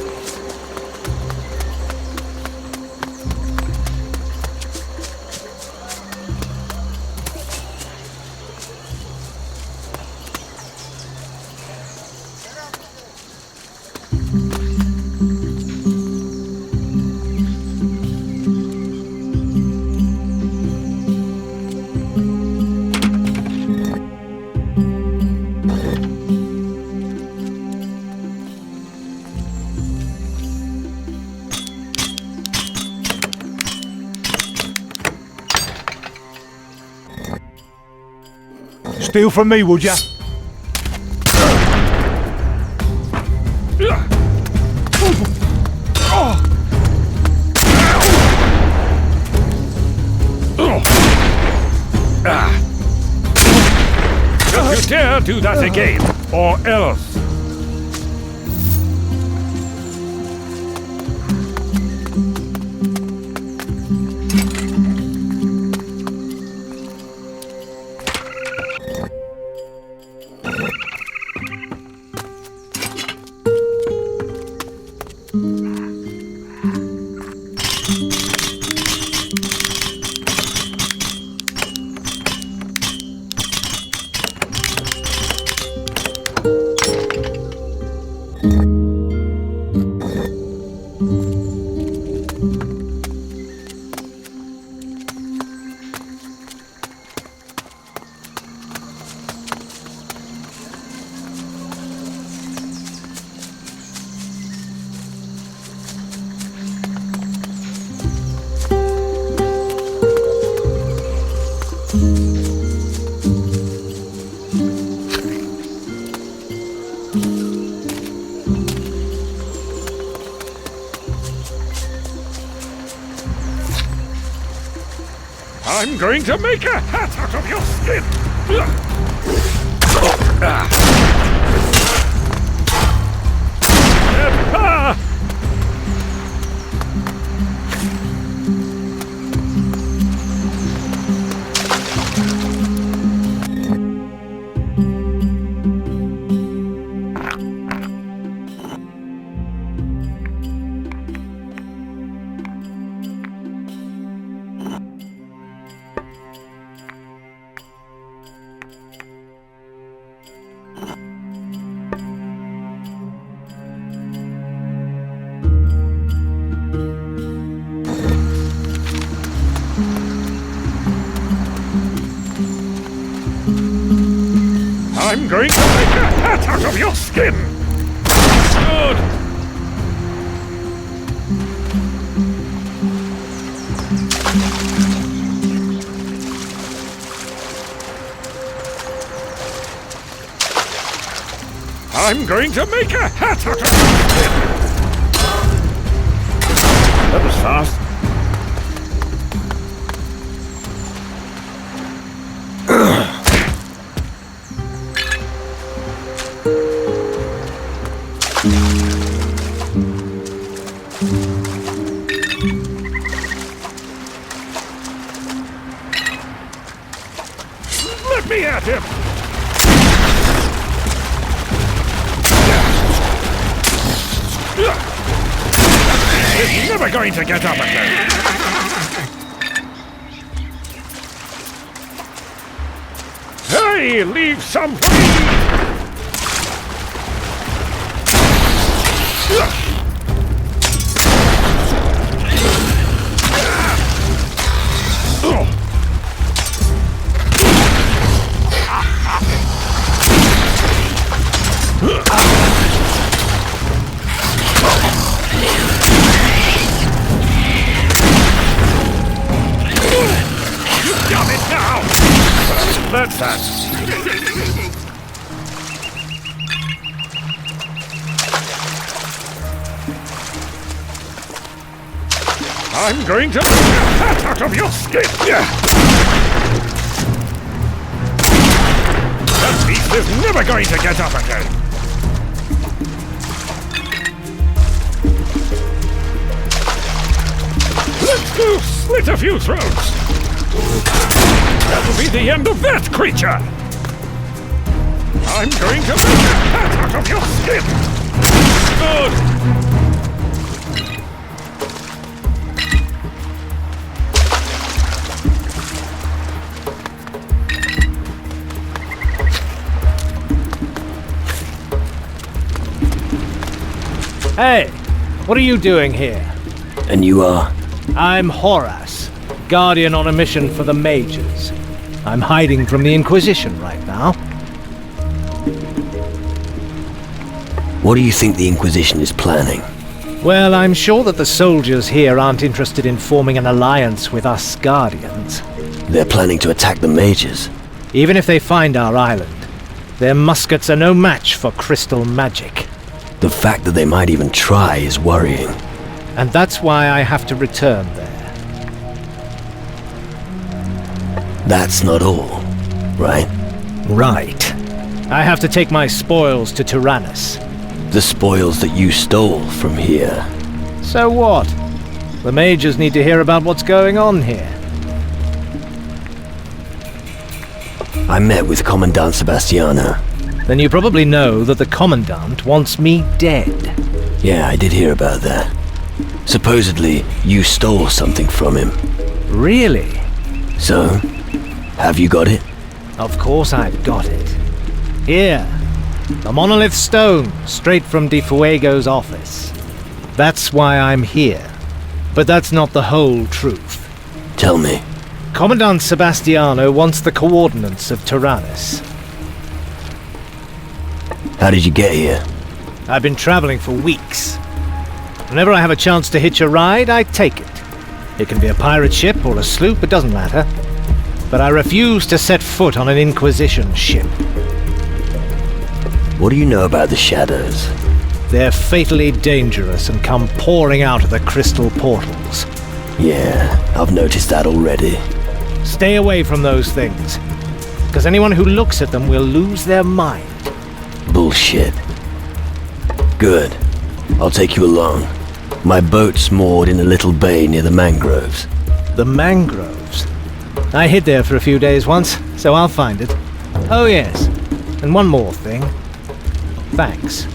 Steal from me, would ya? Don't you dare do that again, or else. I'm going to make a hat out of your skin! I'm going to make a hat out of your skin! Good! I'm going to make a hat out of your skin! That was fast. Let me at him! He's never going to get up again! Hey, leave some for me! that's that. I'm going to make a cat out of your skin! That beast is never going to get up again! Let's go slit a few throats! That'll be the end of that creature! I'm going to make a cat out of your skin! Good! Hey, what are you doing here? And you are? I'm Horace, Guardian on a mission for the Mages. I'm hiding from the Inquisition right now. What do you think the Inquisition is planning? Well, I'm sure that the soldiers here aren't interested in forming an alliance with us Guardians. They're planning to attack the Mages. Even if they find our island, their muskets are no match for crystal magic. The fact that they might even try is worrying. And that's why I have to return there. That's not all, right? Right. I have to take my spoils to Tyrannus. The spoils that you stole from here. So what? The Mages need to hear about what's going on here. I met with Commandant Sebastiano. Then you probably know that the Commandant wants me dead. Yeah, I did hear about that. Supposedly, you stole something from him. Really? So, have you got it? Of course I've got it. Here. The monolith stone, straight from Di Fuego's office. That's why I'm here. But that's not the whole truth. Tell me. Commandant Sebastiano wants the coordinates of Tyrannus. How did you get here? I've been traveling for weeks. Whenever I have a chance to hitch a ride, I take it. It can be a pirate ship or a sloop, it doesn't matter. But I refuse to set foot on an Inquisition ship. What do you know about the Shadows? They're fatally dangerous and come pouring out of the crystal portals. Yeah, I've noticed that already. Stay away from those things, because anyone who looks at them will lose their mind. Bullshit. Good. I'll take you along. My boat's moored in a little bay near the mangroves. The mangroves? I hid there for a few days once, so I'll find it. Oh yes, and one more thing. Thanks.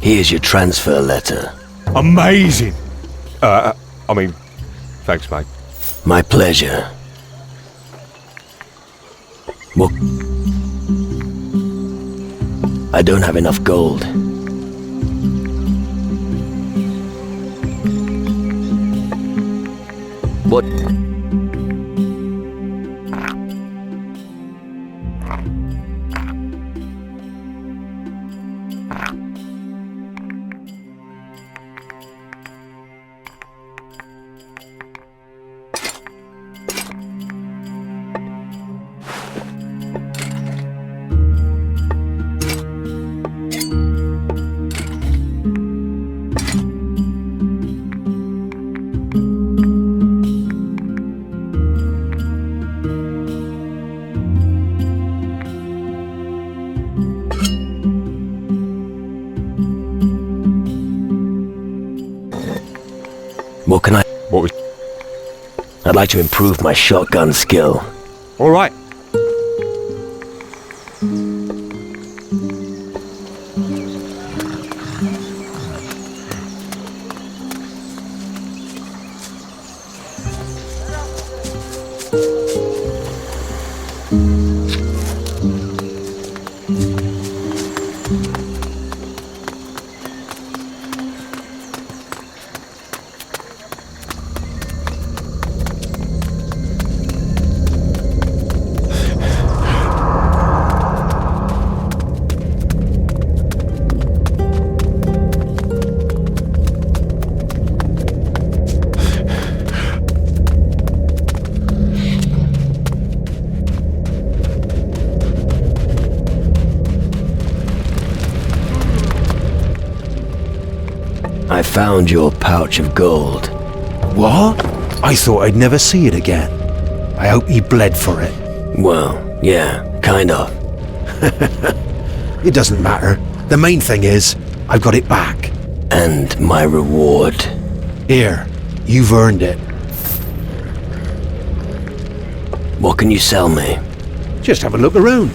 Here's your transfer letter. Amazing! I mean, thanks, mate. My pleasure. Well, I don't have enough gold. What? What can I... What was... I'd like to improve my shotgun skill. All right. I found your pouch of gold. What? I thought I'd never see it again. I hope you bled for it. Well, yeah, kind of. It doesn't matter. The main thing is, I've got it back. And my reward. Here, you've earned it. What can you sell me? Just have a look around.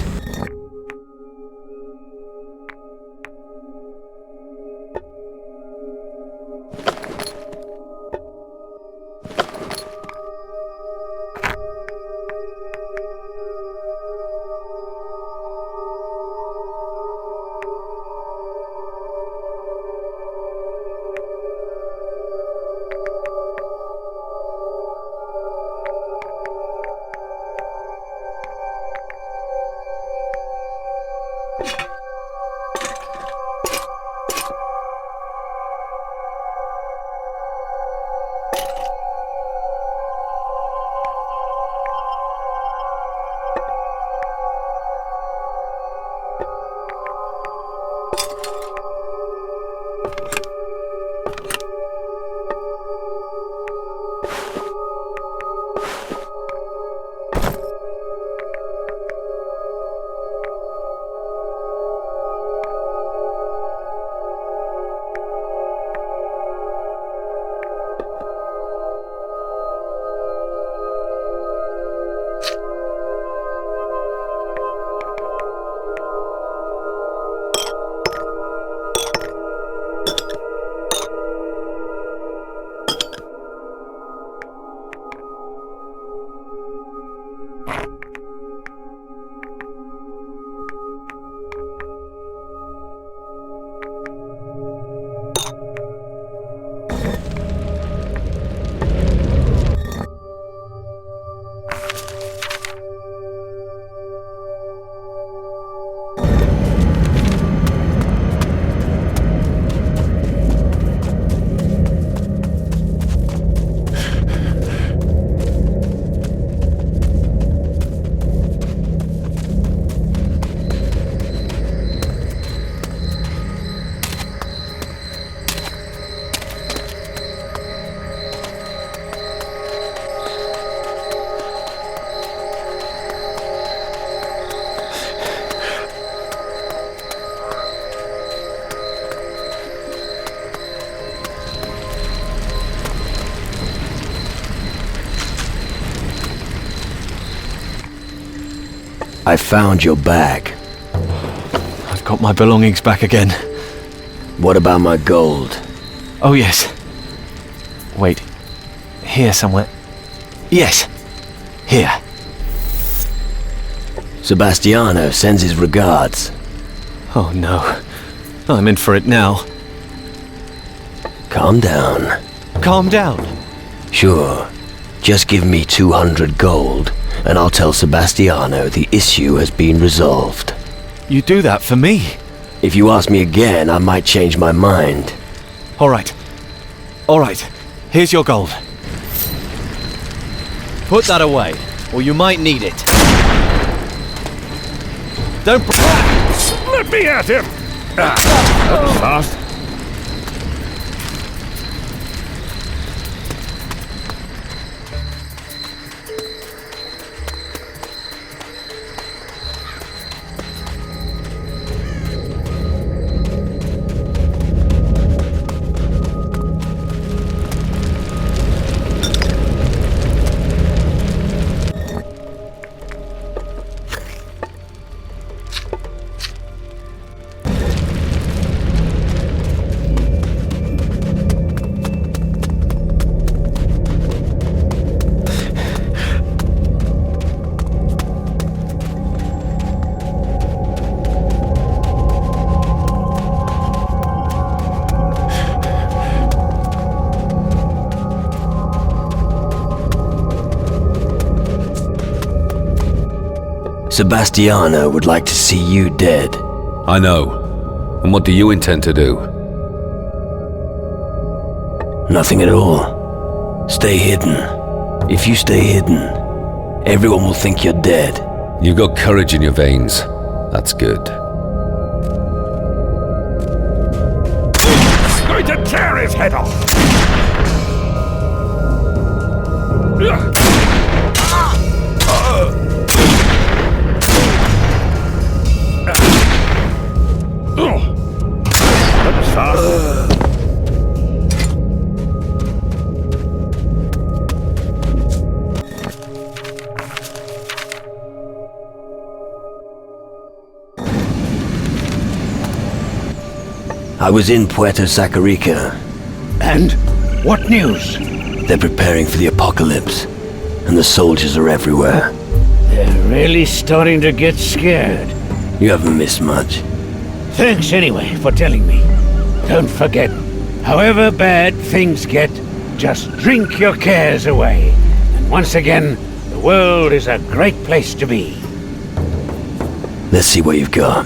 I found your bag. I've got my belongings back again. What about my gold? Oh, yes. Wait. Here somewhere. Yes. Here. Sebastiano sends his regards. Oh, no. I'm in for it now. Calm down. Calm down? Sure. Just give me 200 gold, and I'll tell Sebastiano the issue has been resolved. You do that for me? If you ask me again, I might change my mind. All right. All right. Here's your gold. Put that away, or you might need it. Don't... Let me at him! That was fast. Sebastiano would like to see you dead. I know. And what do you intend to do? Nothing at all. Stay hidden. If you stay hidden, everyone will think you're dead. You've got courage in your veins. That's good. I'm going to tear his head off! That was fast. I was in Puerto Sacarica. And? What news? They're preparing for the apocalypse, and the soldiers are everywhere. They're really starting to get scared. You haven't missed much. Thanks anyway for telling me. Don't forget, however bad things get, just drink your cares away. And once again, the world is a great place to be. Let's see what you've got.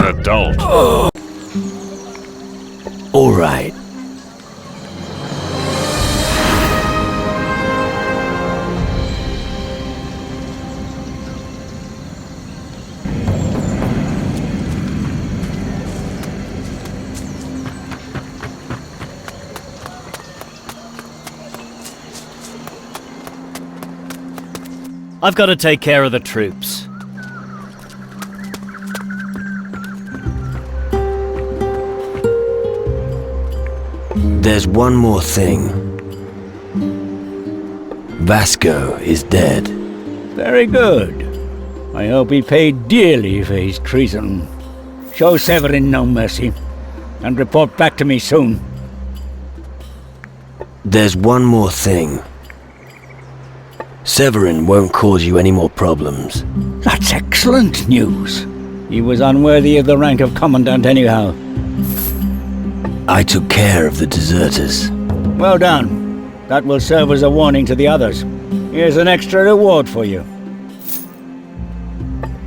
Adult. All right. I've got to take care of the troops. There's one more thing. Vasco is dead. Very good. I hope he paid dearly for his treason. Show Severin no mercy, and report back to me soon. There's one more thing. Severin won't cause you any more problems. That's excellent news. He was unworthy of the rank of commandant anyhow. I took care of the deserters. Well done. That will serve as a warning to the others. Here's an extra reward for you.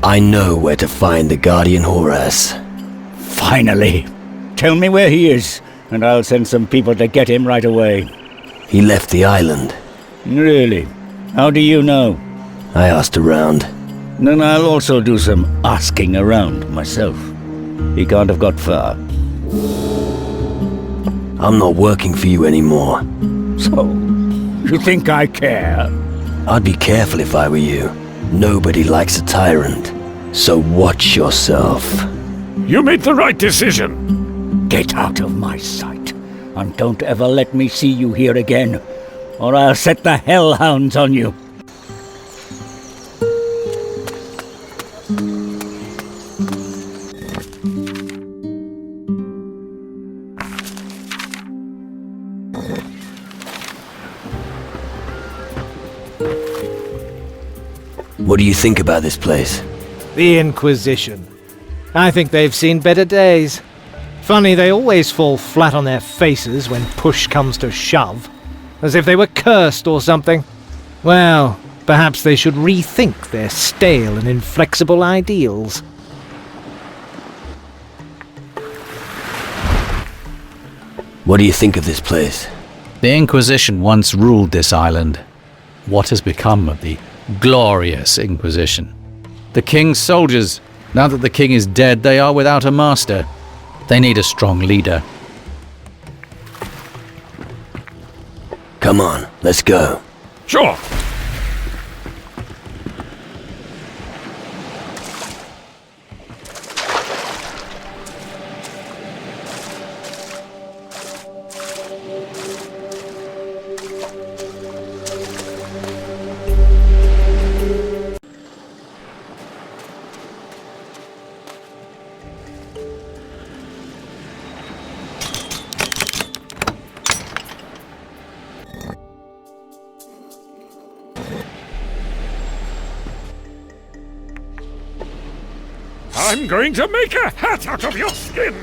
I know where to find the Guardian Horace. Finally. Tell me where he is, and I'll send some people to get him right away. He left the island. Really? How do you know? I asked around. Then I'll also do some asking around myself. He can't have got far. I'm not working for you anymore. So, you think I care? I'd be careful if I were you. Nobody likes a tyrant. So watch yourself. You made the right decision. Get out of my sight. And don't ever let me see you here again, or I'll set the hellhounds on you. What do you think about this place? The Inquisition. I think they've seen better days. Funny, they always fall flat on their faces when push comes to shove. As if they were cursed or something. Well, perhaps they should rethink their stale and inflexible ideals. What do you think of this place? The Inquisition once ruled this island. What has become of the glorious Inquisition? The king's soldiers. Now that the king is dead, they are without a master. They need a strong leader. Come on, let's go. Sure. I'm going to make a hat out of your skin!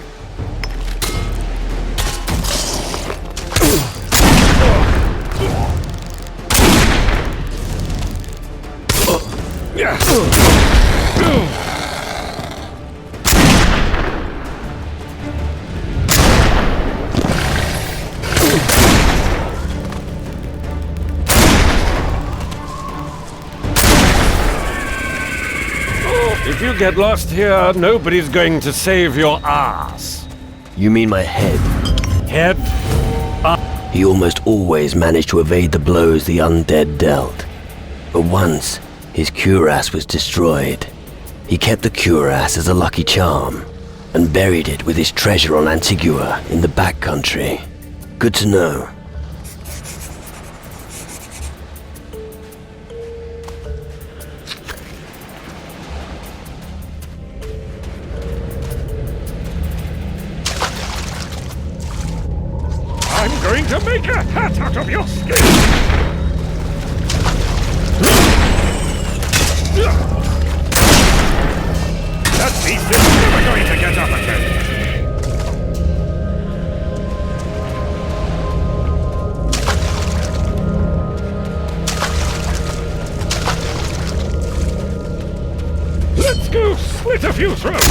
If you get lost here, nobody's going to save your ass. You mean my head? Head? He almost always managed to evade the blows the undead dealt. But once, his cuirass was destroyed. He kept the cuirass as a lucky charm, and buried it with his treasure on Antigua in the backcountry. Good to know. I'm going to make a hat out of your skin! That beast is never going to get up again! Let's go slit a few throats!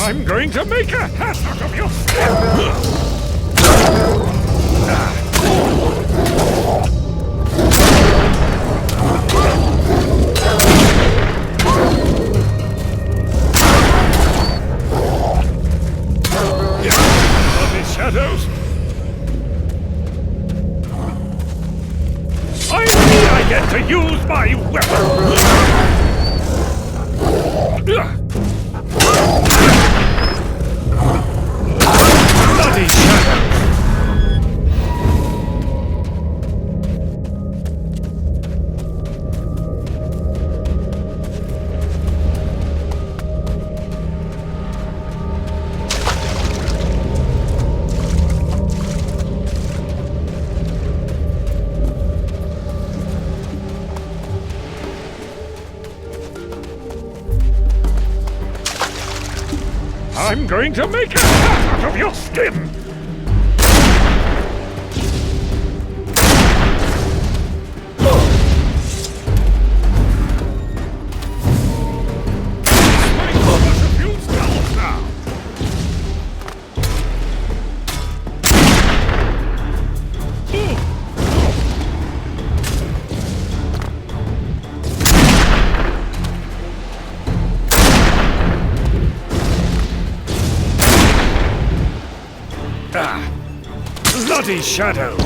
I'm going to make a hat out of your Bloody shadows! I get to use my weapon! Bloody shadows! I'm going to make a hat out of your skin! Bloody shadows!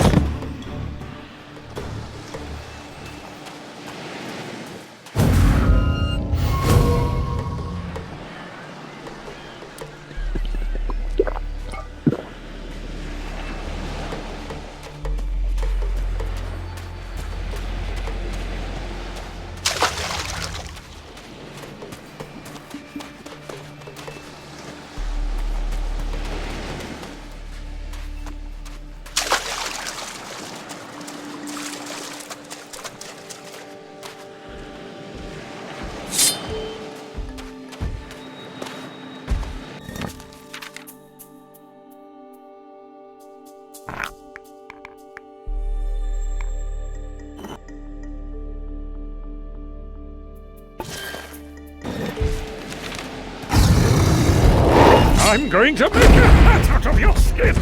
I'm going to make a hat out of your skin!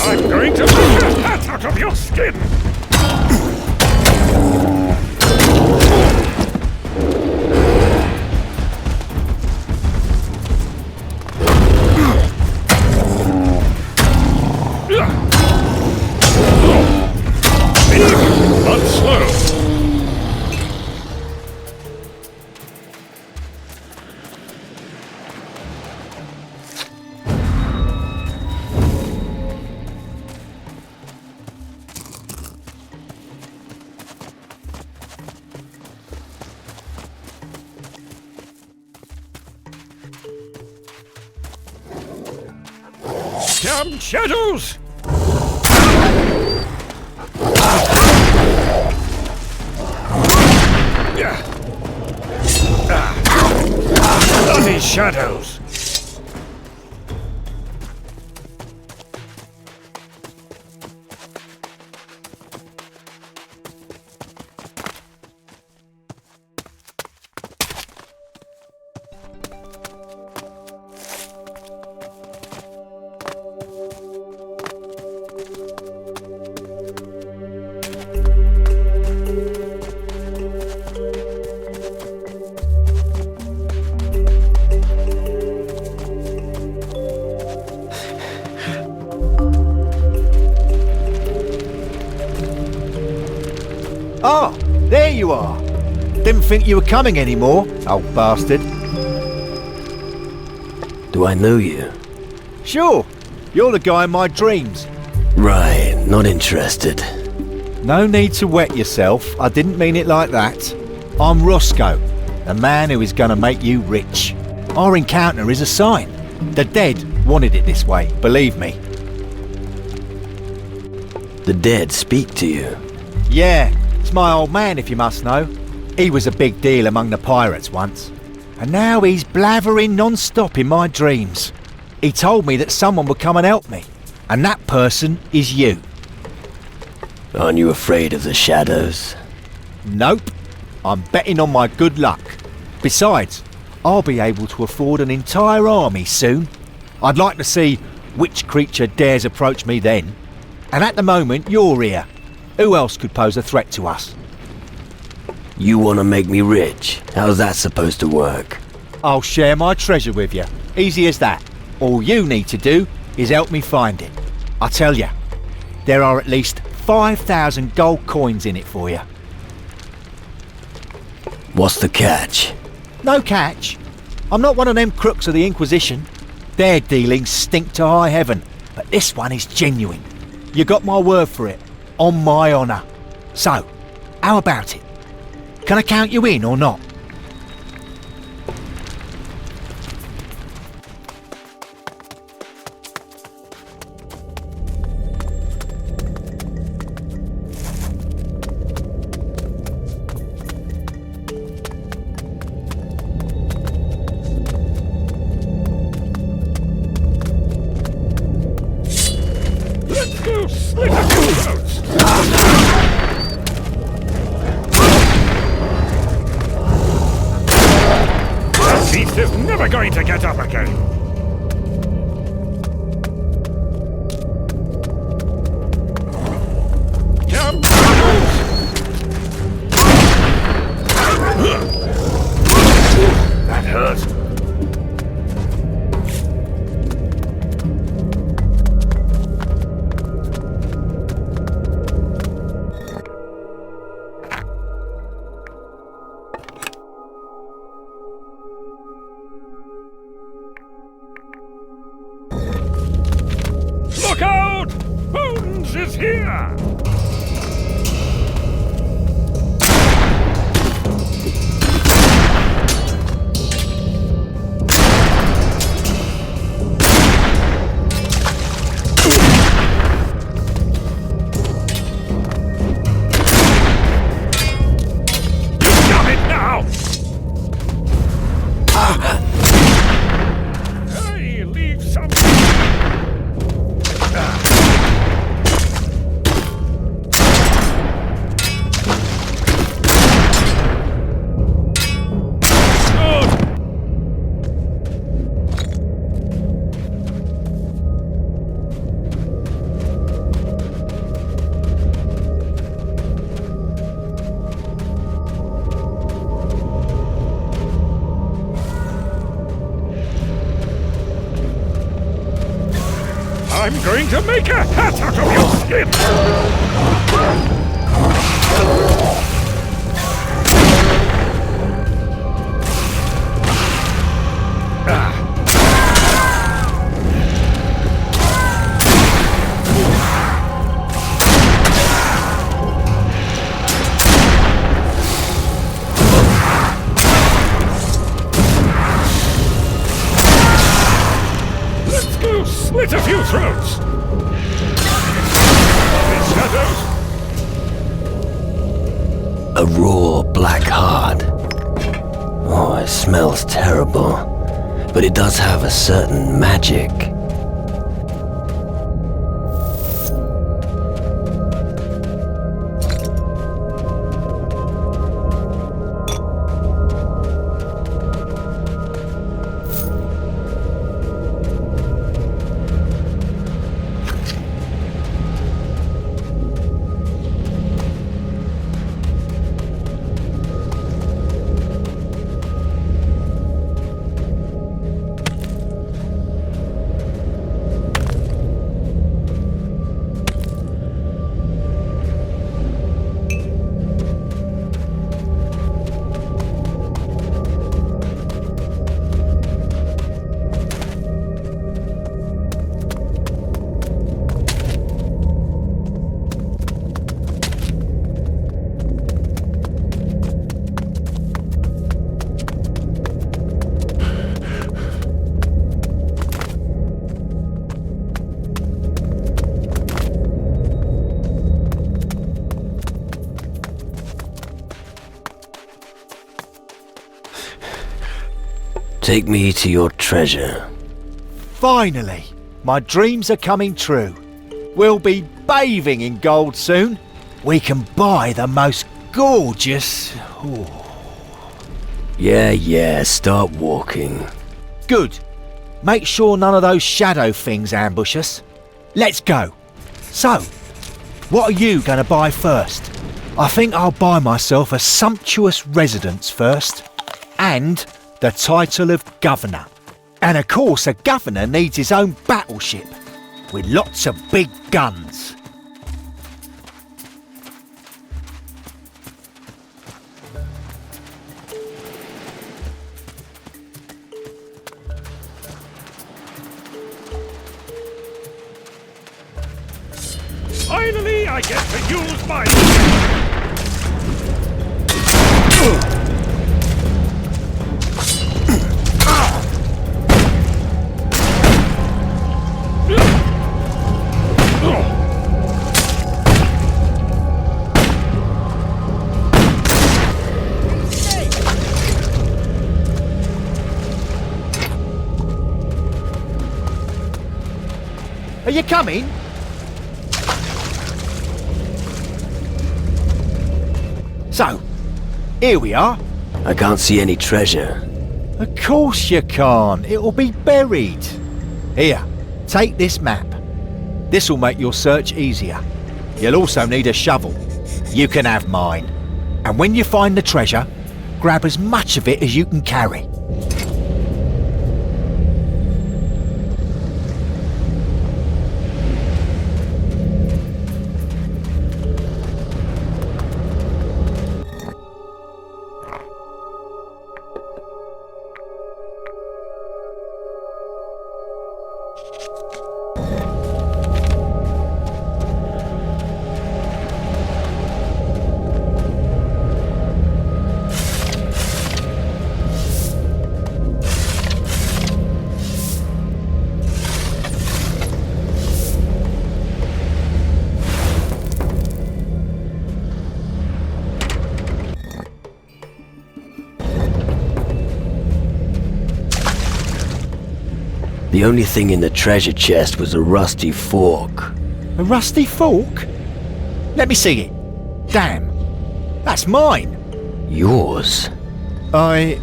I'm going to make a hat out of your skin! Big, but slow. Damn shadows! Bloody shadows! Ah, there you are. Didn't think you were coming anymore, old bastard. Do I know you? Sure, you're the guy in my dreams. Right, not interested. No need to wet yourself, I didn't mean it like that. I'm Roscoe, the man who is going to make you rich. Our encounter is a sign. The dead wanted it this way, believe me. The dead speak to you? Yeah, it's my old man, if you must know. He was a big deal among the pirates once. And now he's blathering non-stop in my dreams. He told me that someone would come and help me. And that person is you. Aren't you afraid of the shadows? Nope. I'm betting on my good luck. Besides, I'll be able to afford an entire army soon. I'd like to see which creature dares approach me then. And at the moment, you're here. Who else could pose a threat to us? You want to make me rich? How's that supposed to work? I'll share my treasure with you. Easy as that. All you need to do is help me find it. I tell you, there are at least 5,000 gold coins in it for you. What's the catch? No catch. I'm not one of them crooks of the Inquisition. Their dealings stink to high heaven, but this one is genuine. You got my word for it, on my honour. So, how about it? Can I count you in or not? Beast is never going to get up again. That hurt. Look out! Bones is here! You got it now! Hey, leave some... I'm going to make a hat out of your skin! Let's go slit a few throats! The shadows! A raw black heart. Oh, it smells terrible. But it does have a certain magic. Take me to your treasure. Finally! My dreams are coming true. We'll be bathing in gold soon. We can buy the most gorgeous... Ooh. Yeah, start walking. Good. Make sure none of those shadow things ambush us. Let's go. So, what are you going to buy first? I think I'll buy myself a sumptuous residence first. And the title of governor. And of course a governor needs his own battleship. With lots of big guns. Finally, I get to use my... Are you coming? So, here we are. I can't see any treasure. Of course you can't. It'll be buried. Here, take this map. This'll make your search easier. You'll also need a shovel. You can have mine. And when you find the treasure, grab as much of it as you can carry. The only thing in the treasure chest was a rusty fork. A rusty fork? Let me see it. Damn. That's mine. Yours? I,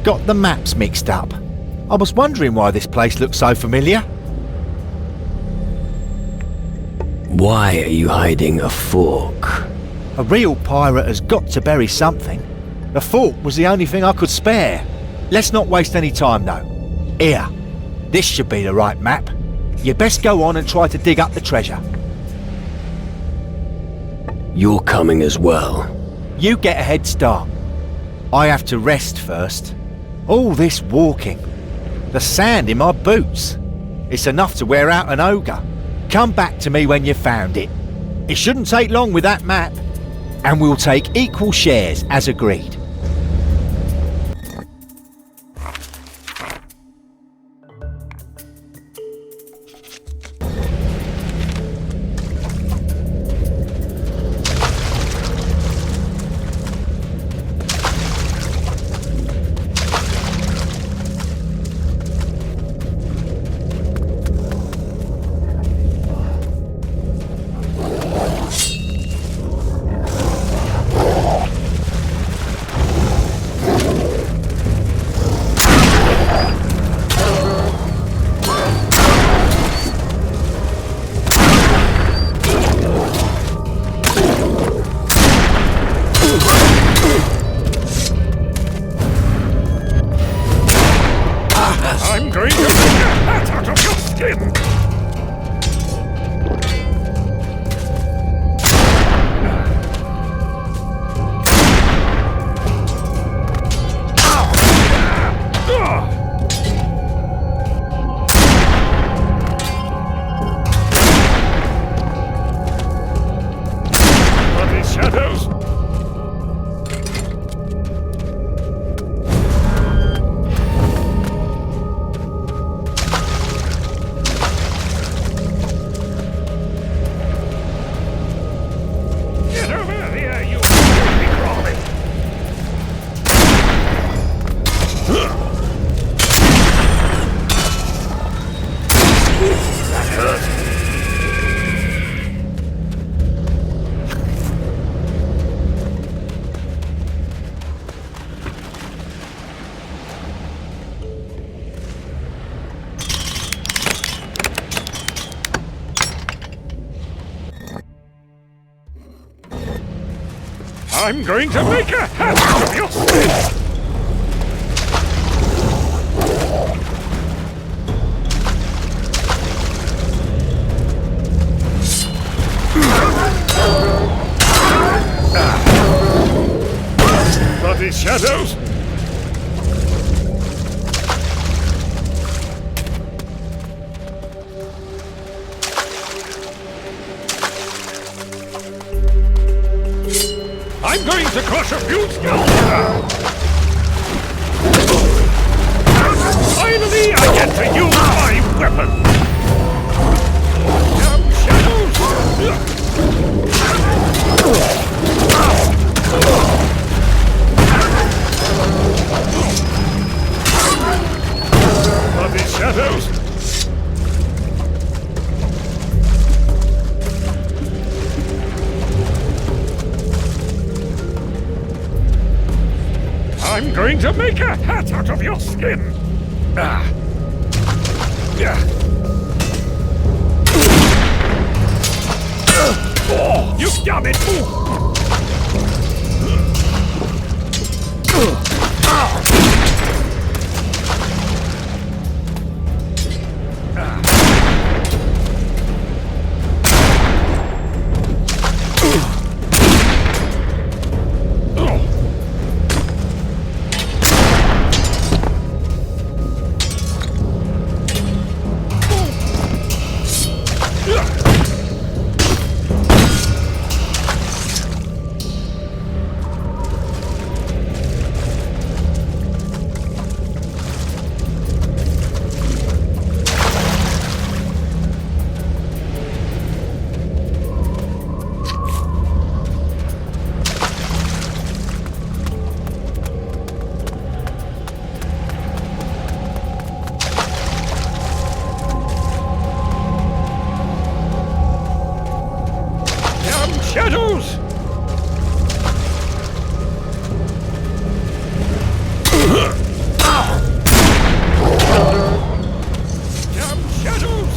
got the maps mixed up. I was wondering why this place looked so familiar. Why are you hiding a fork? A real pirate has got to bury something. The fork was the only thing I could spare. Let's not waste any time though. Here, this should be the right map. You best go on and try to dig up the treasure. You're coming as well. You get a head start. I have to rest first. All this walking. The sand in my boots. It's enough to wear out an ogre. Come back to me when you've found it. It shouldn't take long with that map. And we'll take equal shares as agreed. I'm going to make a hat out of your skin! Bloody shadows! I'm going to make a hat out of your skin! Bloody shadows! I'm going to crush a few skulls now! Finally, I get to use my weapon! Damn shadows! Bloody shadows! I'm going to make a hat out of your skin! Oh, you've done it! Shadows! Damn shadows!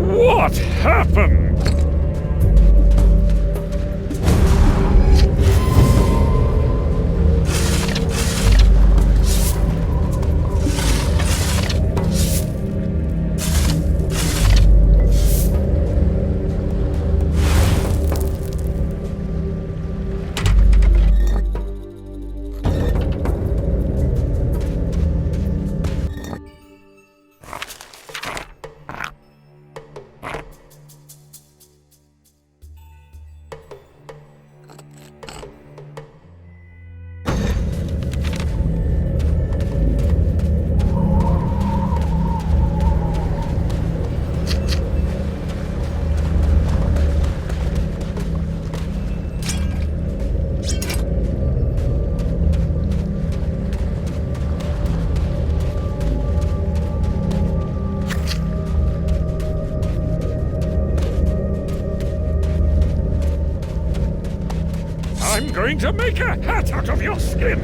What happened? I'm going to make a hat out of your skin!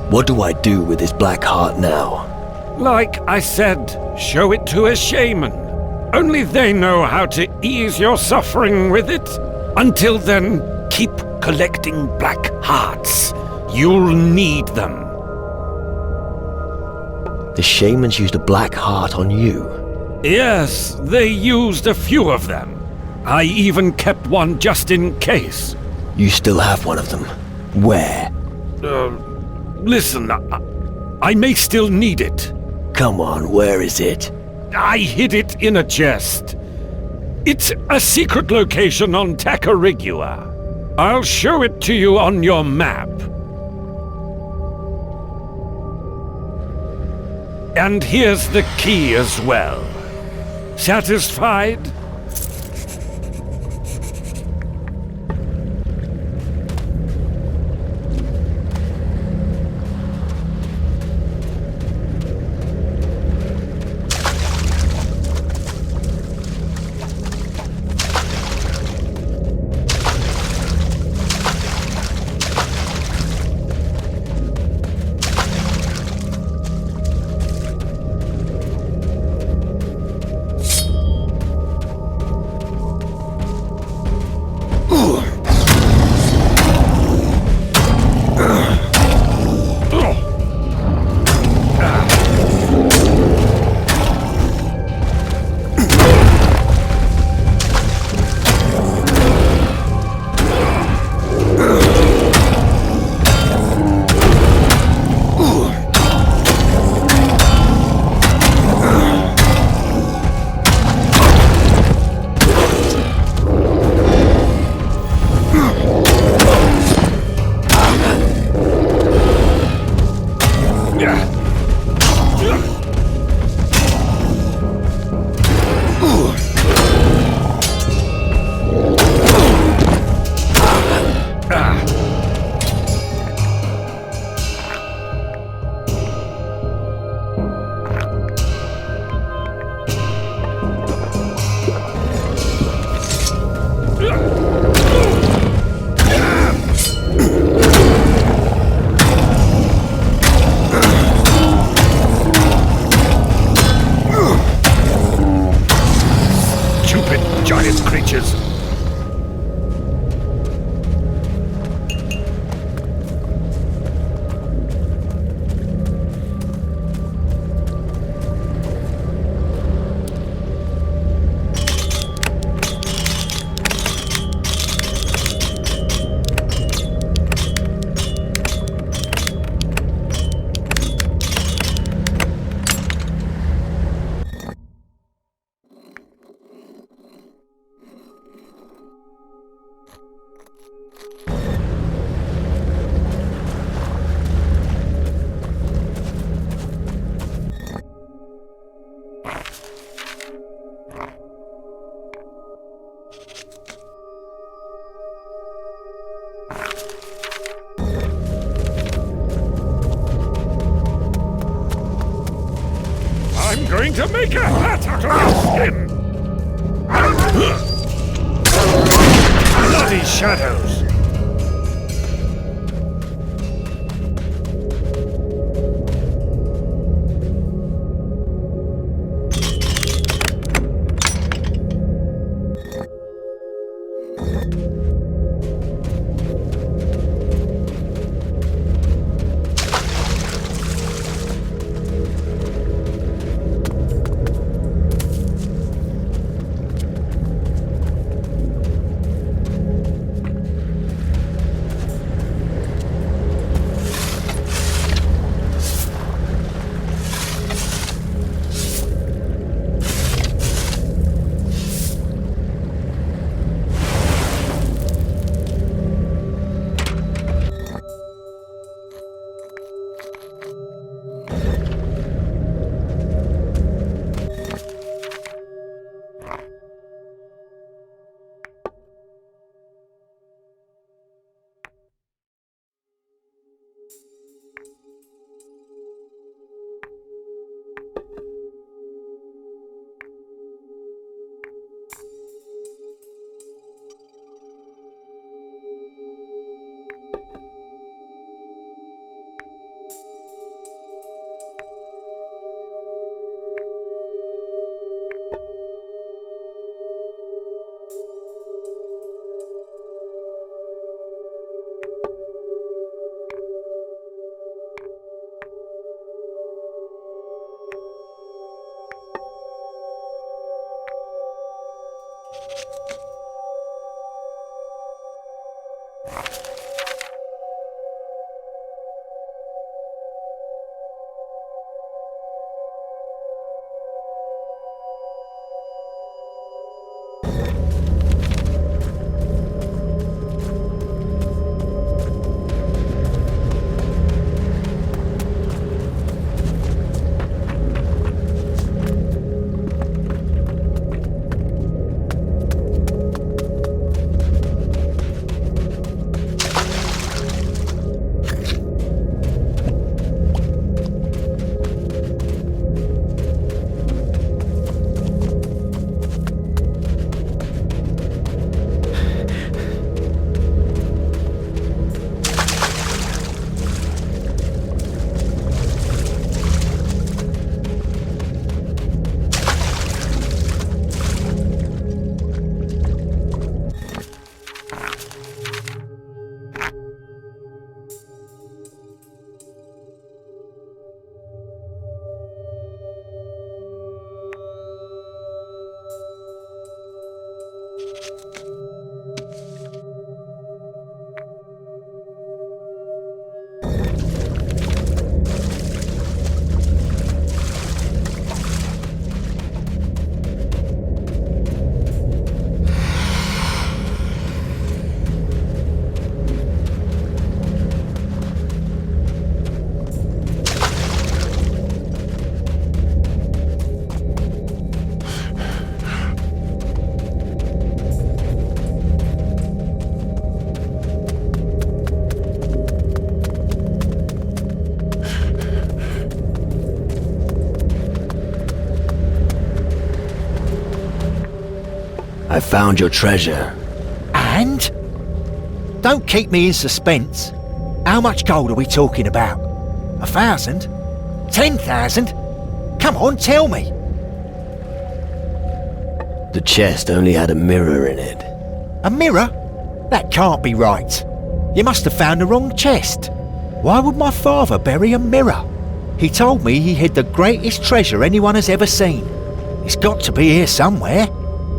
What do I do with this black heart now? Like I said, show it to a shaman. Only they know how to ease your suffering with it. Until then, keep collecting black hearts. You'll need them. The shamans used a black heart on you? Yes, they used a few of them. I even kept one just in case. You still have one of them? Where? Listen, I may still need it. Come on, where is it? I hid it in a chest. It's a secret location on Tacarigua. I'll show it to you on your map. And here's the key as well. Satisfied? I'm going to make a hat out of your skin! Bloody shadows! I found your treasure. And? Don't keep me in suspense. How much gold are we talking about? 1,000? 10,000? Come on, tell me. The chest only had a mirror in it. A mirror? That can't be right. You must have found the wrong chest. Why would my father bury a mirror? He told me he hid the greatest treasure anyone has ever seen. It's got to be here somewhere.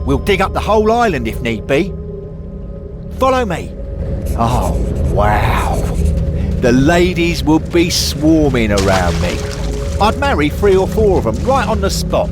We'll dig up the whole island if need be. Follow me. Oh, wow. The ladies would be swarming around me. I'd marry 3 or 4 of them right on the spot.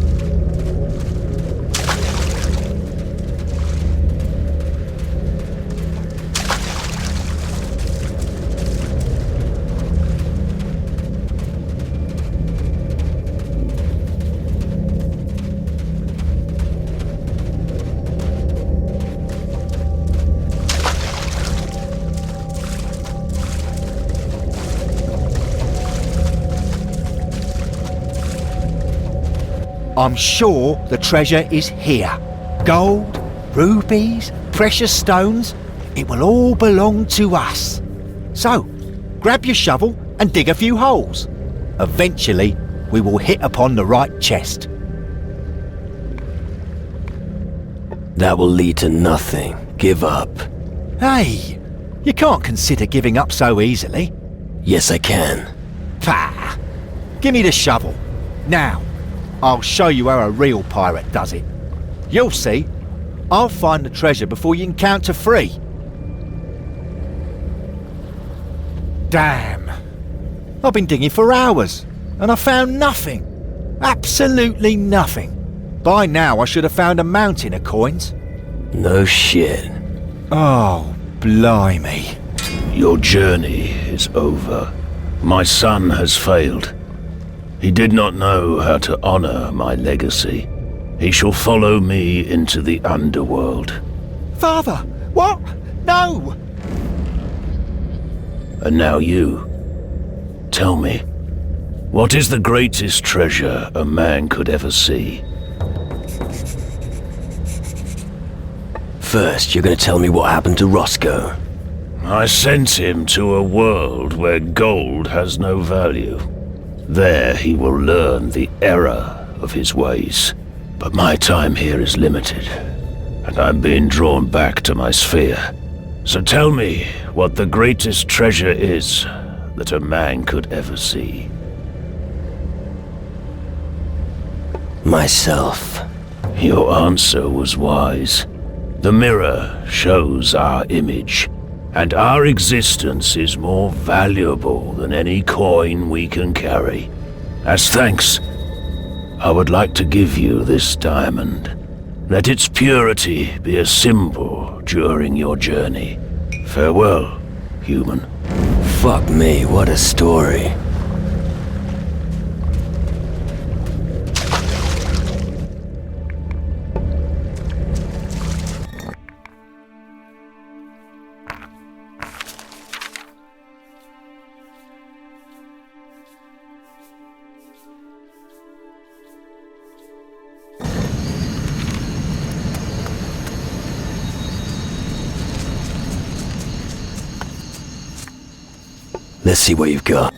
I'm sure the treasure is here. Gold, rubies, precious stones. It will all belong to us. So, grab your shovel and dig a few holes. Eventually, we will hit upon the right chest. That will lead to nothing. Give up. Hey, you can't consider giving up so easily. Yes, I can. Pah! Give me the shovel. Now. I'll show you how a real pirate does it. You'll see. I'll find the treasure before you can count to 3. Damn. I've been digging for hours, and I found nothing. Absolutely nothing. By now I should have found a mountain of coins. No shit. Oh, blimey. Your journey is over. My son has failed. He did not know how to honor my legacy. He shall follow me into the underworld. Father, what? No! And now you. Tell me, what is the greatest treasure a man could ever see? First, you're gonna tell me what happened to Roscoe. I sent him to a world where gold has no value. There he will learn the error of his ways. But my time here is limited, and I'm being drawn back to my sphere. So tell me what the greatest treasure is that a man could ever see. Myself. Your answer was wise. The mirror shows our image, and our existence is more valuable than any coin we can carry. As thanks, I would like to give you this diamond. Let its purity be a symbol during your journey. Farewell, human. Fuck me, what a story. Let's see what you've got.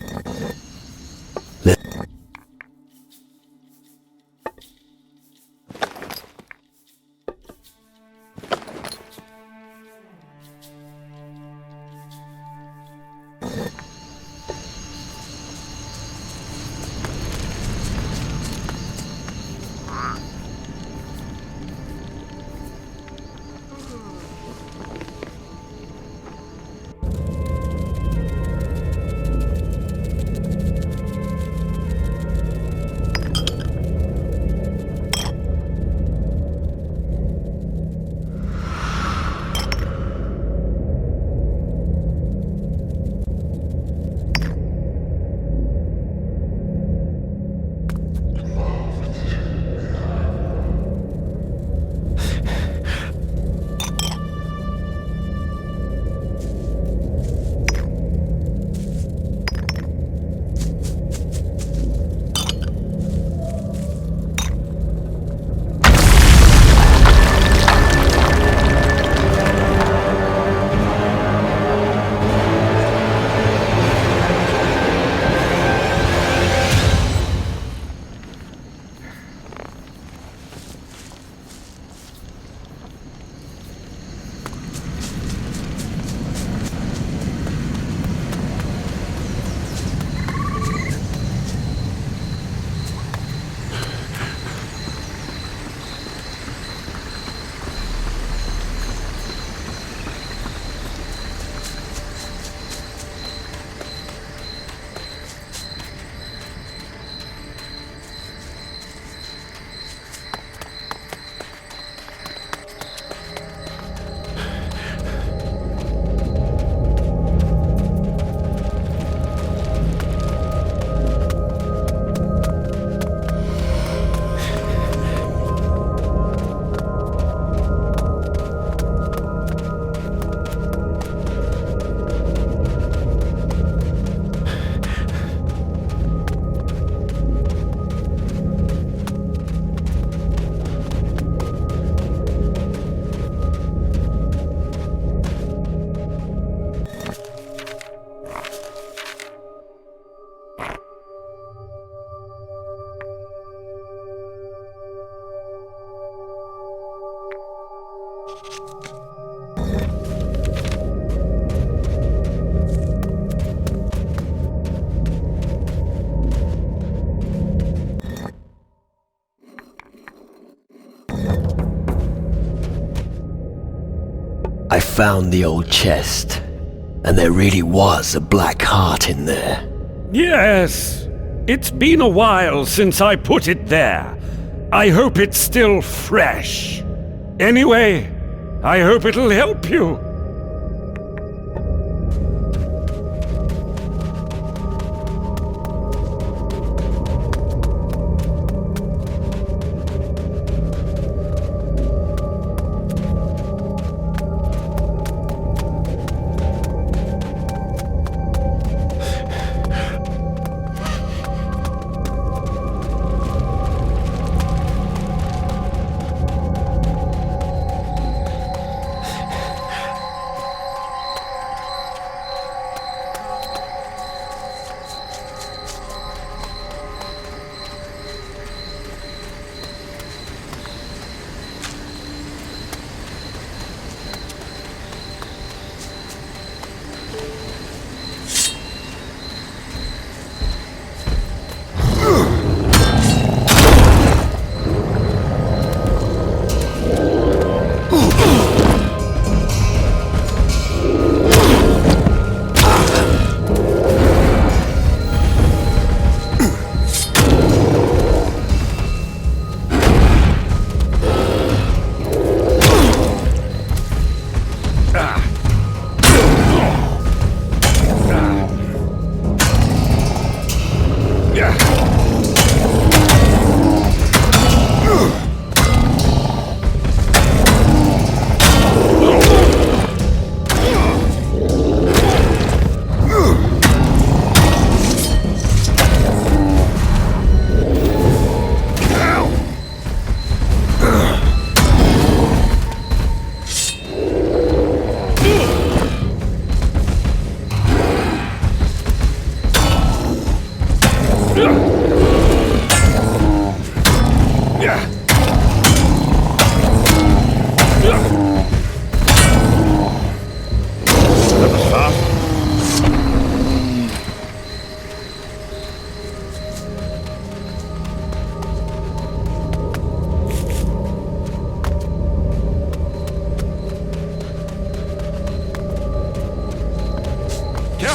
I found the old chest, and there really was a black heart in there. Yes, it's been a while since I put it there. I hope it's still fresh. Anyway, I hope it'll help you.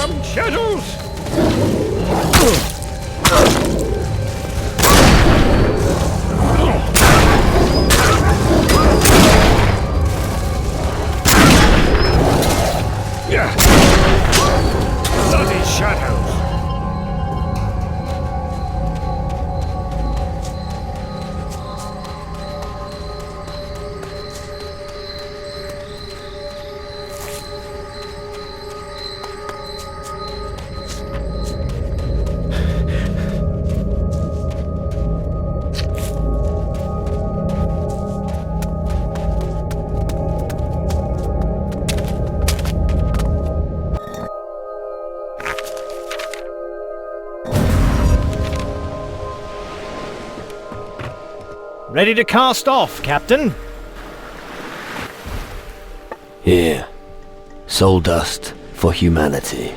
Damn shadows! Yeah. Bloody shadows! Ready to cast off, Captain? Here. Soul dust for humanity.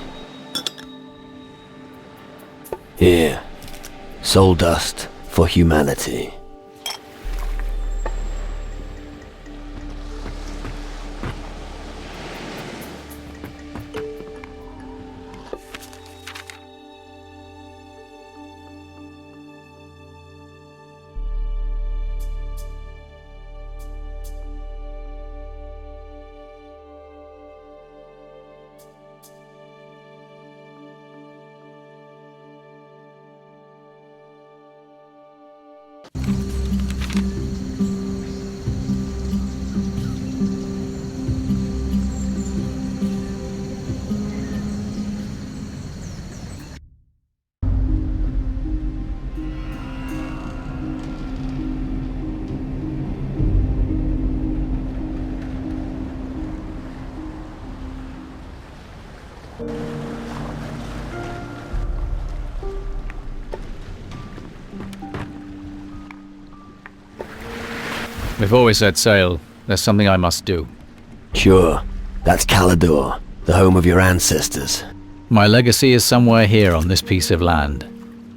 Here. Soul dust for humanity. Before we set sail, there's something I must do. Sure. That's Calador, the home of your ancestors. My legacy is somewhere here on this piece of land.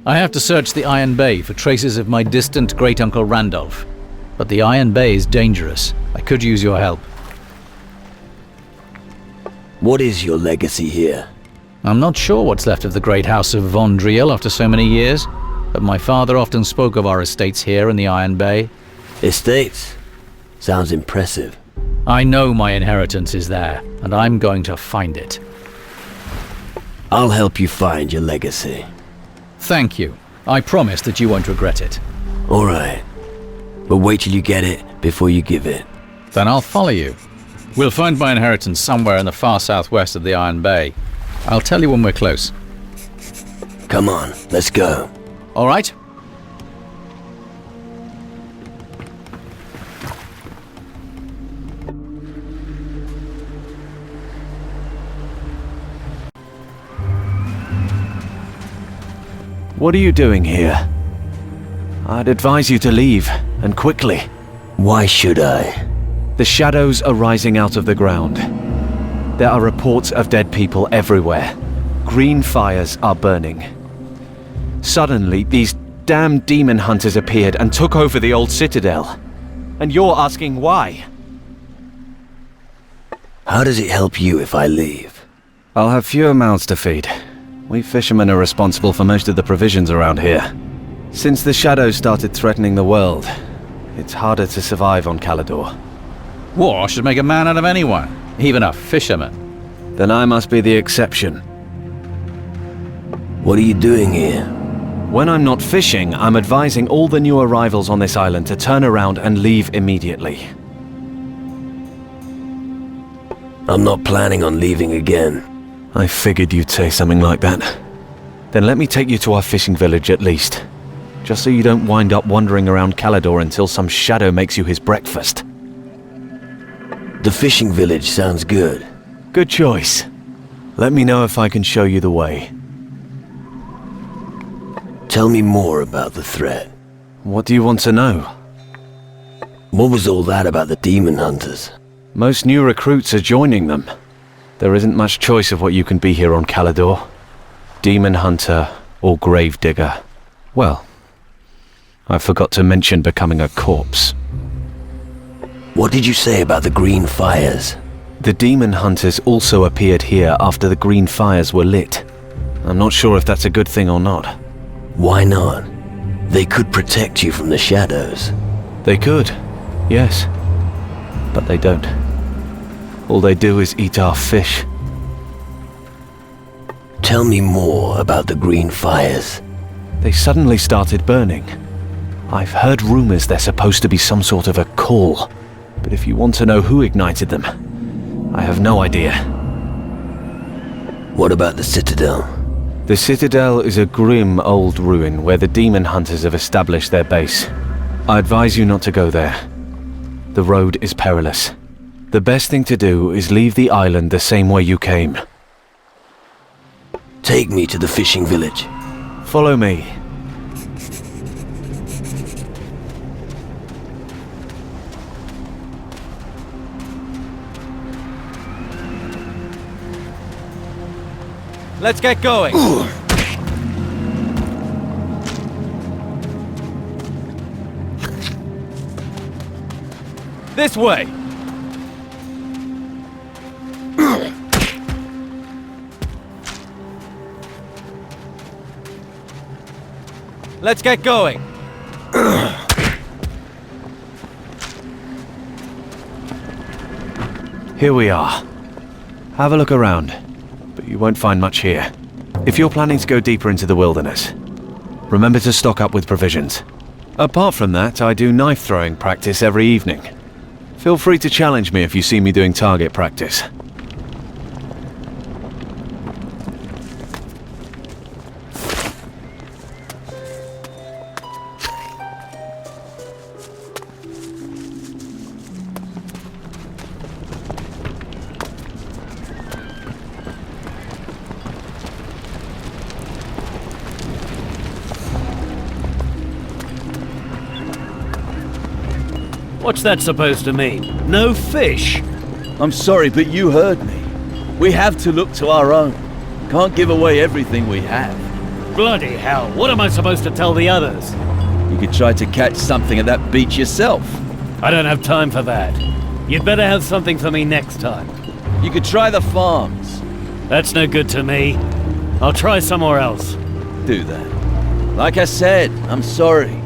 I have to search the Iron Bay for traces of my distant great-uncle Randolph. But the Iron Bay is dangerous. I could use your help. What is your legacy here? I'm not sure what's left of the great house of Von Driel after so many years, but my father often spoke of our estates here in the Iron Bay. Estates? Sounds impressive. I know my inheritance is there, and I'm going to find it. I'll help you find your legacy. Thank you. I promise that you won't regret it. All right. But wait till you get it before you give it. Then I'll follow you. We'll find my inheritance somewhere in the far southwest of the Iron Bay. I'll tell you when we're close. Come on, let's go. All right. What are you doing here? I'd advise you to leave, and quickly. Why should I? The shadows are rising out of the ground. There are reports of dead people everywhere. Green fires are burning. Suddenly, these damn demon hunters appeared and took over the old citadel. And you're asking why? How does it help you if I leave? I'll have fewer mouths to feed. We fishermen are responsible for most of the provisions around here. Since the shadows started threatening the world, it's harder to survive on Calador. War should make a man out of anyone, even a fisherman. Then I must be the exception. What are you doing here? When I'm not fishing, I'm advising all the new arrivals on this island to turn around and leave immediately. I'm not planning on leaving again. I figured you'd say something like that. Then let me take you to our fishing village at least. Just so you don't wind up wandering around Calador until some shadow makes you his breakfast. The fishing village sounds good. Good choice. Let me know if I can show you the way. Tell me more about the threat. What do you want to know? What was all that about the demon hunters? Most new recruits are joining them. There isn't much choice of what you can be here on Calador. Demon hunter or grave digger. Well, I forgot to mention becoming a corpse. What did you say about the green fires? The demon hunters also appeared here after the green fires were lit. I'm not sure if that's a good thing or not. Why not? They could protect you from the shadows. They could, yes. But they don't. All they do is eat our fish. Tell me more about the green fires. They suddenly started burning. I've heard rumors they're supposed to be some sort of a call. But if you want to know who ignited them, I have no idea. What about the Citadel? The Citadel is a grim old ruin where the demon hunters have established their base. I advise you not to go there. The road is perilous. The best thing to do is leave the island the same way you came. Take me to the fishing village. Follow me. Let's get going. This way. Let's get going. Here we are. Have a look around, but you won't find much here. If you're planning to go deeper into the wilderness, remember to stock up with provisions. Apart from that, I do knife throwing practice every evening. Feel free to challenge me if you see me doing target practice. What's that supposed to mean? No fish? I'm sorry, but you heard me. We have to look to our own. Can't give away everything we have. Bloody hell, what am I supposed to tell the others? You could try to catch something at that beach yourself. I don't have time for that. You'd better have something for me next time. You could try the farms. That's no good to me. I'll try somewhere else. Do that. Like I said, I'm sorry.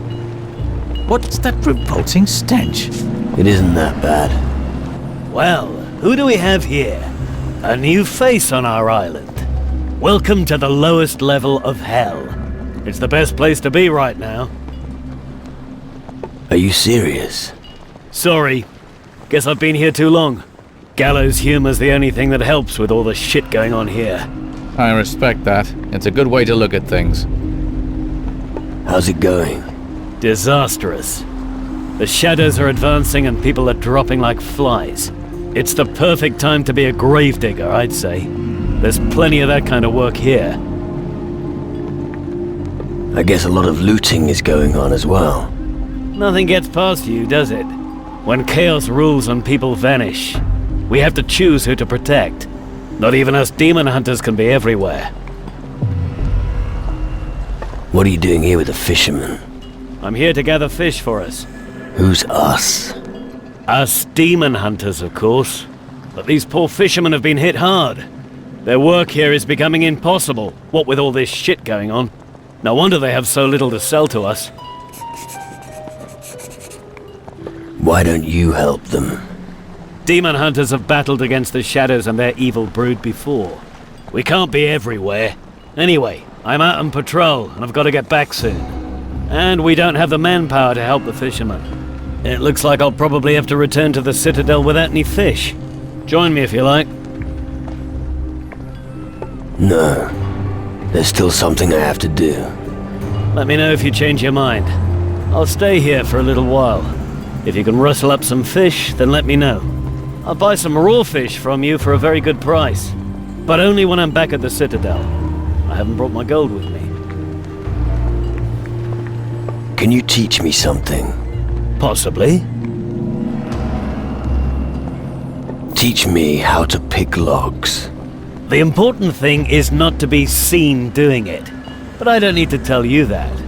What's that revolting stench? It isn't that bad. Well, who do we have here? A new face on our island. Welcome to the lowest level of hell. It's the best place to be right now. Are you serious? Sorry. Guess I've been here too long. Gallows humor's the only thing that helps with all the shit going on here. I respect that. It's a good way to look at things. How's it going? Disastrous. The shadows are advancing and people are dropping like flies. It's the perfect time to be a gravedigger, I'd say. There's plenty of that kind of work here. I guess a lot of looting is going on as well. Nothing gets past you, does it? When chaos rules and people vanish, we have to choose who to protect. Not even us demon hunters can be everywhere. What are you doing here with the fishermen? I'm here to gather fish for us. Who's us? Us demon hunters, of course. But these poor fishermen have been hit hard. Their work here is becoming impossible, what with all this shit going on. No wonder they have so little to sell to us. Why don't you help them? Demon hunters have battled against the shadows and their evil brood before. We can't be everywhere. Anyway, I'm out on patrol and I've got to get back soon. And we don't have the manpower to help the fishermen. It looks like I'll probably have to return to the Citadel without any fish. Join me if you like. No. There's still something I have to do. Let me know if you change your mind. I'll stay here for a little while. If you can rustle up some fish, then let me know. I'll buy some raw fish from you for a very good price. But only when I'm back at the Citadel. I haven't brought my gold with me. Can you teach me something? Possibly. Teach me how to pick logs. The important thing is not to be seen doing it. But I don't need to tell you that.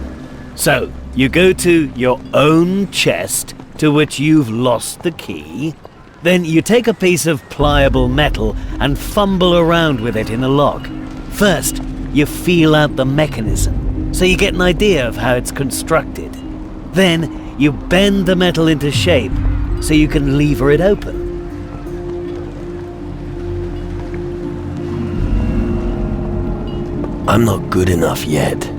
So, you go to your own chest, to which you've lost the key. Then you take a piece of pliable metal and fumble around with it in the lock. First, you feel out the mechanism, so you get an idea of how it's constructed. Then, you bend the metal into shape, so you can lever it open. I'm not good enough yet.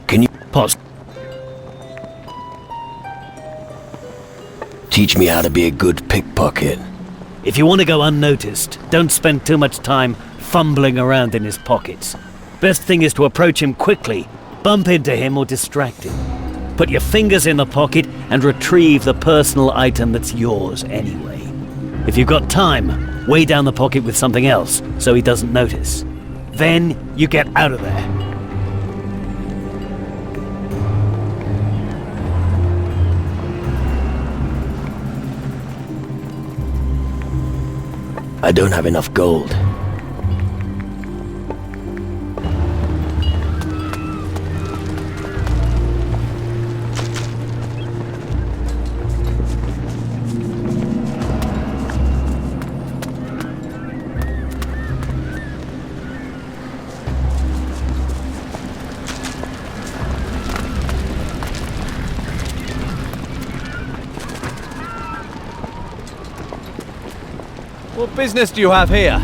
Can you pause? Teach me how to be a good pickpocket. If you want to go unnoticed, don't spend too much time fumbling around in his pockets. Best thing is to approach him quickly, bump into him or distract him. Put your fingers in the pocket and retrieve the personal item that's yours anyway. If you've got time, weigh down the pocket with something else so he doesn't notice. Then you get out of there. I don't have enough gold. What business do you have here?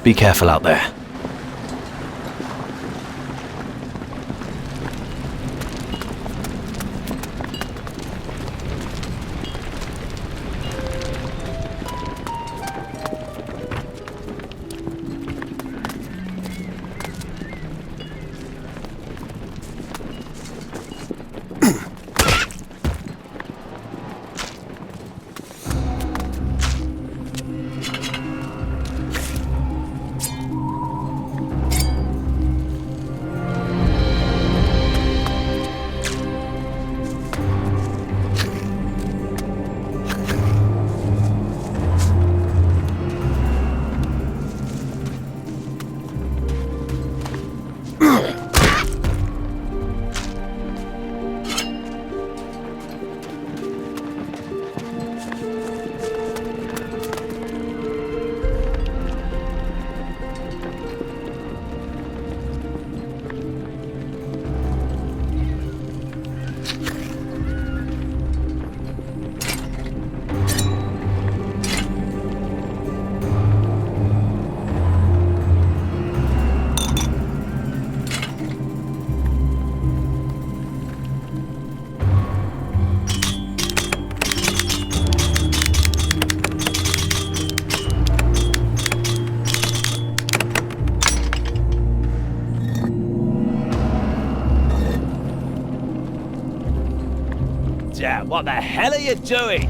Be careful out there. What the hell are you doing?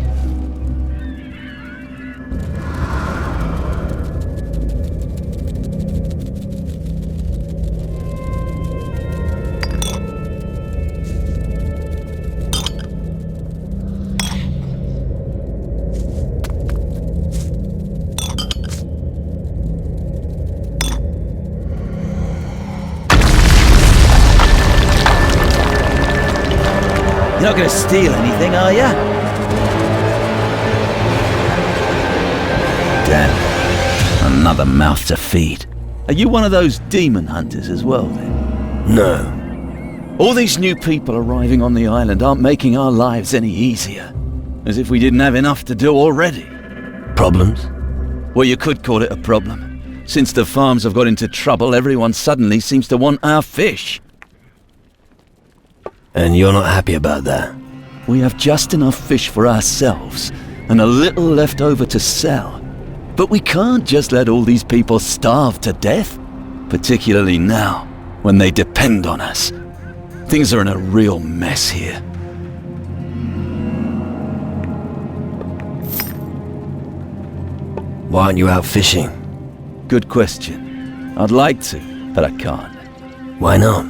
You're not going to steal anything, are you? Damn. Another mouth to feed. Are you one of those demon hunters as well, then? No. All these new people arriving on the island aren't making our lives any easier. As if we didn't have enough to do already. Problems? Well, you could call it a problem. Since the farms have got into trouble, everyone suddenly seems to want our fish. And you're not happy about that? We have just enough fish for ourselves, and a little left over to sell. But we can't just let all these people starve to death. Particularly now, when they depend on us. Things are in a real mess here. Why aren't you out fishing? Good question. I'd like to, but I can't. Why not?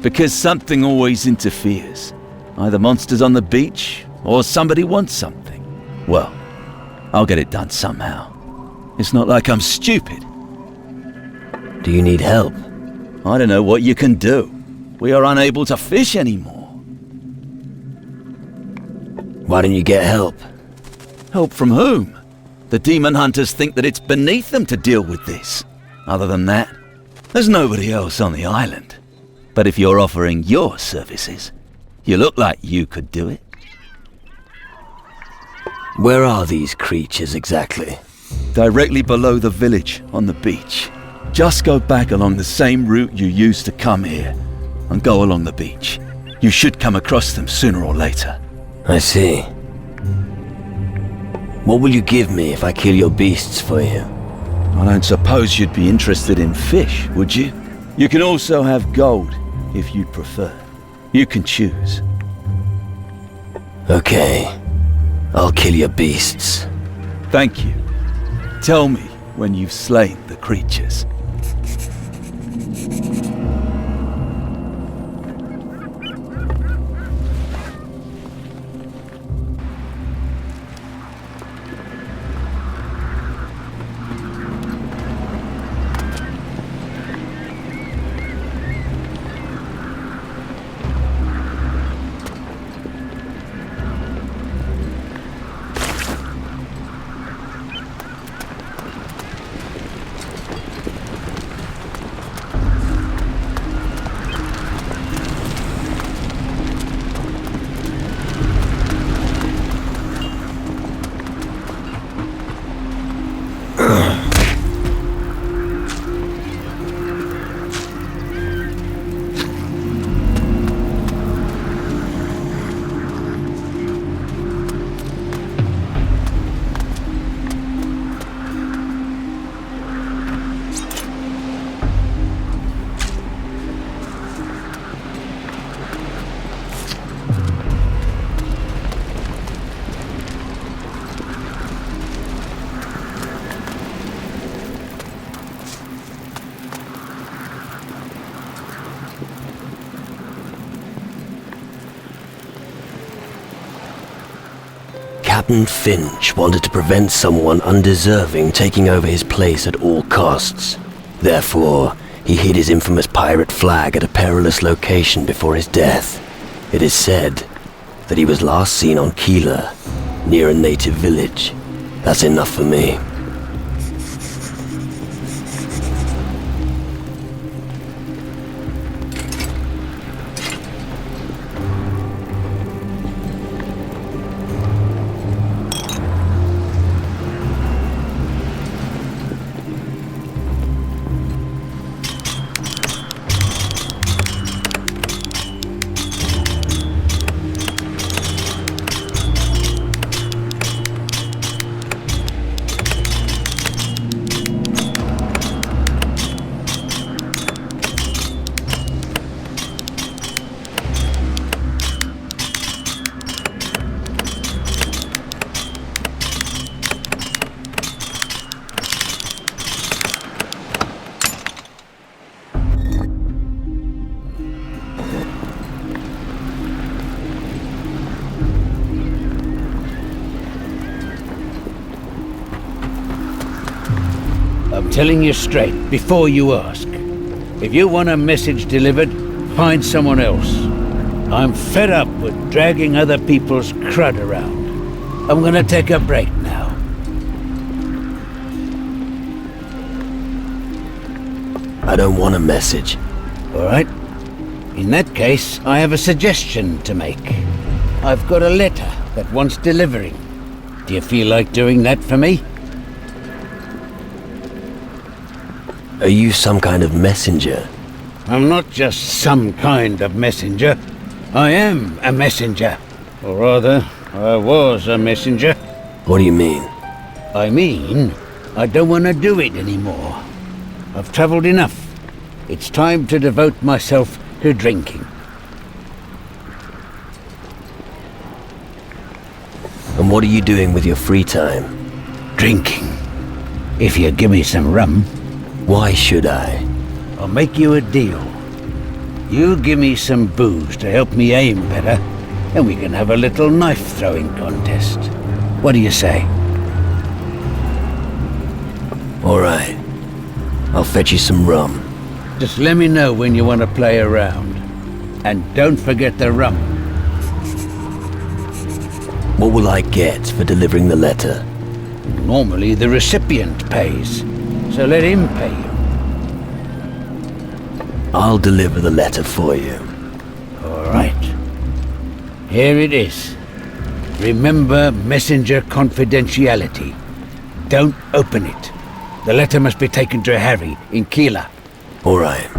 Because something always interferes. Either monsters on the beach, or somebody wants something. Well, I'll get it done somehow. It's not like I'm stupid. Do you need help? I don't know what you can do. We are unable to fish anymore. Why don't you get help? Help from whom? The demon hunters think that it's beneath them to deal with this. Other than that, there's nobody else on the island. But if you're offering your services, you look like you could do it. Where are these creatures exactly? Directly below the village, on the beach. Just go back along the same route you used to come here, and go along the beach. You should come across them sooner or later. I see. What will you give me if I kill your beasts for you? I don't suppose you'd be interested in fish, would you? You can also have gold, if you'd prefer. You can choose. Okay. I'll kill your beasts. Thank you. Tell me when you've slain the creatures. Captain Finch wanted to prevent someone undeserving taking over his place at all costs. Therefore, he hid his infamous pirate flag at a perilous location before his death. It is said that he was last seen on Keeler, near a native village. That's enough for me. I'm telling you straight, before you ask. If you want a message delivered, find someone else. I'm fed up with dragging other people's crud around. I'm gonna take a break now. I don't want a message. All right. In that case, I have a suggestion to make. I've got a letter that wants delivering. Do you feel like doing that for me? Are you some kind of messenger? I'm not just some kind of messenger. I am a messenger. Or rather, I was a messenger. What do you mean? I mean, I don't want to do it anymore. I've travelled enough. It's time to devote myself to drinking. And what are you doing with your free time? Drinking. If you give me some rum. Why should I? I'll make you a deal. You give me some booze to help me aim better, and we can have a little knife-throwing contest. What do you say? All right. I'll fetch you some rum. Just let me know when you want to play around. And don't forget the rum. What will I get for delivering the letter? Normally the recipient pays, so let him pay you. I'll deliver the letter for you. All right. Here it is. Remember messenger confidentiality. Don't open it. The letter must be taken to Harry in Keeler. All right.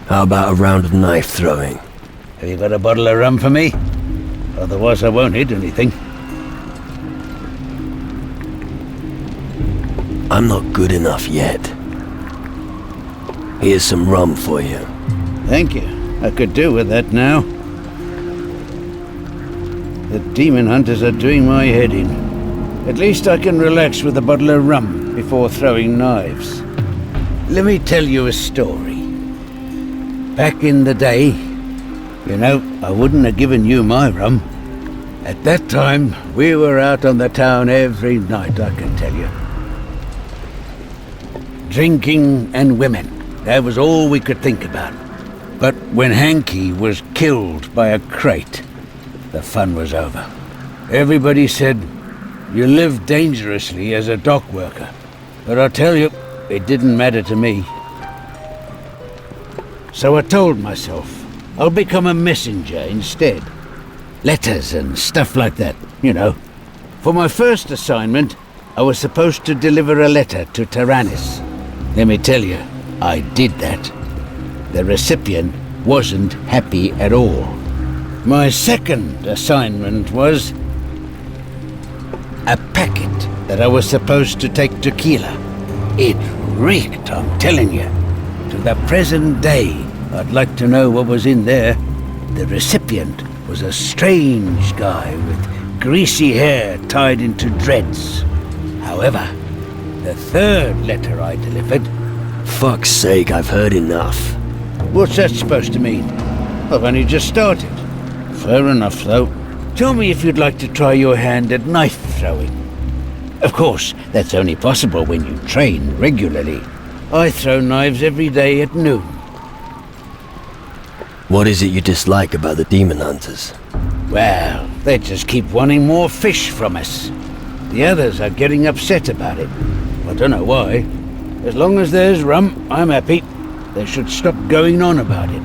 How about a round of knife throwing? Have you got a bottle of rum for me? Otherwise I won't hit anything. I'm not good enough yet. Here's some rum for you. Thank you. I could do with that now. The demon hunters are doing my head in. At least I can relax with a bottle of rum before throwing knives. Let me tell you a story. Back in the day, you know, I wouldn't have given you my rum. At that time, we were out on the town every night, I can tell you. Drinking and women, that was all we could think about. But when Hanky was killed by a crate, the fun was over. Everybody said, you live dangerously as a dock worker. But I tell you, it didn't matter to me. So I told myself, I'll become a messenger instead. Letters and stuff like that, you know. For my first assignment, I was supposed to deliver a letter to Tyrannus. Let me tell you, I did that. The recipient wasn't happy at all. My second assignment was a packet that I was supposed to take to Keeler. It reeked, I'm telling you. To the present day, I'd like to know what was in there. The recipient was a strange guy with greasy hair tied into dreads. However, the third letter I delivered... Fuck's sake, I've heard enough. What's that supposed to mean? I've only just started. Fair enough, though. Tell me if you'd like to try your hand at knife throwing. Of course, that's only possible when you train regularly. I throw knives every day at noon. What is it you dislike about the demon hunters? Well, they just keep wanting more fish from us. The others are getting upset about it. I don't know why. As long as there's rum, I'm happy. They should stop going on about it.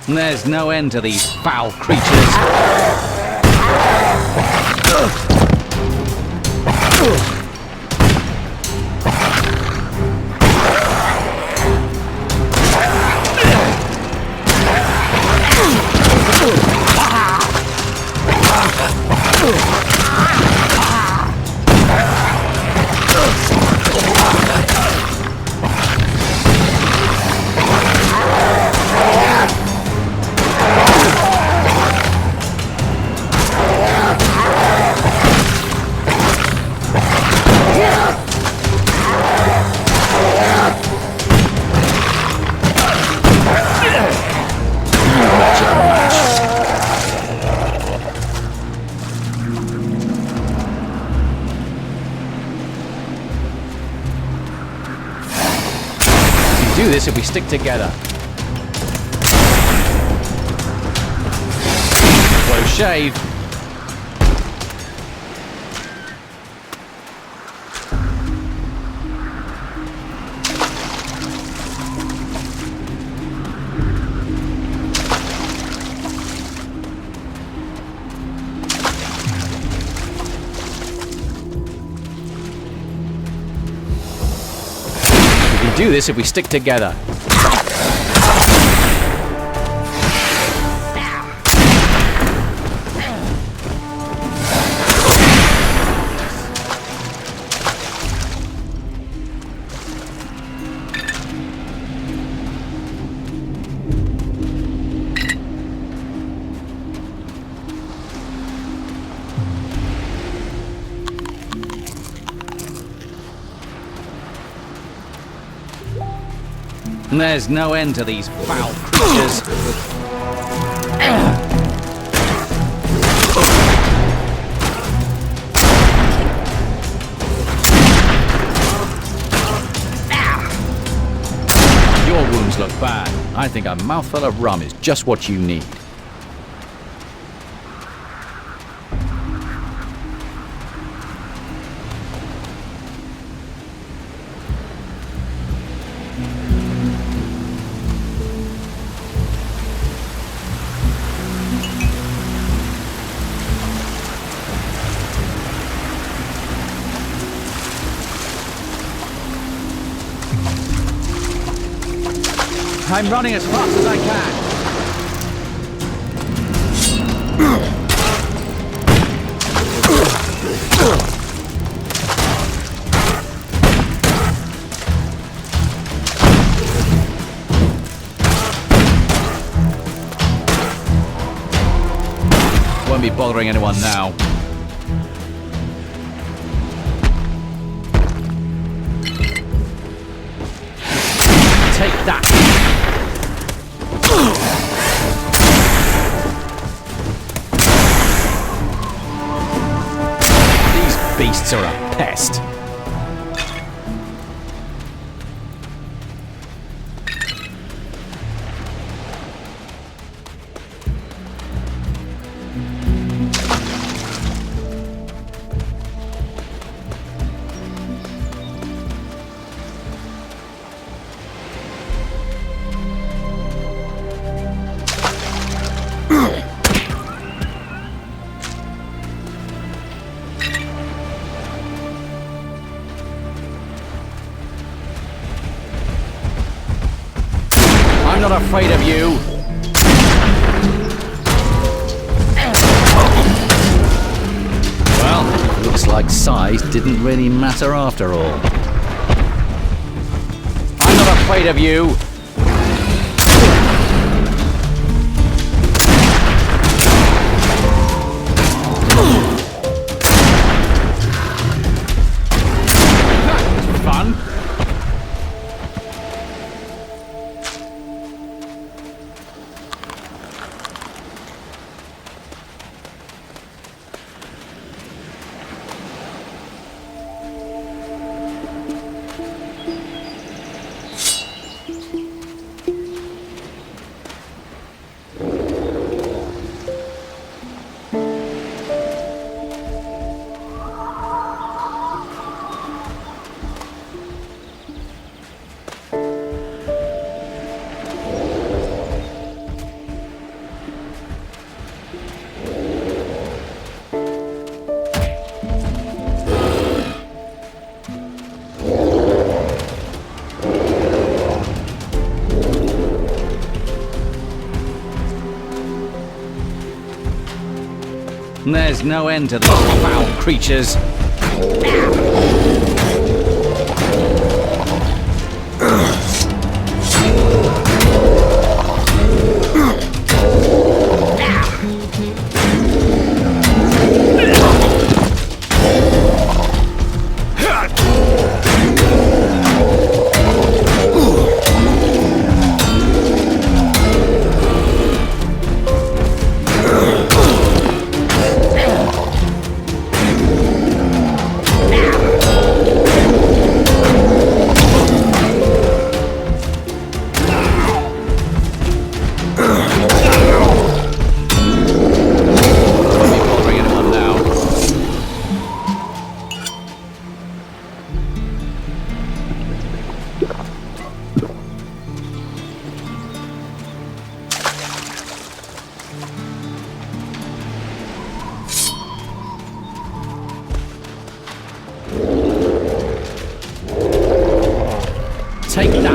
There's no end to these foul creatures. Do this if we stick together. Close shave. Do this if we stick together. There's no end to these foul creatures. Your wounds look bad. I think a mouthful of rum is just what you need. I'm running as fast as I can. Won't be bothering anyone now. Take that. These beasts are a pest. I'm not afraid of you. Well, looks like size didn't really matter after all. I'm not afraid of you. Fun. There's no end to those foul creatures. Take that.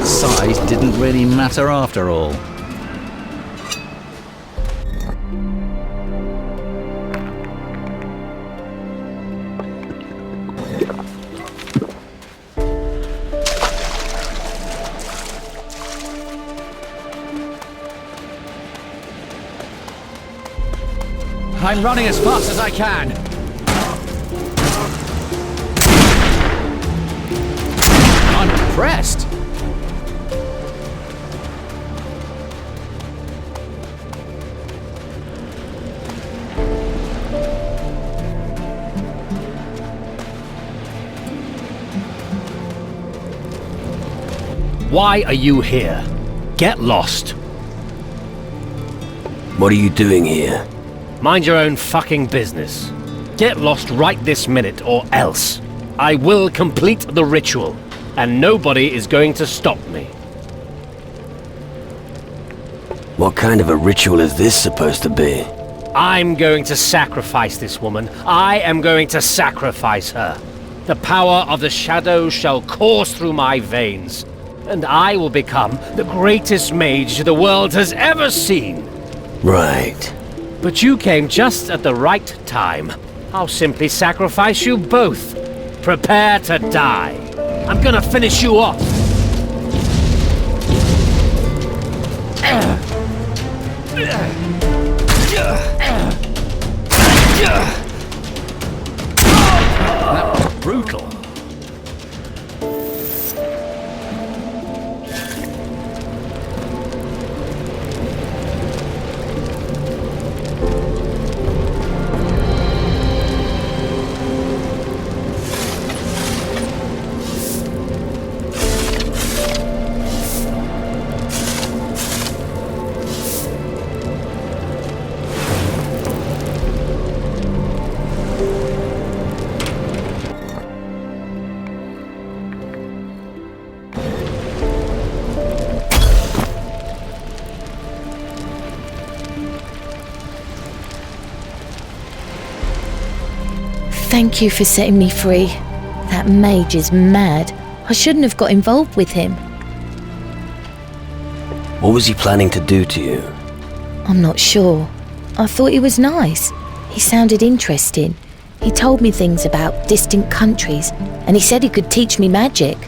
Size didn't really matter after all. I'm running as fast as I can. I'm impressed. Why are you here? Get lost. What are you doing here? Mind your own fucking business. Get lost right this minute or else. I will complete the ritual, and nobody is going to stop me. What kind of a ritual is this supposed to be? I'm going to sacrifice this woman. I am going to sacrifice her. The power of the shadows shall course through my veins, and I will become the greatest mage the world has ever seen. Right. But you came just at the right time. I'll simply sacrifice you both. Prepare to die. I'm gonna finish you off. That was brutal. Thank you for setting me free. That mage is mad. I shouldn't have got involved with him. What was he planning to do to you? I'm not sure. I thought he was nice. He sounded interesting. He told me things about distant countries, and he said he could teach me magic.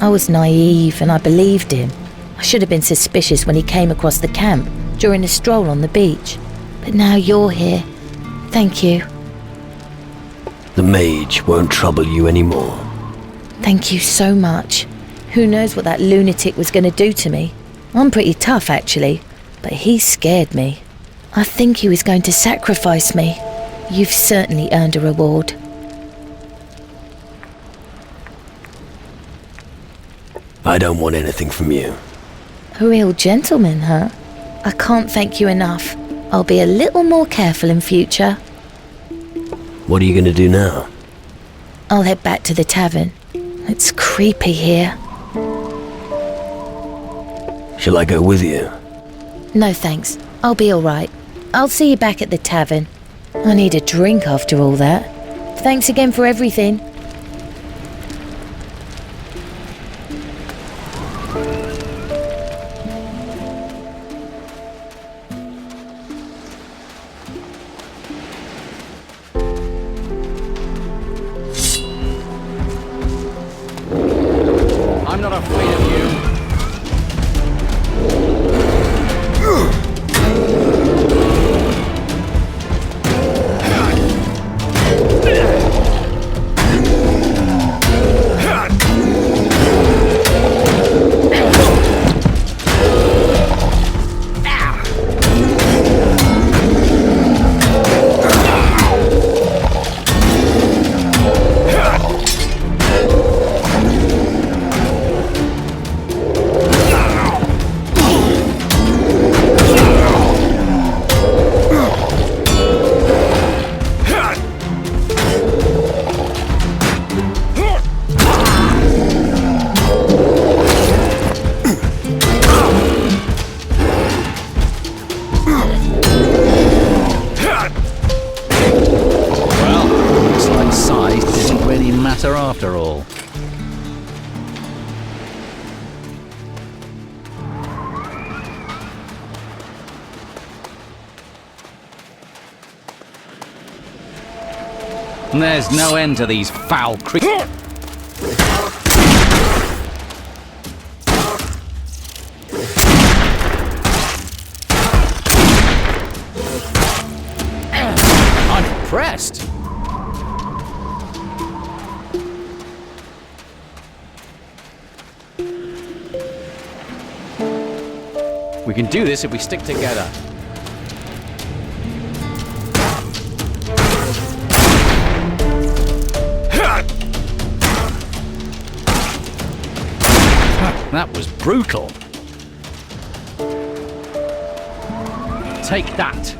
I was naive and I believed him. I should have been suspicious when he came across the camp during a stroll on the beach. But now you're here. Thank you. The mage won't trouble you anymore. Thank you so much. Who knows what that lunatic was going to do to me? I'm pretty tough, actually, but he scared me. I think he was going to sacrifice me. You've certainly earned a reward. I don't want anything from you. A real gentleman, huh? I can't thank you enough. I'll be a little more careful in future. What are you going to do now? I'll head back to the tavern. It's creepy here. Shall I go with you? No thanks. I'll be alright. I'll see you back at the tavern. I need a drink after all that. Thanks again for everything. I'm not afraid of you. After all. There's no end to these foul creatures. I'm impressed. We can do this if we stick together. That was brutal. Take that.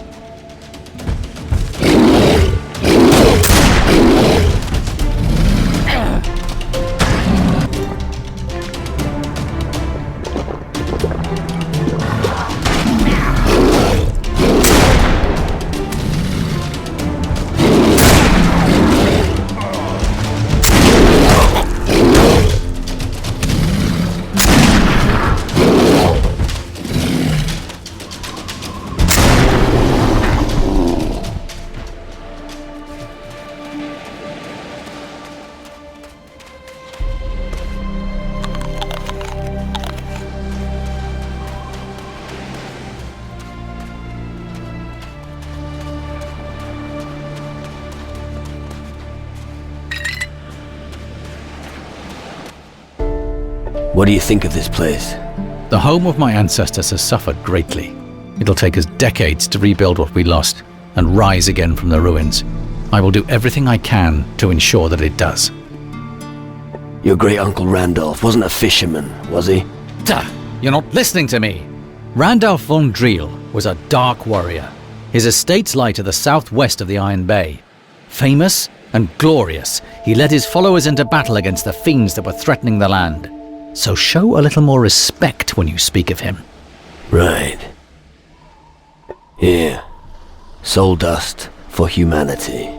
What do you think of this place? The home of my ancestors has suffered greatly. It'll take us decades to rebuild what we lost and rise again from the ruins. I will do everything I can to ensure that it does. Your great-uncle Randolph wasn't a fisherman, was he? Duh! You're not listening to me! Randolph von Driel was a dark warrior. His estates lie to the southwest of the Iron Bay. Famous and glorious, he led his followers into battle against the fiends that were threatening the land. So show a little more respect when you speak of him. Right. Here. Soul dust for humanity.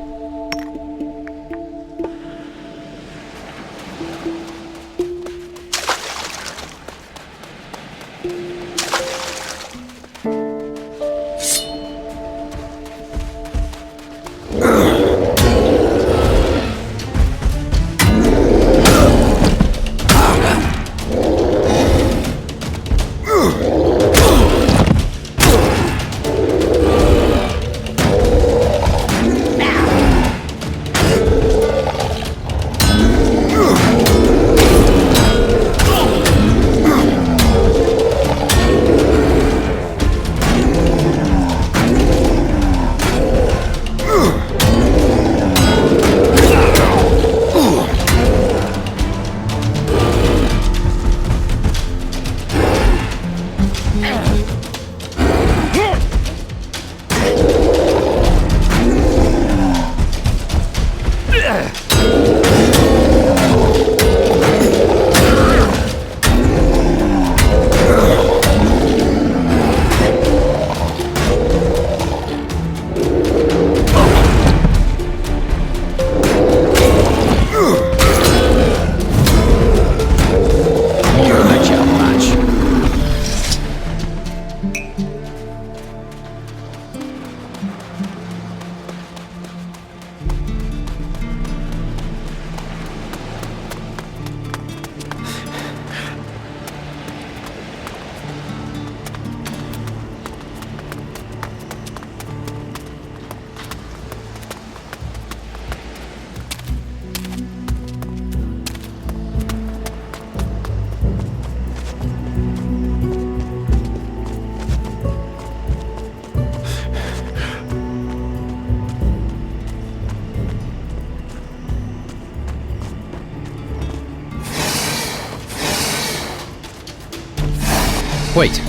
Wait.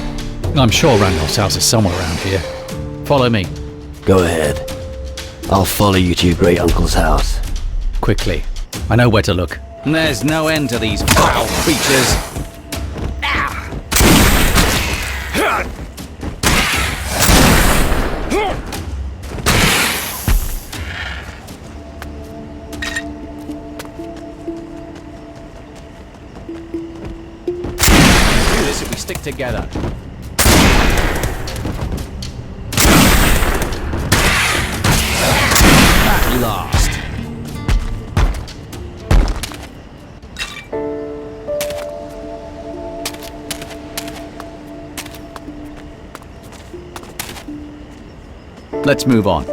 I'm sure Randolph's house is somewhere around here. Follow me. Go ahead. I'll follow you to your great uncle's house. Quickly. I know where to look. There's no end to these foul creatures. Do this if we stick together. At last. Let's move on.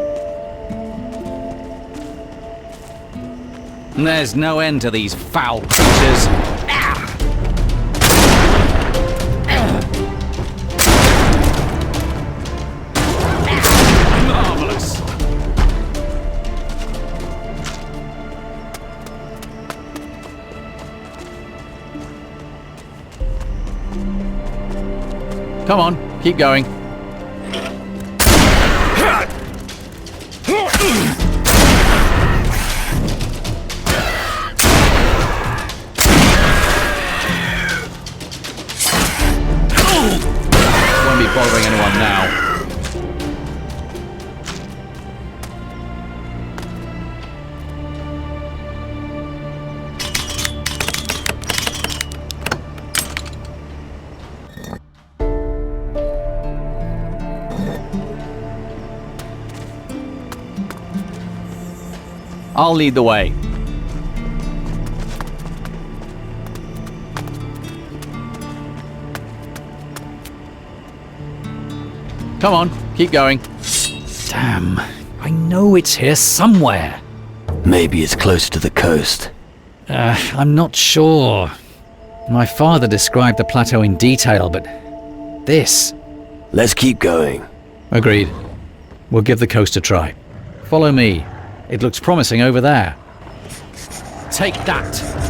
There's no end to these foul creatures. Marvelous. Come on, keep going. Won't be bothering anyone now. I'll lead the way. Come on, keep going. Damn, I know it's here somewhere. Maybe it's closer to the coast. I'm not sure. My father described the plateau in detail, but this... Let's keep going. Agreed. We'll give the coast a try. Follow me. It looks promising over there. Take that.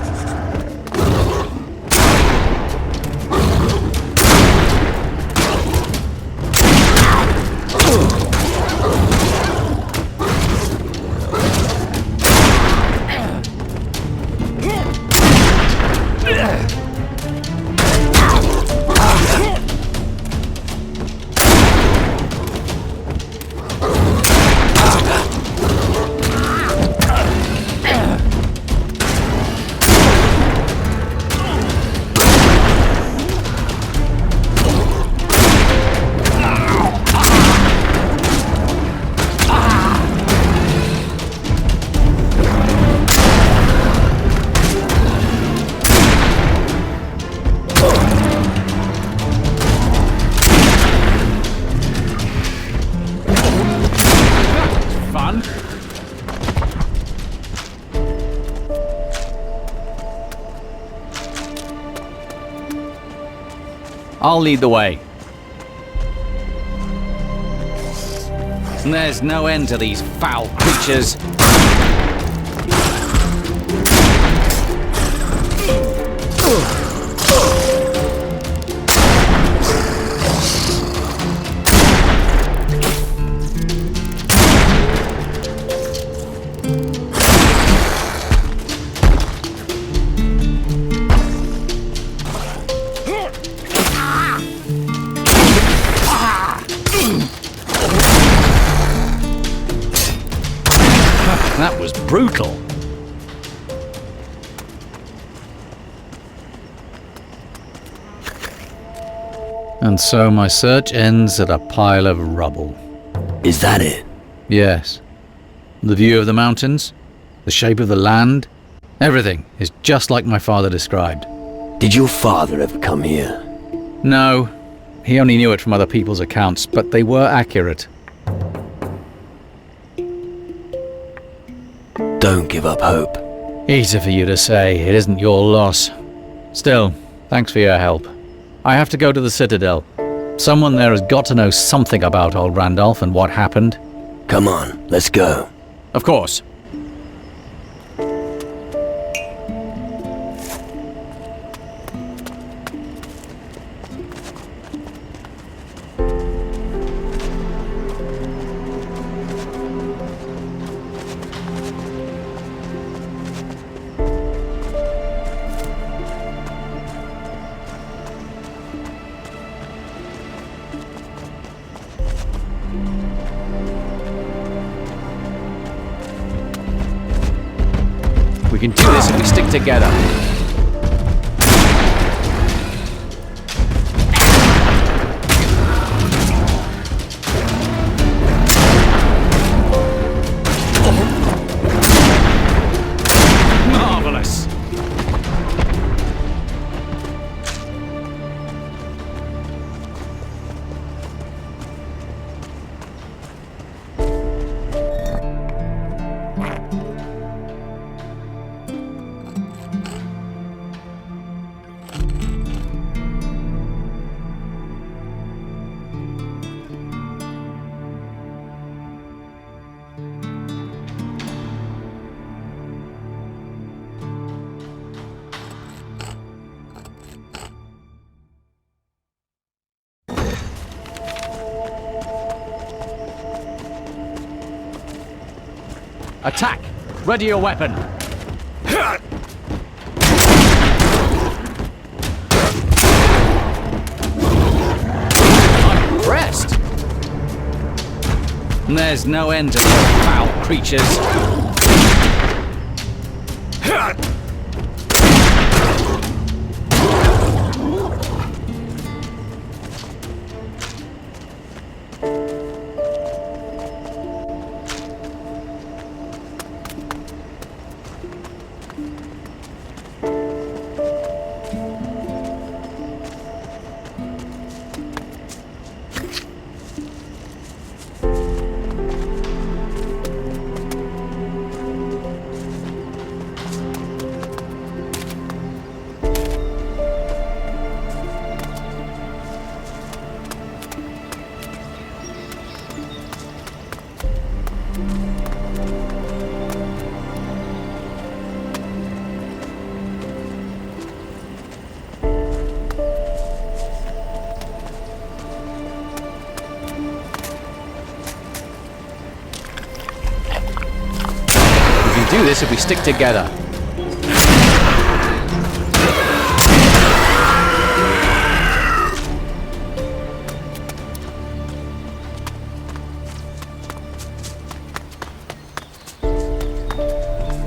I'll lead the way. There's no end to these foul creatures. That was brutal. And so my search ends at a pile of rubble. Is that it? Yes. The view of the mountains, the shape of the land, everything is just like my father described. Did your father ever come here? No. He only knew it from other people's accounts, but they were accurate. Don't give up hope. Easy for you to say, it isn't your loss. Still, thanks for your help. I have to go to the Citadel. Someone there has got to know something about old Randolph and what happened. Come on, let's go. Of course. can do this if we stick together. Marvelous. Attack! Ready your weapon! I'm impressed! There's no end to these foul creatures. Do this if we stick together.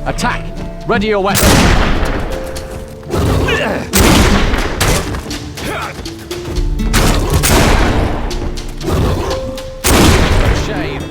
Attack! Ready your weapon! Shame.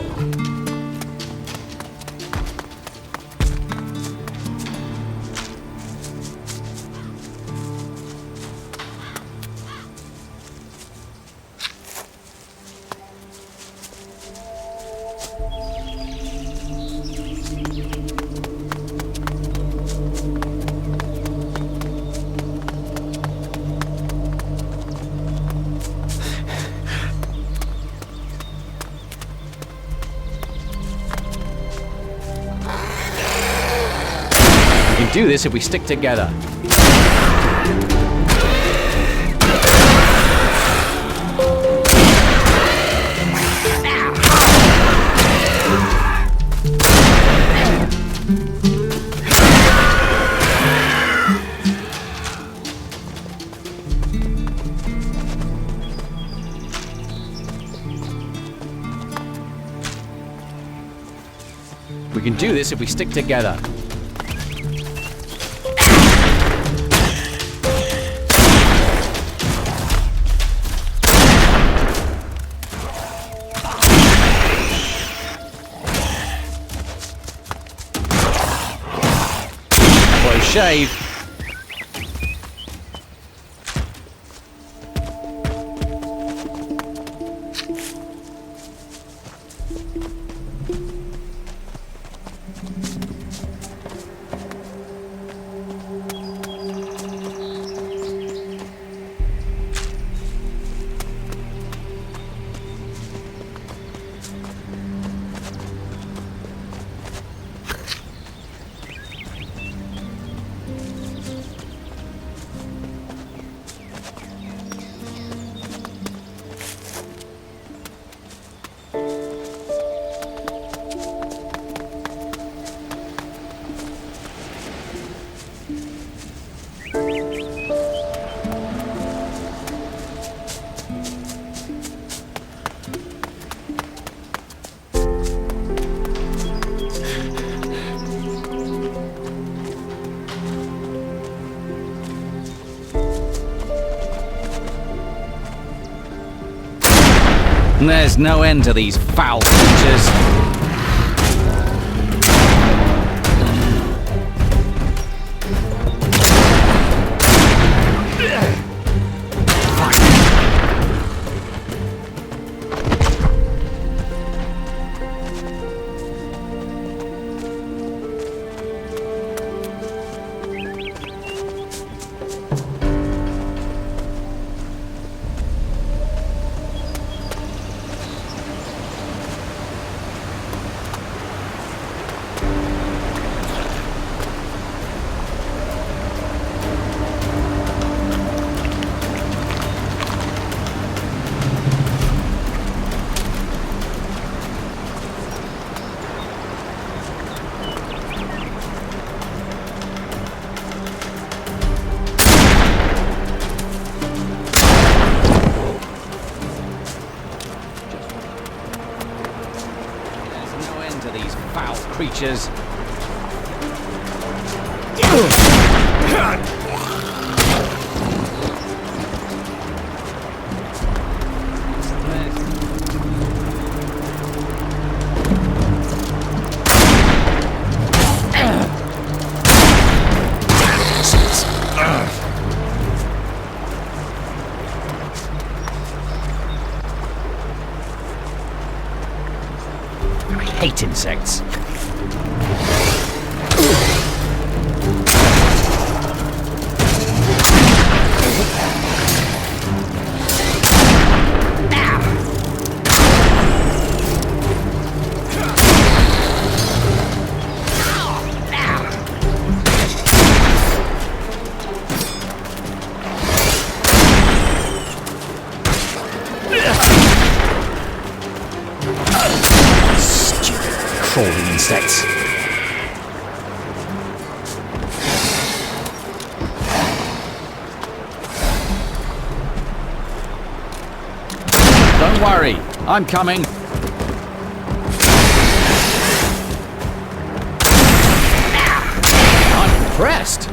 We can do this if we stick together. We can do this if we stick together. Shave. There's no end to these foul creatures. Creatures. I hate insects. Crawling insects. Don't worry, I'm coming. I'm impressed.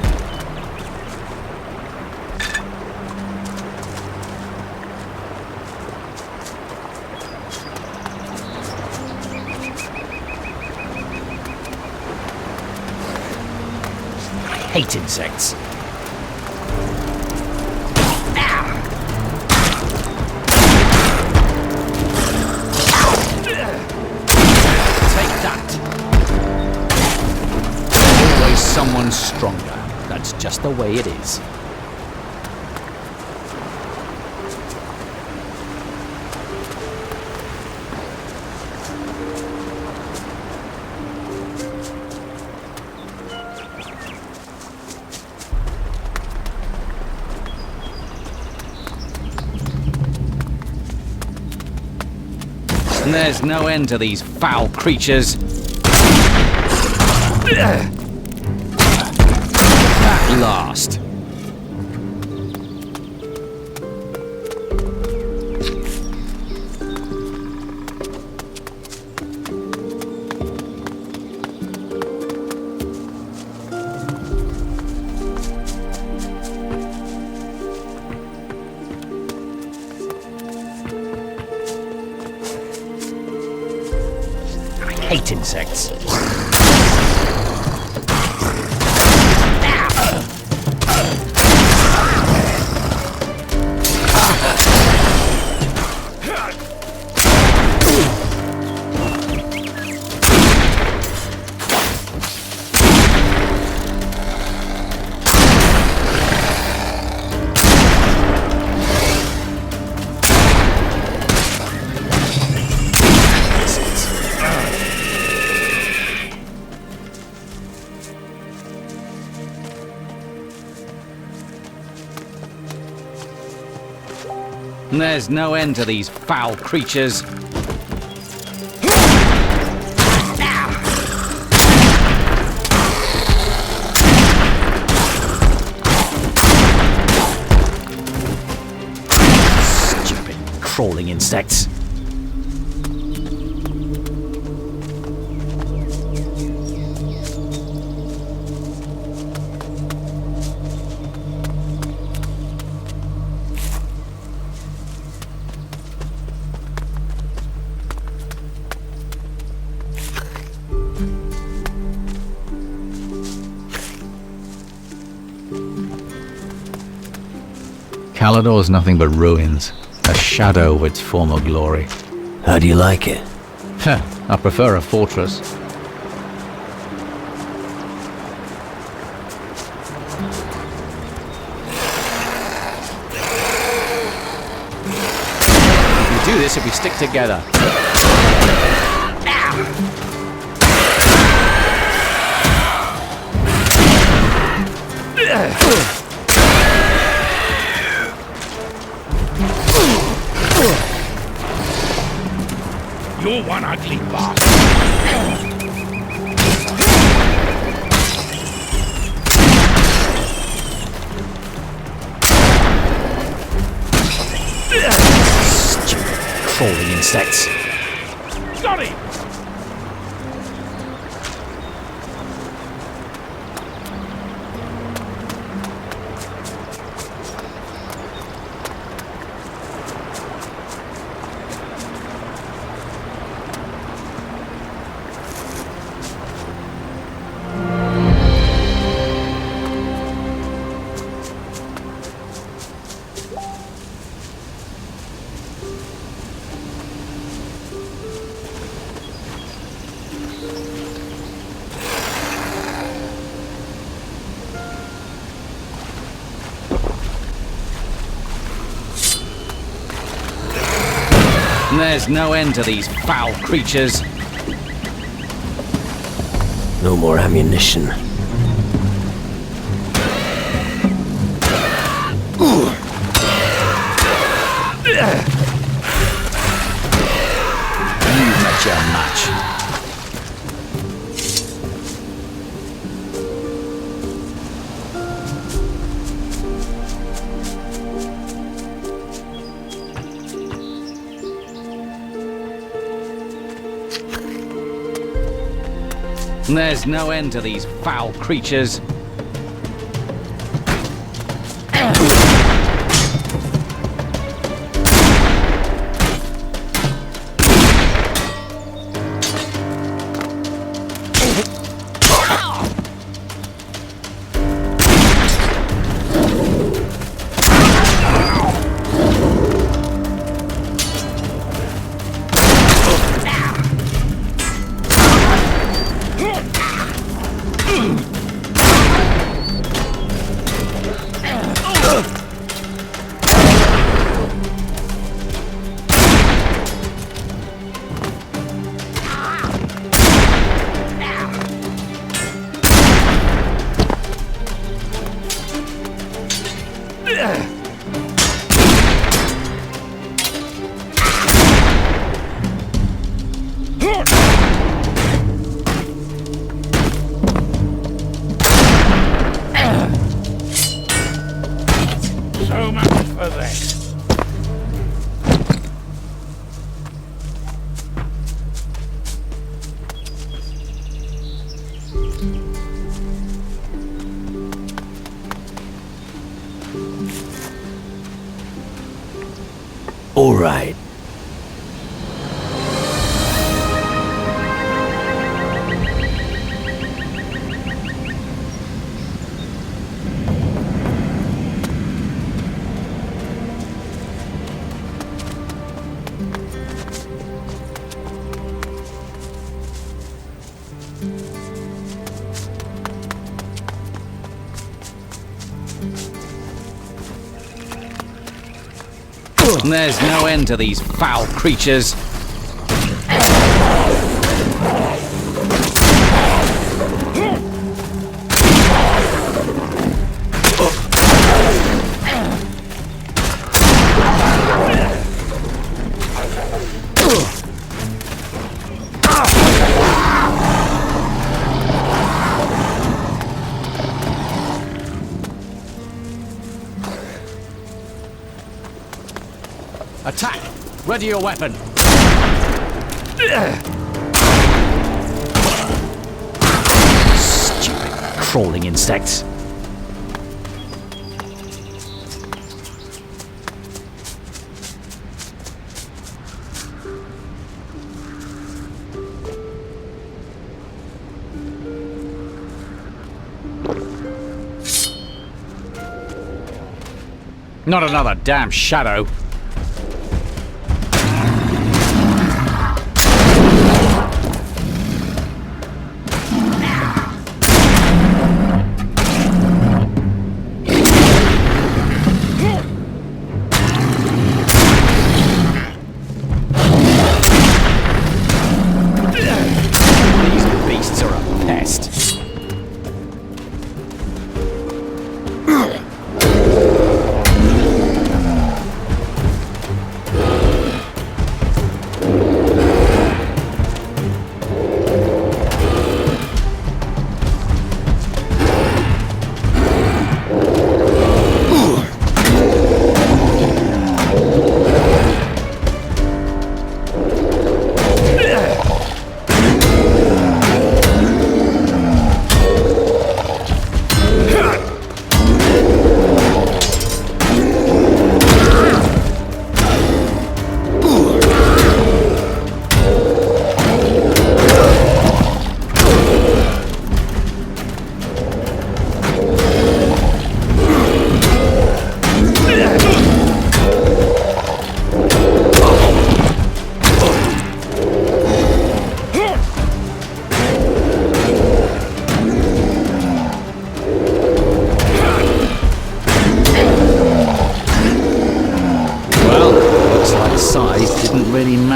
Hate insects. Take that. Always someone stronger. That's just the way it is. And there's no end to these foul creatures. At last. Hate insects. And there's no end to these foul creatures. Stupid crawling insects. Calador's nothing but ruins, a shadow of its former glory. How do you like it? I prefer a fortress. We can do this if we stick together. You're one ugly bastard. Stupid crawling insects. Got him! There's no end to these foul creatures. No more ammunition. You met your match. There's no end to these foul creatures. So much for that. All right. There's no end to these foul creatures. Attack! Ready your weapon! Stupid crawling insects. Not another damn shadow. These beasts are a pest.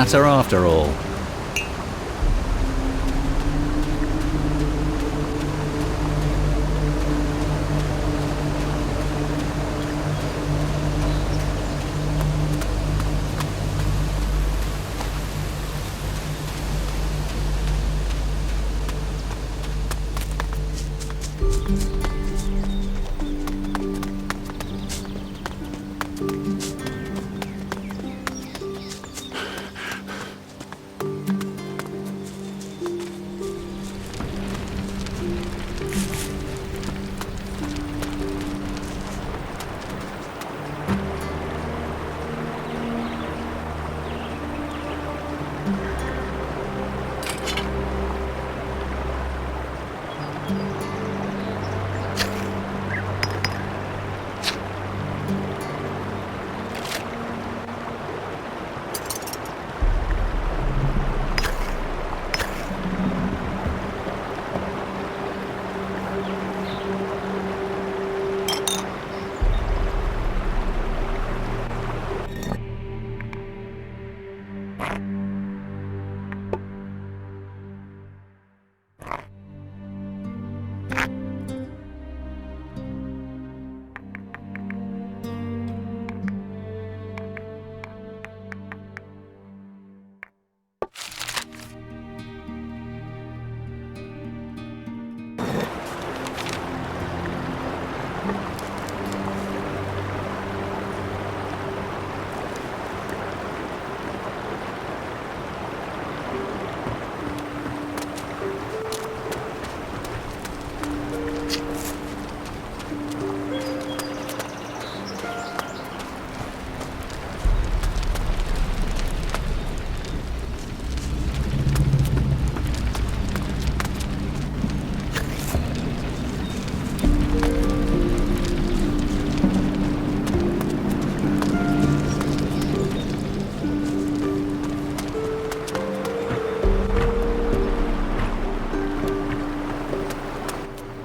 Matter after all.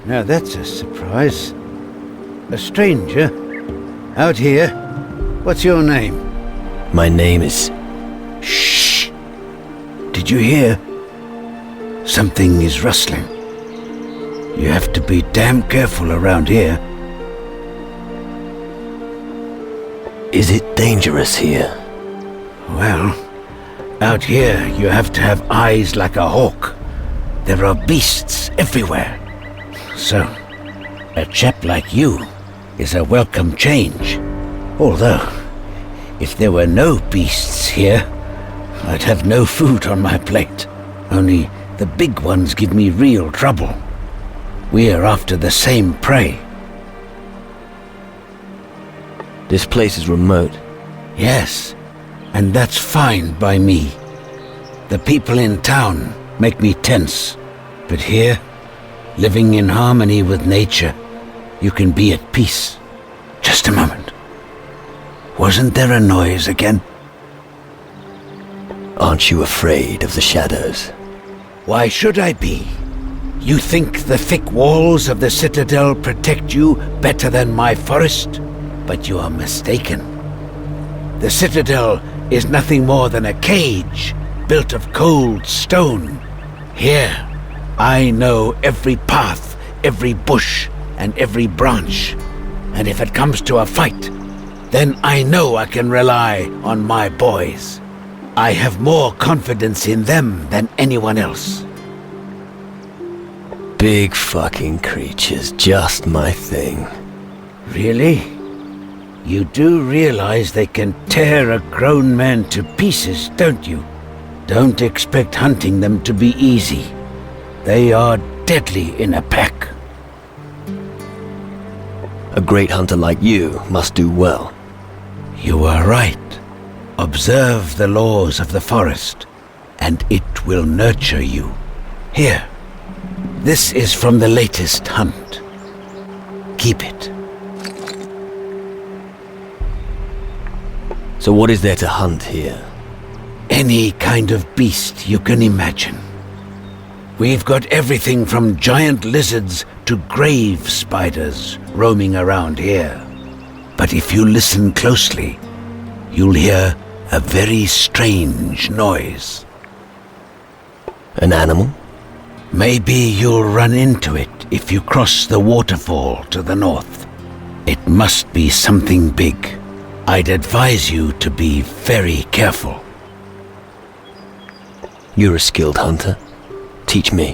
Now that's a surprise. A stranger? Out here? What's your name? My name is... Shh! Did you hear? Something is rustling. You have to be damn careful around here. Is it dangerous here? Well, out here you have to have eyes like a hawk. There are beasts everywhere. So, a chap like you is a welcome change. Although, if there were no beasts here, I'd have no food on my plate. Only the big ones give me real trouble. We're after the same prey. This place is remote. Yes, and that's fine by me. The people in town make me tense, but here, living in harmony with nature, you can be at peace. Just a moment. Wasn't there a noise again? Aren't you afraid of the shadows? Why should I be? You think the thick walls of the citadel protect you better than my forest? But you are mistaken. The citadel is nothing more than a cage built of cold stone. Here, I know every path, every bush, and every branch. And if it comes to a fight, then I know I can rely on my boys. I have more confidence in them than anyone else. Big fucking creatures, just my thing. Really? You do realize they can tear a grown man to pieces, don't you? Don't expect hunting them to be easy. They are deadly in a pack. A great hunter like you must do well. You are right. Observe the laws of the forest, and it will nurture you. Here, this is from the latest hunt. Keep it. So what is there to hunt here? Any kind of beast you can imagine. We've got everything from giant lizards to grave spiders roaming around here. But if you listen closely, you'll hear a very strange noise. An animal? Maybe you'll run into it if you cross the waterfall to the north. It must be something big. I'd advise you to be very careful. You're a skilled hunter. Teach me.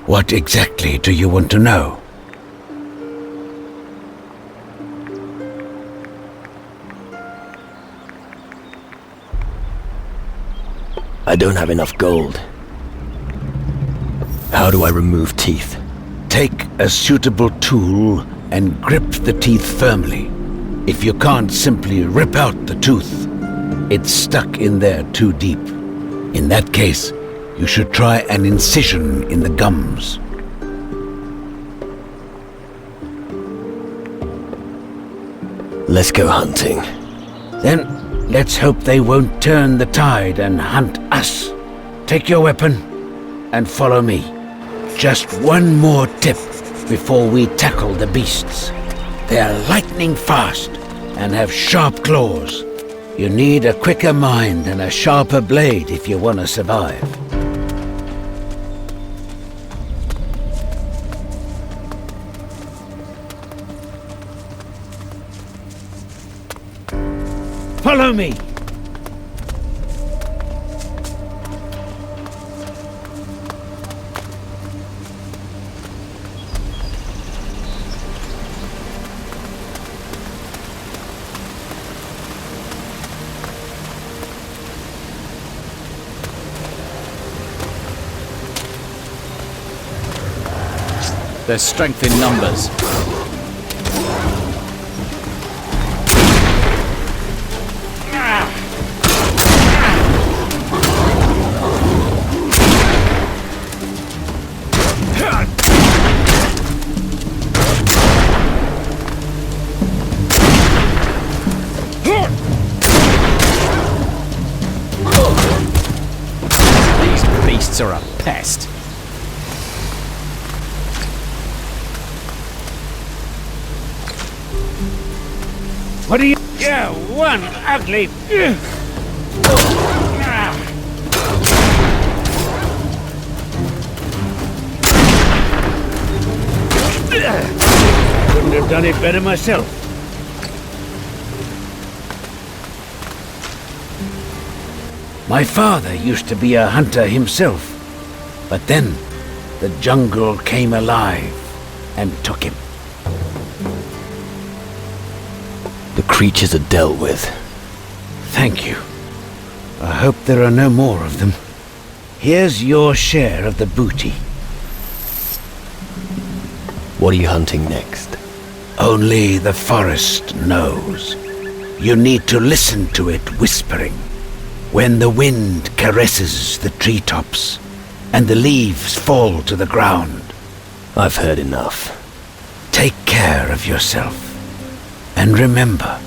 What exactly do you want to know? I don't have enough gold. How do I remove teeth? Take a suitable tool and grip the teeth firmly. If you can't simply rip out the tooth, it's stuck in there too deep. In that case, you should try an incision in the gums. Let's go hunting. Then let's hope they won't turn the tide and hunt us. Take your weapon and follow me. Just one more tip before we tackle the beasts. They're lightning fast and have sharp claws. You need a quicker mind and a sharper blade if you want to survive. Follow me! There's strength in numbers. These beasts are a pest. What are you? Yeah, one ugly. Couldn't have done it better myself. My father used to be a hunter himself, but then the jungle came alive and took him. The creatures are dealt with. Thank you. I hope there are no more of them. Here's your share of the booty. What are you hunting next? Only the forest knows. You need to listen to it whispering. When the wind caresses the treetops and the leaves fall to the ground. I've heard enough. Take care of yourself. And remember,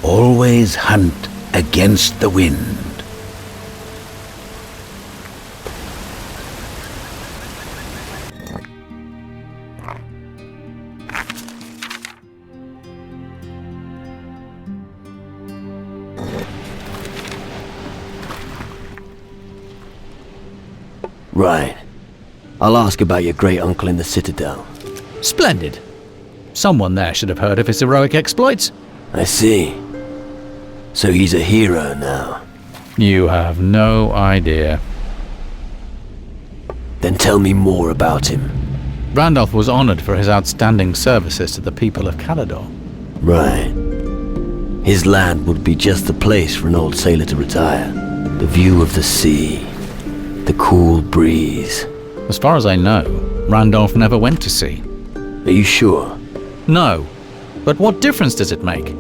always always hunt against the wind. Right. I'll ask about your great uncle in the Citadel. Splendid. Someone there should have heard of his heroic exploits. I see. So he's a hero now. You have no idea. Then tell me more about him. Randolph was honored for his outstanding services to the people of Calador. Right. His land would be just the place for an old sailor to retire. The view of the sea. The cool breeze. As far as I know, Randolph never went to sea. Are you sure? No. But what difference does it make?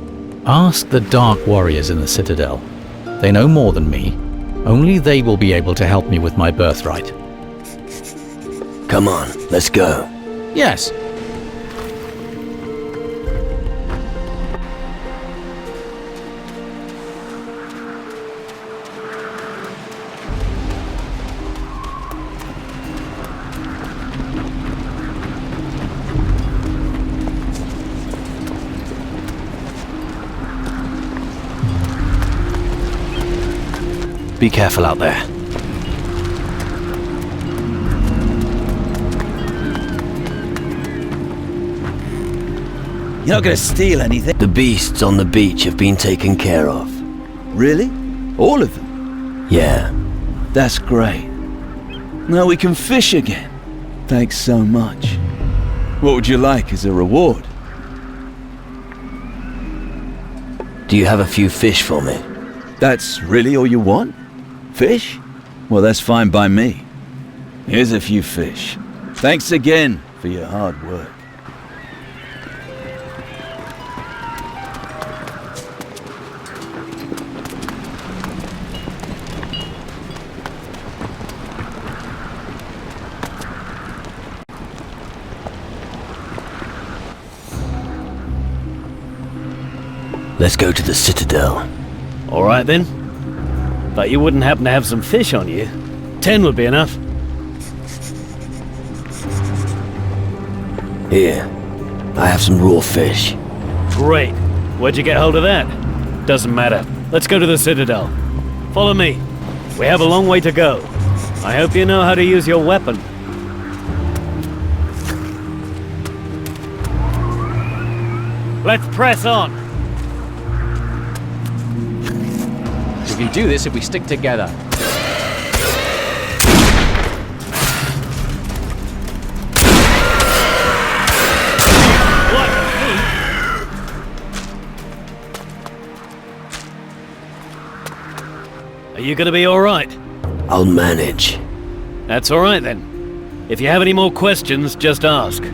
Ask the Dark Warriors in the Citadel. They know more than me. Only they will be able to help me with my birthright. Come on, let's go. Yes. Be careful out there. You're not gonna steal anything? The beasts on the beach have been taken care of. Really? All of them? Yeah. That's great. Now we can fish again. Thanks so much. What would you like as a reward? Do you have a few fish for me? That's really all you want? Fish? Well, that's fine by me. Here's a few fish. Thanks again for your hard work. Let's go to the Citadel. All right then. But you wouldn't happen to have some fish on you? 10 would be enough. Here. I have some raw fish. Great. Where'd you get hold of that? Doesn't matter. Let's go to the Citadel. Follow me. We have a long way to go. I hope you know how to use your weapon. Let's press on. We can do this if we stick together. Are you gonna be alright? I'll manage. That's alright then. If you have any more questions, just ask.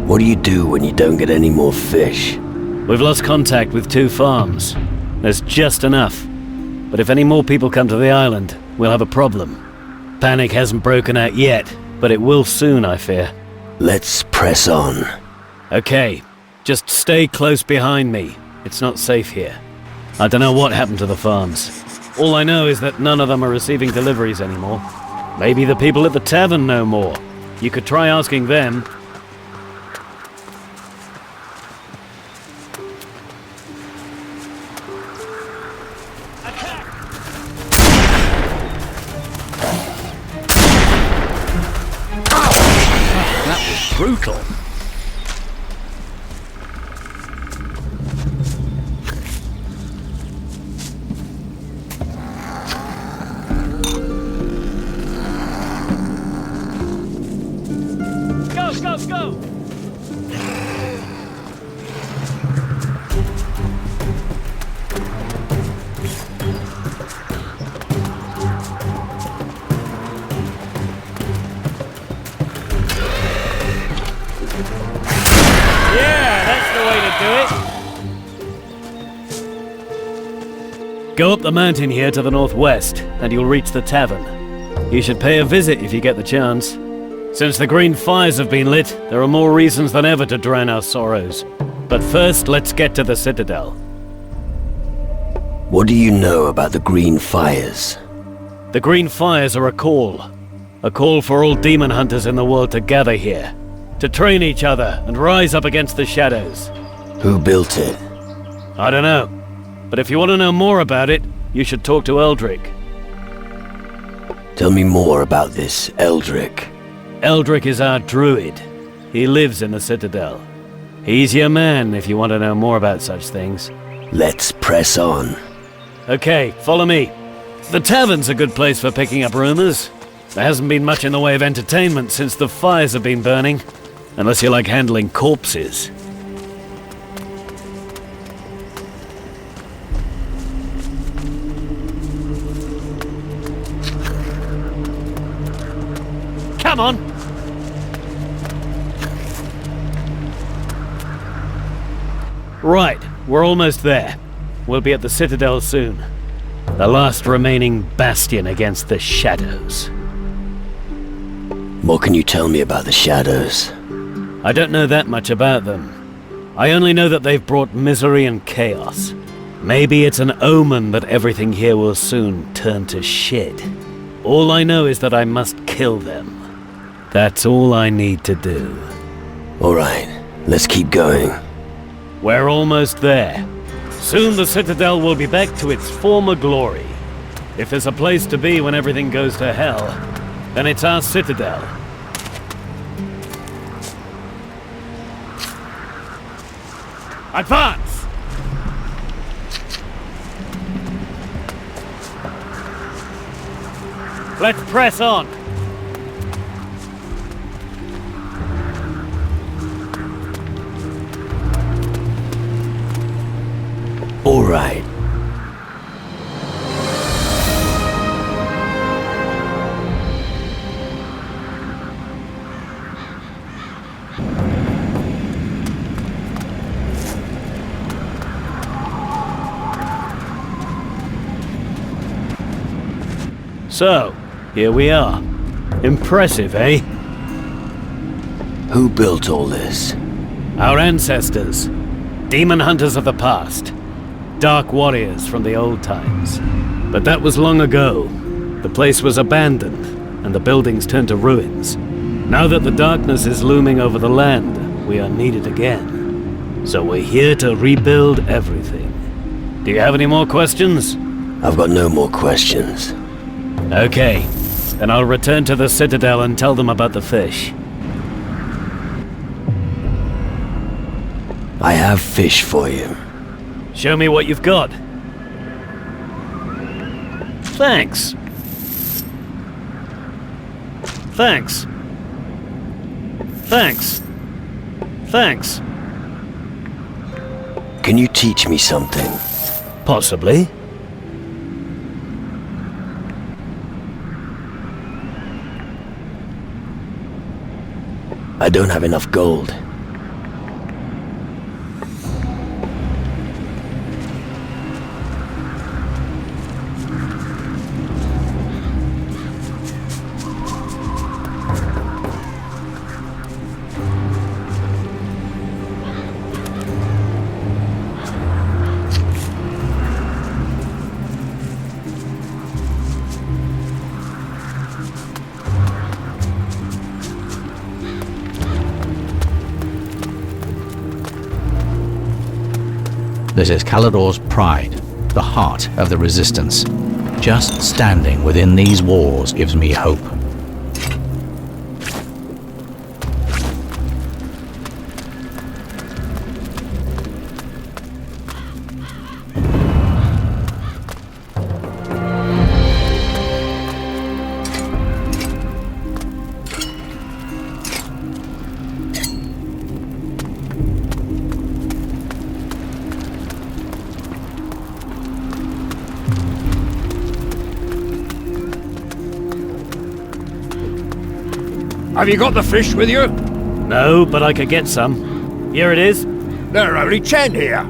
What do you do when you don't get any more fish? We've lost contact with 2 farms. There's just enough. But if any more people come to the island, we'll have a problem. Panic hasn't broken out yet, but it will soon, I fear. Let's press on. Okay, just stay close behind me. It's not safe here. I don't know what happened to the farms. All I know is that none of them are receiving deliveries anymore. Maybe the people at the tavern know more. You could try asking them. Brutal. Go, go, go! Go up the mountain here to the northwest, and you'll reach the tavern. You should pay a visit if you get the chance. Since the green fires have been lit, there are more reasons than ever to drown our sorrows. But first, let's get to the Citadel. What do you know about the Green Fires? The Green Fires are a call. A call for all demon hunters in the world to gather here. To train each other and rise up against the shadows. Who built it? I don't know. But if you want to know more about it, you should talk to Eldrick. Tell me more about this Eldrick. Eldrick is our druid. He lives in the Citadel. He's your man if you want to know more about such things. Let's press on. Okay, follow me. The tavern's a good place for picking up rumors. There hasn't been much in the way of entertainment since the fires have been burning. Unless you like handling corpses. Come on! Right, we're almost there. We'll be at the Citadel soon. The last remaining bastion against the shadows. What can you tell me about the shadows? I don't know that much about them. I only know that they've brought misery and chaos. Maybe it's an omen that everything here will soon turn to shit. All I know is that I must kill them. That's all I need to do. Alright, let's keep going. We're almost there. Soon the Citadel will be back to its former glory. If there's a place to be when everything goes to hell, then it's our Citadel. Advance! Let's press on! All right. So, here we are. Impressive, eh? Who built all this? Our ancestors. Demon hunters of the past. Dark warriors from the old times. But that was long ago. The place was abandoned, and the buildings turned to ruins. Now that the darkness is looming over the land, we are needed again. So we're here to rebuild everything. Do you have any more questions? I've got no more questions. Okay, then I'll return to the Citadel and tell them about the fish. I have fish for you. Show me what you've got. Thanks. Thanks. Thanks. Thanks. Can you teach me something? Possibly. I don't have enough gold. This is Calador's pride, the heart of the resistance. Just standing within these walls gives me hope. Have you got the fish with you? No, but I could get some. Here it is. There are only 10 here.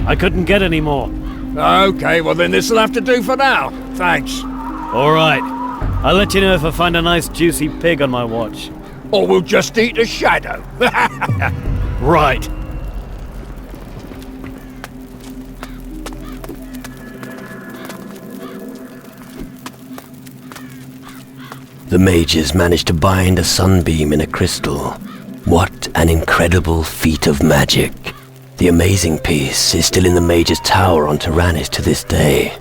I couldn't get any more. Okay, well then this'll have to do for now. Thanks. All right. I'll let you know if I find a nice juicy pig on my watch. Or we'll just eat a shadow. Right. The mages managed to bind a sunbeam in a crystal. What an incredible feat of magic. The amazing piece is still in the mage's tower on Tyrannus to this day.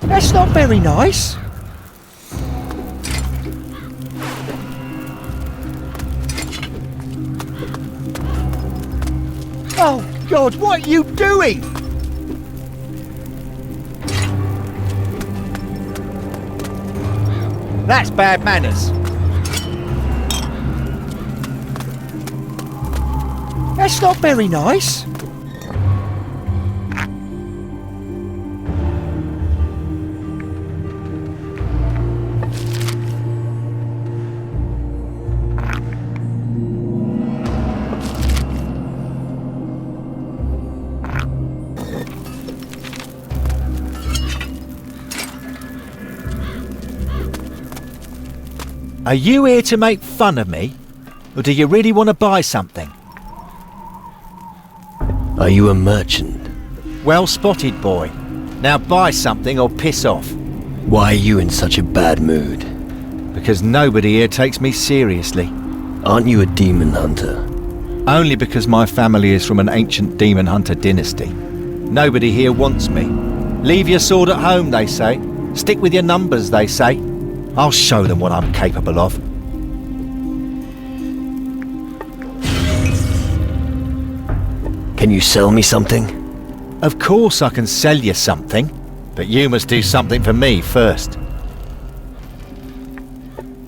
That's not very nice. Oh God, what are you doing? That's bad manners. That's not very nice. Are you here to make fun of me? Or do you really want to buy something? Are you a merchant? Well spotted, boy. Now buy something or piss off. Why are you in such a bad mood? Because nobody here takes me seriously. Aren't you a demon hunter? Only because my family is from an ancient demon hunter dynasty. Nobody here wants me. Leave your sword at home, they say. Stick with your numbers, they say. I'll show them what I'm capable of. Can you sell me something? Of course I can sell you something, but you must do something for me first.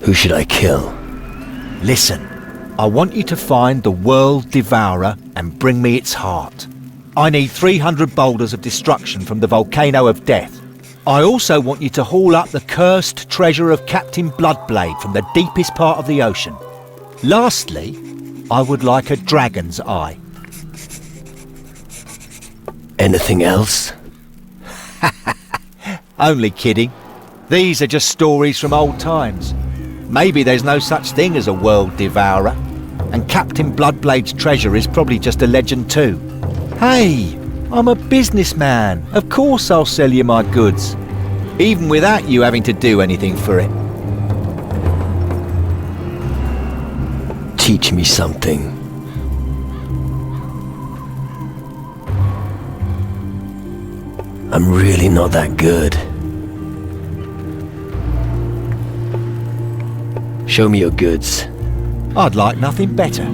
Who should I kill? Listen, I want you to find the World Devourer and bring me its heart. I need 300 boulders of destruction from the Volcano of Death. I also want you to haul up the cursed treasure of Captain Bloodblade from the deepest part of the ocean. Lastly, I would like a dragon's eye. Anything else? Only kidding. These are just stories from old times. Maybe there's no such thing as a world devourer, and Captain Bloodblade's treasure is probably just a legend too. Hey, I'm a businessman. Of course I'll sell you my goods, even without you having to do anything for it. Teach me something. I'm really not that good. Show me your goods. I'd like nothing better.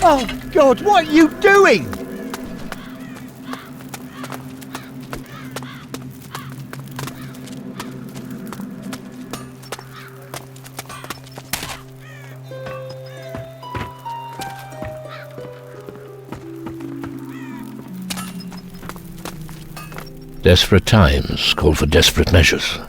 Oh, God, what are you doing? Desperate times call for desperate measures.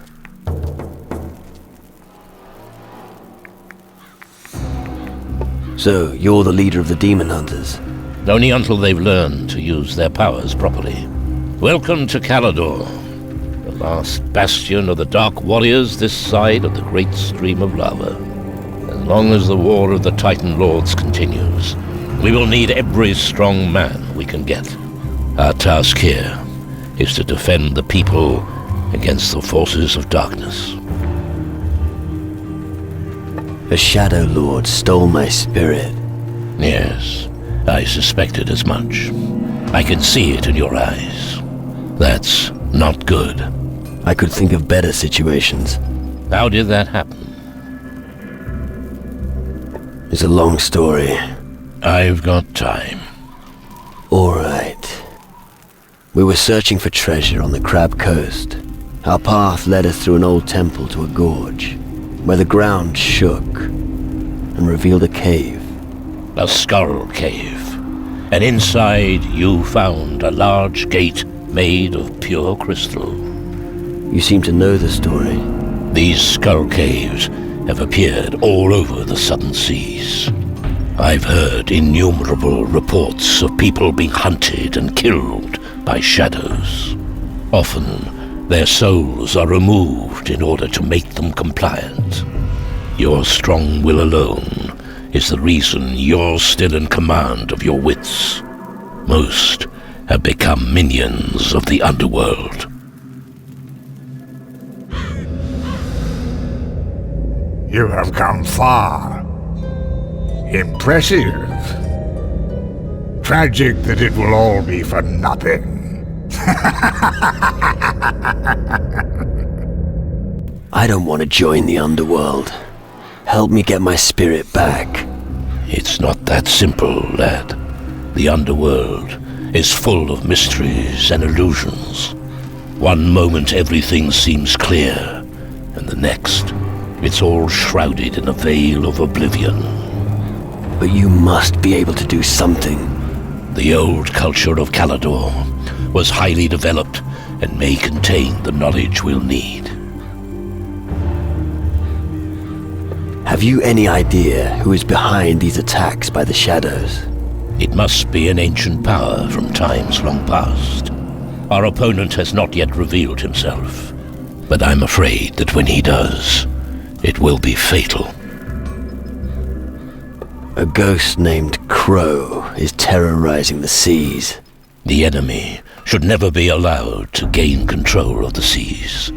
So, you're the leader of the demon hunters? Only until they've learned to use their powers properly. Welcome to Calador, the last bastion of the Dark Warriors this side of the great stream of lava. As long as the war of the Titan Lords continues, we will need every strong man we can get. Our task here is to defend the people against the forces of darkness. A Shadow Lord stole my spirit. Yes, I suspected as much. I can see it in your eyes. That's not good. I could think of better situations. How did that happen? It's a long story. I've got time. All right. We were searching for treasure on the Crab Coast. Our path led us through an old temple to a gorge, where the ground shook and revealed a cave. A skull cave. And inside you found a large gate made of pure crystal. You seem to know the story. These skull caves have appeared all over the southern seas. I've heard innumerable reports of people being hunted and killed by shadows. Often, their souls are removed in order to make them compliant. Your strong will alone is the reason you're still in command of your wits. Most have become minions of the underworld. You have come far. Impressive. Tragic that it will all be for nothing. I don't want to join the underworld. Help me get my spirit back. It's not that simple, lad. The underworld is full of mysteries and illusions. One moment everything seems clear, and the next, it's all shrouded in a veil of oblivion. But you must be able to do something. The old culture of Calador was highly developed and may contain the knowledge we'll need. Have you any idea who is behind these attacks by the shadows? It must be an ancient power from times long past. Our opponent has not yet revealed himself, but I'm afraid that when he does, it will be fatal. A ghost named Crow is terrorizing the seas. The enemy should never be allowed to gain control of the seas.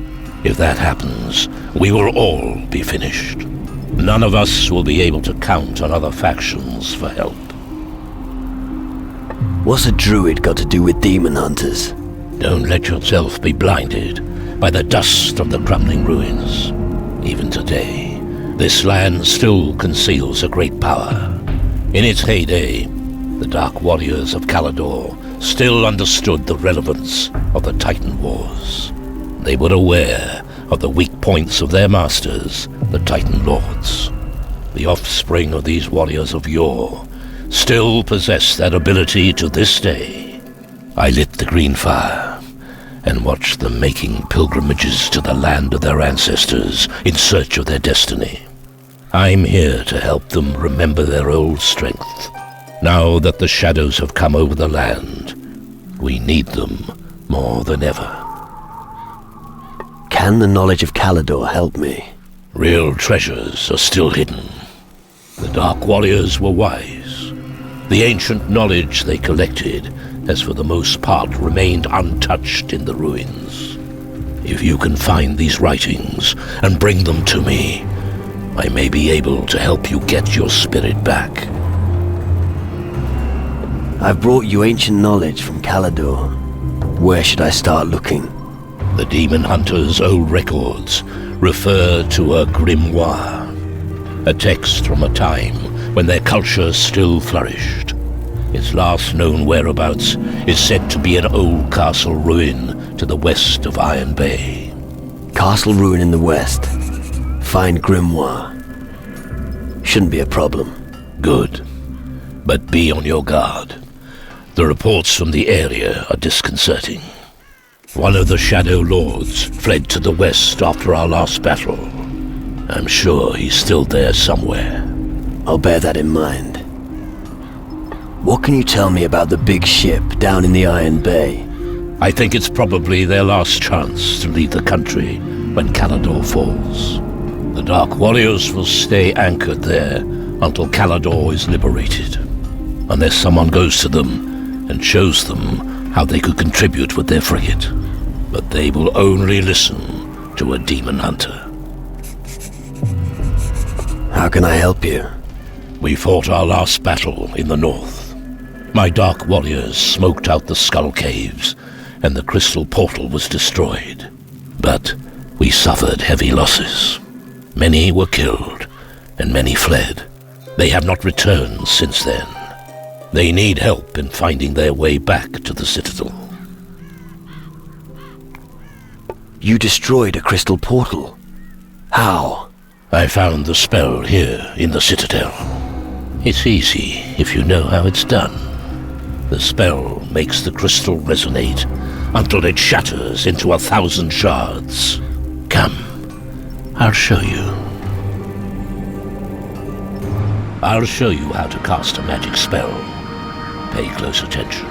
If that happens, we will all be finished. None of us will be able to count on other factions for help. What's a druid got to do with demon hunters? Don't let yourself be blinded by the dust of the crumbling ruins. Even today, this land still conceals a great power. In its heyday, the Dark Warriors of Calador still understood the relevance of the Titan Wars. They were aware of the weak points of their masters, the Titan Lords. The offspring of these warriors of yore still possess that ability to this day. I lit the green fire and watched them making pilgrimages to the land of their ancestors in search of their destiny. I'm here to help them remember their old strength. Now that the shadows have come over the land, we need them more than ever. Can the knowledge of Calador help me? Real treasures are still hidden. The Dark Warriors were wise. The ancient knowledge they collected has for the most part remained untouched in the ruins. If you can find these writings and bring them to me, I may be able to help you get your spirit back. I've brought you ancient knowledge from Calador. Where should I start looking? The Demon Hunter's old records refer to a grimoire, a text from a time when their culture still flourished. Its last known whereabouts is said to be an old castle ruin to the west of Iron Bay. Castle ruin in the west. Find grimoire. Shouldn't be a problem. Good. But be on your guard. The reports from the area are disconcerting. One of the Shadow Lords fled to the west after our last battle. I'm sure he's still there somewhere. I'll bear that in mind. What can you tell me about the big ship down in the Iron Bay? I think it's probably their last chance to leave the country when Calador falls. The Dark Warriors will stay anchored there until Calador is liberated. Unless someone goes to them and shows them how they could contribute with their frigate. But they will only listen to a demon hunter. How can I help you? We fought our last battle in the north. My Dark Warriors smoked out the Skull Caves, and the Crystal Portal was destroyed. But we suffered heavy losses. Many were killed, and many fled. They have not returned since then. They need help in finding their way back to the Citadel. You destroyed a crystal portal. How? I found the spell here in the Citadel. It's easy if you know how it's done. The spell makes the crystal resonate until it shatters into 1,000 shards. Come, I'll show you. I'll show you how to cast a magic spell. Pay close attention.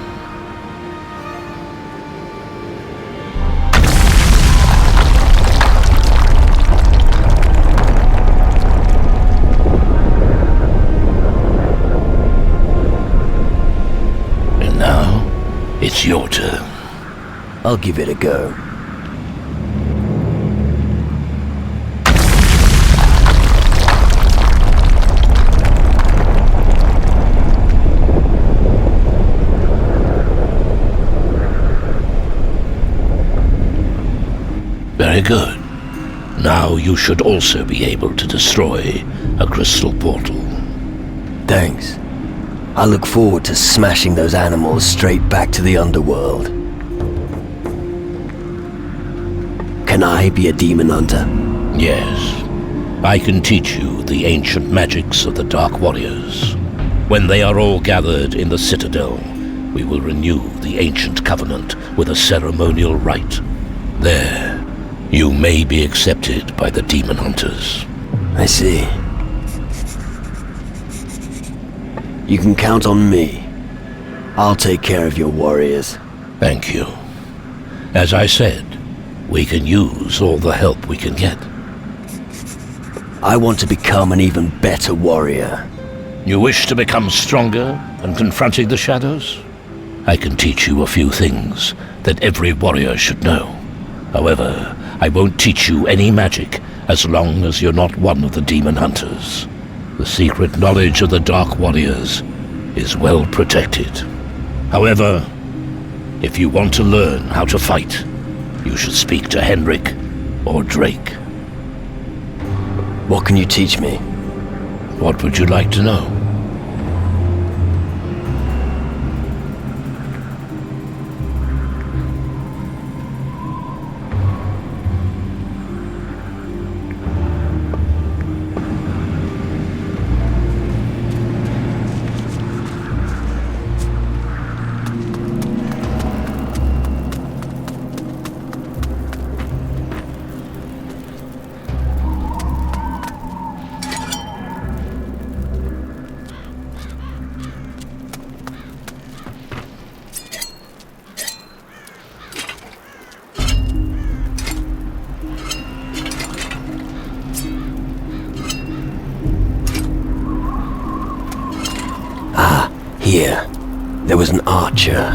And now, it's your turn. I'll give it a go. Very good. Now you should also be able to destroy a crystal portal. Thanks. I look forward to smashing those animals straight back to the underworld. Can I be a demon hunter? Yes. I can teach you the ancient magics of the Dark Warriors. When they are all gathered in the Citadel, we will renew the ancient covenant with a ceremonial rite. There, you may be accepted by the demon hunters. I see. You can count on me. I'll take care of your warriors. Thank you. As I said, we can use all the help we can get. I want to become an even better warrior. You wish to become stronger and confronting the shadows? I can teach you a few things that every warrior should know. However, I won't teach you any magic as long as you're not one of the demon hunters. The secret knowledge of the Dark Warriors is well protected. However, if you want to learn how to fight, you should speak to Henrik or Drake. What can you teach me? What would you like to know? Here, there was an archer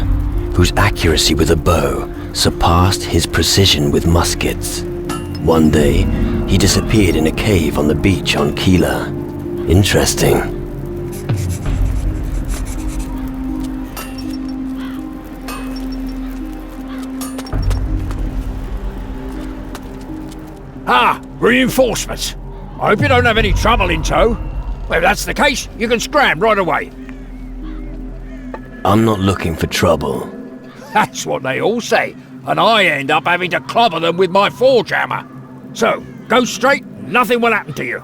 whose accuracy with a bow surpassed his precision with muskets. One day, he disappeared in a cave on the beach on Kila. Interesting. Ah, reinforcements. I hope you don't have any trouble in tow. Well, if that's the case, you can scram right away. I'm not looking for trouble. That's what they all say, and I end up having to clobber them with my forge hammer. So, go straight, nothing will happen to you.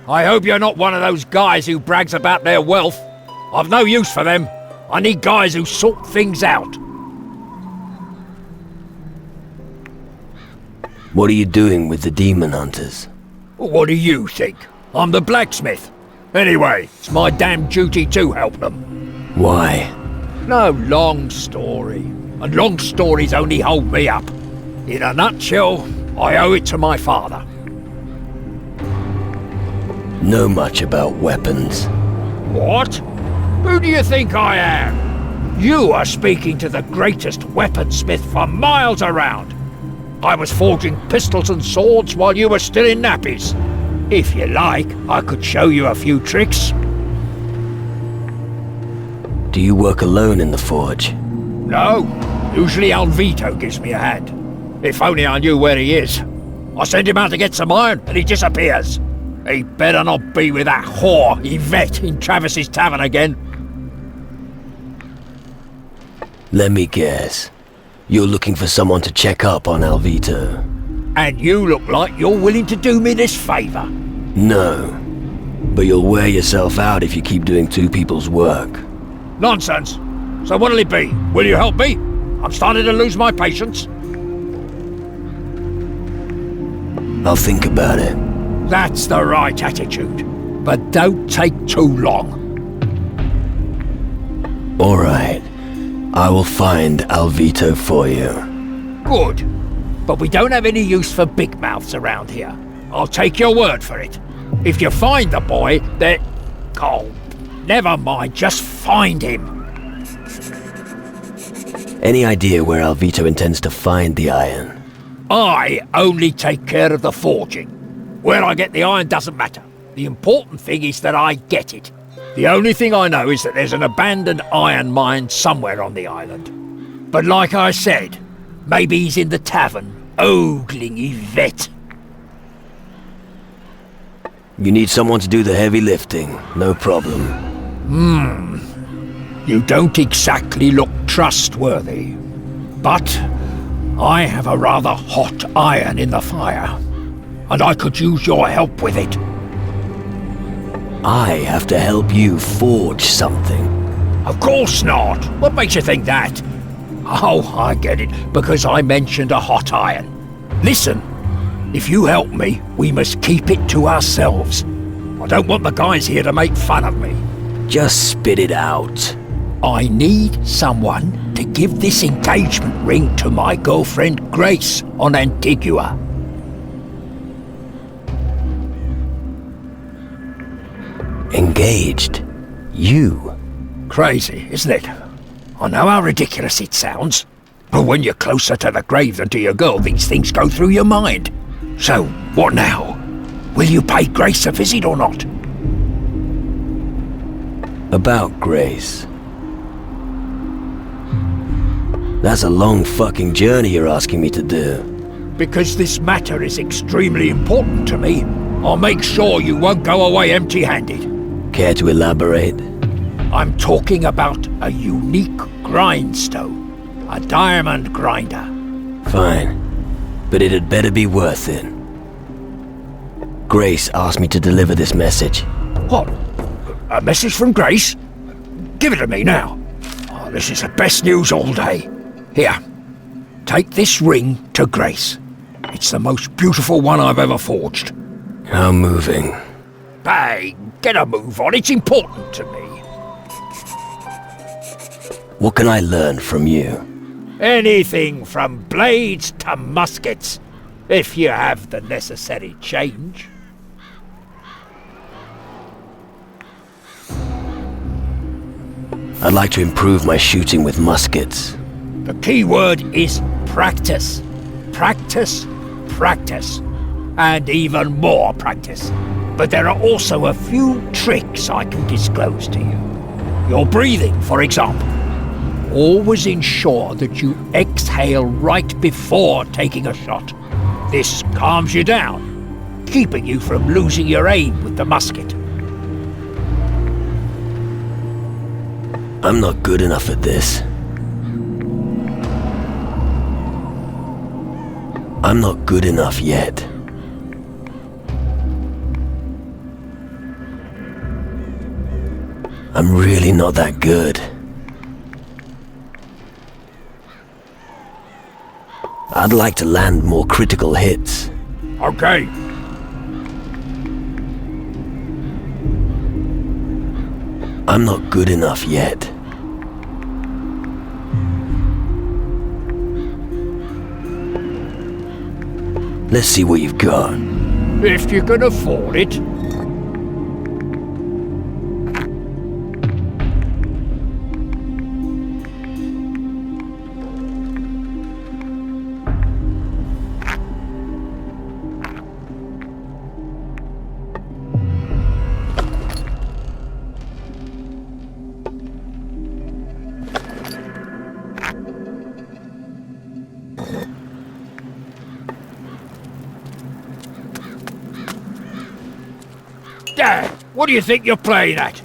I hope you're not one of those guys who brags about their wealth. I've no use for them. I need guys who sort things out. What are you doing with the demon hunters? What do you think? I'm the blacksmith. Anyway, it's my damn duty to help them. Why? No long story. And long stories only hold me up. In a nutshell, I owe it to my father. Know much about weapons? What? Who do you think I am? You are speaking to the greatest weaponsmith for miles around. I was forging pistols and swords while you were still in nappies. If you like, I could show you a few tricks. Do you work alone in the forge? No. Usually Alvito gives me a hand. If only I knew where he is. I send him out to get some iron and he disappears. He better not be with that whore, Yvette, in Travis's tavern again. Let me guess. You're looking for someone to check up on Alvito. And you look like you're willing to do me this favour. No. But you'll wear yourself out if you keep doing two people's work. Nonsense. So what'll it be? Will you help me? I'm starting to lose my patience. I'll think about it. That's the right attitude. But don't take too long. All right. I will find Alvito for you. Good. But we don't have any use for big mouths around here. I'll take your word for it. If you find the boy, then... Oh, never mind. Just find him. Any idea where Alvito intends to find the iron? I only take care of the forging. Where I get the iron doesn't matter. The important thing is that I get it. The only thing I know is that there's an abandoned iron mine somewhere on the island. But like I said, maybe he's in the tavern, ogling Yvette. You need someone to do the heavy lifting, no problem. You don't exactly look trustworthy. But I have a rather hot iron in the fire, and I could use your help with it. I have to help you forge something. Of course not. What makes you think that? Oh, I get it, because I mentioned a hot iron. Listen, if you help me, we must keep it to ourselves. I don't want the guys here to make fun of me. Just spit it out. I need someone to give this engagement ring to my girlfriend Grace on Antigua. Engaged? You? Crazy, isn't it? I know how ridiculous it sounds, but when you're closer to the grave than to your girl, these things go through your mind. So, what now? Will you pay Grace a visit or not? About Grace. That's a long fucking journey you're asking me to do. Because this matter is extremely important to me, I'll make sure you won't go away empty-handed. Care to elaborate? I'm talking about a unique grindstone. A diamond grinder. Fine. But it had better be worth it. Grace asked me to deliver this message. What? A message from Grace? Give it to me now. Oh, this is the best news all day. Here, take this ring to Grace. It's the most beautiful one I've ever forged. How moving. Hey, get a move on. It's important to me. What can I learn from you? Anything from blades to muskets, if you have the necessary change. I'd like to improve my shooting with muskets. The key word is practice. Practice, practice. And even more practice. But there are also a few tricks I can disclose to you. Your breathing, for example. Always ensure that you exhale right before taking a shot. This calms you down, keeping you from losing your aim with the musket. I'm not good enough at this. I'm not good enough yet. I'm really not that good. I'd like to land more critical hits. Okay. I'm not good enough yet. Let's see what you've got. If you can afford it. Dad, what do you think you're playing at?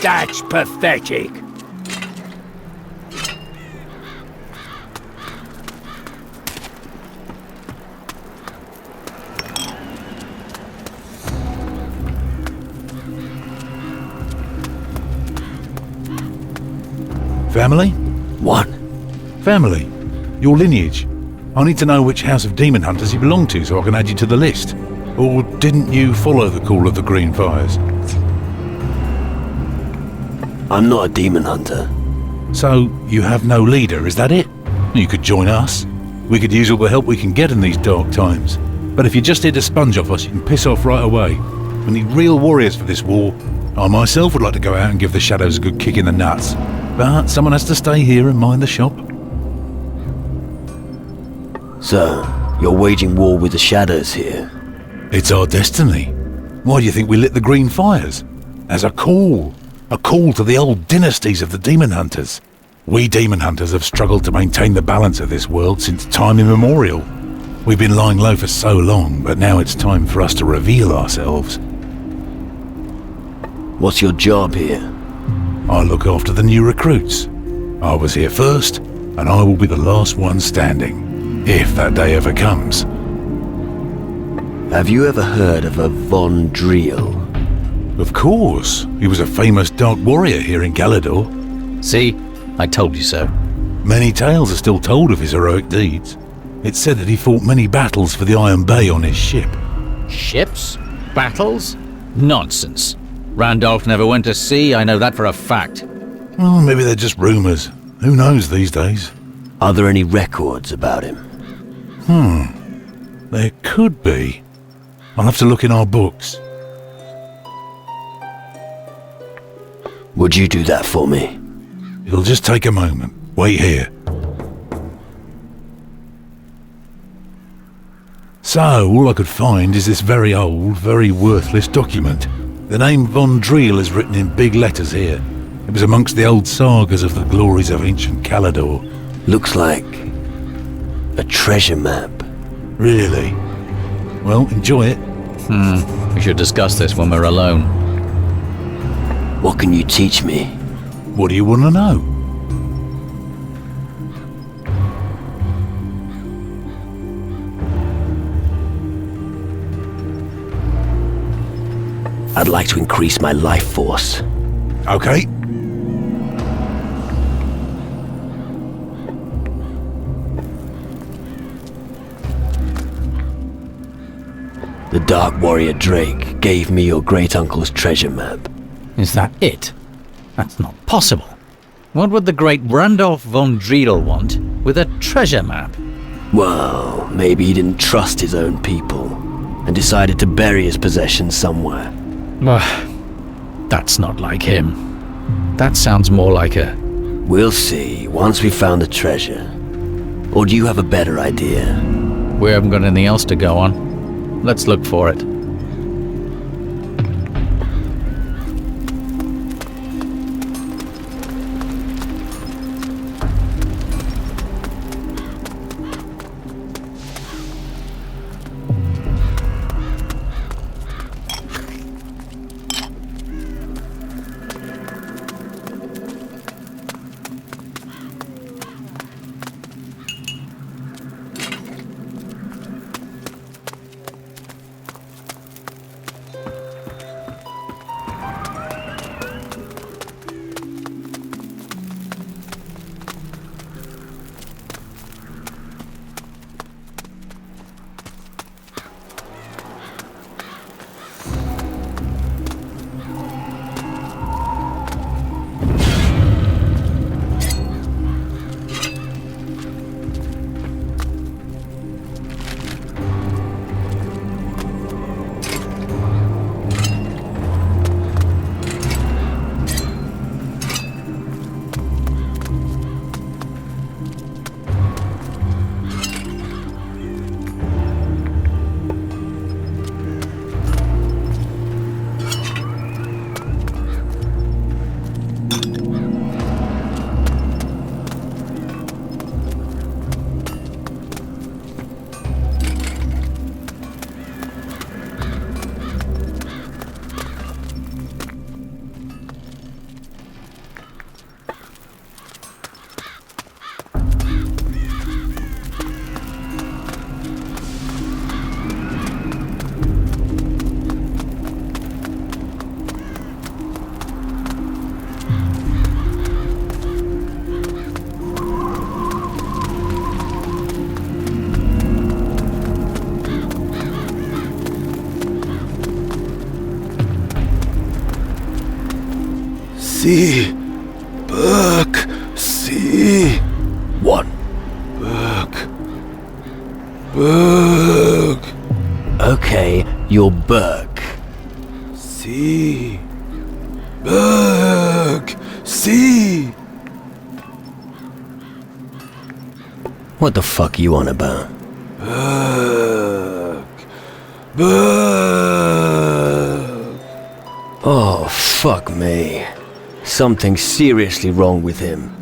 That's pathetic. Family? What? Family. Your lineage. I need to know which house of demon hunters you belong to so I can add you to the list. Or didn't you follow the call of the Green Fires? I'm not a demon hunter. So, you have no leader, is that it? You could join us. We could use all the help we can get in these dark times. But if you're just here to sponge off us, you can piss off right away. We need real warriors for this war. I myself would like to go out and give the shadows a good kick in the nuts. But someone has to stay here and mind the shop. So, you're waging war with the shadows here? It's our destiny. Why do you think we lit the Green Fires? As a call. A call to the old dynasties of the demon hunters. We demon hunters have struggled to maintain the balance of this world since time immemorial. We've been lying low for so long, but now it's time for us to reveal ourselves. What's your job here? I look after the new recruits. I was here first, and I will be the last one standing, if that day ever comes. Have you ever heard of a Von Driel? Of course. He was a famous dark warrior here in Galador. See? I told you so. Many tales are still told of his heroic deeds. It's said that he fought many battles for the Iron Bay on his ship. Ships? Battles? Nonsense. Randolph never went to sea, I know that for a fact. Well, maybe they're just rumours. Who knows these days? Are there any records about him? There could be. I'll have to look in our books. Would you do that for me? It'll just take a moment. Wait here. So, all I could find is this very old, very worthless document. The name Von Driel is written in big letters here. It was amongst the old sagas of the glories of ancient Galador. Looks like a treasure map. Really? Well, enjoy it. We should discuss this when we're alone. What can you teach me? What do you want to know? I'd like to increase my life force. Okay. The Dark Warrior Drake gave me your great-uncle's treasure map. Is that it? That's not possible. What would the great Randolph von Driel want with a treasure map? Well, maybe he didn't trust his own people and decided to bury his possessions somewhere. That's not like him. That sounds more like a... We'll see once we've found the treasure. Or do you have a better idea? We haven't got anything else to go on. Let's look for it. See. Burke. See. 1. Burke. Burke. Okay, you're Burke. See. Burke. See. What the fuck are you on about? Burke. Burke. Oh, fuck me. Something's seriously wrong with him.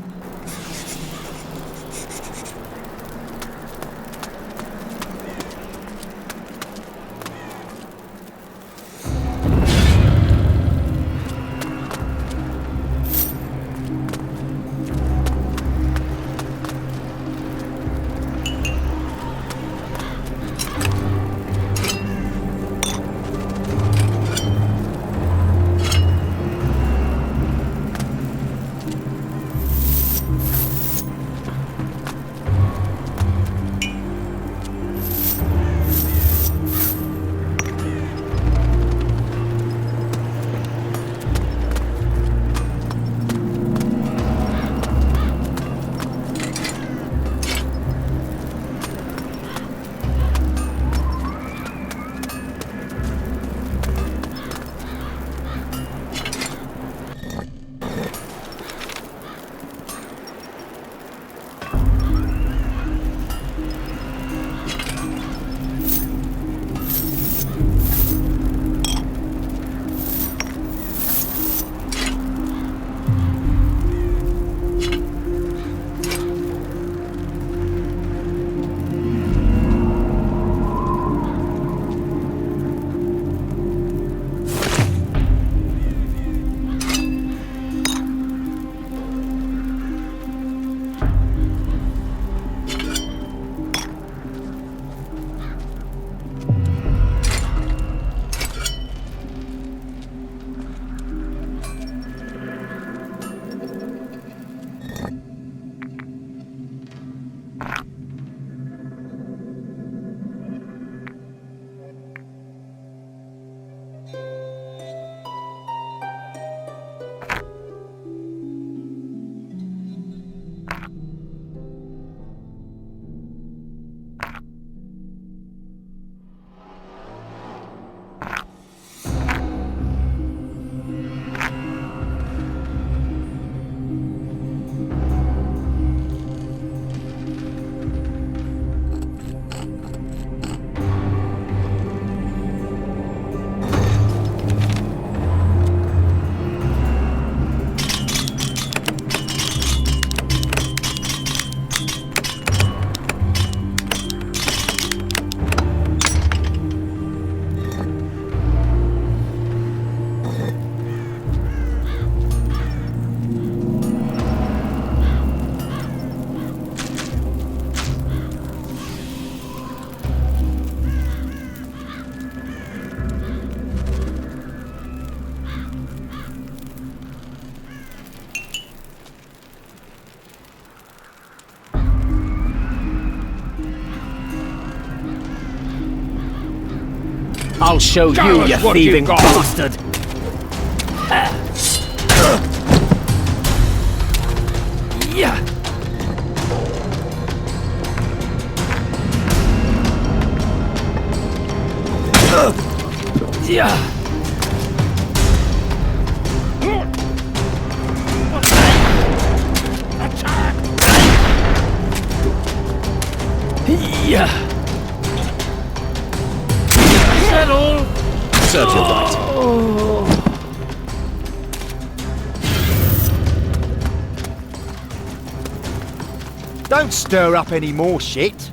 I'll show you, you thieving bastard! Yeah. Yeah. Yeah. Settle. Serves you right. Don't stir up any more shit.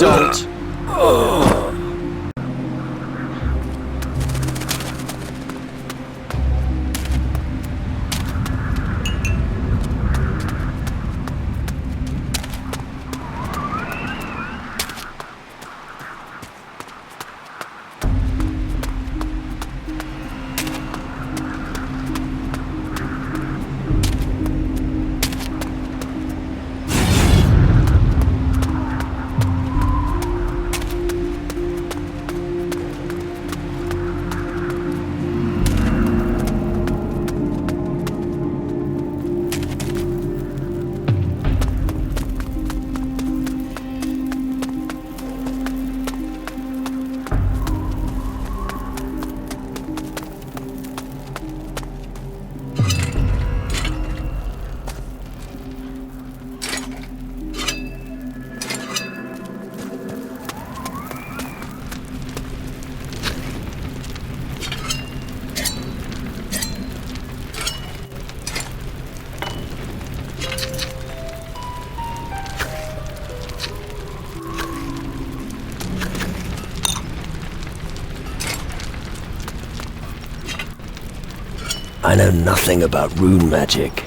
Don't! I know nothing about rune magic.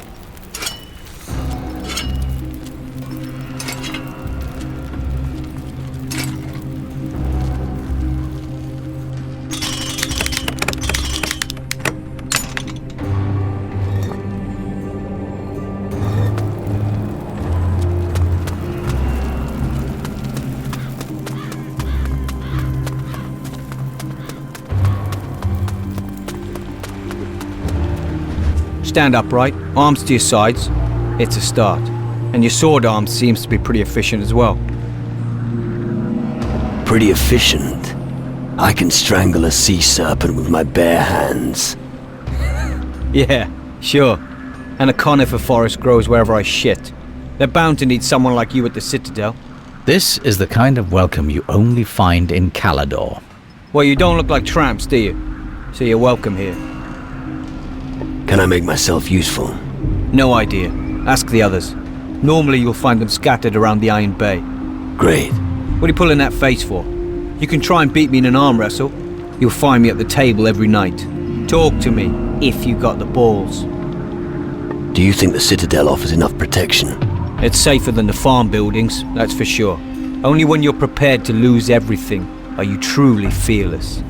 Stand upright, arms to your sides. It's a start. And your sword arm seems to be pretty efficient as well. Pretty efficient? I can strangle a sea serpent with my bare hands. Yeah, sure. And a conifer forest grows wherever I shit. They're bound to need someone like you at the Citadel. This is the kind of welcome you only find in Calador. Well, you don't look like tramps, do you? So you're welcome here. Can I make myself useful? No idea. Ask the others. Normally you'll find them scattered around the Iron Bay. Great. What are you pulling that face for? You can try and beat me in an arm wrestle. You'll find me at the table every night. Talk to me, if you got the balls. Do you think the Citadel offers enough protection? It's safer than the farm buildings, that's for sure. Only when you're prepared to lose everything are you truly fearless.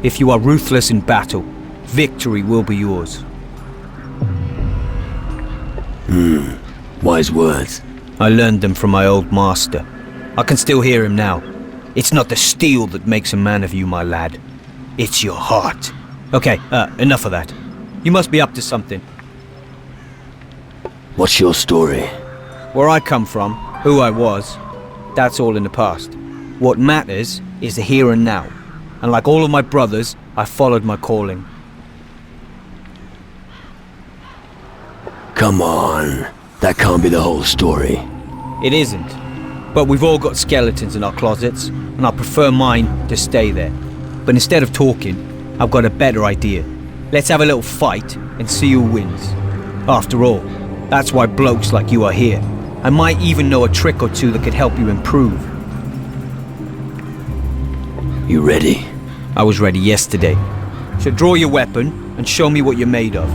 If you are ruthless in battle, victory will be yours. Wise words. I learned them from my old master. I can still hear him now. It's not the steel that makes a man of you, my lad. It's your heart. Okay, enough of that. You must be up to something. What's your story? Where I come from, who I was, that's all in the past. What matters is the here and now. And like all of my brothers, I followed my calling. Come on. That can't be the whole story. It isn't. But we've all got skeletons in our closets, and I prefer mine to stay there. But instead of talking, I've got a better idea. Let's have a little fight and see who wins. After all, that's why blokes like you are here. I might even know a trick or two that could help you improve. You ready? I was ready yesterday. So draw your weapon and show me what you're made of.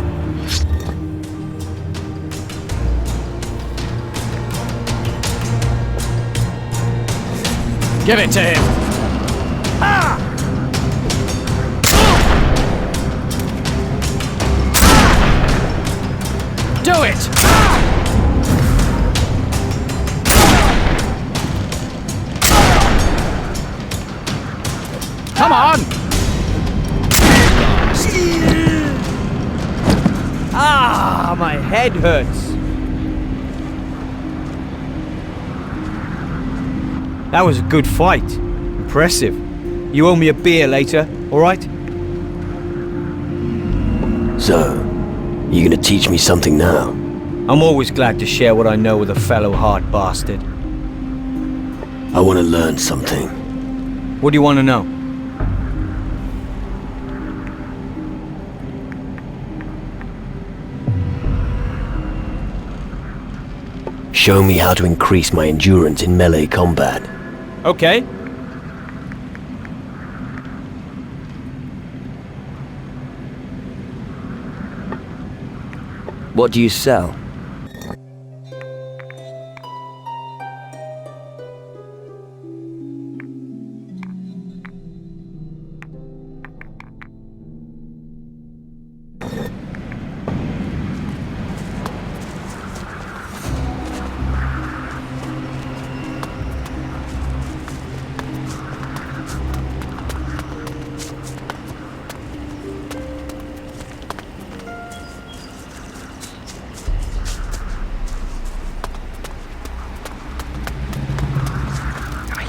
Give it to him! Do it! Come on! Ah, my head hurts. That was a good fight. Impressive. You owe me a beer later, alright? So, you gonna teach me something now? I'm always glad to share what I know with a fellow hard bastard. I want to learn something. What do you want to know? Show me how to increase my endurance in melee combat. Okay. What do you sell?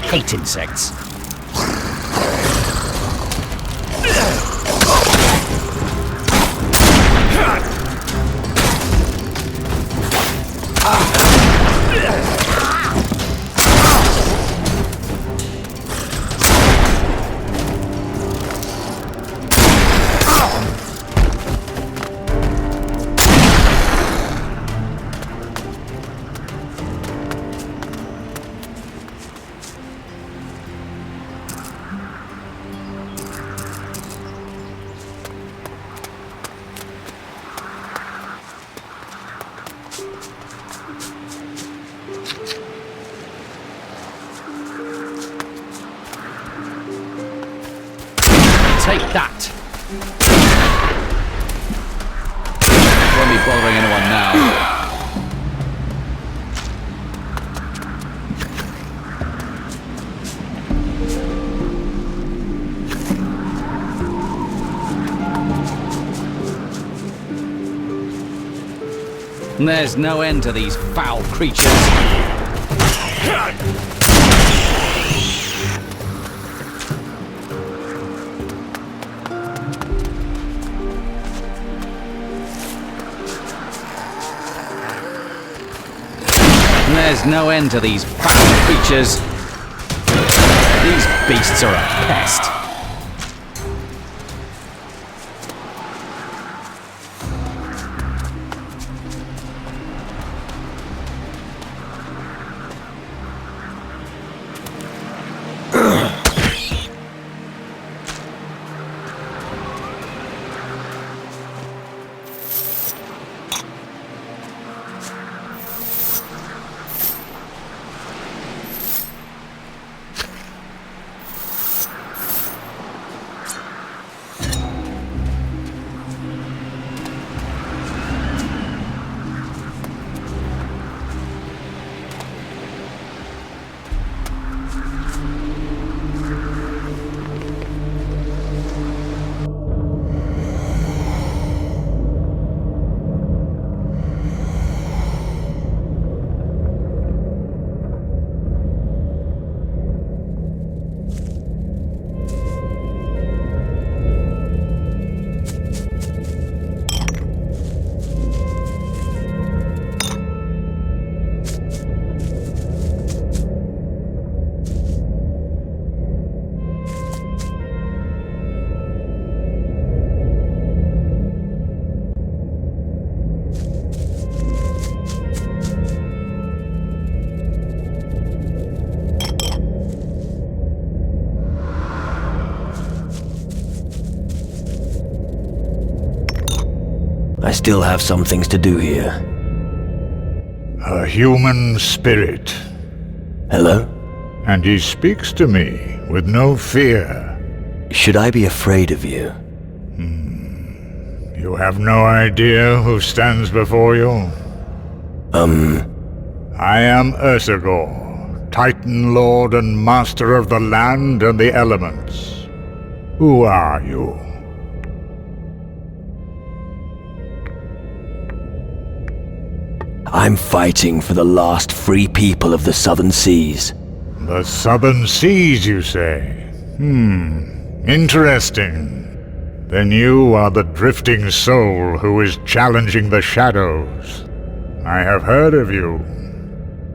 Hate insects. Take that! Won't be bothering anyone now. There's no end to these foul creatures. There's no end to these foul creatures. These beasts are a pest. I still have some things to do here. A human spirit. Hello? And he speaks to me with no fear. Should I be afraid of you? You have no idea who stands before you? I am Ursagor, Titan Lord and Master of the land and the elements. Who are you? I'm fighting for the last free people of the Southern Seas. The Southern Seas, you say? Interesting. Then you are the drifting soul who is challenging the shadows. I have heard of you.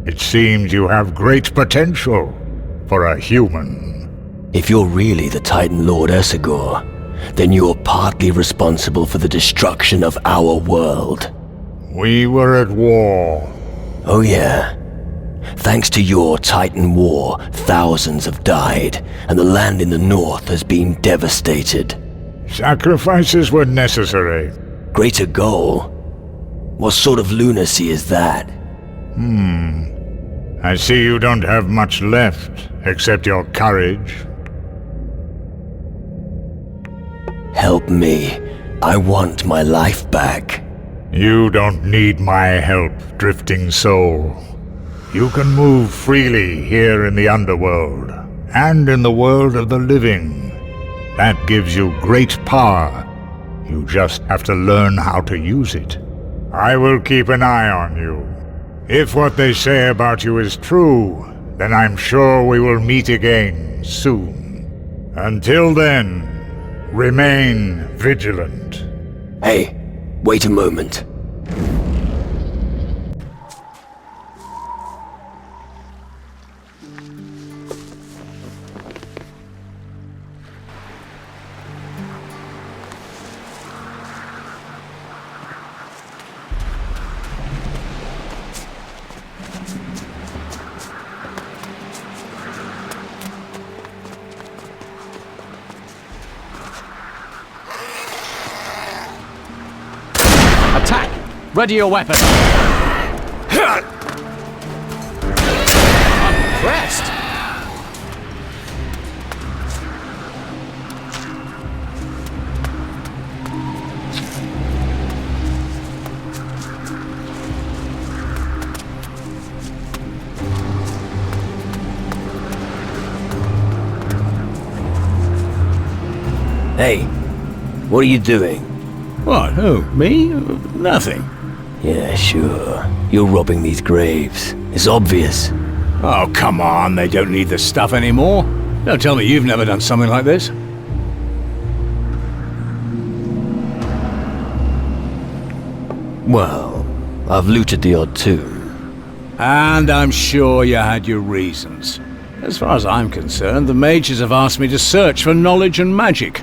It seems you have great potential for a human. If you're really the Titan Lord Ursagor, then you're partly responsible for the destruction of our world. We were at war. Oh yeah. Thanks to your Titan war, thousands have died, and the land in the north has been devastated. Sacrifices were necessary. Greater goal? What sort of lunacy is that? I see you don't have much left, except your courage. Help me. I want my life back. You don't need my help, drifting soul. You can move freely here in the underworld, and in the world of the living. That gives you great power. You just have to learn how to use it. I will keep an eye on you. If what they say about you is true, then I'm sure we will meet again soon. Until then, remain vigilant. Hey, wait a moment. Attack! Ready your weapon! Unpressed! Hey, what are you doing? What, who? Me? Nothing. Yeah, sure. You're robbing these graves. It's obvious. Oh, come on, they don't need the stuff anymore. Don't tell me you've never done something like this. Well, I've looted the odd tomb. And I'm sure you had your reasons. As far as I'm concerned, the mages have asked me to search for knowledge and magic.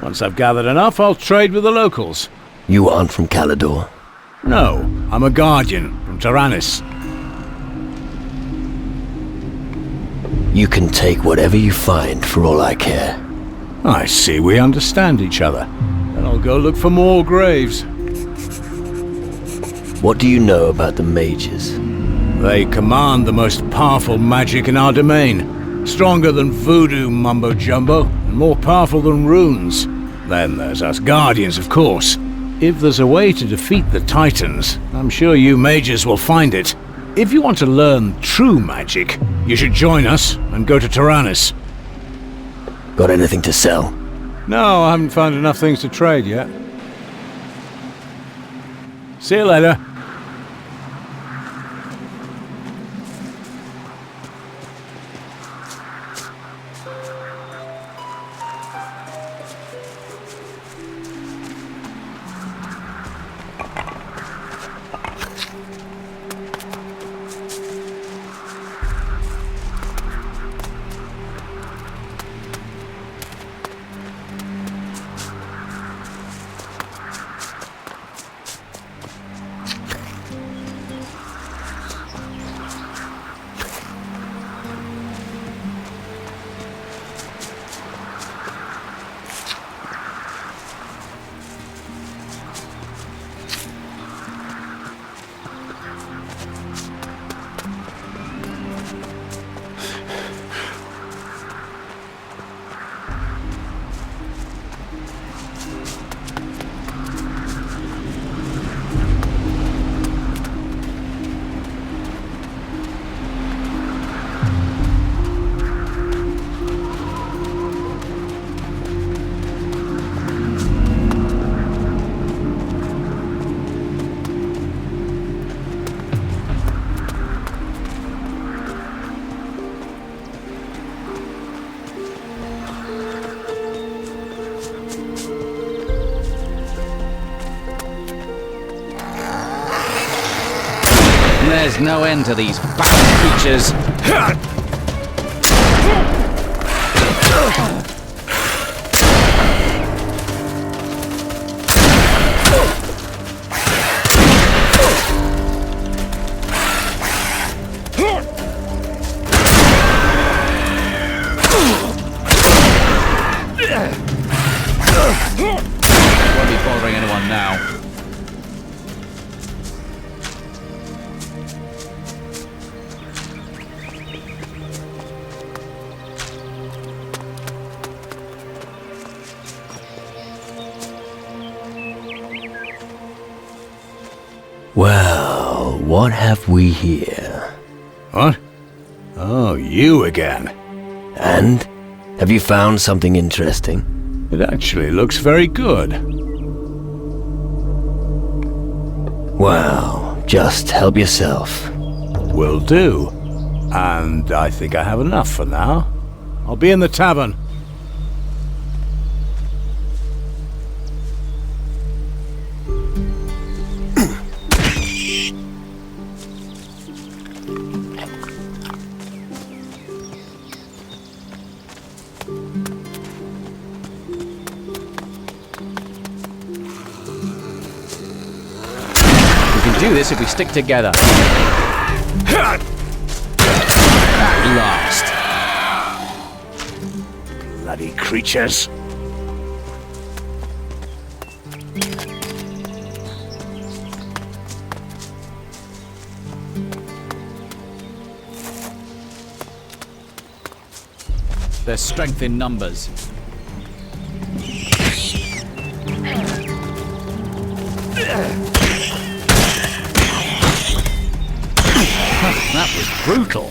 Once I've gathered enough, I'll trade with the locals. You aren't from Calidor? No, I'm a guardian from Tyrannus. You can take whatever you find for all I care. I see we understand each other. Then I'll go look for more graves. What do you know about the mages? They command the most powerful magic in our domain. Stronger than voodoo mumbo-jumbo, and more powerful than runes. Then there's us guardians, of course. If there's a way to defeat the Titans, I'm sure you mages will find it. If you want to learn true magic, you should join us and go to Tyrannus. Got anything to sell? No, I haven't found enough things to trade yet. See you later. There's no end to these foul creatures. Well, what have we here? What? Oh, you again. And? Have you found something interesting? It actually looks very good. Well, just help yourself. Will do. And I think I have enough for now. I'll be in the tavern. Do this if we stick together. At last. Bloody creatures. There's strength in numbers. That was brutal.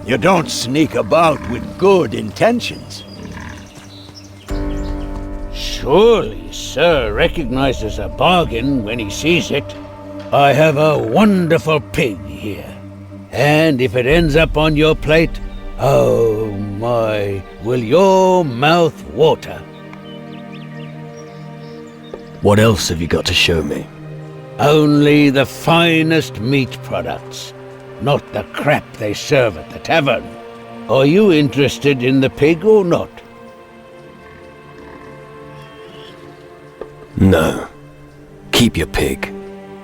You don't sneak about with good intentions. Surely, sir recognizes a bargain when he sees it. I have a wonderful pig here, and if it ends up on your plate, oh my, will your mouth water. What else have you got to show me? Only the finest meat products, not the crap they serve at the tavern. Are you interested in the pig or not? No. Keep your pig.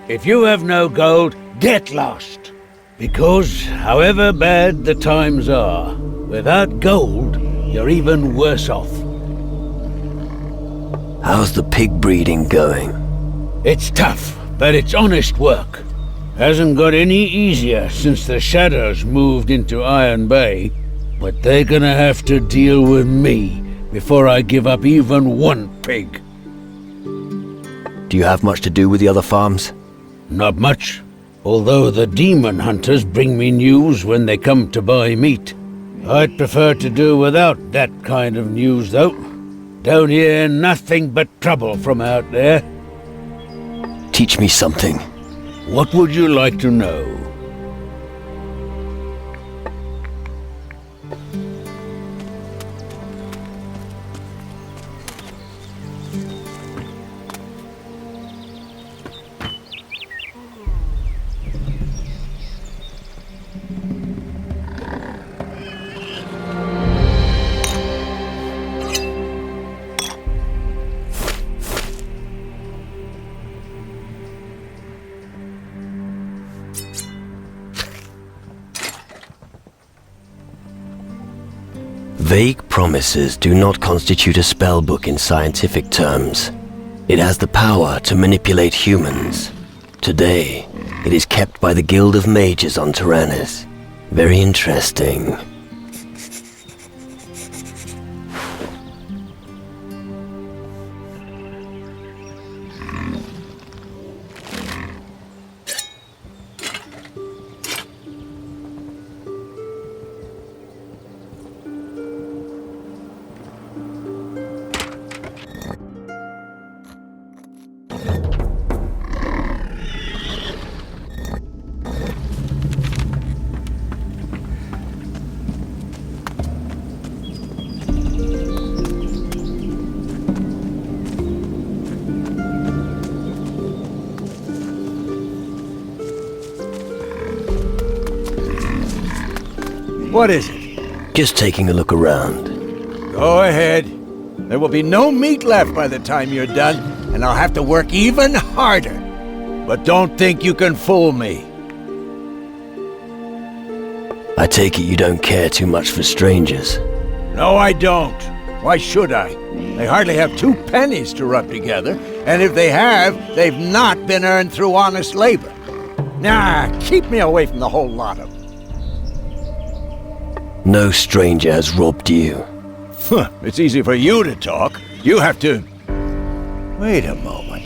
If you have no gold, get lost. Because, however bad the times are, without gold, you're even worse off. How's the pig breeding going? It's tough, but it's honest work. Hasn't got any easier since the Shadows moved into Iron Bay, but they're gonna have to deal with me before I give up even one pig. Do you have much to do with the other farms? Not much, although the demon hunters bring me news when they come to buy meat. I'd prefer to do without that kind of news, though. Don't hear nothing but trouble from out there. Teach me something. What would you like to know? Vague promises do not constitute a spellbook in scientific terms. It has the power to manipulate humans. Today, it is kept by the Guild of Mages on Tyrannus. Very interesting. What is it? Just taking a look around. Go ahead. There will be no meat left by the time you're done, and I'll have to work even harder. But don't think you can fool me. I take it you don't care too much for strangers. No, I don't. Why should I? They hardly have 2 pennies to rub together, and if they have, they've not been earned through honest labor. Nah, keep me away from the whole lot of them. No stranger has robbed you. It's easy for you to talk. You have to... Wait a moment.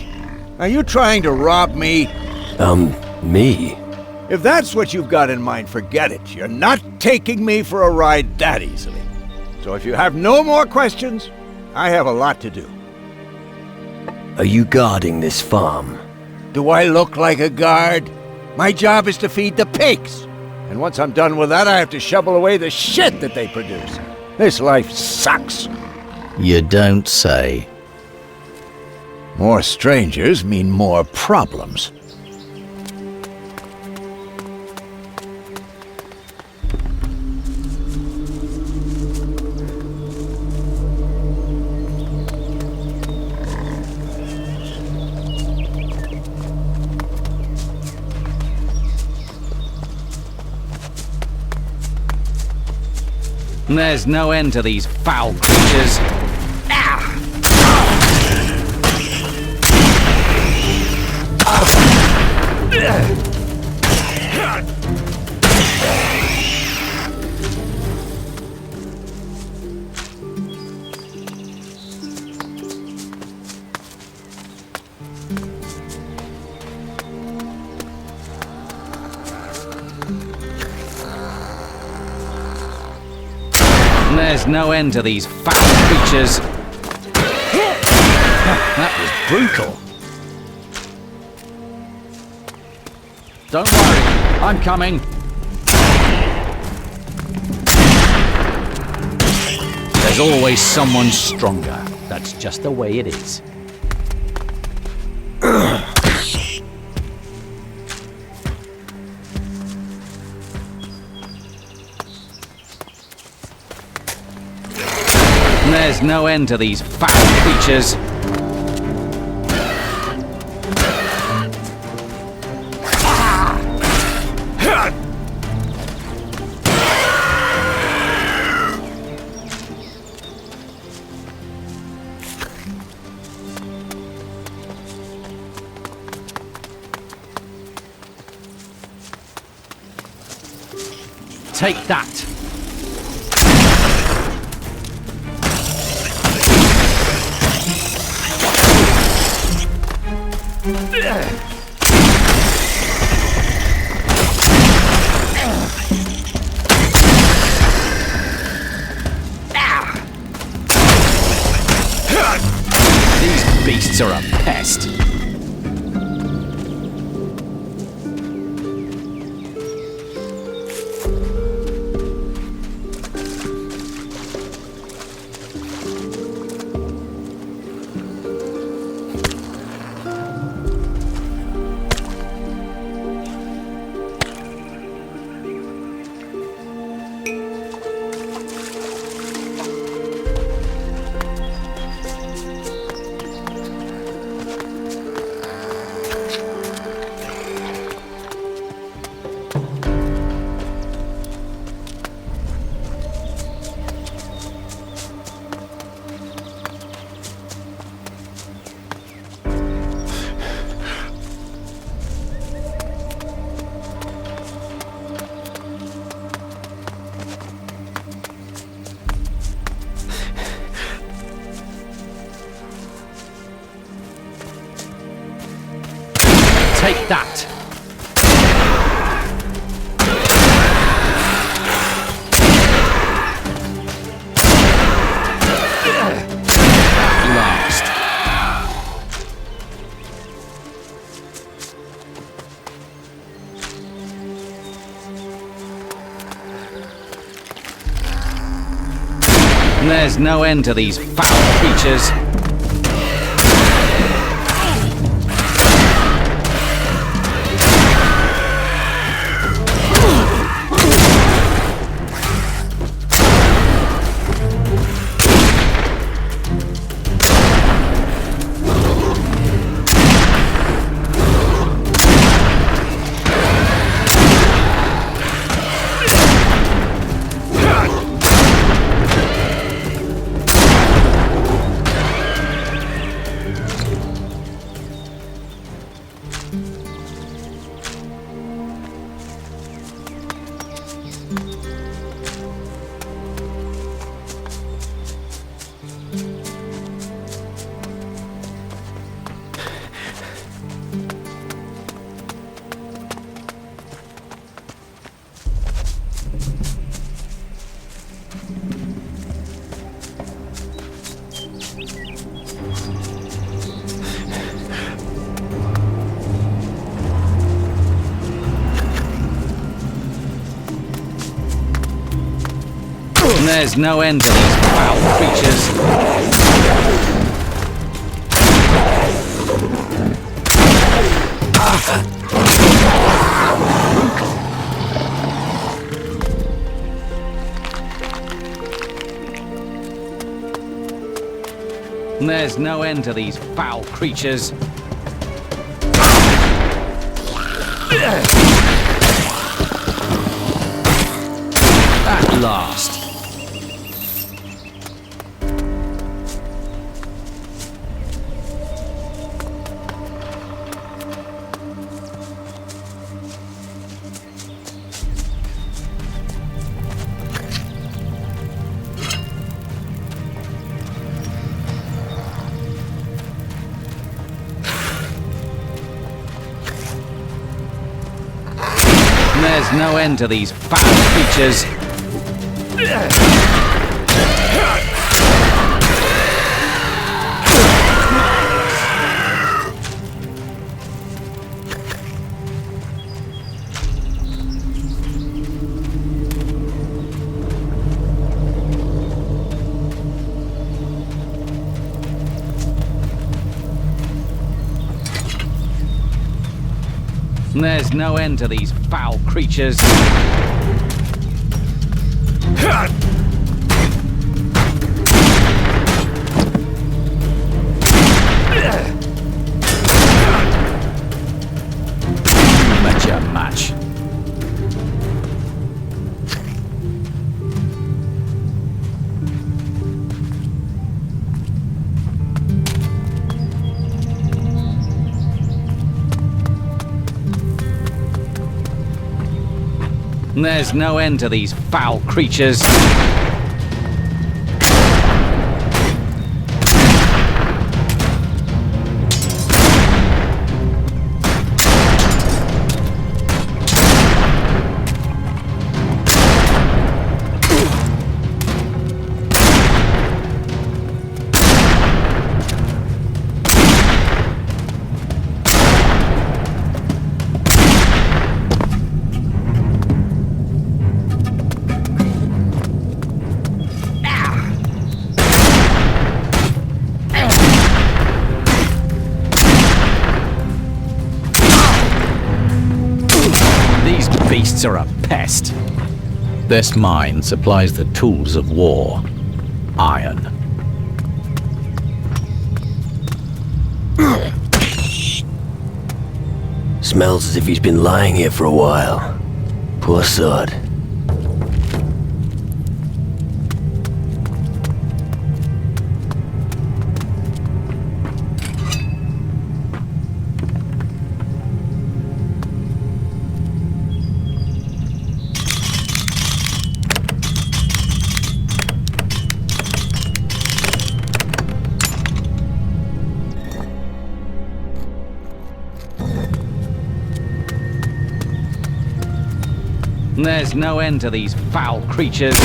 Are you trying to rob me? Me? If that's what you've got in mind, forget it. You're not taking me for a ride that easily. So if you have no more questions, I have a lot to do. Are you guarding this farm? Do I look like a guard? My job is to feed the pigs. And once I'm done with that, I have to shovel away the shit that they produce. This life sucks. You don't say. More strangers mean more problems. There's no end to these foul creatures. There's no end to these foul creatures. That was brutal. Don't worry, I'm coming. There's always someone stronger. That's just the way it is. There's no end to these foul creatures. Take that. These beasts are a pest. Take that! Last. There's no end to these foul creatures. There's no end to these foul creatures. There's no end to these foul creatures. At last. There's no end to these foul creatures. There's no end to these foul creatures. Met your match. There's no end to these foul creatures. Beasts are a pest. This mine supplies the tools of war. Iron. Smells as if he's been lying here for a while. Poor sod. There's no end to these foul creatures.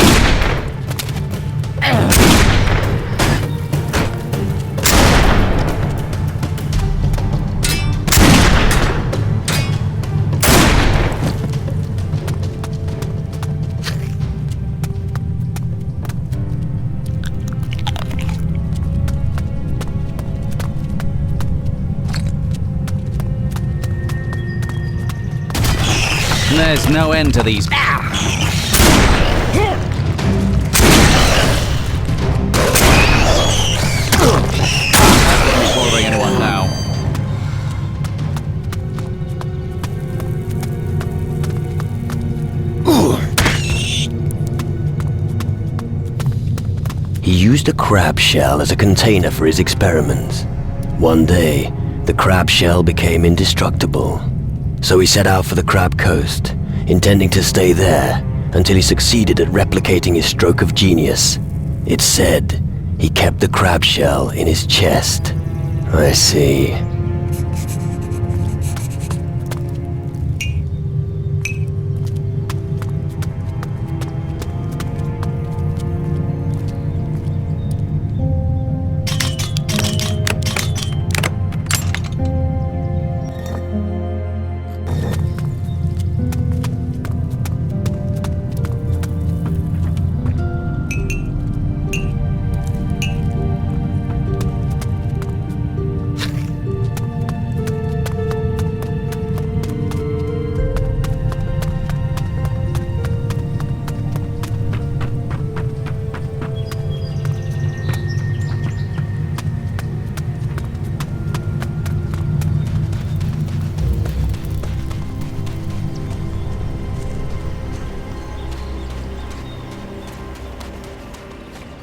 There's no end to these. Bothering anyone now. He used a crab shell as a container for his experiments. One day, the crab shell became indestructible. So he set out for the Crab Coast, intending to stay there until he succeeded at replicating his stroke of genius. It's said he kept the crab shell in his chest. I see.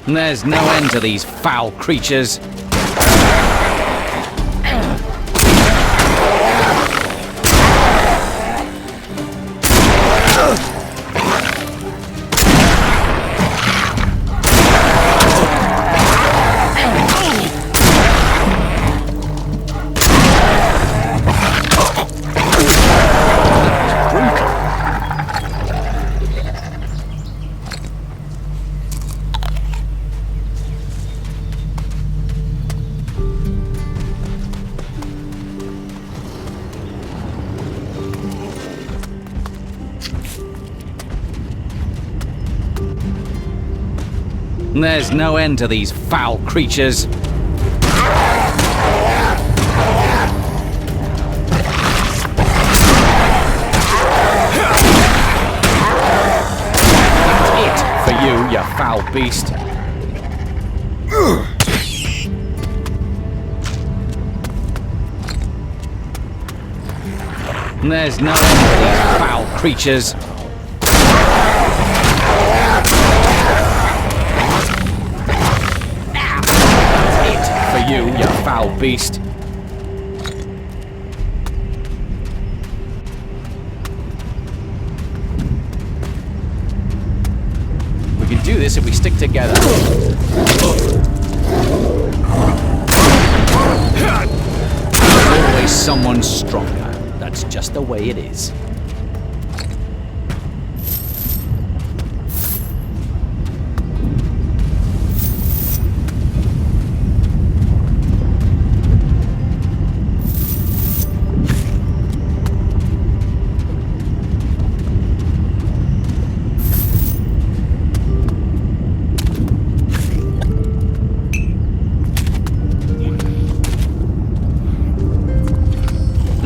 There's no end to these foul creatures. There's no end to these foul creatures. It for you, you foul beast. There's no end to these foul creatures. You foul beast. We can do this if we stick together. There's always someone stronger. That's just the way it is.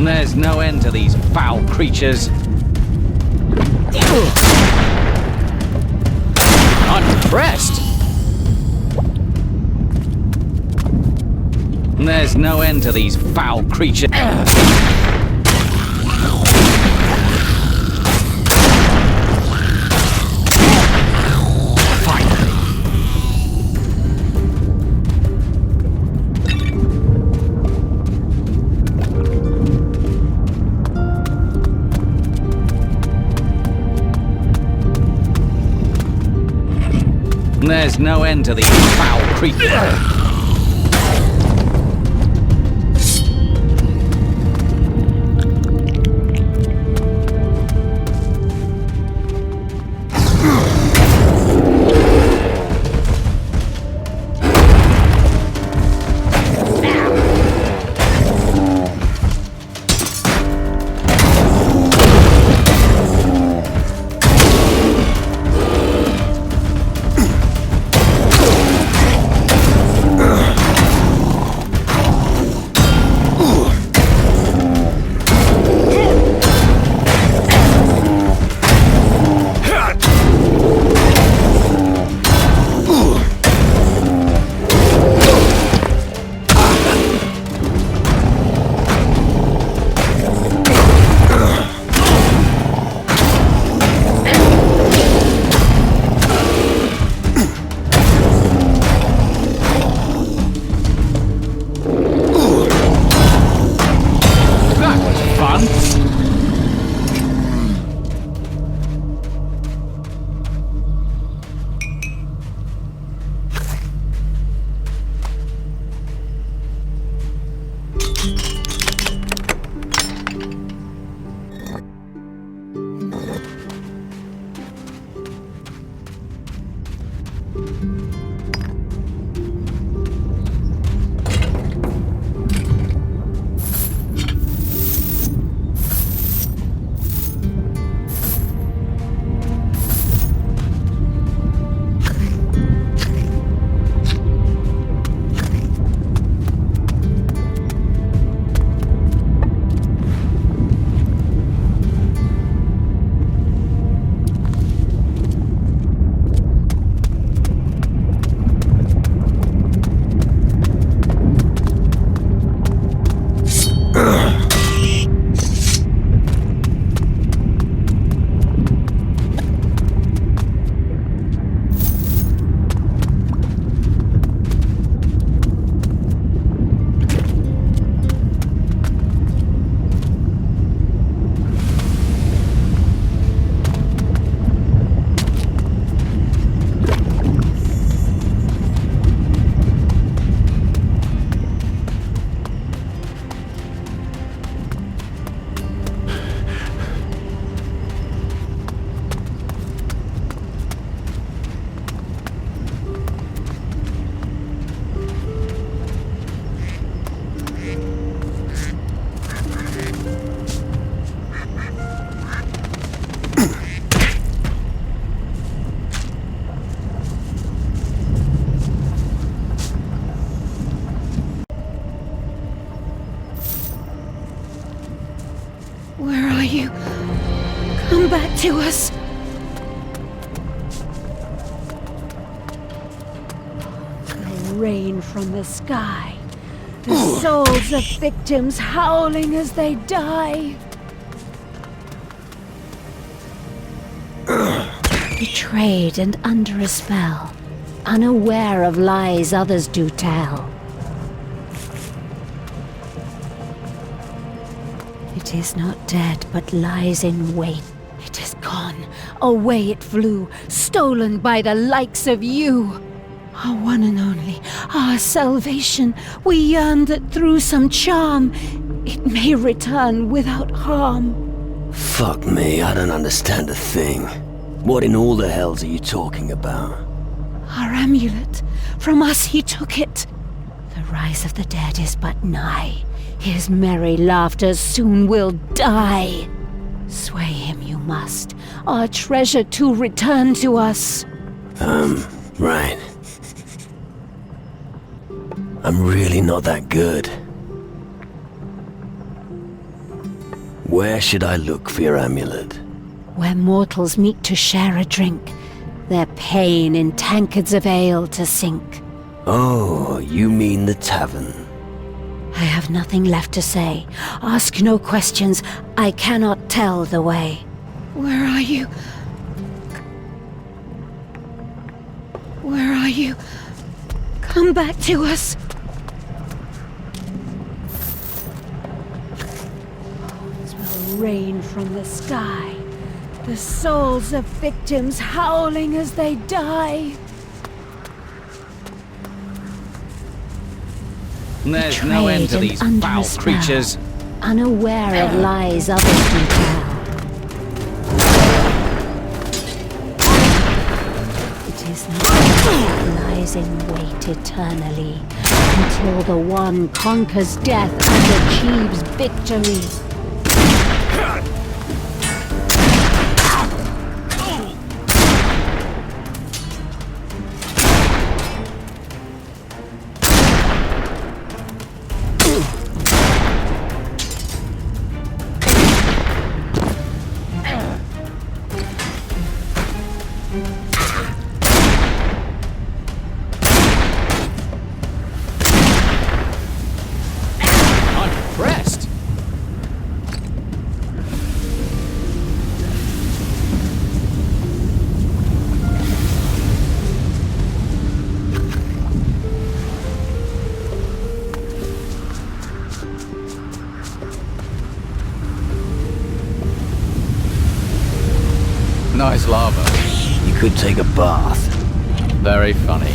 There's no end to these foul creatures. I'm impressed. There's no end to these foul creatures. There's no end to these foul creatures. you? Come back to us. Rain from the sky. The souls of victims howling as they die. Betrayed and under a spell, unaware of lies others do tell. It is not dead, but lies in wait. It is gone, away it flew, stolen by the likes of you. Our one and only, our salvation, we yearn that through some charm, it may return without harm. Fuck me, I don't understand a thing. What in all the hells are you talking about? Our amulet, from us he took it. The rise of the dead is but nigh. His merry laughter soon will die. Sway him you must, our treasure to return to us. Right. I'm really not that good. Where should I look for your amulet? Where mortals meet to share a drink, their pain in tankards of ale to sink. Oh, you mean the tavern. I have nothing left to say. Ask no questions, I cannot tell the way. Where are you? Where are you? Come back to us. Will rain from the sky. The souls of victims howling as they die. There's no end to these foul creatures. Unaware of lies others do tell. It is not that lies in wait eternally until the one conquers death and achieves victory. Nice lava. You could take a bath. Very funny.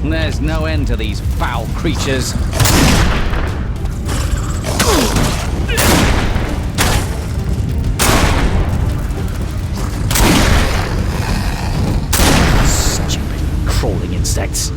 There's no end to these foul creatures. Stupid crawling insects.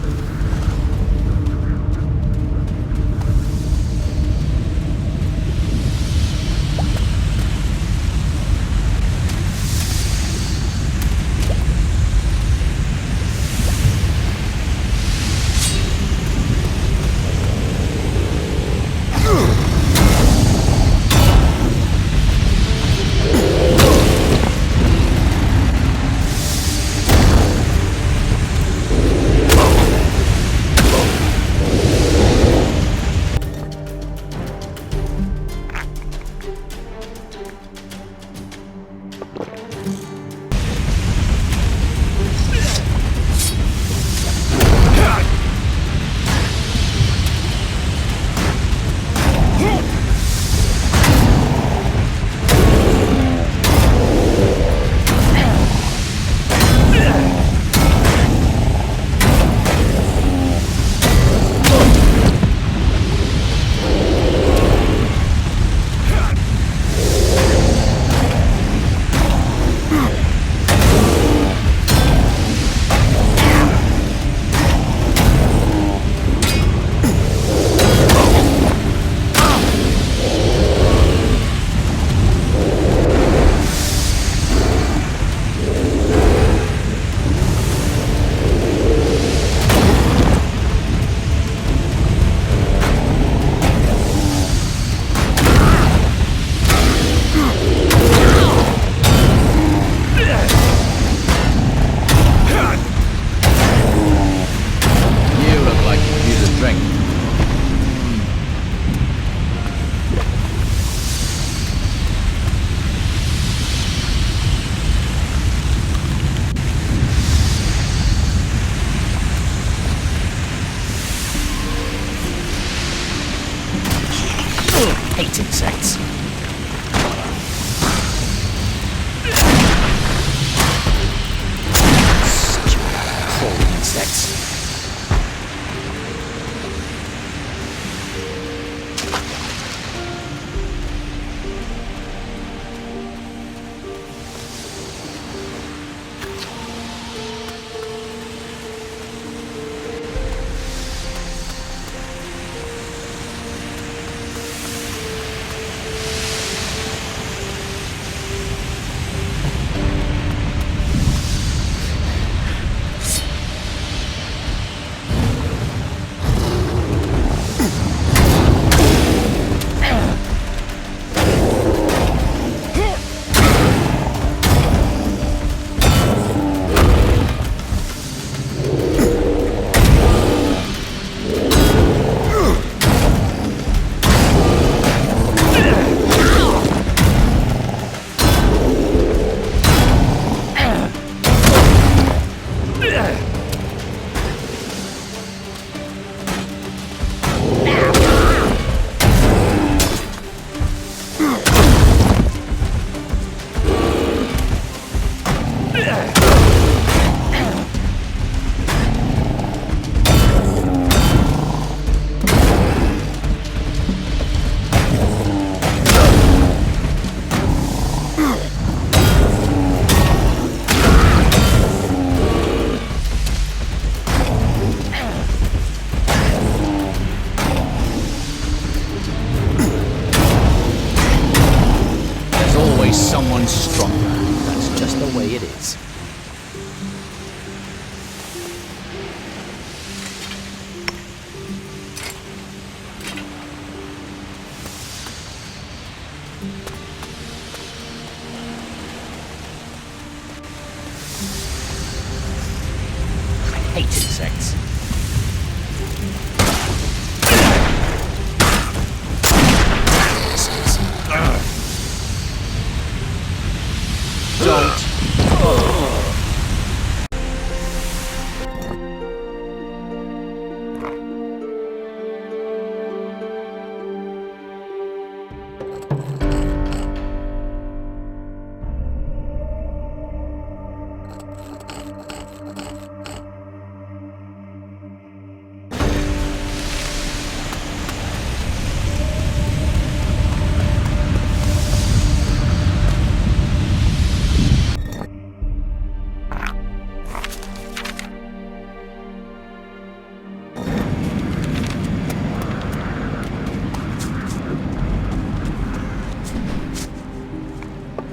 stronger. That's just the way it is. Hate insects.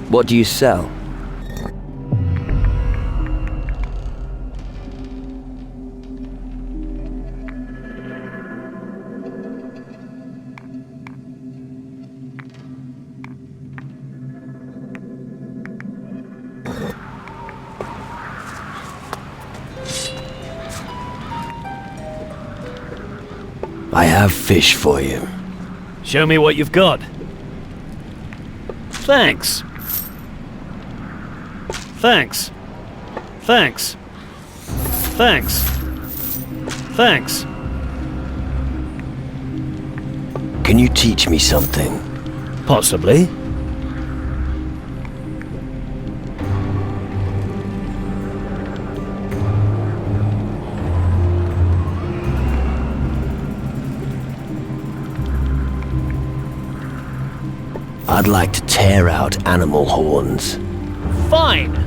What do you sell? I have fish for you. Show me what you've got. Thanks. Thanks. Thanks. Thanks. Thanks. Can you teach me something? Possibly. I'd like to tear out animal horns. Fine.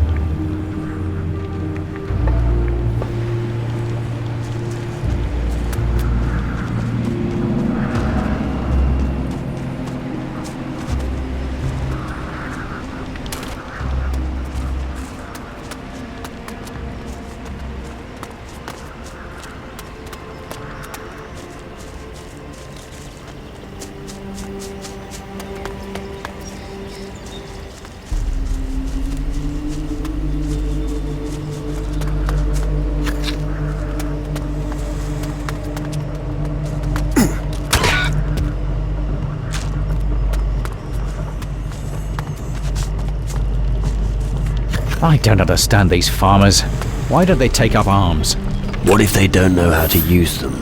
I don't understand these farmers. Why don't they take up arms? What if they don't know how to use them?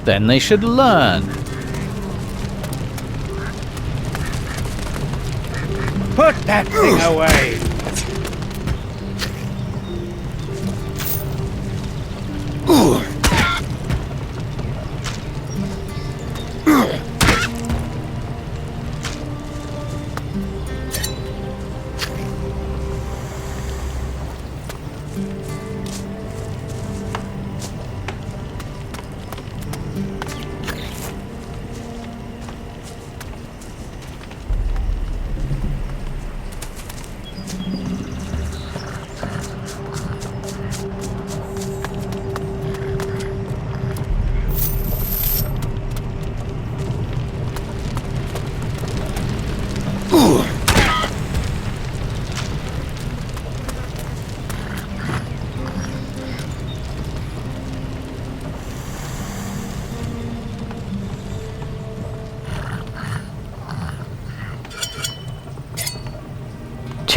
Then they should learn. Put that thing away!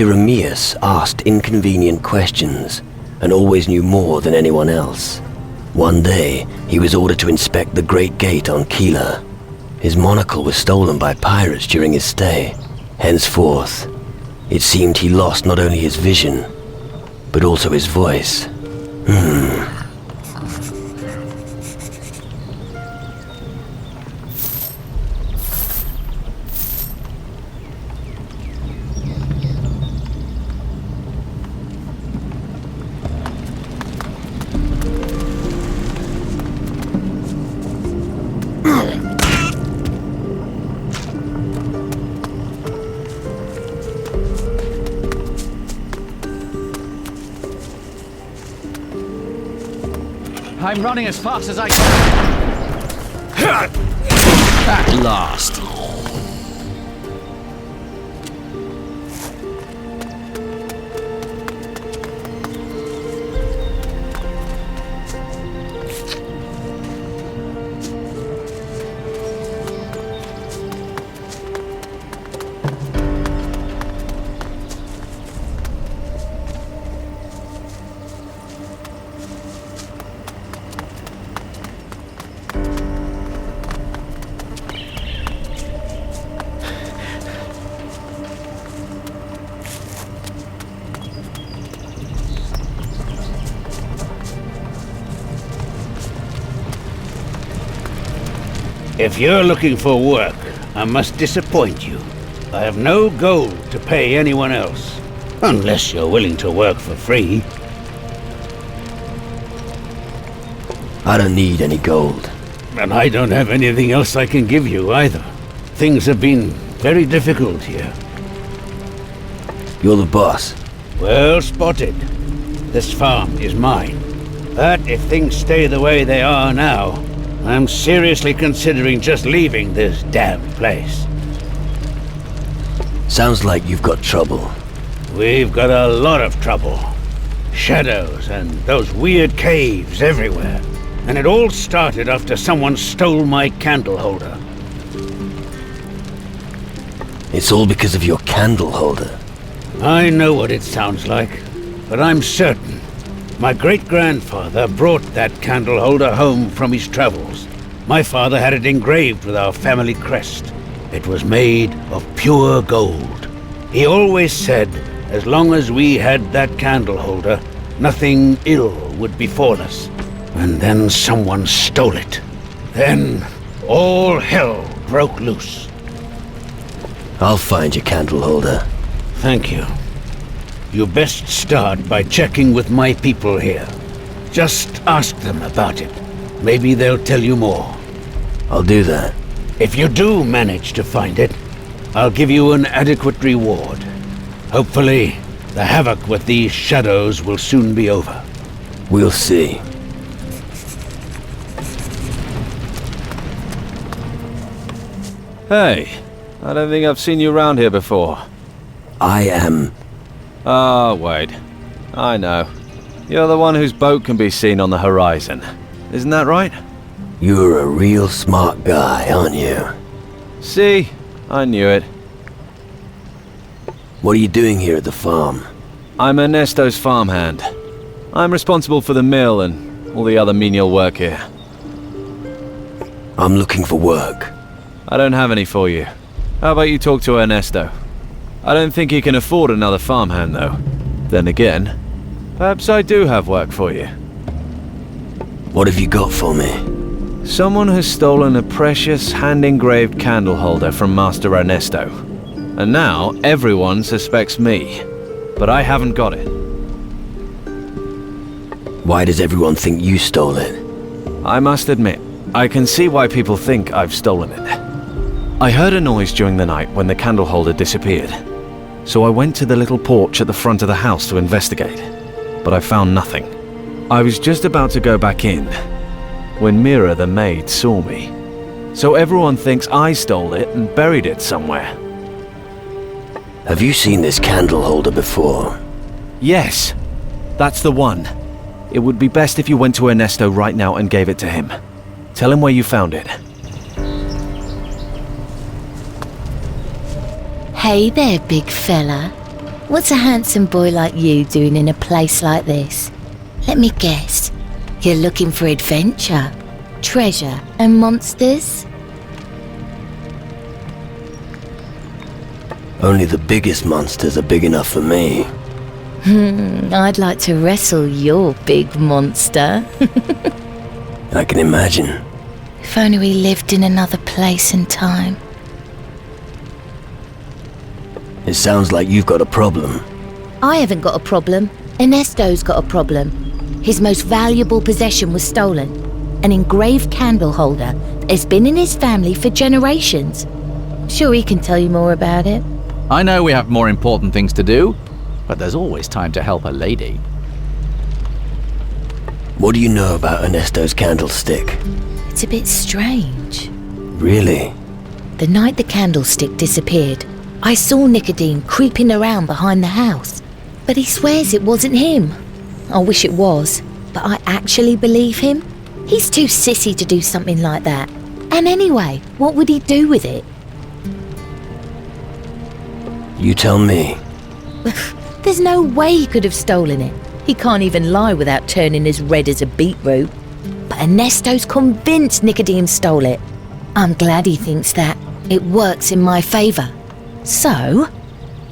Tyramius asked inconvenient questions and always knew more than anyone else. One day, he was ordered to inspect the Great Gate on Keeler. His monocle was stolen by pirates during his stay. Henceforth, it seemed he lost not only his vision, but also his voice. I'm running as fast as I can. At last. If you're looking for work, I must disappoint you. I have no gold to pay anyone else, unless you're willing to work for free. I don't need any gold. And I don't have anything else I can give you either. Things have been very difficult here. You're the boss. Well spotted. This farm is mine. But if things stay the way they are now, I'm seriously considering just leaving this damn place. Sounds like you've got trouble. We've got a lot of trouble. Shadows and those weird caves everywhere. And it all started after someone stole my candle holder. It's all because of your candle holder. I know what it sounds like, but I'm certain my great-grandfather brought that candle holder home from his travels. My father had it engraved with our family crest. It was made of pure gold. He always said, as long as we had that candle holder, nothing ill would befall us. And then someone stole it. Then all hell broke loose. I'll find your candle holder. Thank you. You best start by checking with my people here. Just ask them about it. Maybe they'll tell you more. I'll do that. If you do manage to find it, I'll give you an adequate reward. Hopefully, the havoc with these shadows will soon be over. We'll see. Hey, I don't think I've seen you around here before. I am... Oh, wait. I know. You're the one whose boat can be seen on the horizon. Isn't that right? You're a real smart guy, aren't you? See? I knew it. What are you doing here at the farm? I'm Ernesto's farmhand. I'm responsible for the mill and all the other menial work here. I'm looking for work. I don't have any for you. How about you talk to Ernesto? I don't think he can afford another farmhand, though. Then again, perhaps I do have work for you. What have you got for me? Someone has stolen a precious hand-engraved candle holder from Master Ernesto. And now everyone suspects me. But I haven't got it. Why does everyone think you stole it? I must admit, I can see why people think I've stolen it. I heard a noise during the night when the candle holder disappeared. So I went to the little porch at the front of the house to investigate. But I found nothing. I was just about to go back in when Mira the maid saw me. So everyone thinks I stole it and buried it somewhere. Have you seen this candle holder before? Yes, that's the one. It would be best if you went to Ernesto right now and gave it to him. Tell him where you found it. Hey there, big fella. What's a handsome boy like you doing in a place like this? Let me guess. You're looking for adventure, treasure, and monsters? Only the biggest monsters are big enough for me. I'd like to wrestle your big monster. I can imagine. If only we lived in another place and time. It sounds like you've got a problem. I haven't got a problem. Ernesto's got a problem. His most valuable possession was stolen. An engraved candle holder that has been in his family for generations. Sure, he can tell you more about it. I know we have more important things to do, but there's always time to help a lady. What do you know about Ernesto's candlestick? It's a bit strange. Really? The night the candlestick disappeared, I saw Nicodeme creeping around behind the house. But he swears it wasn't him. I wish it was, but I actually believe him. He's too sissy to do something like that. And anyway, what would he do with it? You tell me. There's no way he could have stolen it. He can't even lie without turning as red as a beetroot. But Ernesto's convinced Nicodeme stole it. I'm glad he thinks that. It works in my favour. So,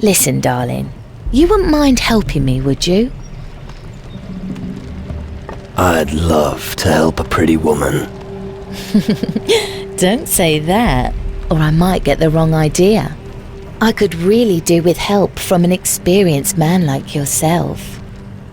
listen, darling. You wouldn't mind helping me, would you? I'd love to help a pretty woman. Don't say that, or I might get the wrong idea. I could really do with help from an experienced man like yourself.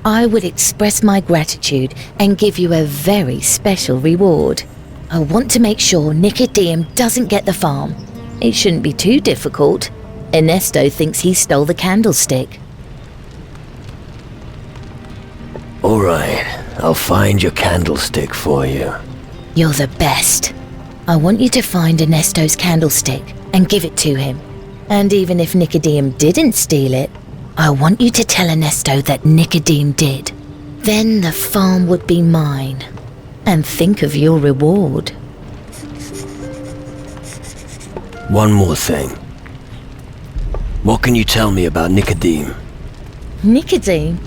I would express my gratitude and give you a very special reward. I want to make sure Nicodeme doesn't get the farm. It shouldn't be too difficult. Ernesto thinks he stole the candlestick. All right, I'll find your candlestick for you. You're the best. I want you to find Ernesto's candlestick and give it to him. And even if Nicodeme didn't steal it, I want you to tell Ernesto that Nicodeme did. Then the farm would be mine. And think of your reward. One more thing. What can you tell me about Nicodeme? Nicodeme?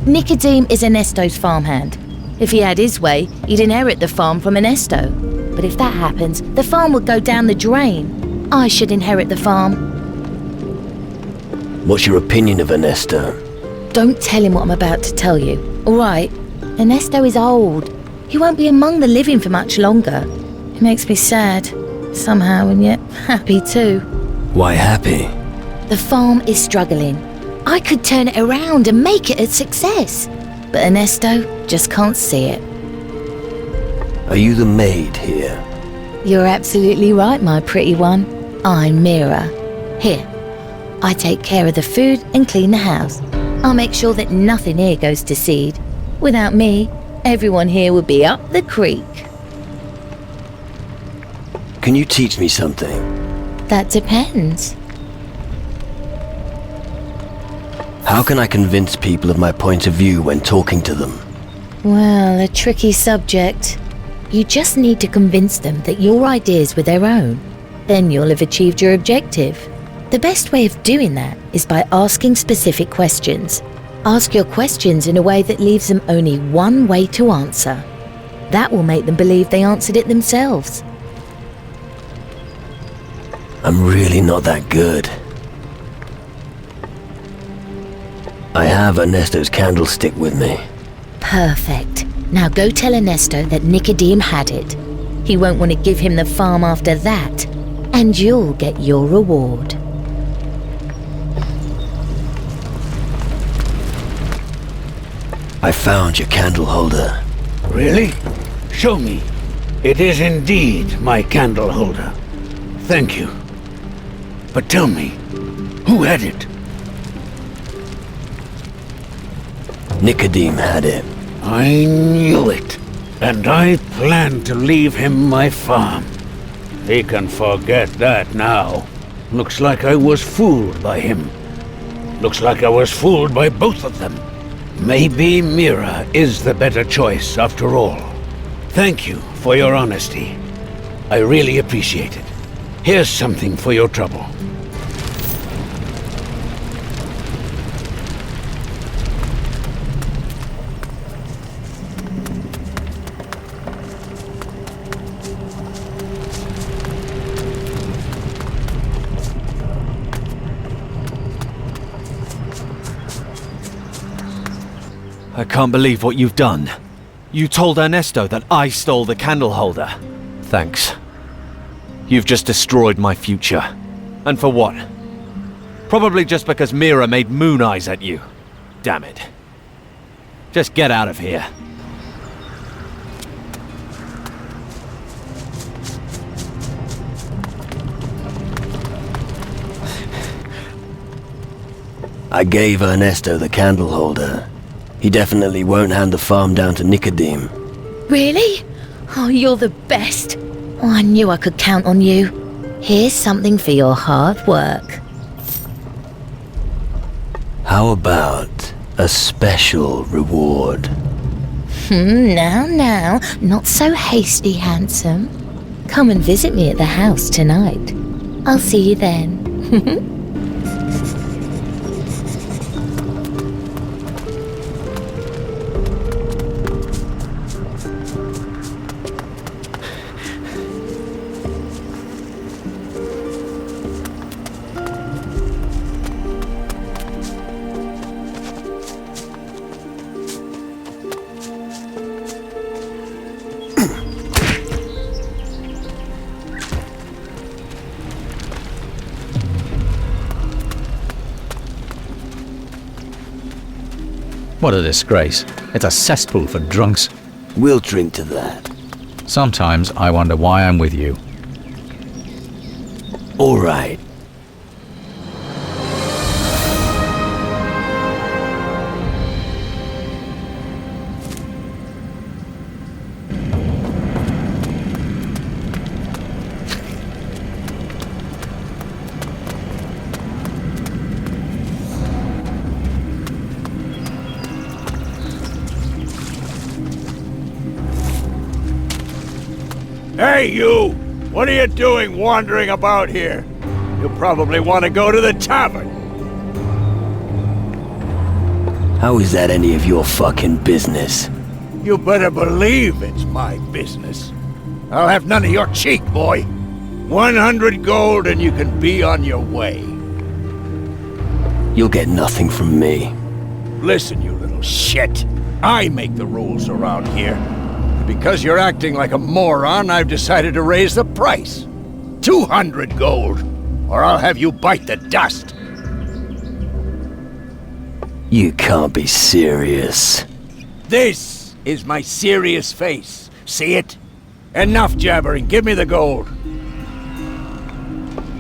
Nicodeme is Ernesto's farmhand. If he had his way, he'd inherit the farm from Ernesto. But if that happens, the farm would go down the drain. I should inherit the farm. What's your opinion of Ernesto? Don't tell him what I'm about to tell you, all right? Ernesto is old. He won't be among the living for much longer. It makes me sad, somehow, and yet happy too. Why happy? The farm is struggling. I could turn it around and make it a success. But Ernesto just can't see it. Are you the maid here? You're absolutely right, my pretty one. I'm Mira. Here, I take care of the food and clean the house. I'll make sure that nothing here goes to seed. Without me, everyone here would be up the creek. Can you teach me something? That depends. How can I convince people of my point of view when talking to them? Well, a tricky subject. You just need to convince them that your ideas were their own. Then you'll have achieved your objective. The best way of doing that is by asking specific questions. Ask your questions in a way that leaves them only one way to answer. That will make them believe they answered it themselves. I'm really not that good. I have Ernesto's candlestick with me. Perfect. Now go tell Ernesto that Nicodeme had it. He won't want to give him the farm after that. And you'll get your reward. I found your candle holder. Really? Show me. It is indeed my candle holder. Thank you. But tell me, who had it? Nicodeme had it. I knew it. And I planned to leave him my farm. He can forget that now. Looks like I was fooled by him. Looks like I was fooled by both of them. Maybe Mira is the better choice after all. Thank you for your honesty. I really appreciate it. Here's something for your trouble. I can't believe what you've done. You told Ernesto that I stole the candle holder. Thanks. You've just destroyed my future. And for what? Probably just because Mira made moon eyes at you. Damn it. Just get out of here. I gave Ernesto the candle holder. He definitely won't hand the farm down to Nicodeme. Really? Oh, you're the best. Oh, I knew I could count on you. Here's something for your hard work. How about a special reward? Now, not so hasty, handsome. Come and visit me at the house tonight. I'll see you then. What a disgrace. It's a cesspool for drunks. We'll drink to that. Sometimes I wonder why I'm with you. All right. Hey, you! What are you doing wandering about here? You probably want to go to the tavern. How is that any of your fucking business? You better believe it's my business. I'll have none of your cheek, boy. 100 gold and you can be on your way. You'll get nothing from me. Listen, you little shit. I make the rules around here. Because you're acting like a moron, I've decided to raise the price. 200 gold, or I'll have you bite the dust. You can't be serious. This is my serious face. See it? Enough jabbering, give me the gold.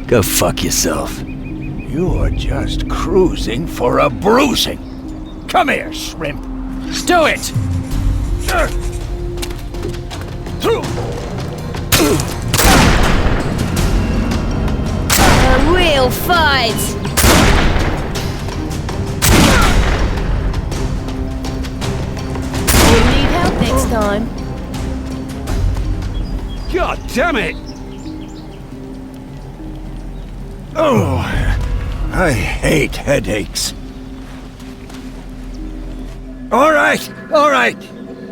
Go fuck yourself. You're just cruising for a bruising. Come here, shrimp. Do it! A real fight! We'll need help next time. God damn it! Oh, I hate headaches. All right.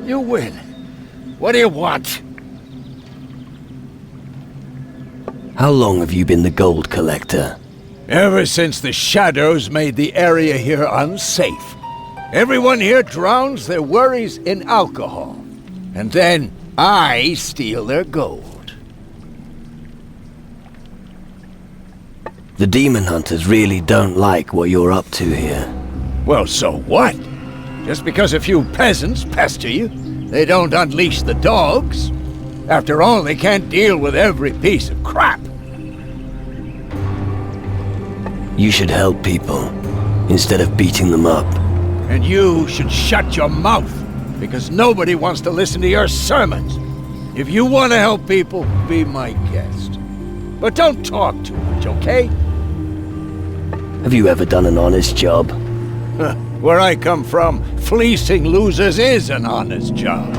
You win. What do you want? How long have you been the gold collector? Ever since the shadows made the area here unsafe. Everyone here drowns their worries in alcohol. And then I steal their gold. The demon hunters really don't like what you're up to here. Well, so what? Just because a few peasants pester you, they don't unleash the dogs. After all, they can't deal with every piece of crap. You should help people, instead of beating them up. And you should shut your mouth, because nobody wants to listen to your sermons. If you want to help people, be my guest. But don't talk too much, okay? Have you ever done an honest job? Where I come from, fleecing losers is an honest job.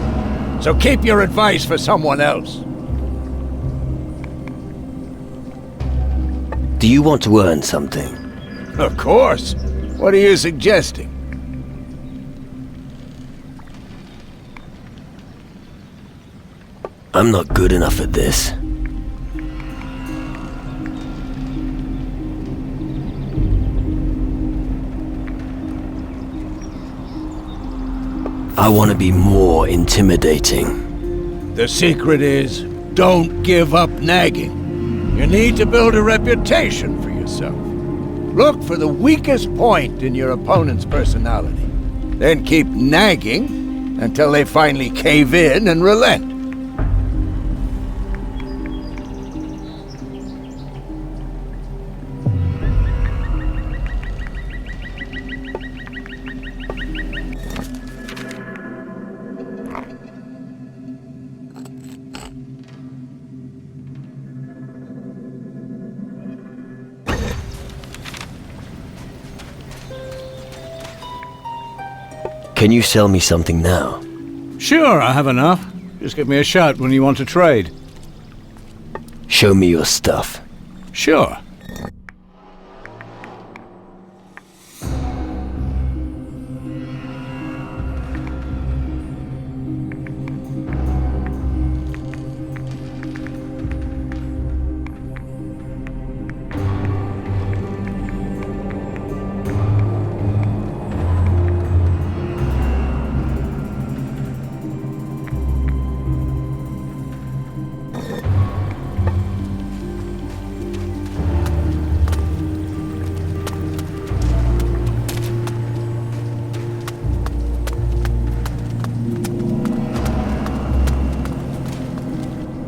So keep your advice for someone else. Do you want to earn something? Of course. What are you suggesting? I'm not good enough at this. I want to be more intimidating. The secret is, don't give up nagging. You need to build a reputation for yourself. Look for the weakest point in your opponent's personality. Then keep nagging until they finally cave in and relent. Can you sell me something now? Sure, I have enough. Just give me a shout when you want to trade. Show me your stuff. Sure.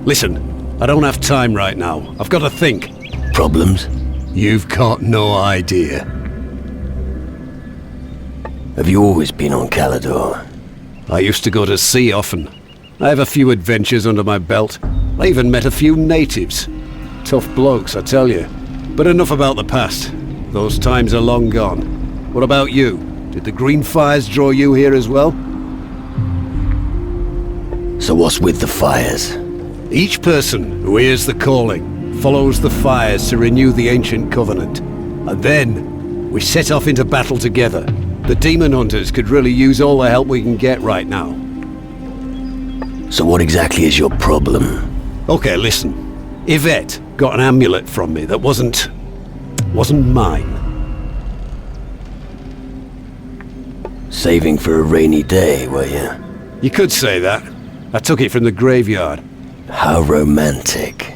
Listen, I don't have time right now. I've got to think. Problems? You've got no idea. Have you always been on Calador? I used to go to sea often. I have a few adventures under my belt. I even met a few natives. Tough blokes, I tell you. But enough about the past. Those times are long gone. What about you? Did the green fires draw you here as well? So what's with the fires? Each person who hears the calling follows the fires to renew the ancient covenant. And then we set off into battle together. The demon hunters could really use all the help we can get right now. So what exactly is your problem? Okay, listen. Yvette got an amulet from me that wasn't mine. Saving for a rainy day, were you? You could say that. I took it from the graveyard. How romantic.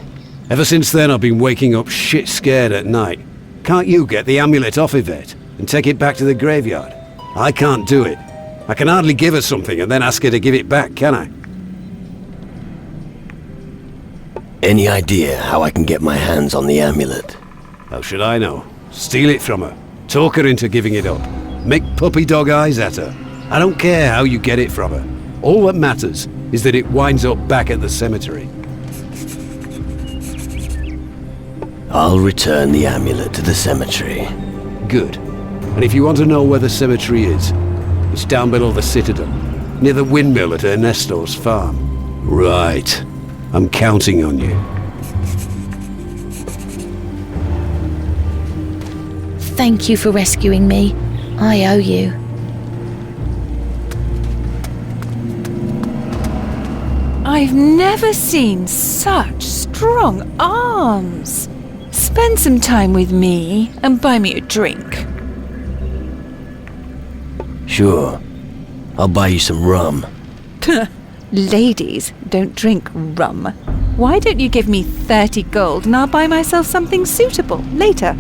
Ever since then I've been waking up shit scared at night. Can't you get the amulet off Yvette and take it back to the graveyard? I can't do it. I can hardly give her something and then ask her to give it back, can I? Any idea how I can get my hands on the amulet? How should I know? Steal it from her. Talk her into giving it up. Make puppy dog eyes at her. I don't care how you get it from her. All that matters is that it winds up back at the cemetery. I'll return the amulet to the cemetery. Good. And if you want to know where the cemetery is, it's down below the citadel, near the windmill at Ernesto's farm. Right. I'm counting on you. Thank you for rescuing me. I owe you. I've never seen such strong arms. Spend some time with me and buy me a drink. Sure. I'll buy you some rum. Ladies don't drink rum. Why don't you give me 30 gold and I'll buy myself something suitable later?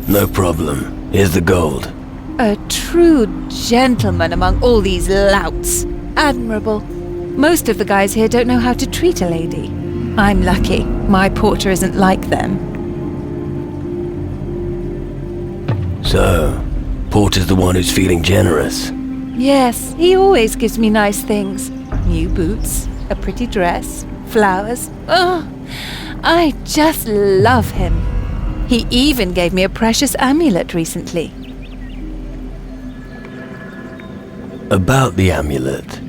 No problem. Here's the gold. A true gentleman among all these louts. Admirable. Most of the guys here don't know how to treat a lady. I'm lucky. My porter isn't like them. So, Porter's the one who's feeling generous. Yes, he always gives me nice things. New boots, a pretty dress, flowers. Oh, I just love him. He even gave me a precious amulet recently. About the amulet.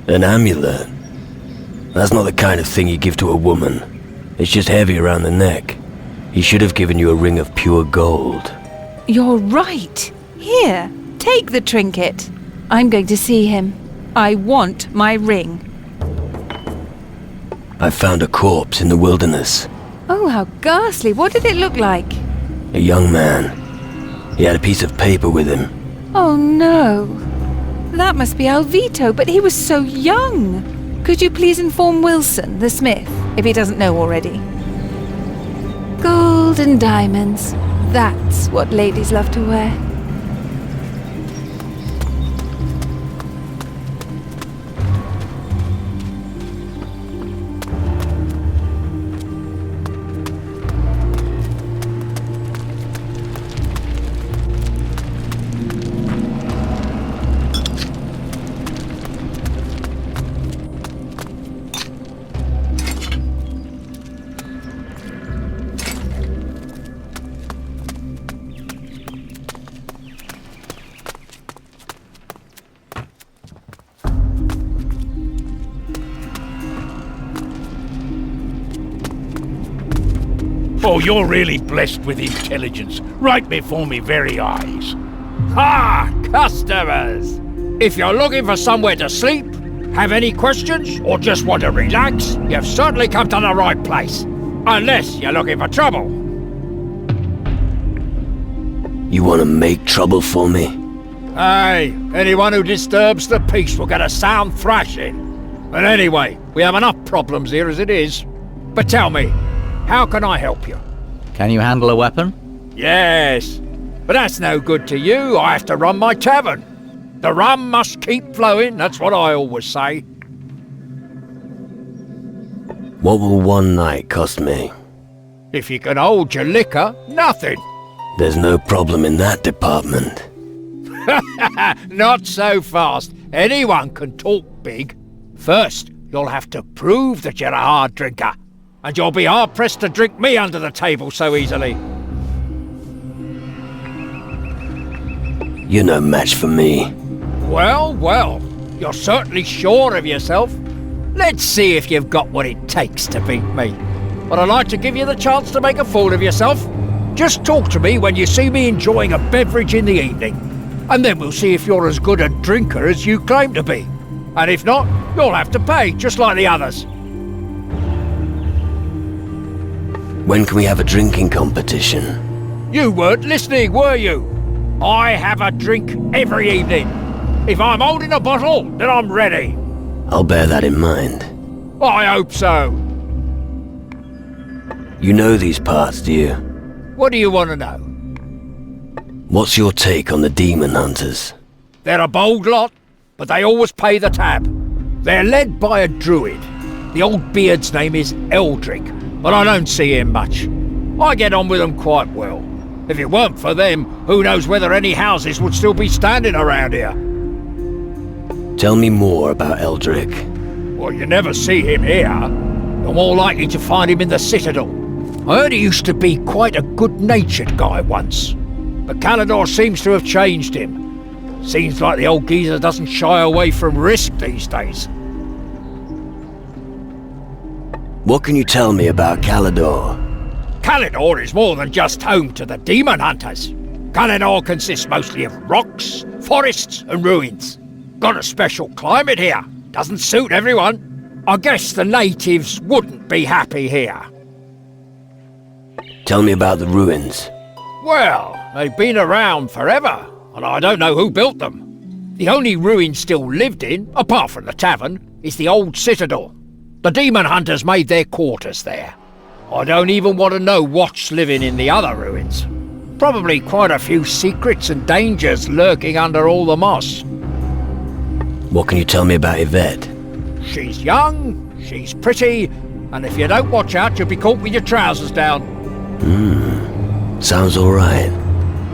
An amulet? That's not the kind of thing you give to a woman. It's just heavy around the neck. He should have given you a ring of pure gold. You're right. Here, take the trinket. I'm going to see him. I want my ring. I found a corpse in the wilderness. Oh, how ghastly. What did it look like? A young man. He had a piece of paper with him. Oh, no. That must be Alvito, but he was so young. Could you please inform Wilson, the smith, if he doesn't know already? Gold and diamonds. That's what ladies love to wear. Oh, you're really blessed with intelligence, right before me very eyes. Ha! Customers! If you're looking for somewhere to sleep, have any questions, or just want to relax, you've certainly come to the right place. Unless you're looking for trouble. You want to make trouble for me? Hey, anyone who disturbs the peace will get a sound thrashing. And anyway, we have enough problems here as it is. But tell me, how can I help you? Can you handle a weapon? Yes, but that's no good to you. I have to run my tavern. The rum must keep flowing, that's what I always say. What will one night cost me? If you can hold your liquor, nothing. There's no problem in that department. Not so fast. Anyone can talk big. First, you'll have to prove that you're a hard drinker. And you'll be hard-pressed to drink me under the table so easily. You're no match for me. Well, well, you're certainly sure of yourself. Let's see if you've got what it takes to beat me. But I'd like to give you the chance to make a fool of yourself. Just talk to me when you see me enjoying a beverage in the evening. And then we'll see if you're as good a drinker as you claim to be. And if not, you'll have to pay, just like the others. When can we have a drinking competition? You weren't listening, were you? I have a drink every evening. If I'm holding a bottle, then I'm ready. I'll bear that in mind. I hope so. You know these parts, do you? What do you want to know? What's your take on the demon hunters? They're a bold lot, but they always pay the tab. They're led by a druid. The old beard's name is Eldrick, but I don't see him much. I get on with them quite well. If it weren't for them, who knows whether any houses would still be standing around here. Tell me more about Eldrick. Well, you never see him here. You're more likely to find him in the Citadel. I heard he used to be quite a good-natured guy once. But Calidor seems to have changed him. Seems like the old geezer doesn't shy away from risk these days. What can you tell me about Calidor? Calidor is more than just home to the demon hunters. Calidor consists mostly of rocks, forests and ruins. Got a special climate here. Doesn't suit everyone. I guess the natives wouldn't be happy here. Tell me about the ruins. Well, they've been around forever, and I don't know who built them. The only ruin still lived in, apart from the tavern, is the old citadel. The demon hunters made their quarters there. I don't even want to know what's living in the other ruins. Probably quite a few secrets and dangers lurking under all the moss. What can you tell me about Yvette? She's young, she's pretty, and if you don't watch out, you'll be caught with your trousers down. Sounds alright.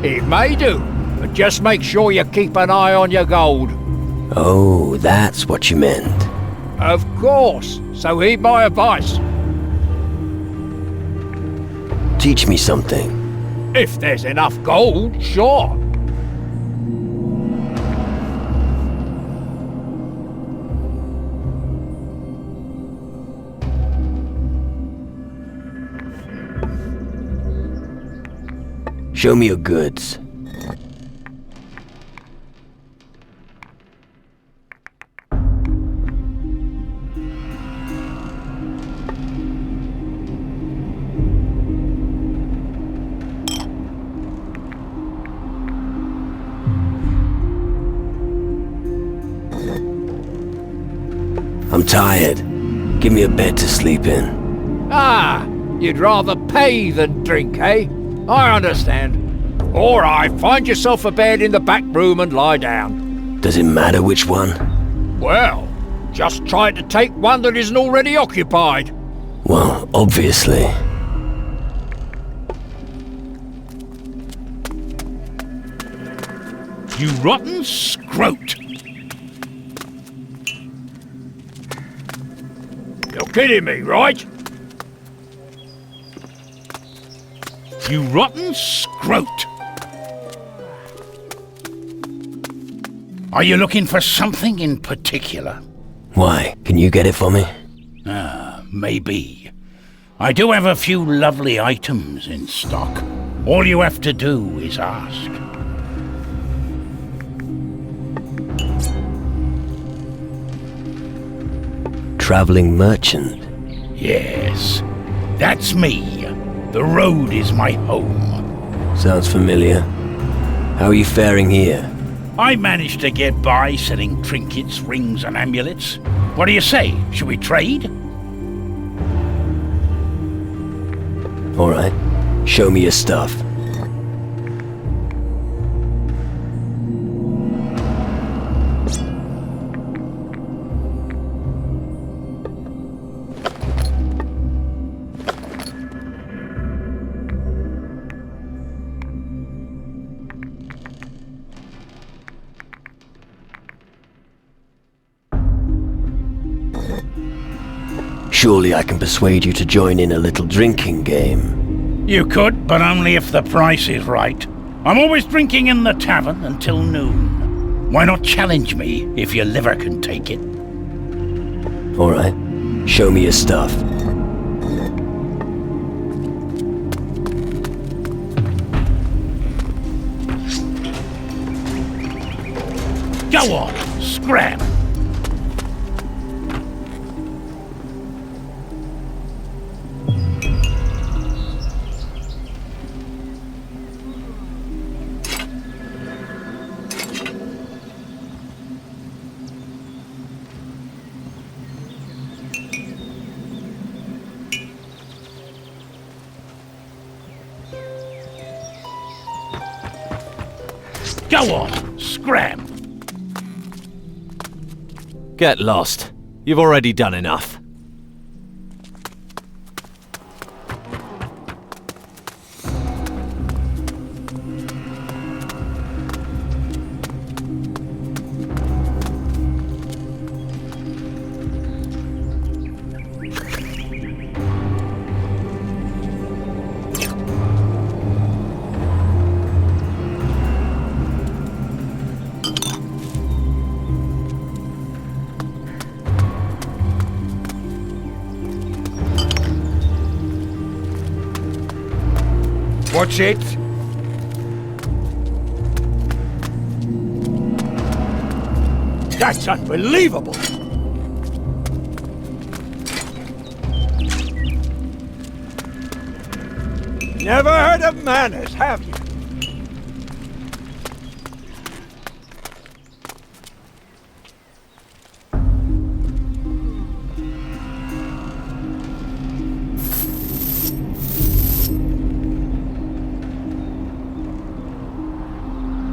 It may do, but just make sure you keep an eye on your gold. Oh, that's what you meant. Of course, so heed my advice. Teach me something. If there's enough gold, sure. Show me your goods. I'm tired. Give me a bed to sleep in. Ah, you'd rather pay than drink, eh? I understand. All right, find yourself a bed in the back room and lie down. Does it matter which one? Well, just try to take one that isn't already occupied. Well, obviously. You rotten scrote! You're kidding me, right? You rotten scrote! Are you looking for something in particular? Why? Can you get it for me? Maybe. I do have a few lovely items in stock. All you have to do is ask. Traveling merchant? Yes, that's me. The road is my home. Sounds familiar. How are you faring here? I managed to get by selling trinkets, rings, and amulets. What do you say? Should we trade? Alright. Show me your stuff. Surely I can persuade you to join in a little drinking game. You could, but only if the price is right. I'm always drinking in the tavern until noon. Why not challenge me if your liver can take it? Alright. Show me your stuff. Go on, scram! Go on, scram! Get lost. You've already done enough. Watch it. That's unbelievable! Never heard of manners, have you?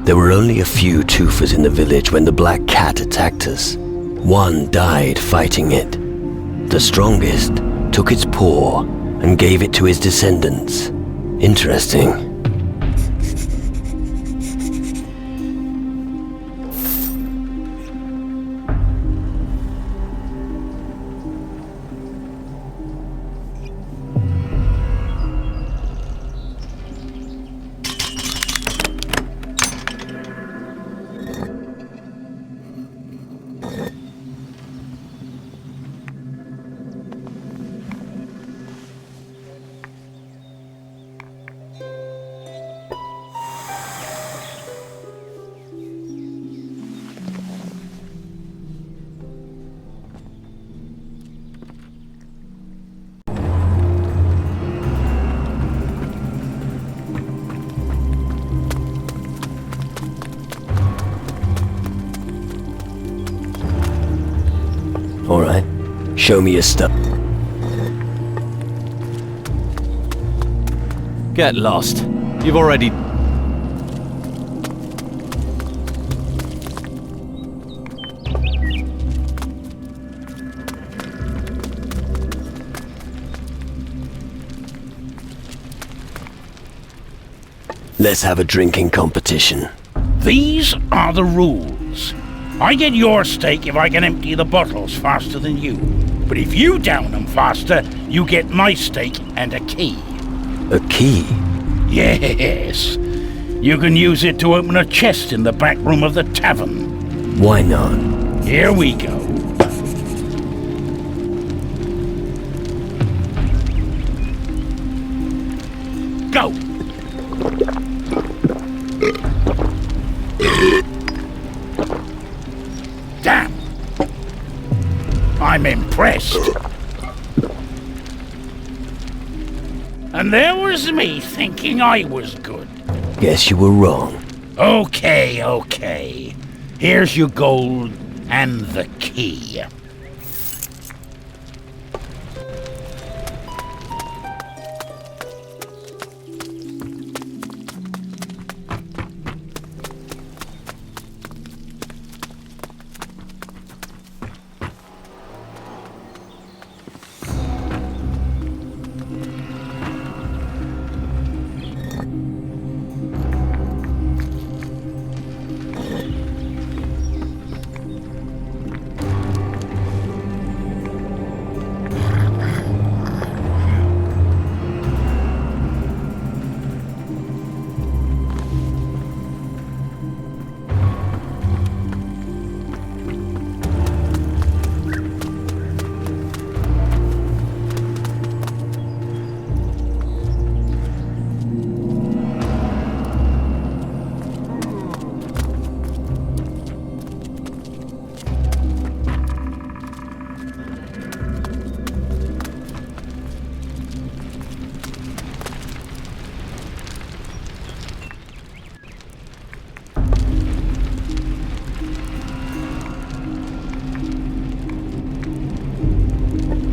There were only a few Toofers in the village when the Black Cat attacked us. One died fighting it. The strongest took its paw and gave it to his descendants. Interesting. Alright. Show me your stuff. Get lost. You've already... Let's have a drinking competition. These are the rules. I get your steak if I can empty the bottles faster than you. But if you down them faster, you get my steak and a key. A key? Yes. You can use it to open a chest in the back room of the tavern. Why not? Here we go. impressed. And there was me thinking I was good. Guess you were wrong. Okay. Here's your gold and the key.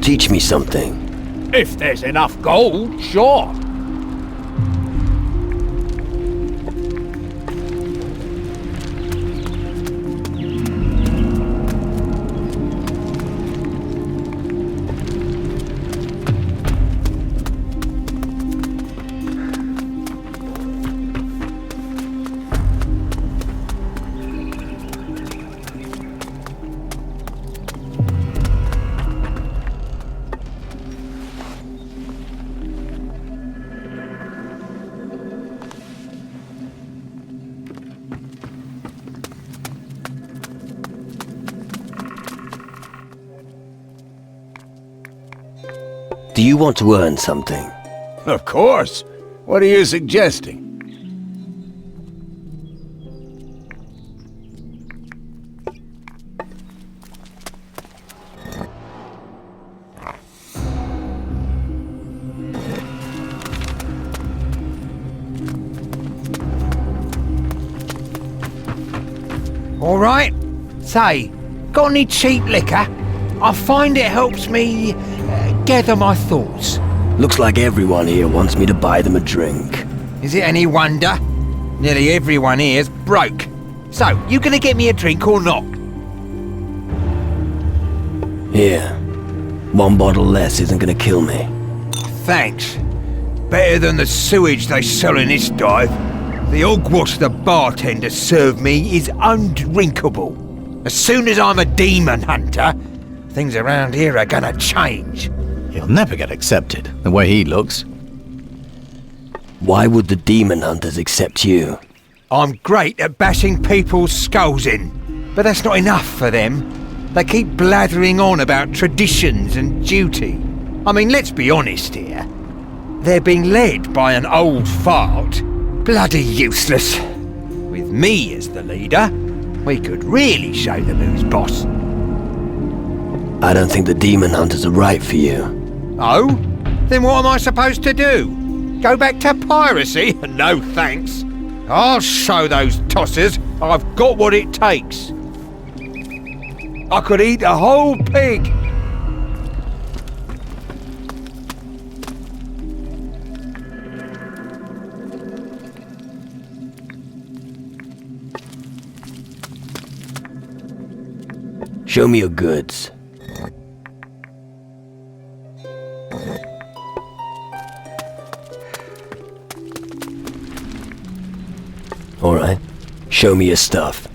Teach me something. If there's enough gold, sure. Do you want to earn something? Of course. What are you suggesting? All right. Say, got any cheap liquor? I find it helps me gather my thoughts. Looks like everyone here wants me to buy them a drink. Is it any wonder? Nearly everyone here's broke. So, you gonna get me a drink or not? Here. One bottle less isn't gonna kill me. Thanks. Better than the sewage they sell in this dive. The hogwash the bartender served me is undrinkable. As soon as I'm a demon hunter, things around here are gonna change. He'll never get accepted, the way he looks. Why would the demon hunters accept you? I'm great at bashing people's skulls in, but that's not enough for them. They keep blathering on about traditions and duty. I mean, let's be honest here. They're being led by an old fart. Bloody useless. With me as the leader, we could really show them who's boss. I don't think the demon hunters are right for you. Oh? Then what am I supposed to do? Go back to piracy? No thanks. I'll show those tossers I've got what it takes. I could eat a whole pig. Show me your goods. All right. Show me your stuff.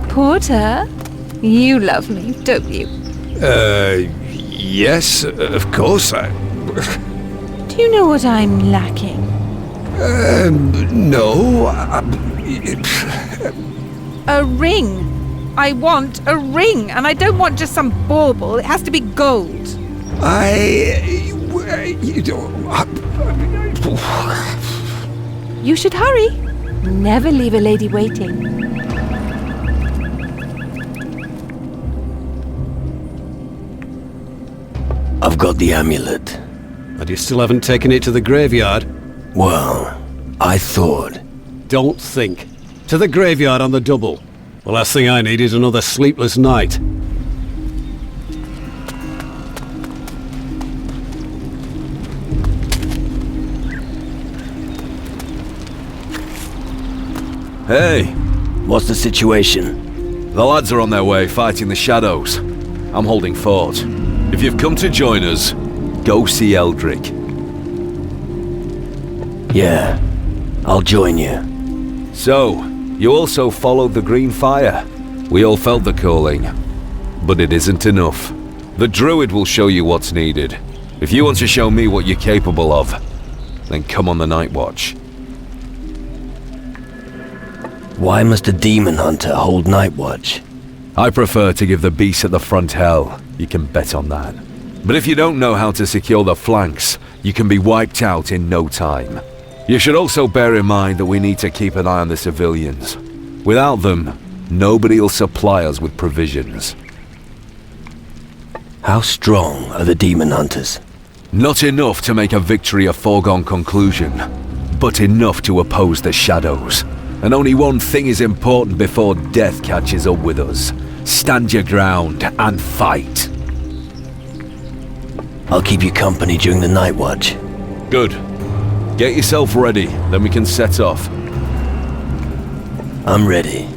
Porter, you love me, don't you? Yes, of course I... Do you know what I'm lacking? No. A ring. I want a ring, and I don't want just some bauble. It has to be gold. You should hurry. Never leave a lady waiting. I've got the amulet. And you still haven't taken it to the graveyard? Well, I thought... Don't think. To the graveyard on the double. The last thing I need is another sleepless night. Hey! What's the situation? The lads are on their way, fighting the shadows. I'm holding fort. If you've come to join us, go see Eldrick. Yeah, I'll join you. So, you also followed the green fire. We all felt the calling. But it isn't enough. The druid will show you what's needed. If you want to show me what you're capable of, then come on the night watch. Why must a demon hunter hold night watch? I prefer to give the beast at the front hell. You can bet on that. But if you don't know how to secure the flanks, you can be wiped out in no time. You should also bear in mind that we need to keep an eye on the civilians. Without them, nobody will supply us with provisions. How strong are the demon hunters? Not enough to make a victory a foregone conclusion, but enough to oppose the shadows. And only one thing is important before death catches up with us. Stand your ground and fight. I'll keep you company during the night watch. Good. Get yourself ready, then we can set off. I'm ready.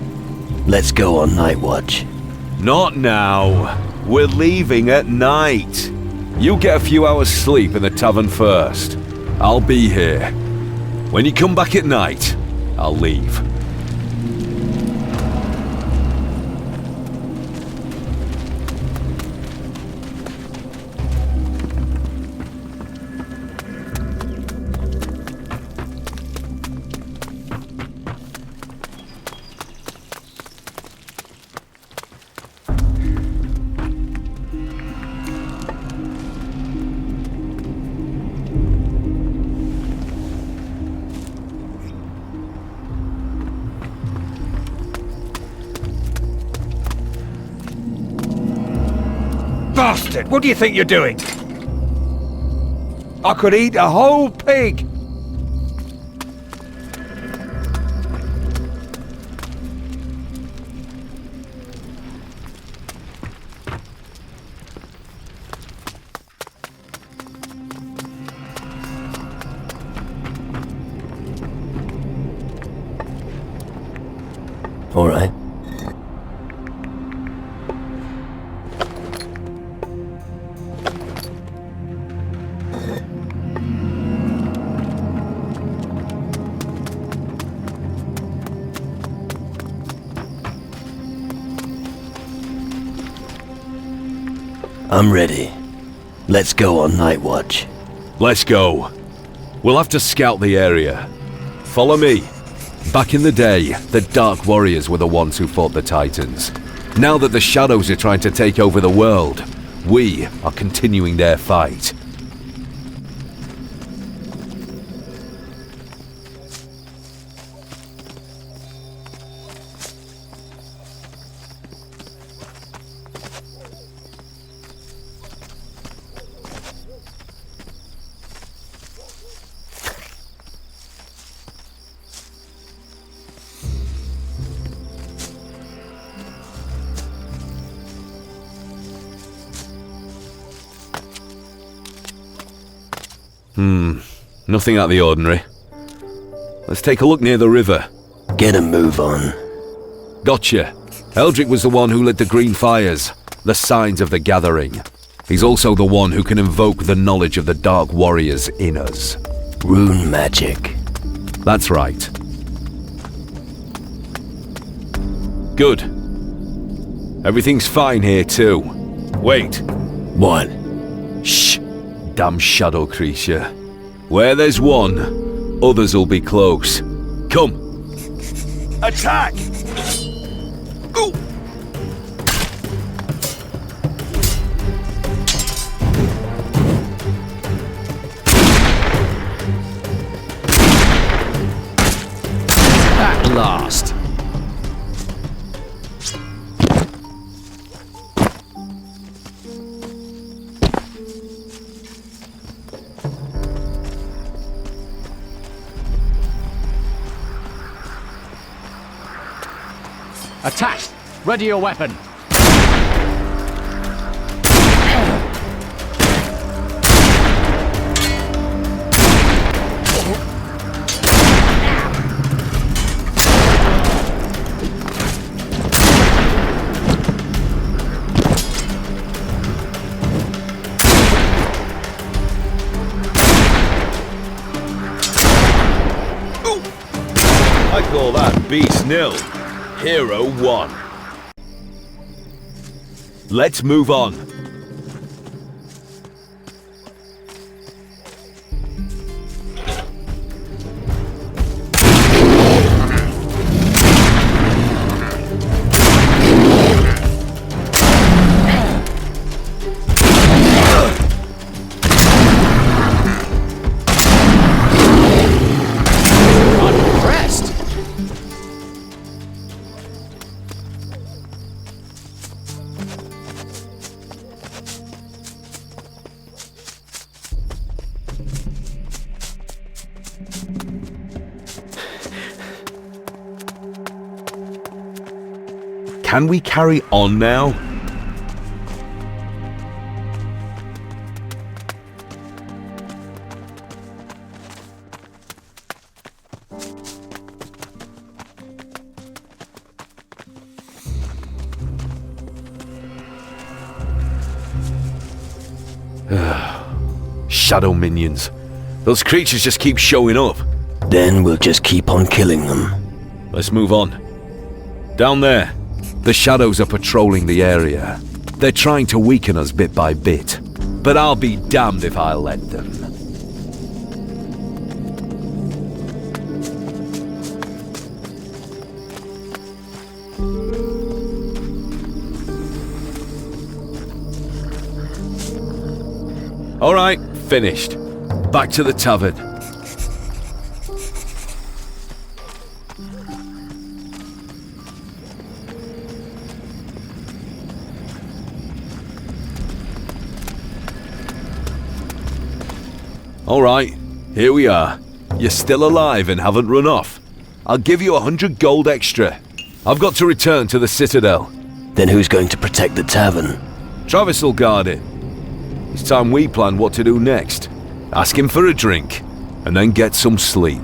Let's go on night watch. Not now. We're leaving at night. You get a few hours sleep in the tavern first. I'll be here. When you come back at night, I'll leave. Bastard! What do you think you're doing? I could eat a whole pig! All right. I'm ready. Let's go on night watch. Let's go. We'll have to scout the area. Follow me. Back in the day, the Dark Warriors were the ones who fought the Titans. Now that the Shadows are trying to take over the world, we are continuing their fight. Nothing out of the ordinary. Let's take a look near the river. Get a move on. Gotcha. Eldrick was the one who lit the green fires, the signs of the gathering. He's also the one who can invoke the knowledge of the Dark Warriors in us. Rune magic. That's right. Good. Everything's fine here too. Wait. What? Shh. Damn shadow creature. Where there's one, others will be close. Come. Attack! Ooh. Attack! Ready your weapon! I call that beast nil. Hero 1. Let's move on. Can we carry on now? Shadow minions. Those creatures just keep showing up. Then we'll just keep on killing them. Let's move on. Down there. The shadows are patrolling the area. They're trying to weaken us bit by bit. But I'll be damned if I let them. All right, finished. Back to the tavern. All right, here we are. You're still alive and haven't run off. I'll give you 100 gold extra. I've got to return to the Citadel. Then who's going to protect the tavern? Travis will guard it. It's time we plan what to do next. Ask him for a drink, and then get some sleep.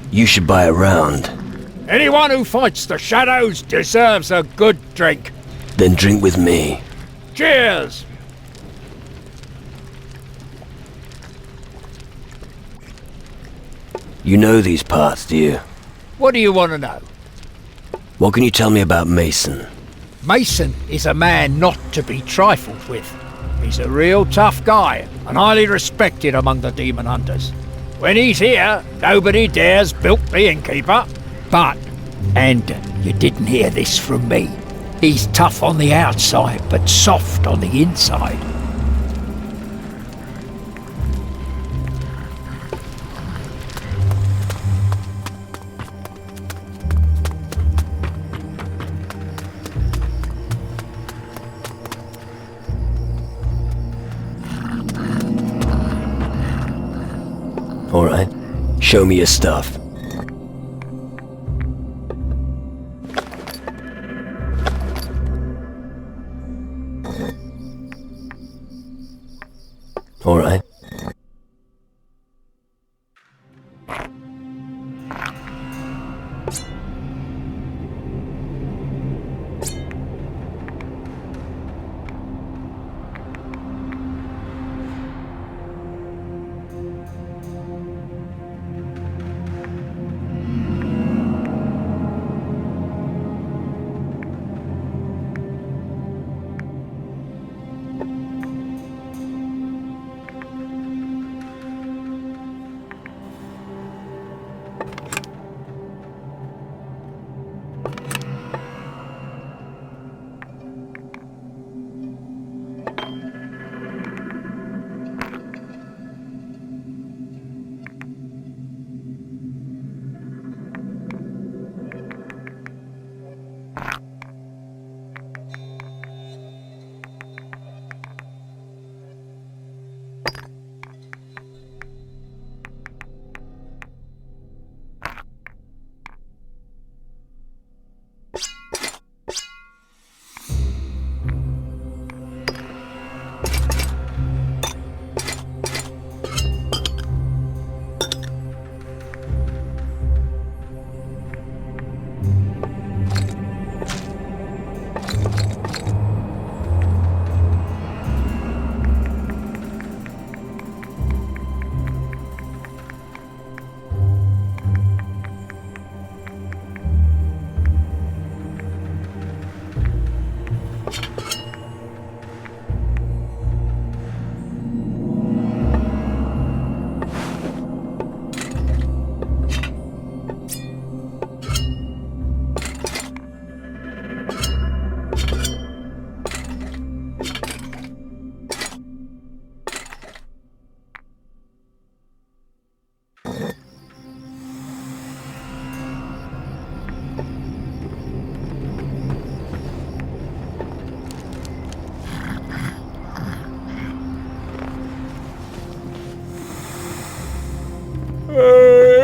You should buy a round. Anyone who fights the shadows deserves a good drink. Then drink with me. Cheers! You know these parts, do you? What do you want to know? What can you tell me about Mason? Mason is a man not to be trifled with. He's a real tough guy and highly respected among the demon hunters. When he's here, nobody dares bilk the innkeeper. But, and you didn't hear this from me, he's tough on the outside but soft on the inside. All right, show me your stuff. All right.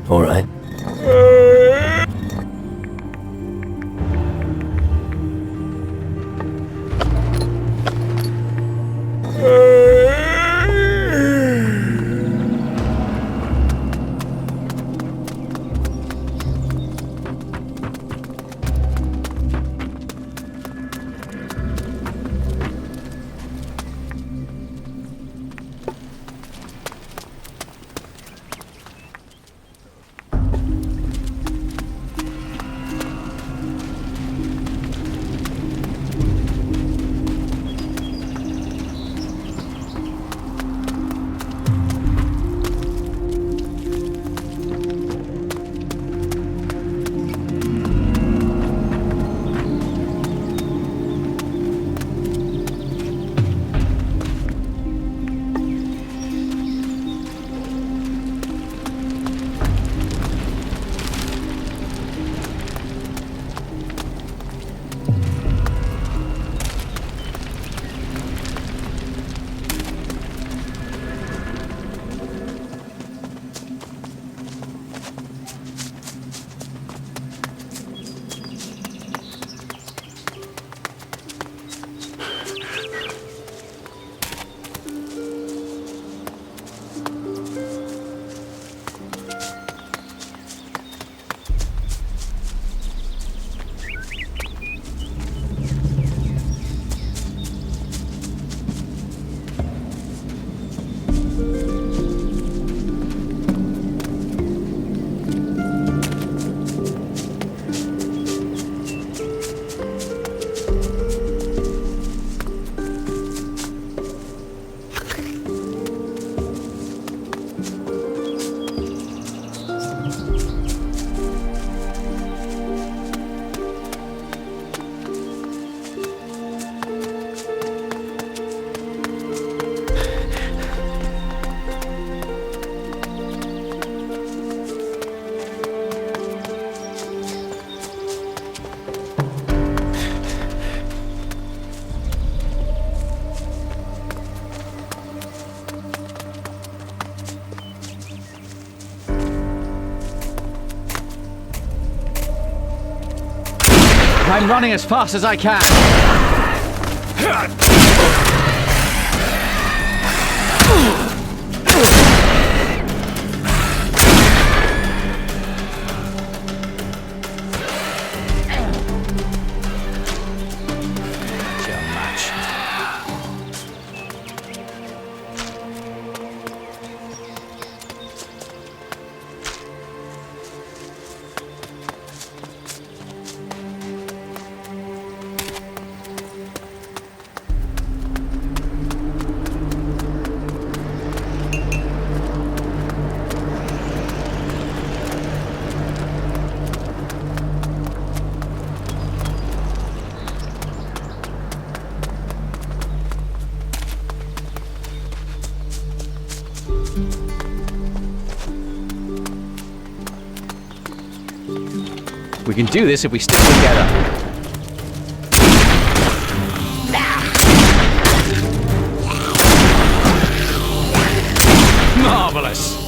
All right. I'm running as fast as I can. We can do this if we stick together. Marvelous!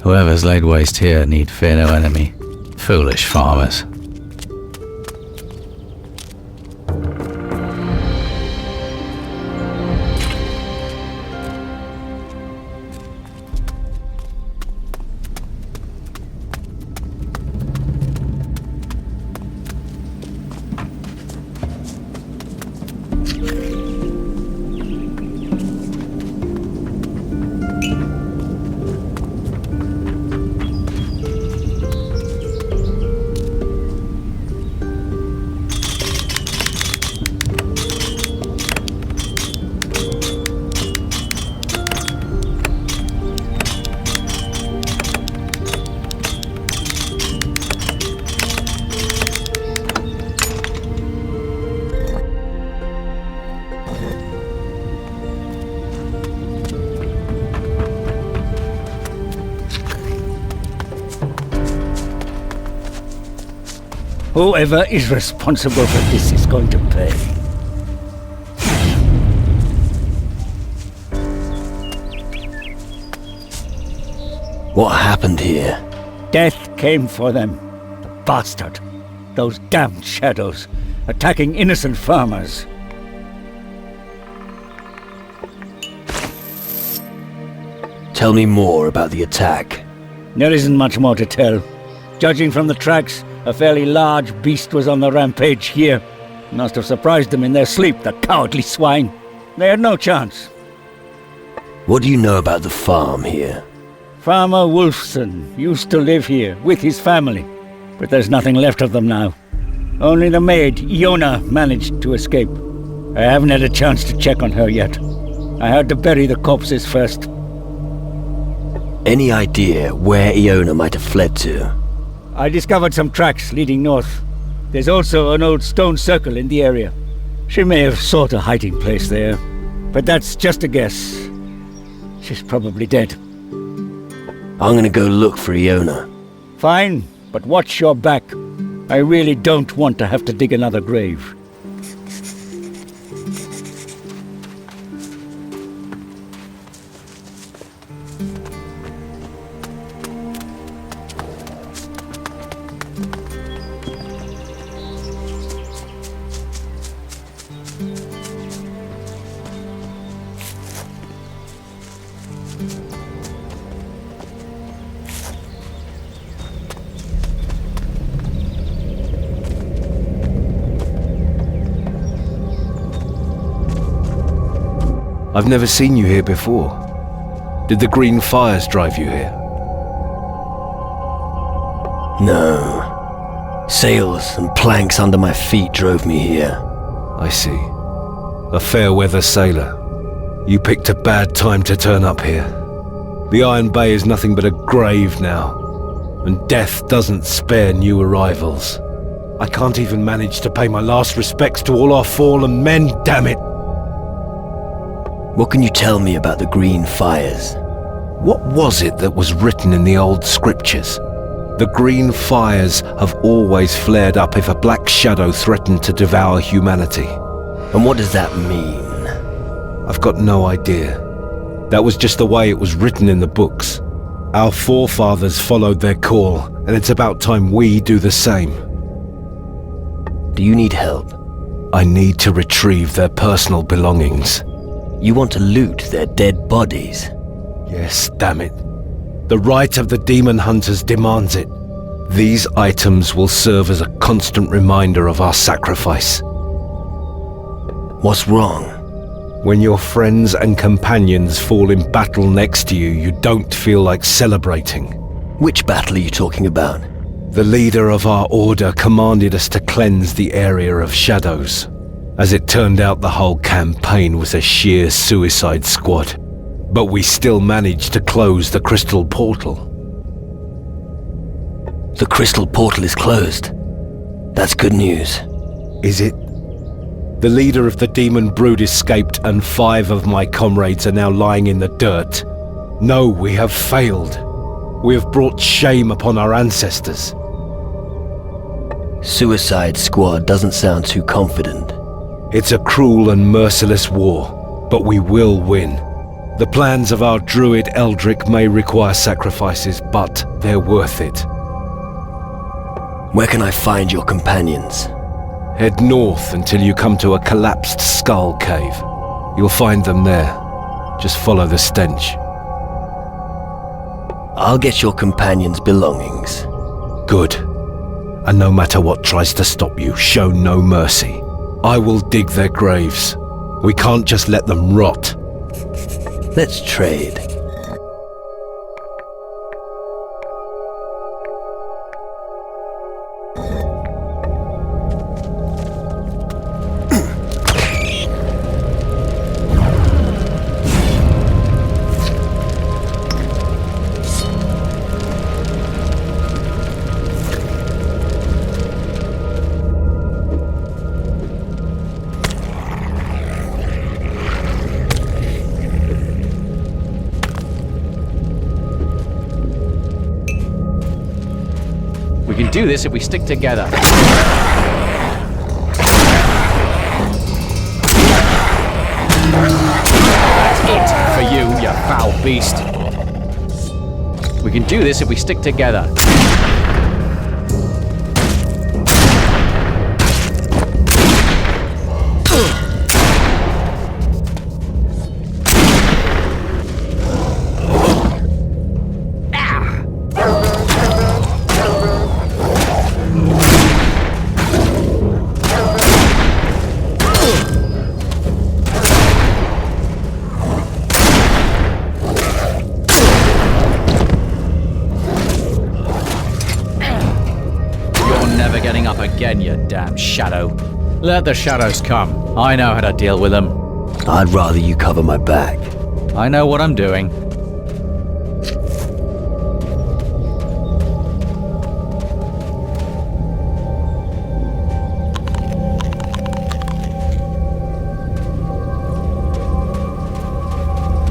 Whoever's laid waste here need fear no enemy. Foolish farmers. Whoever is responsible for this is going to pay. What happened here? Death came for them. The bastard. Those damned shadows, attacking innocent farmers. Tell me more about the attack. There isn't much more to tell. Judging from the tracks, a fairly large beast was on the rampage here. Must have surprised them in their sleep, the cowardly swine. They had no chance. What do you know about the farm here? Farmer Wolfson used to live here with his family, but there's nothing left of them now. Only the maid, Iona, managed to escape. I haven't had a chance to check on her yet. I had to bury the corpses first. Any idea where Iona might have fled to? I discovered some tracks leading north. There's also an old stone circle in the area. She may have sought a hiding place there, but that's just a guess. She's probably dead. I'm gonna go look for Iona. Fine, but watch your back. I really don't want to have to dig another grave. I've never seen you here before. Did the green fires drive you here? No. Sails and planks under my feet drove me here. I see. A fair-weather sailor. You picked a bad time to turn up here. The Iron Bay is nothing but a grave now, and death doesn't spare new arrivals. I can't even manage to pay my last respects to all our fallen men, damn it! What can you tell me about the green fires? What was it that was written in the old scriptures? The green fires have always flared up if a black shadow threatened to devour humanity. And what does that mean? I've got no idea. That was just the way it was written in the books. Our forefathers followed their call, and it's about time we do the same. Do you need help? I need to retrieve their personal belongings. You want to loot their dead bodies? Yes, damn it. The right of the demon hunters demands it. These items will serve as a constant reminder of our sacrifice. What's wrong? When your friends and companions fall in battle next to you, you don't feel like celebrating. Which battle are you talking about? The leader of our order commanded us to cleanse the area of shadows. As it turned out, the whole campaign was a sheer suicide squad. But we still managed to close the crystal portal. The crystal portal is closed. That's good news. Is it? The leader of the demon brood escaped, and 5 of my comrades are now lying in the dirt. No, we have failed. We have brought shame upon our ancestors. Suicide Squad doesn't sound too confident. It's a cruel and merciless war, but we will win. The plans of our druid Eldrick may require sacrifices, but they're worth it. Where can I find your companions? Head north until you come to a collapsed skull cave. You'll find them there. Just follow the stench. I'll get your companions' belongings. Good. And no matter what tries to stop you, show no mercy. I will dig their graves. We can't just let them rot. Let's trade. We can do this if we stick together. That's it for you, you foul beast. We can do this if we stick together. Getting up again, you damn shadow. Let the shadows come. I know how to deal with them. I'd rather you cover my back. I know what I'm doing.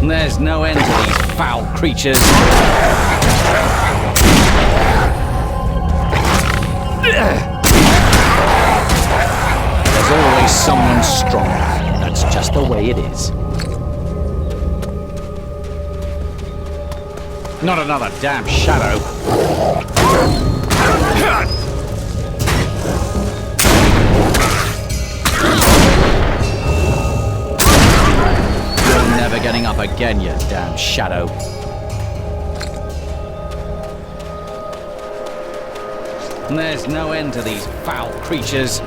There's no end to these foul creatures. There's always someone stronger. That's just the way it is. Not another damn shadow. You're never getting up again, you damn shadow. There's no end to these foul creatures.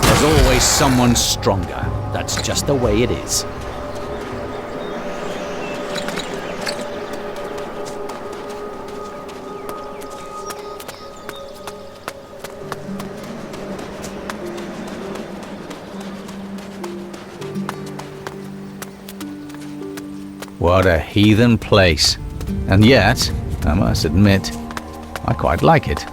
There's always someone stronger. That's just the way it is. What a heathen place. And yet, I must admit, I quite like it.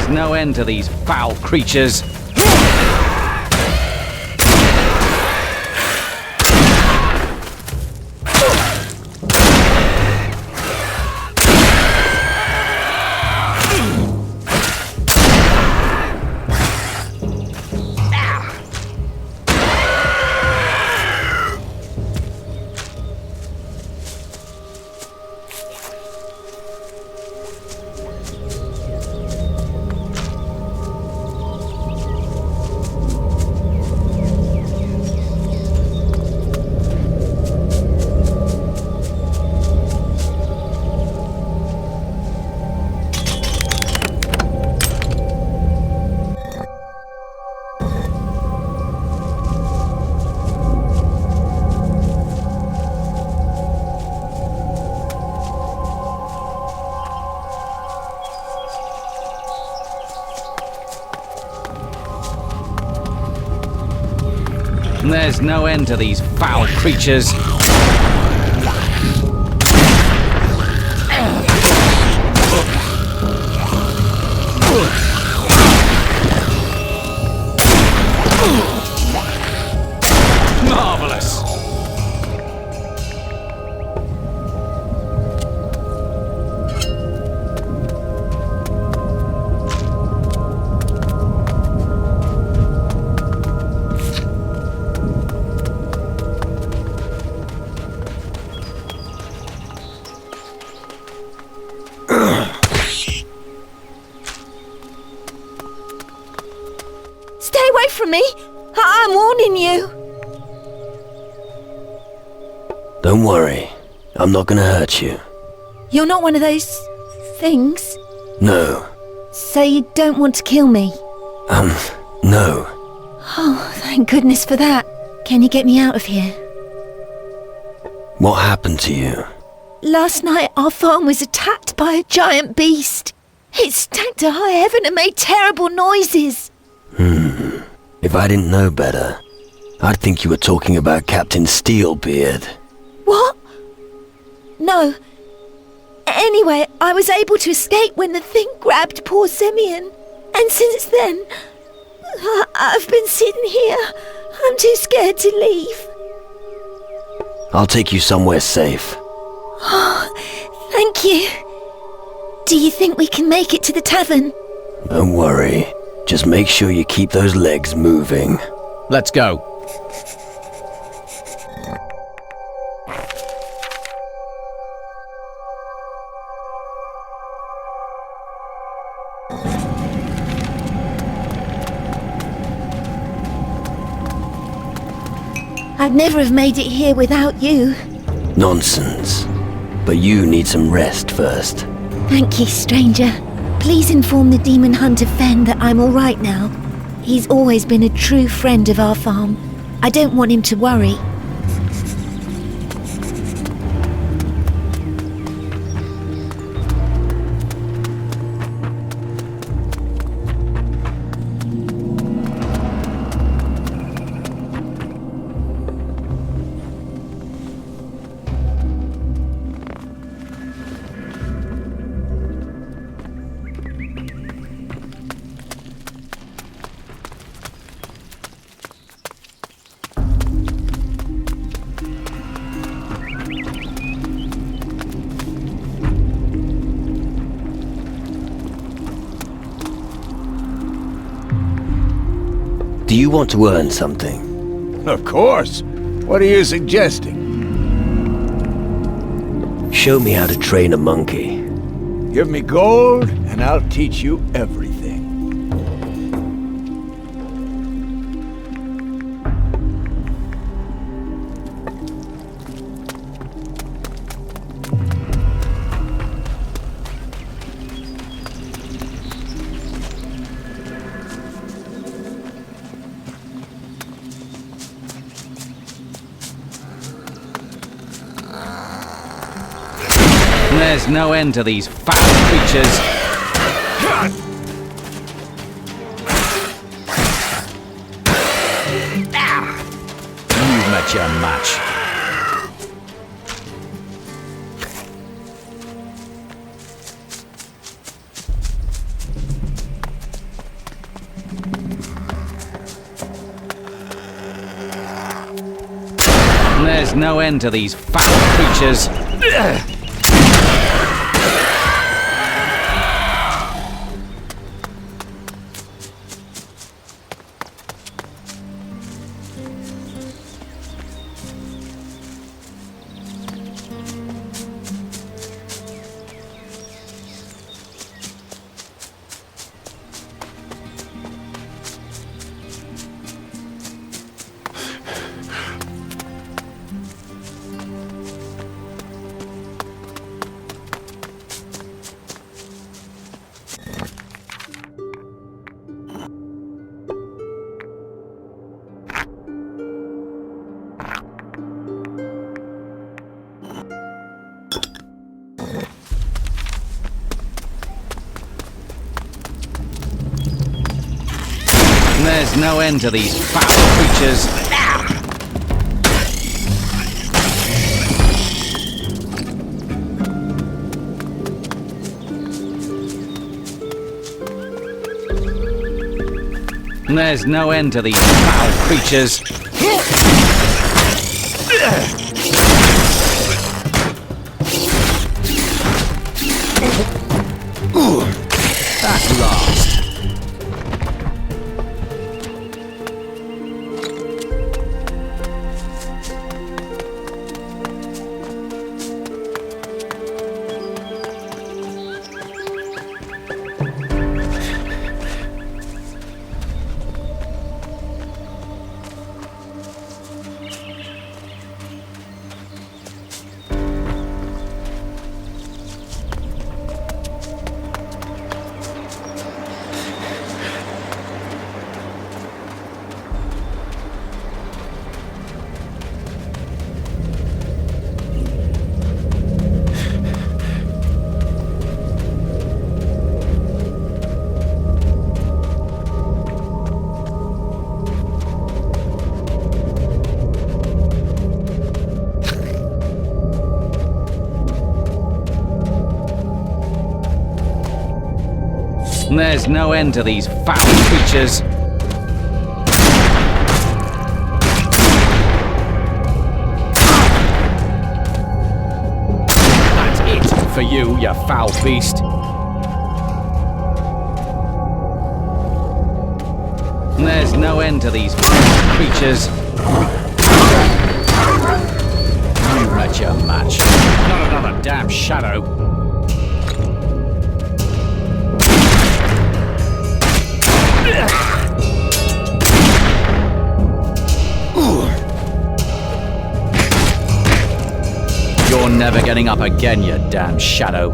No end to these foul creatures. There's no end to these foul creatures. from me! I'm warning you! Don't worry. I'm not gonna hurt you. You're not one of those... things? No. So you don't want to kill me? No. Oh, thank goodness for that. Can you get me out of here? What happened to you? Last night our farm was attacked by a giant beast. It stank to high heaven and made terrible noises. If I didn't know better, I'd think you were talking about Captain Steelbeard. What? No. Anyway, I was able to escape when the thing grabbed poor Simeon. And since then, I've been sitting here. I'm too scared to leave. I'll take you somewhere safe. Oh, thank you. Do you think we can make it to the tavern? Don't worry. Just make sure you keep those legs moving. Let's go. I'd never have made it here without you. Nonsense. But you need some rest first. Thank you, stranger. Please inform the demon hunter Fen that I'm all right now. He's always been a true friend of our farm. I don't want him to worry. Do you want to earn something? Of course. What are you suggesting? Show me how to train a monkey. Give me gold, and I'll teach you everything. There's no end to these foul creatures. You've met your match. There's no end to these foul creatures. There's no end to these foul creatures. There's no end to these foul creatures. At last. There's no end to these foul creatures. That's it for you, you foul beast. There's no end to these foul creatures. You met your match. Not another damn shadow. You're never getting up again, you damn shadow.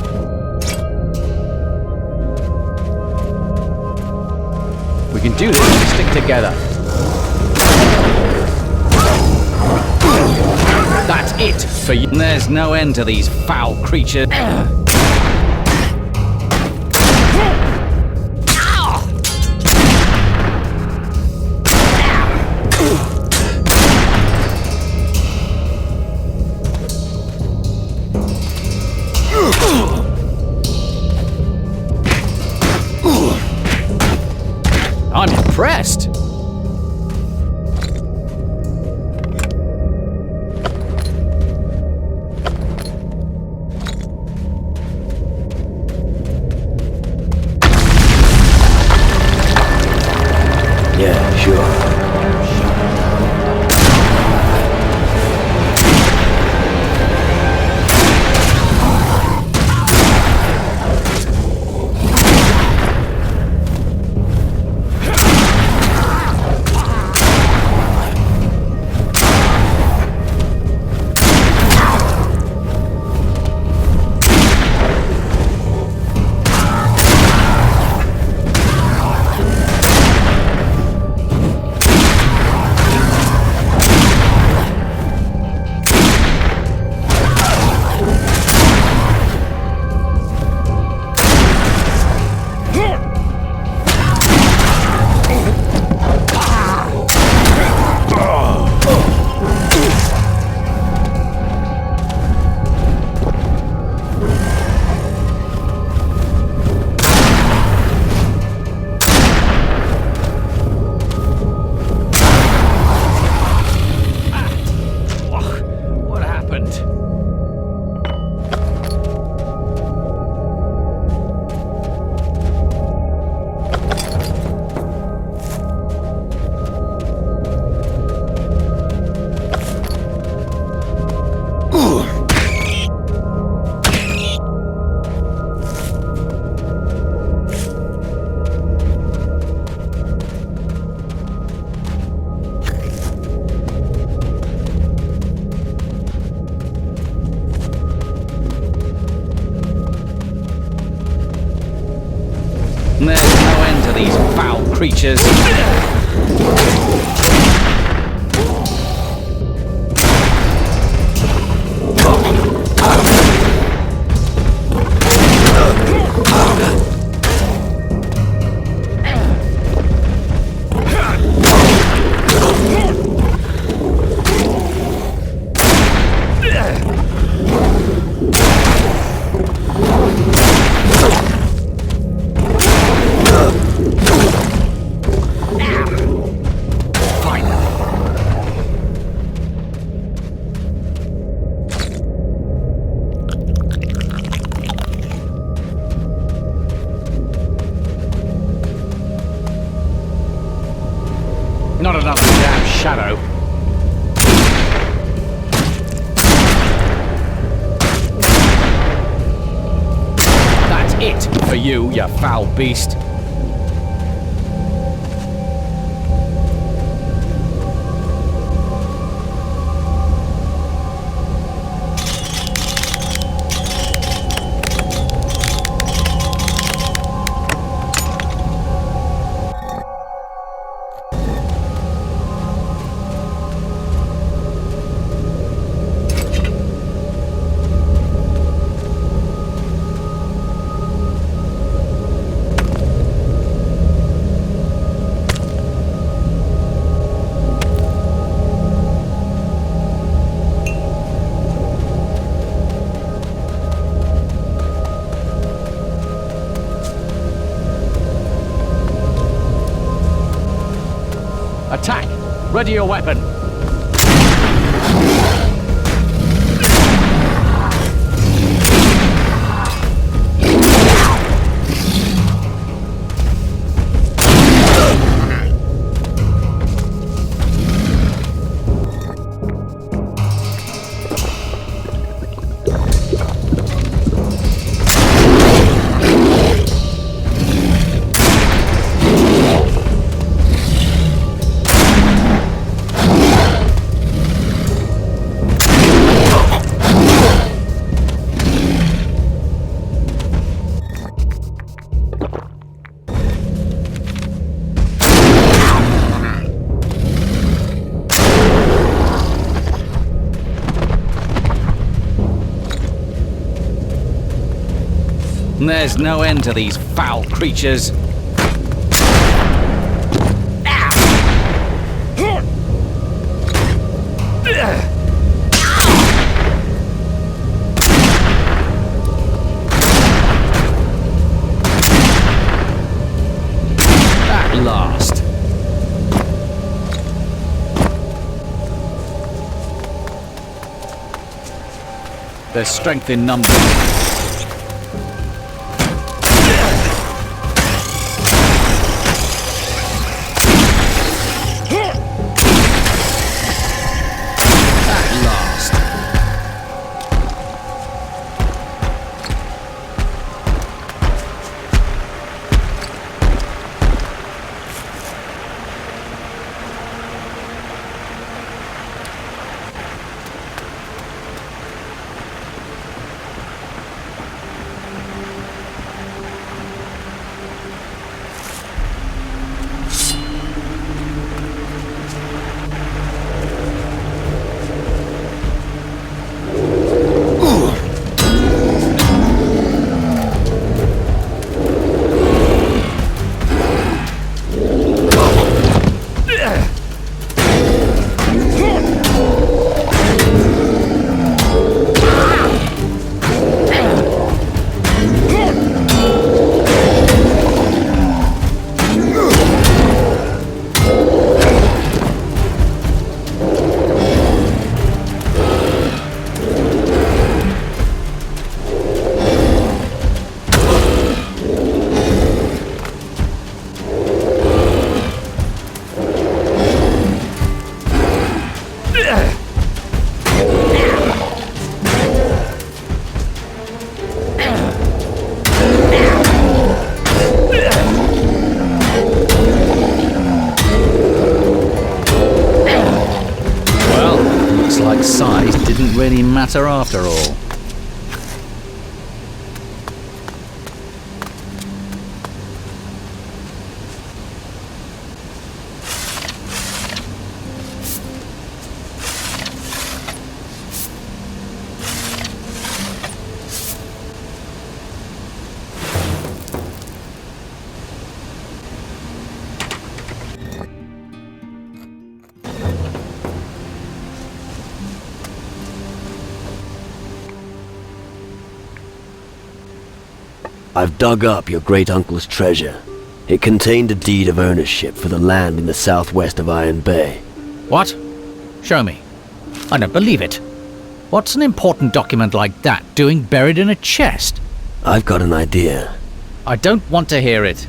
We can do this if we stick together. That's it for you. There's no end to these foul creatures. I'm impressed. Yeah, sure. There's no end to these foul creatures. Not another damn shadow. That's it for you, you foul beast. Ready your weapon. There's no end to these foul creatures. At last. There's strength in numbers. Size didn't really matter after all. I've dug up your great-uncle's treasure. It contained a deed of ownership for the land in the southwest of Iron Bay. What? Show me. I don't believe it. What's an important document like that doing buried in a chest? I've got an idea. I don't want to hear it.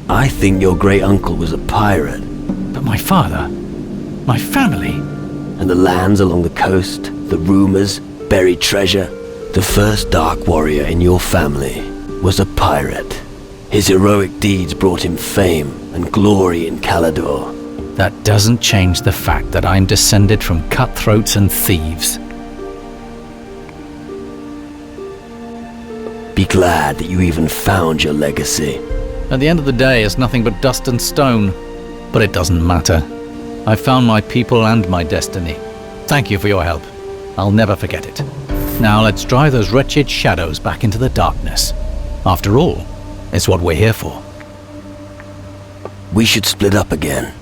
I think your great-uncle was a pirate. But my father, my family... And the lands along the coast, the rumors, buried treasure. The first dark warrior in your family was a pirate. His heroic deeds brought him fame and glory in Calador. That doesn't change the fact that I'm descended from cutthroats and thieves. Be glad that you even found your legacy. At the end of the day, it's nothing but dust and stone. But it doesn't matter. I found my people and my destiny. Thank you for your help. I'll never forget it. Now let's drive those wretched shadows back into the darkness. After all, it's what we're here for. We should split up again.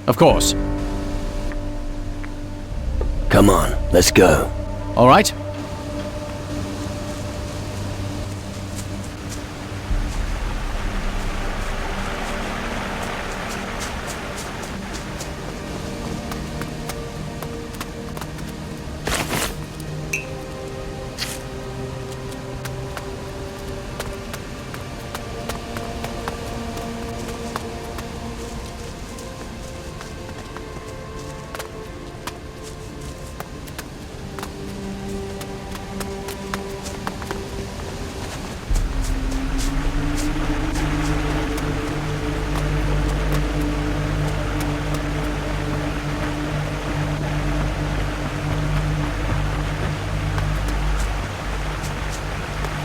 Of course. Come on, let's go. All right.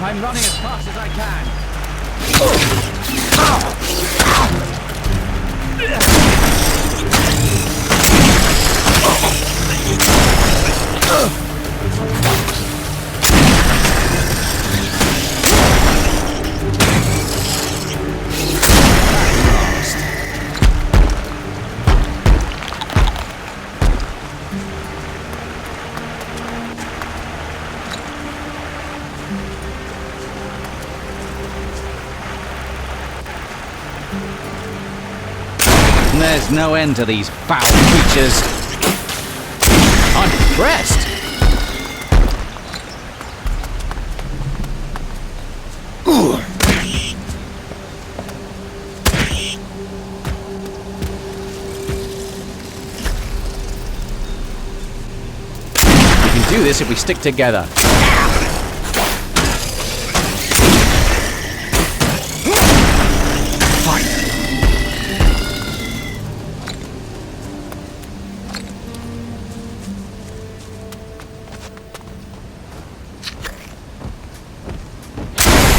I'm running as fast as I can. There's no end to these foul creatures. I'm impressed. We can do this if we stick together.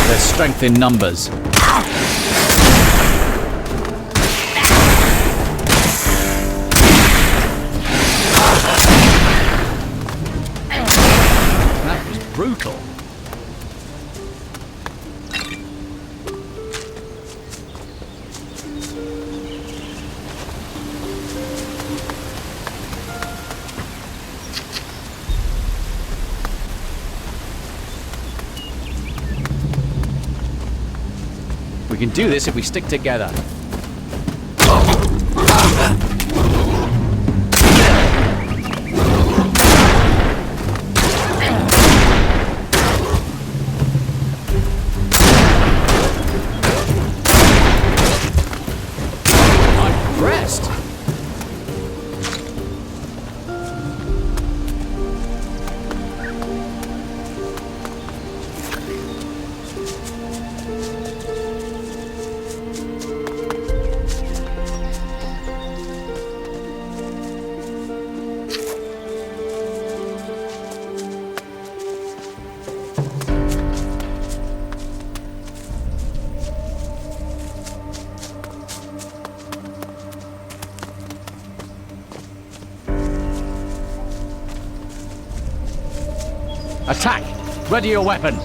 There's strength in numbers. That was brutal. We can do this if we stick together. I'm impressed. Attack! Ready your weapon!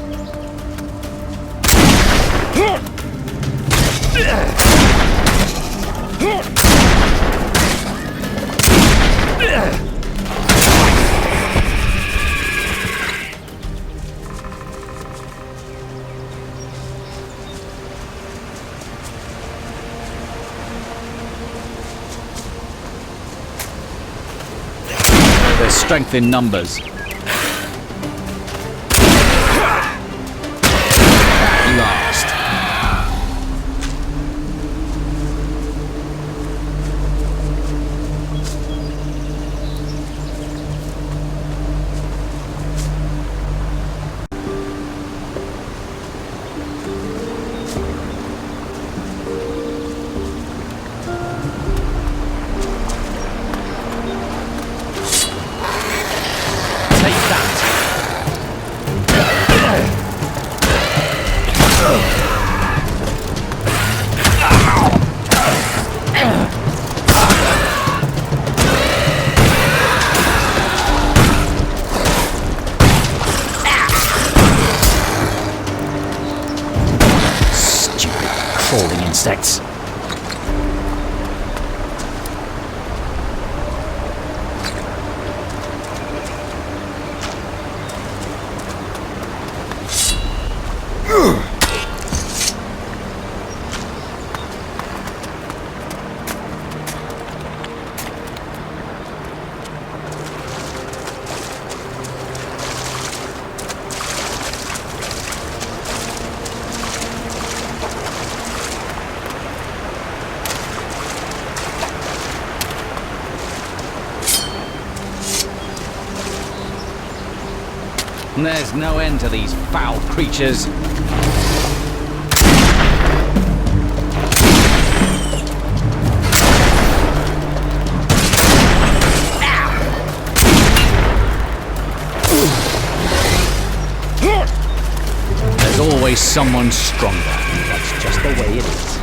There's strength in numbers. Last. Take that. Stupid crawling insects. There's no end to these foul creatures. There's always someone stronger. That's just the way it is.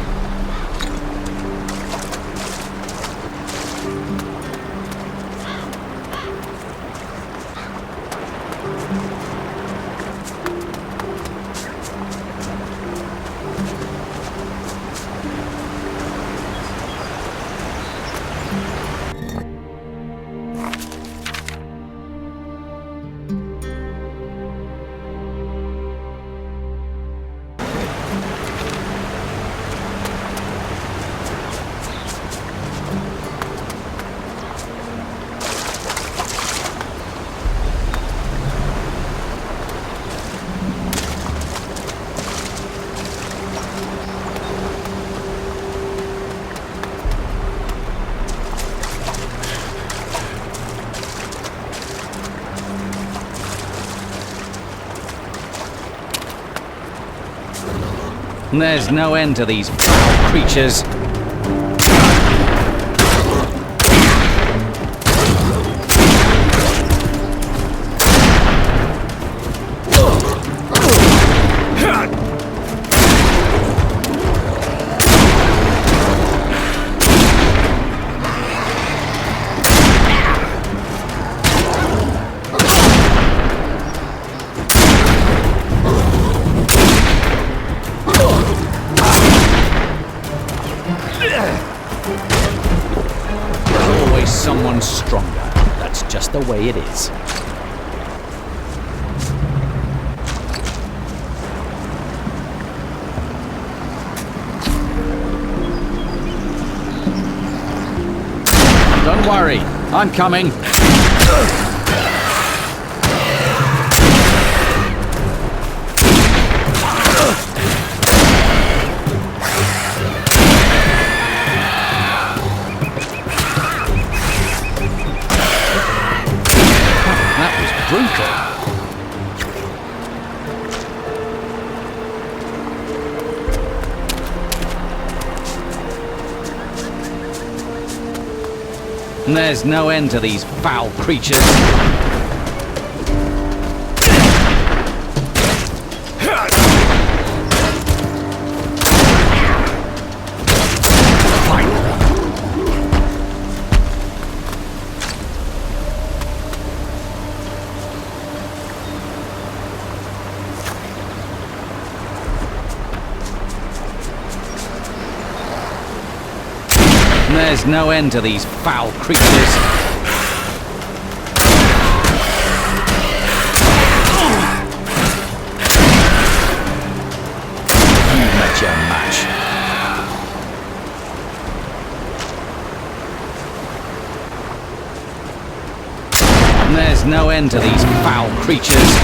There's no end to these foul creatures. Someone stronger. That's just the way it is. Don't worry, I'm coming. There's no end to these foul creatures. There's no end to these foul creatures. You met your match. There's no end to these foul creatures.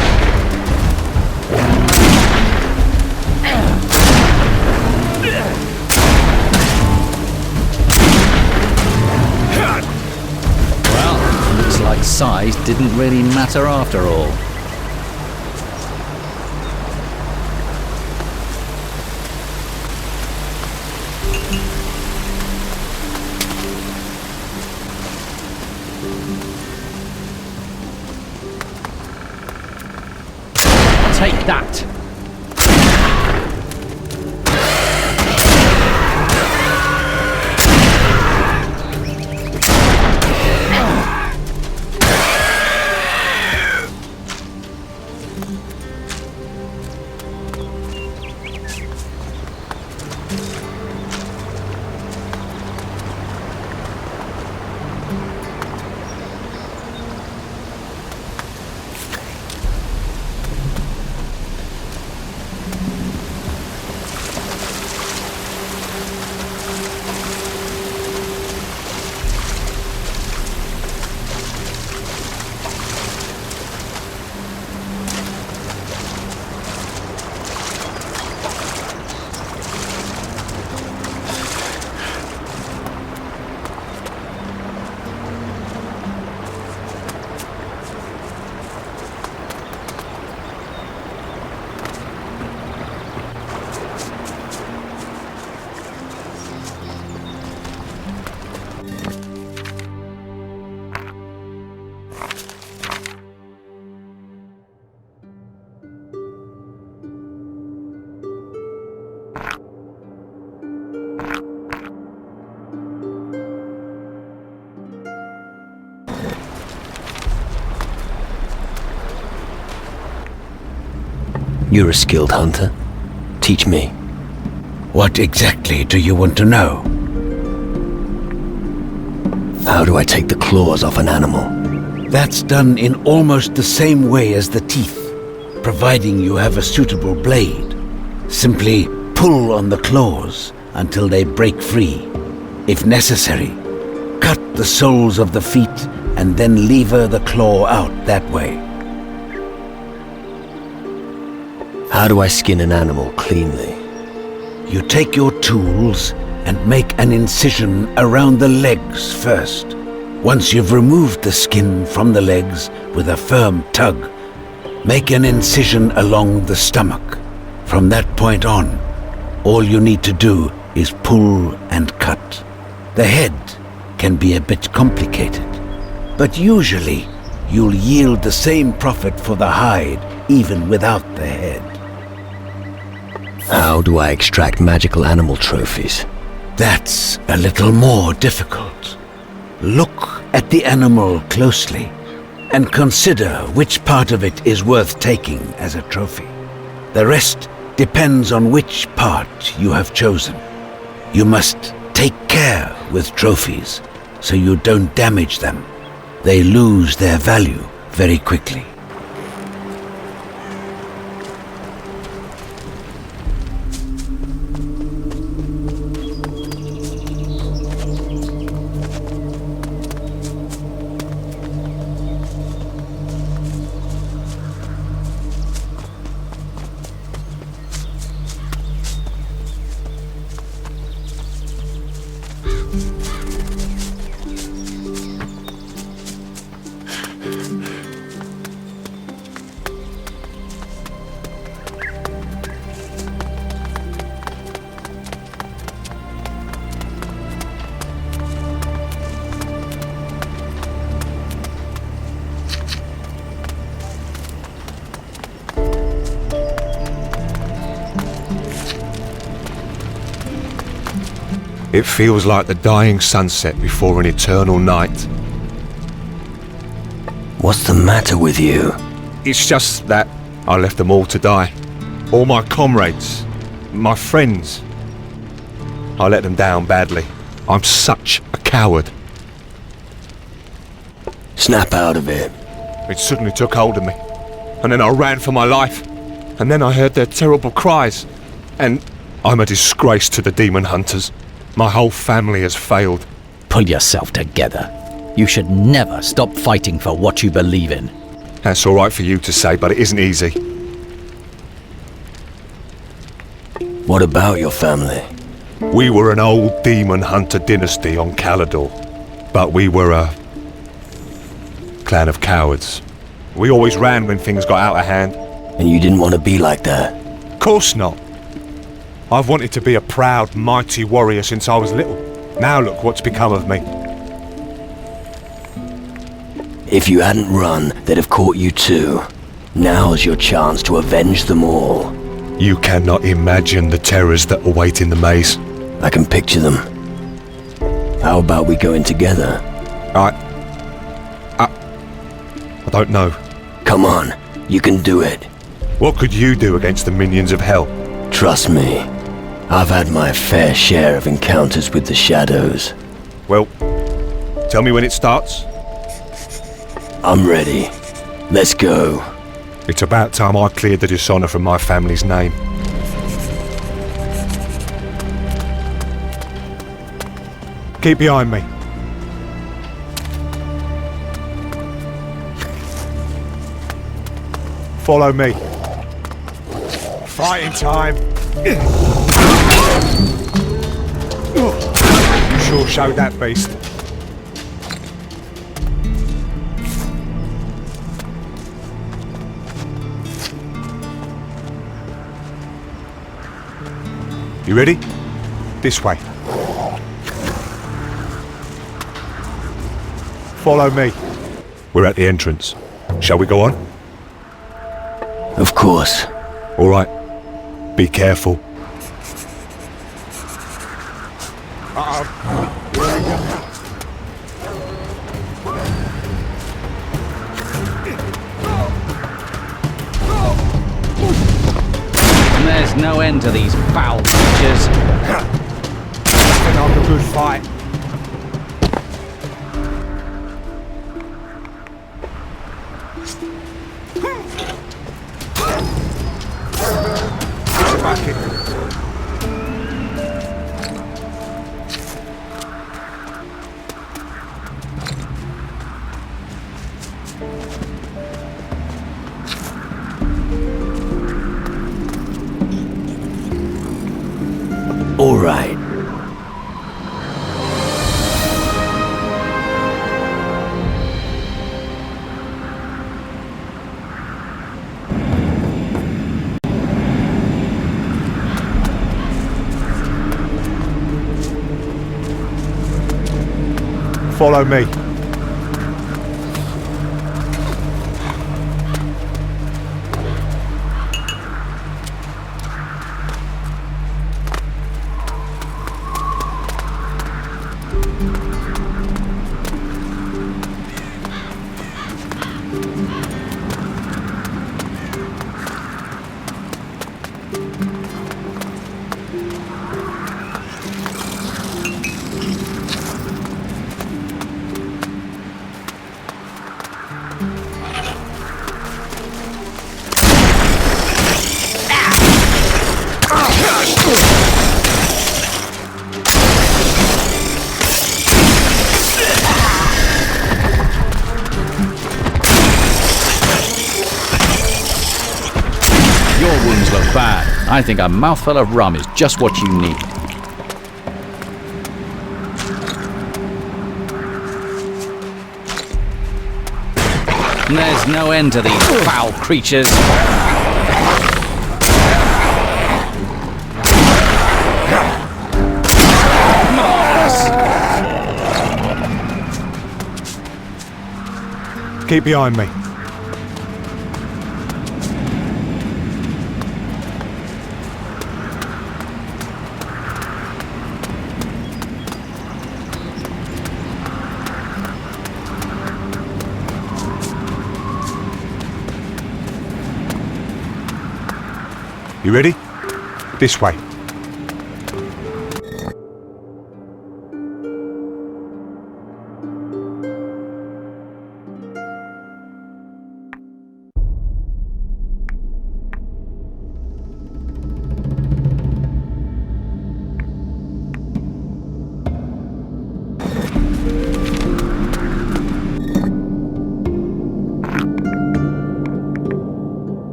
Like size didn't really matter after all. Take that! You're a skilled hunter. Teach me. What exactly do you want to know? How do I take the claws off an animal? That's done in almost the same way as the teeth, providing you have a suitable blade. Simply pull on the claws until they break free. If necessary, cut the soles of the feet and then lever the claw out that way. How do I skin an animal cleanly? You take your tools and make an incision around the legs first. Once you've removed the skin from the legs with a firm tug, make an incision along the stomach. From that point on, all you need to do is pull and cut. The head can be a bit complicated, but usually you'll yield the same profit for the hide even without the head. How do I extract magical animal trophies? That's a little more difficult. Look at the animal closely and consider which part of it is worth taking as a trophy. The rest depends on which part you have chosen. You must take care with trophies so you don't damage them. They lose their value very quickly. It feels like the dying sunset before an eternal night. What's the matter with you? It's just that I left them all to die. All my comrades, my friends. I let them down badly. I'm such a coward. Snap out of it. It suddenly took hold of me. And then I ran for my life. And then I heard their terrible cries. And I'm a disgrace to the demon hunters. My whole family has failed. Pull yourself together. You should never stop fighting for what you believe in. That's all right for you to say, but it isn't easy. What about your family? We were an old demon hunter dynasty on Calador, but we were a clan of cowards. We always ran when things got out of hand. And you didn't want to be like that? Of course not. I've wanted to be a proud, mighty warrior since I was little. Now look what's become of me. If you hadn't run, they'd have caught you too. Now's your chance to avenge them all. You cannot imagine the terrors that await in the maze. I can picture them. How about we go in together? I don't know. Come on, you can do it. What could you do against the minions of hell? Trust me, I've had my fair share of encounters with the shadows. Well, tell me when it starts. I'm ready. Let's go. It's about time I cleared the dishonor from my family's name. Keep behind me. Follow me. Fighting time. You sure showed that beast. You ready? This way. Follow me. We're at the entrance. Shall we go on? Of course. All right. Be careful. no end to these foul creatures. Nothing like a good fight. All right. Follow me. Your wounds look bad. I think a mouthful of rum is just what you need. There's no end to these foul creatures. Keep behind me. You ready? This way.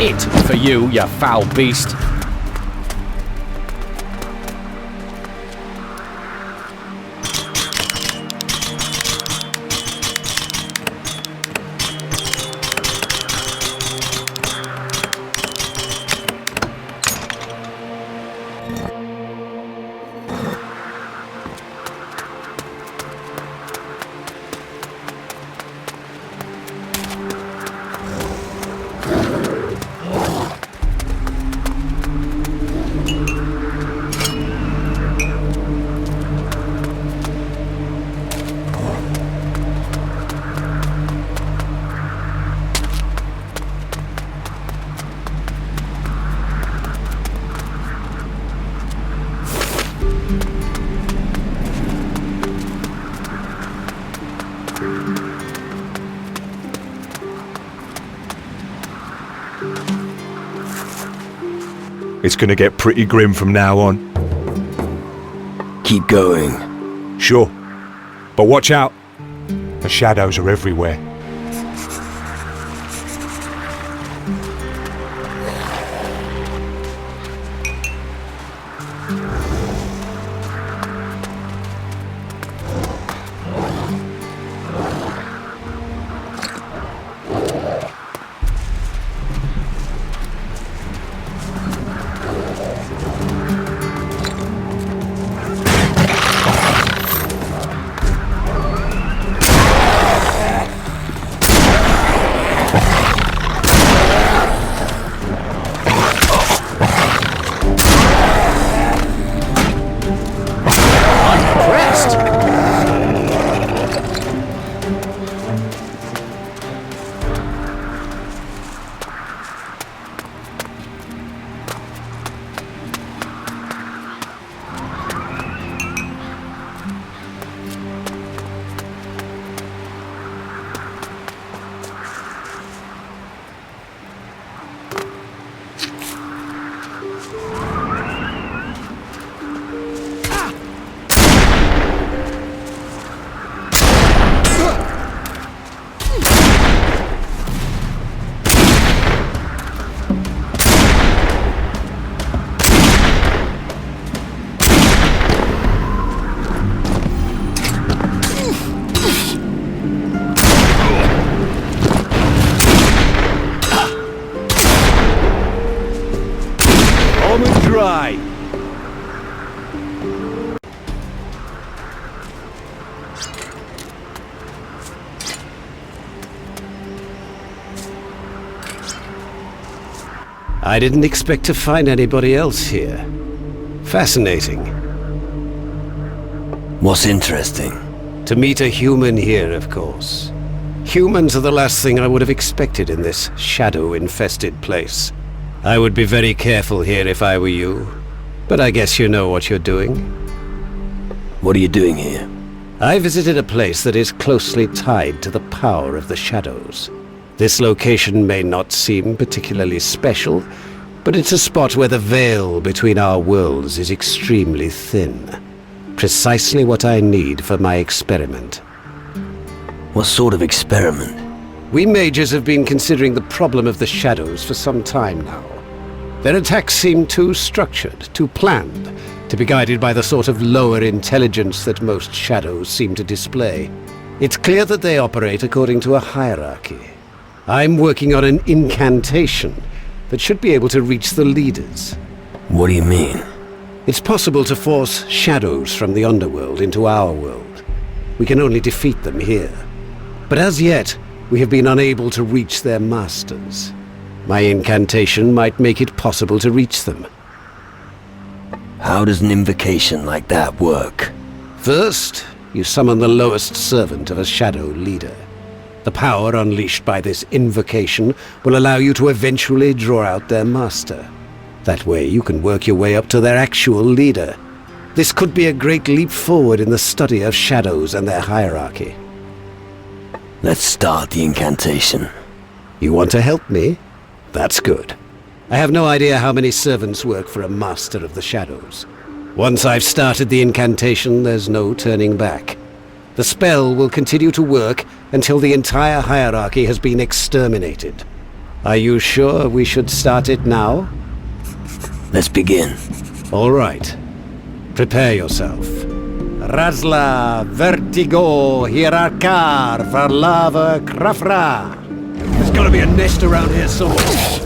It for you, you foul beast. It's gonna get pretty grim from now on. Keep going. Sure. But watch out. The shadows are everywhere. I didn't expect to find anybody else here. Fascinating. What's interesting? To meet a human here, of course. Humans are the last thing I would have expected in this shadow-infested place. I would be very careful here if I were you. But I guess you know what you're doing. What are you doing here? I visited a place that is closely tied to the power of the shadows. This location may not seem particularly special, but it's a spot where the veil between our worlds is extremely thin. Precisely what I need for my experiment. What sort of experiment? We mages have been considering the problem of the shadows for some time now. Their attacks seem too structured, too planned, to be guided by the sort of lower intelligence that most shadows seem to display. It's clear that they operate according to a hierarchy. I'm working on an incantation that should be able to reach the leaders. What do you mean? It's possible to force shadows from the underworld into our world. We can only defeat them here. But as yet, we have been unable to reach their masters. My incantation might make it possible to reach them. How does an invocation like that work? First, you summon the lowest servant of a shadow leader. The power unleashed by this invocation will allow you to eventually draw out their master. That way you can work your way up to their actual leader. This could be a great leap forward in the study of shadows and their hierarchy. Let's start the incantation. You want to help me? That's good. I have no idea how many servants work for a master of the shadows. Once I've started the incantation, there's no turning back. The spell will continue to work until the entire hierarchy has been exterminated. Are you sure we should start it now? Let's begin. All right. Prepare yourself. Razla, vertigo, hierarchar, varlava, krafra. There's gotta be a nest around here somewhere.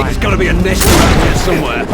There's gotta be a nest around here somewhere.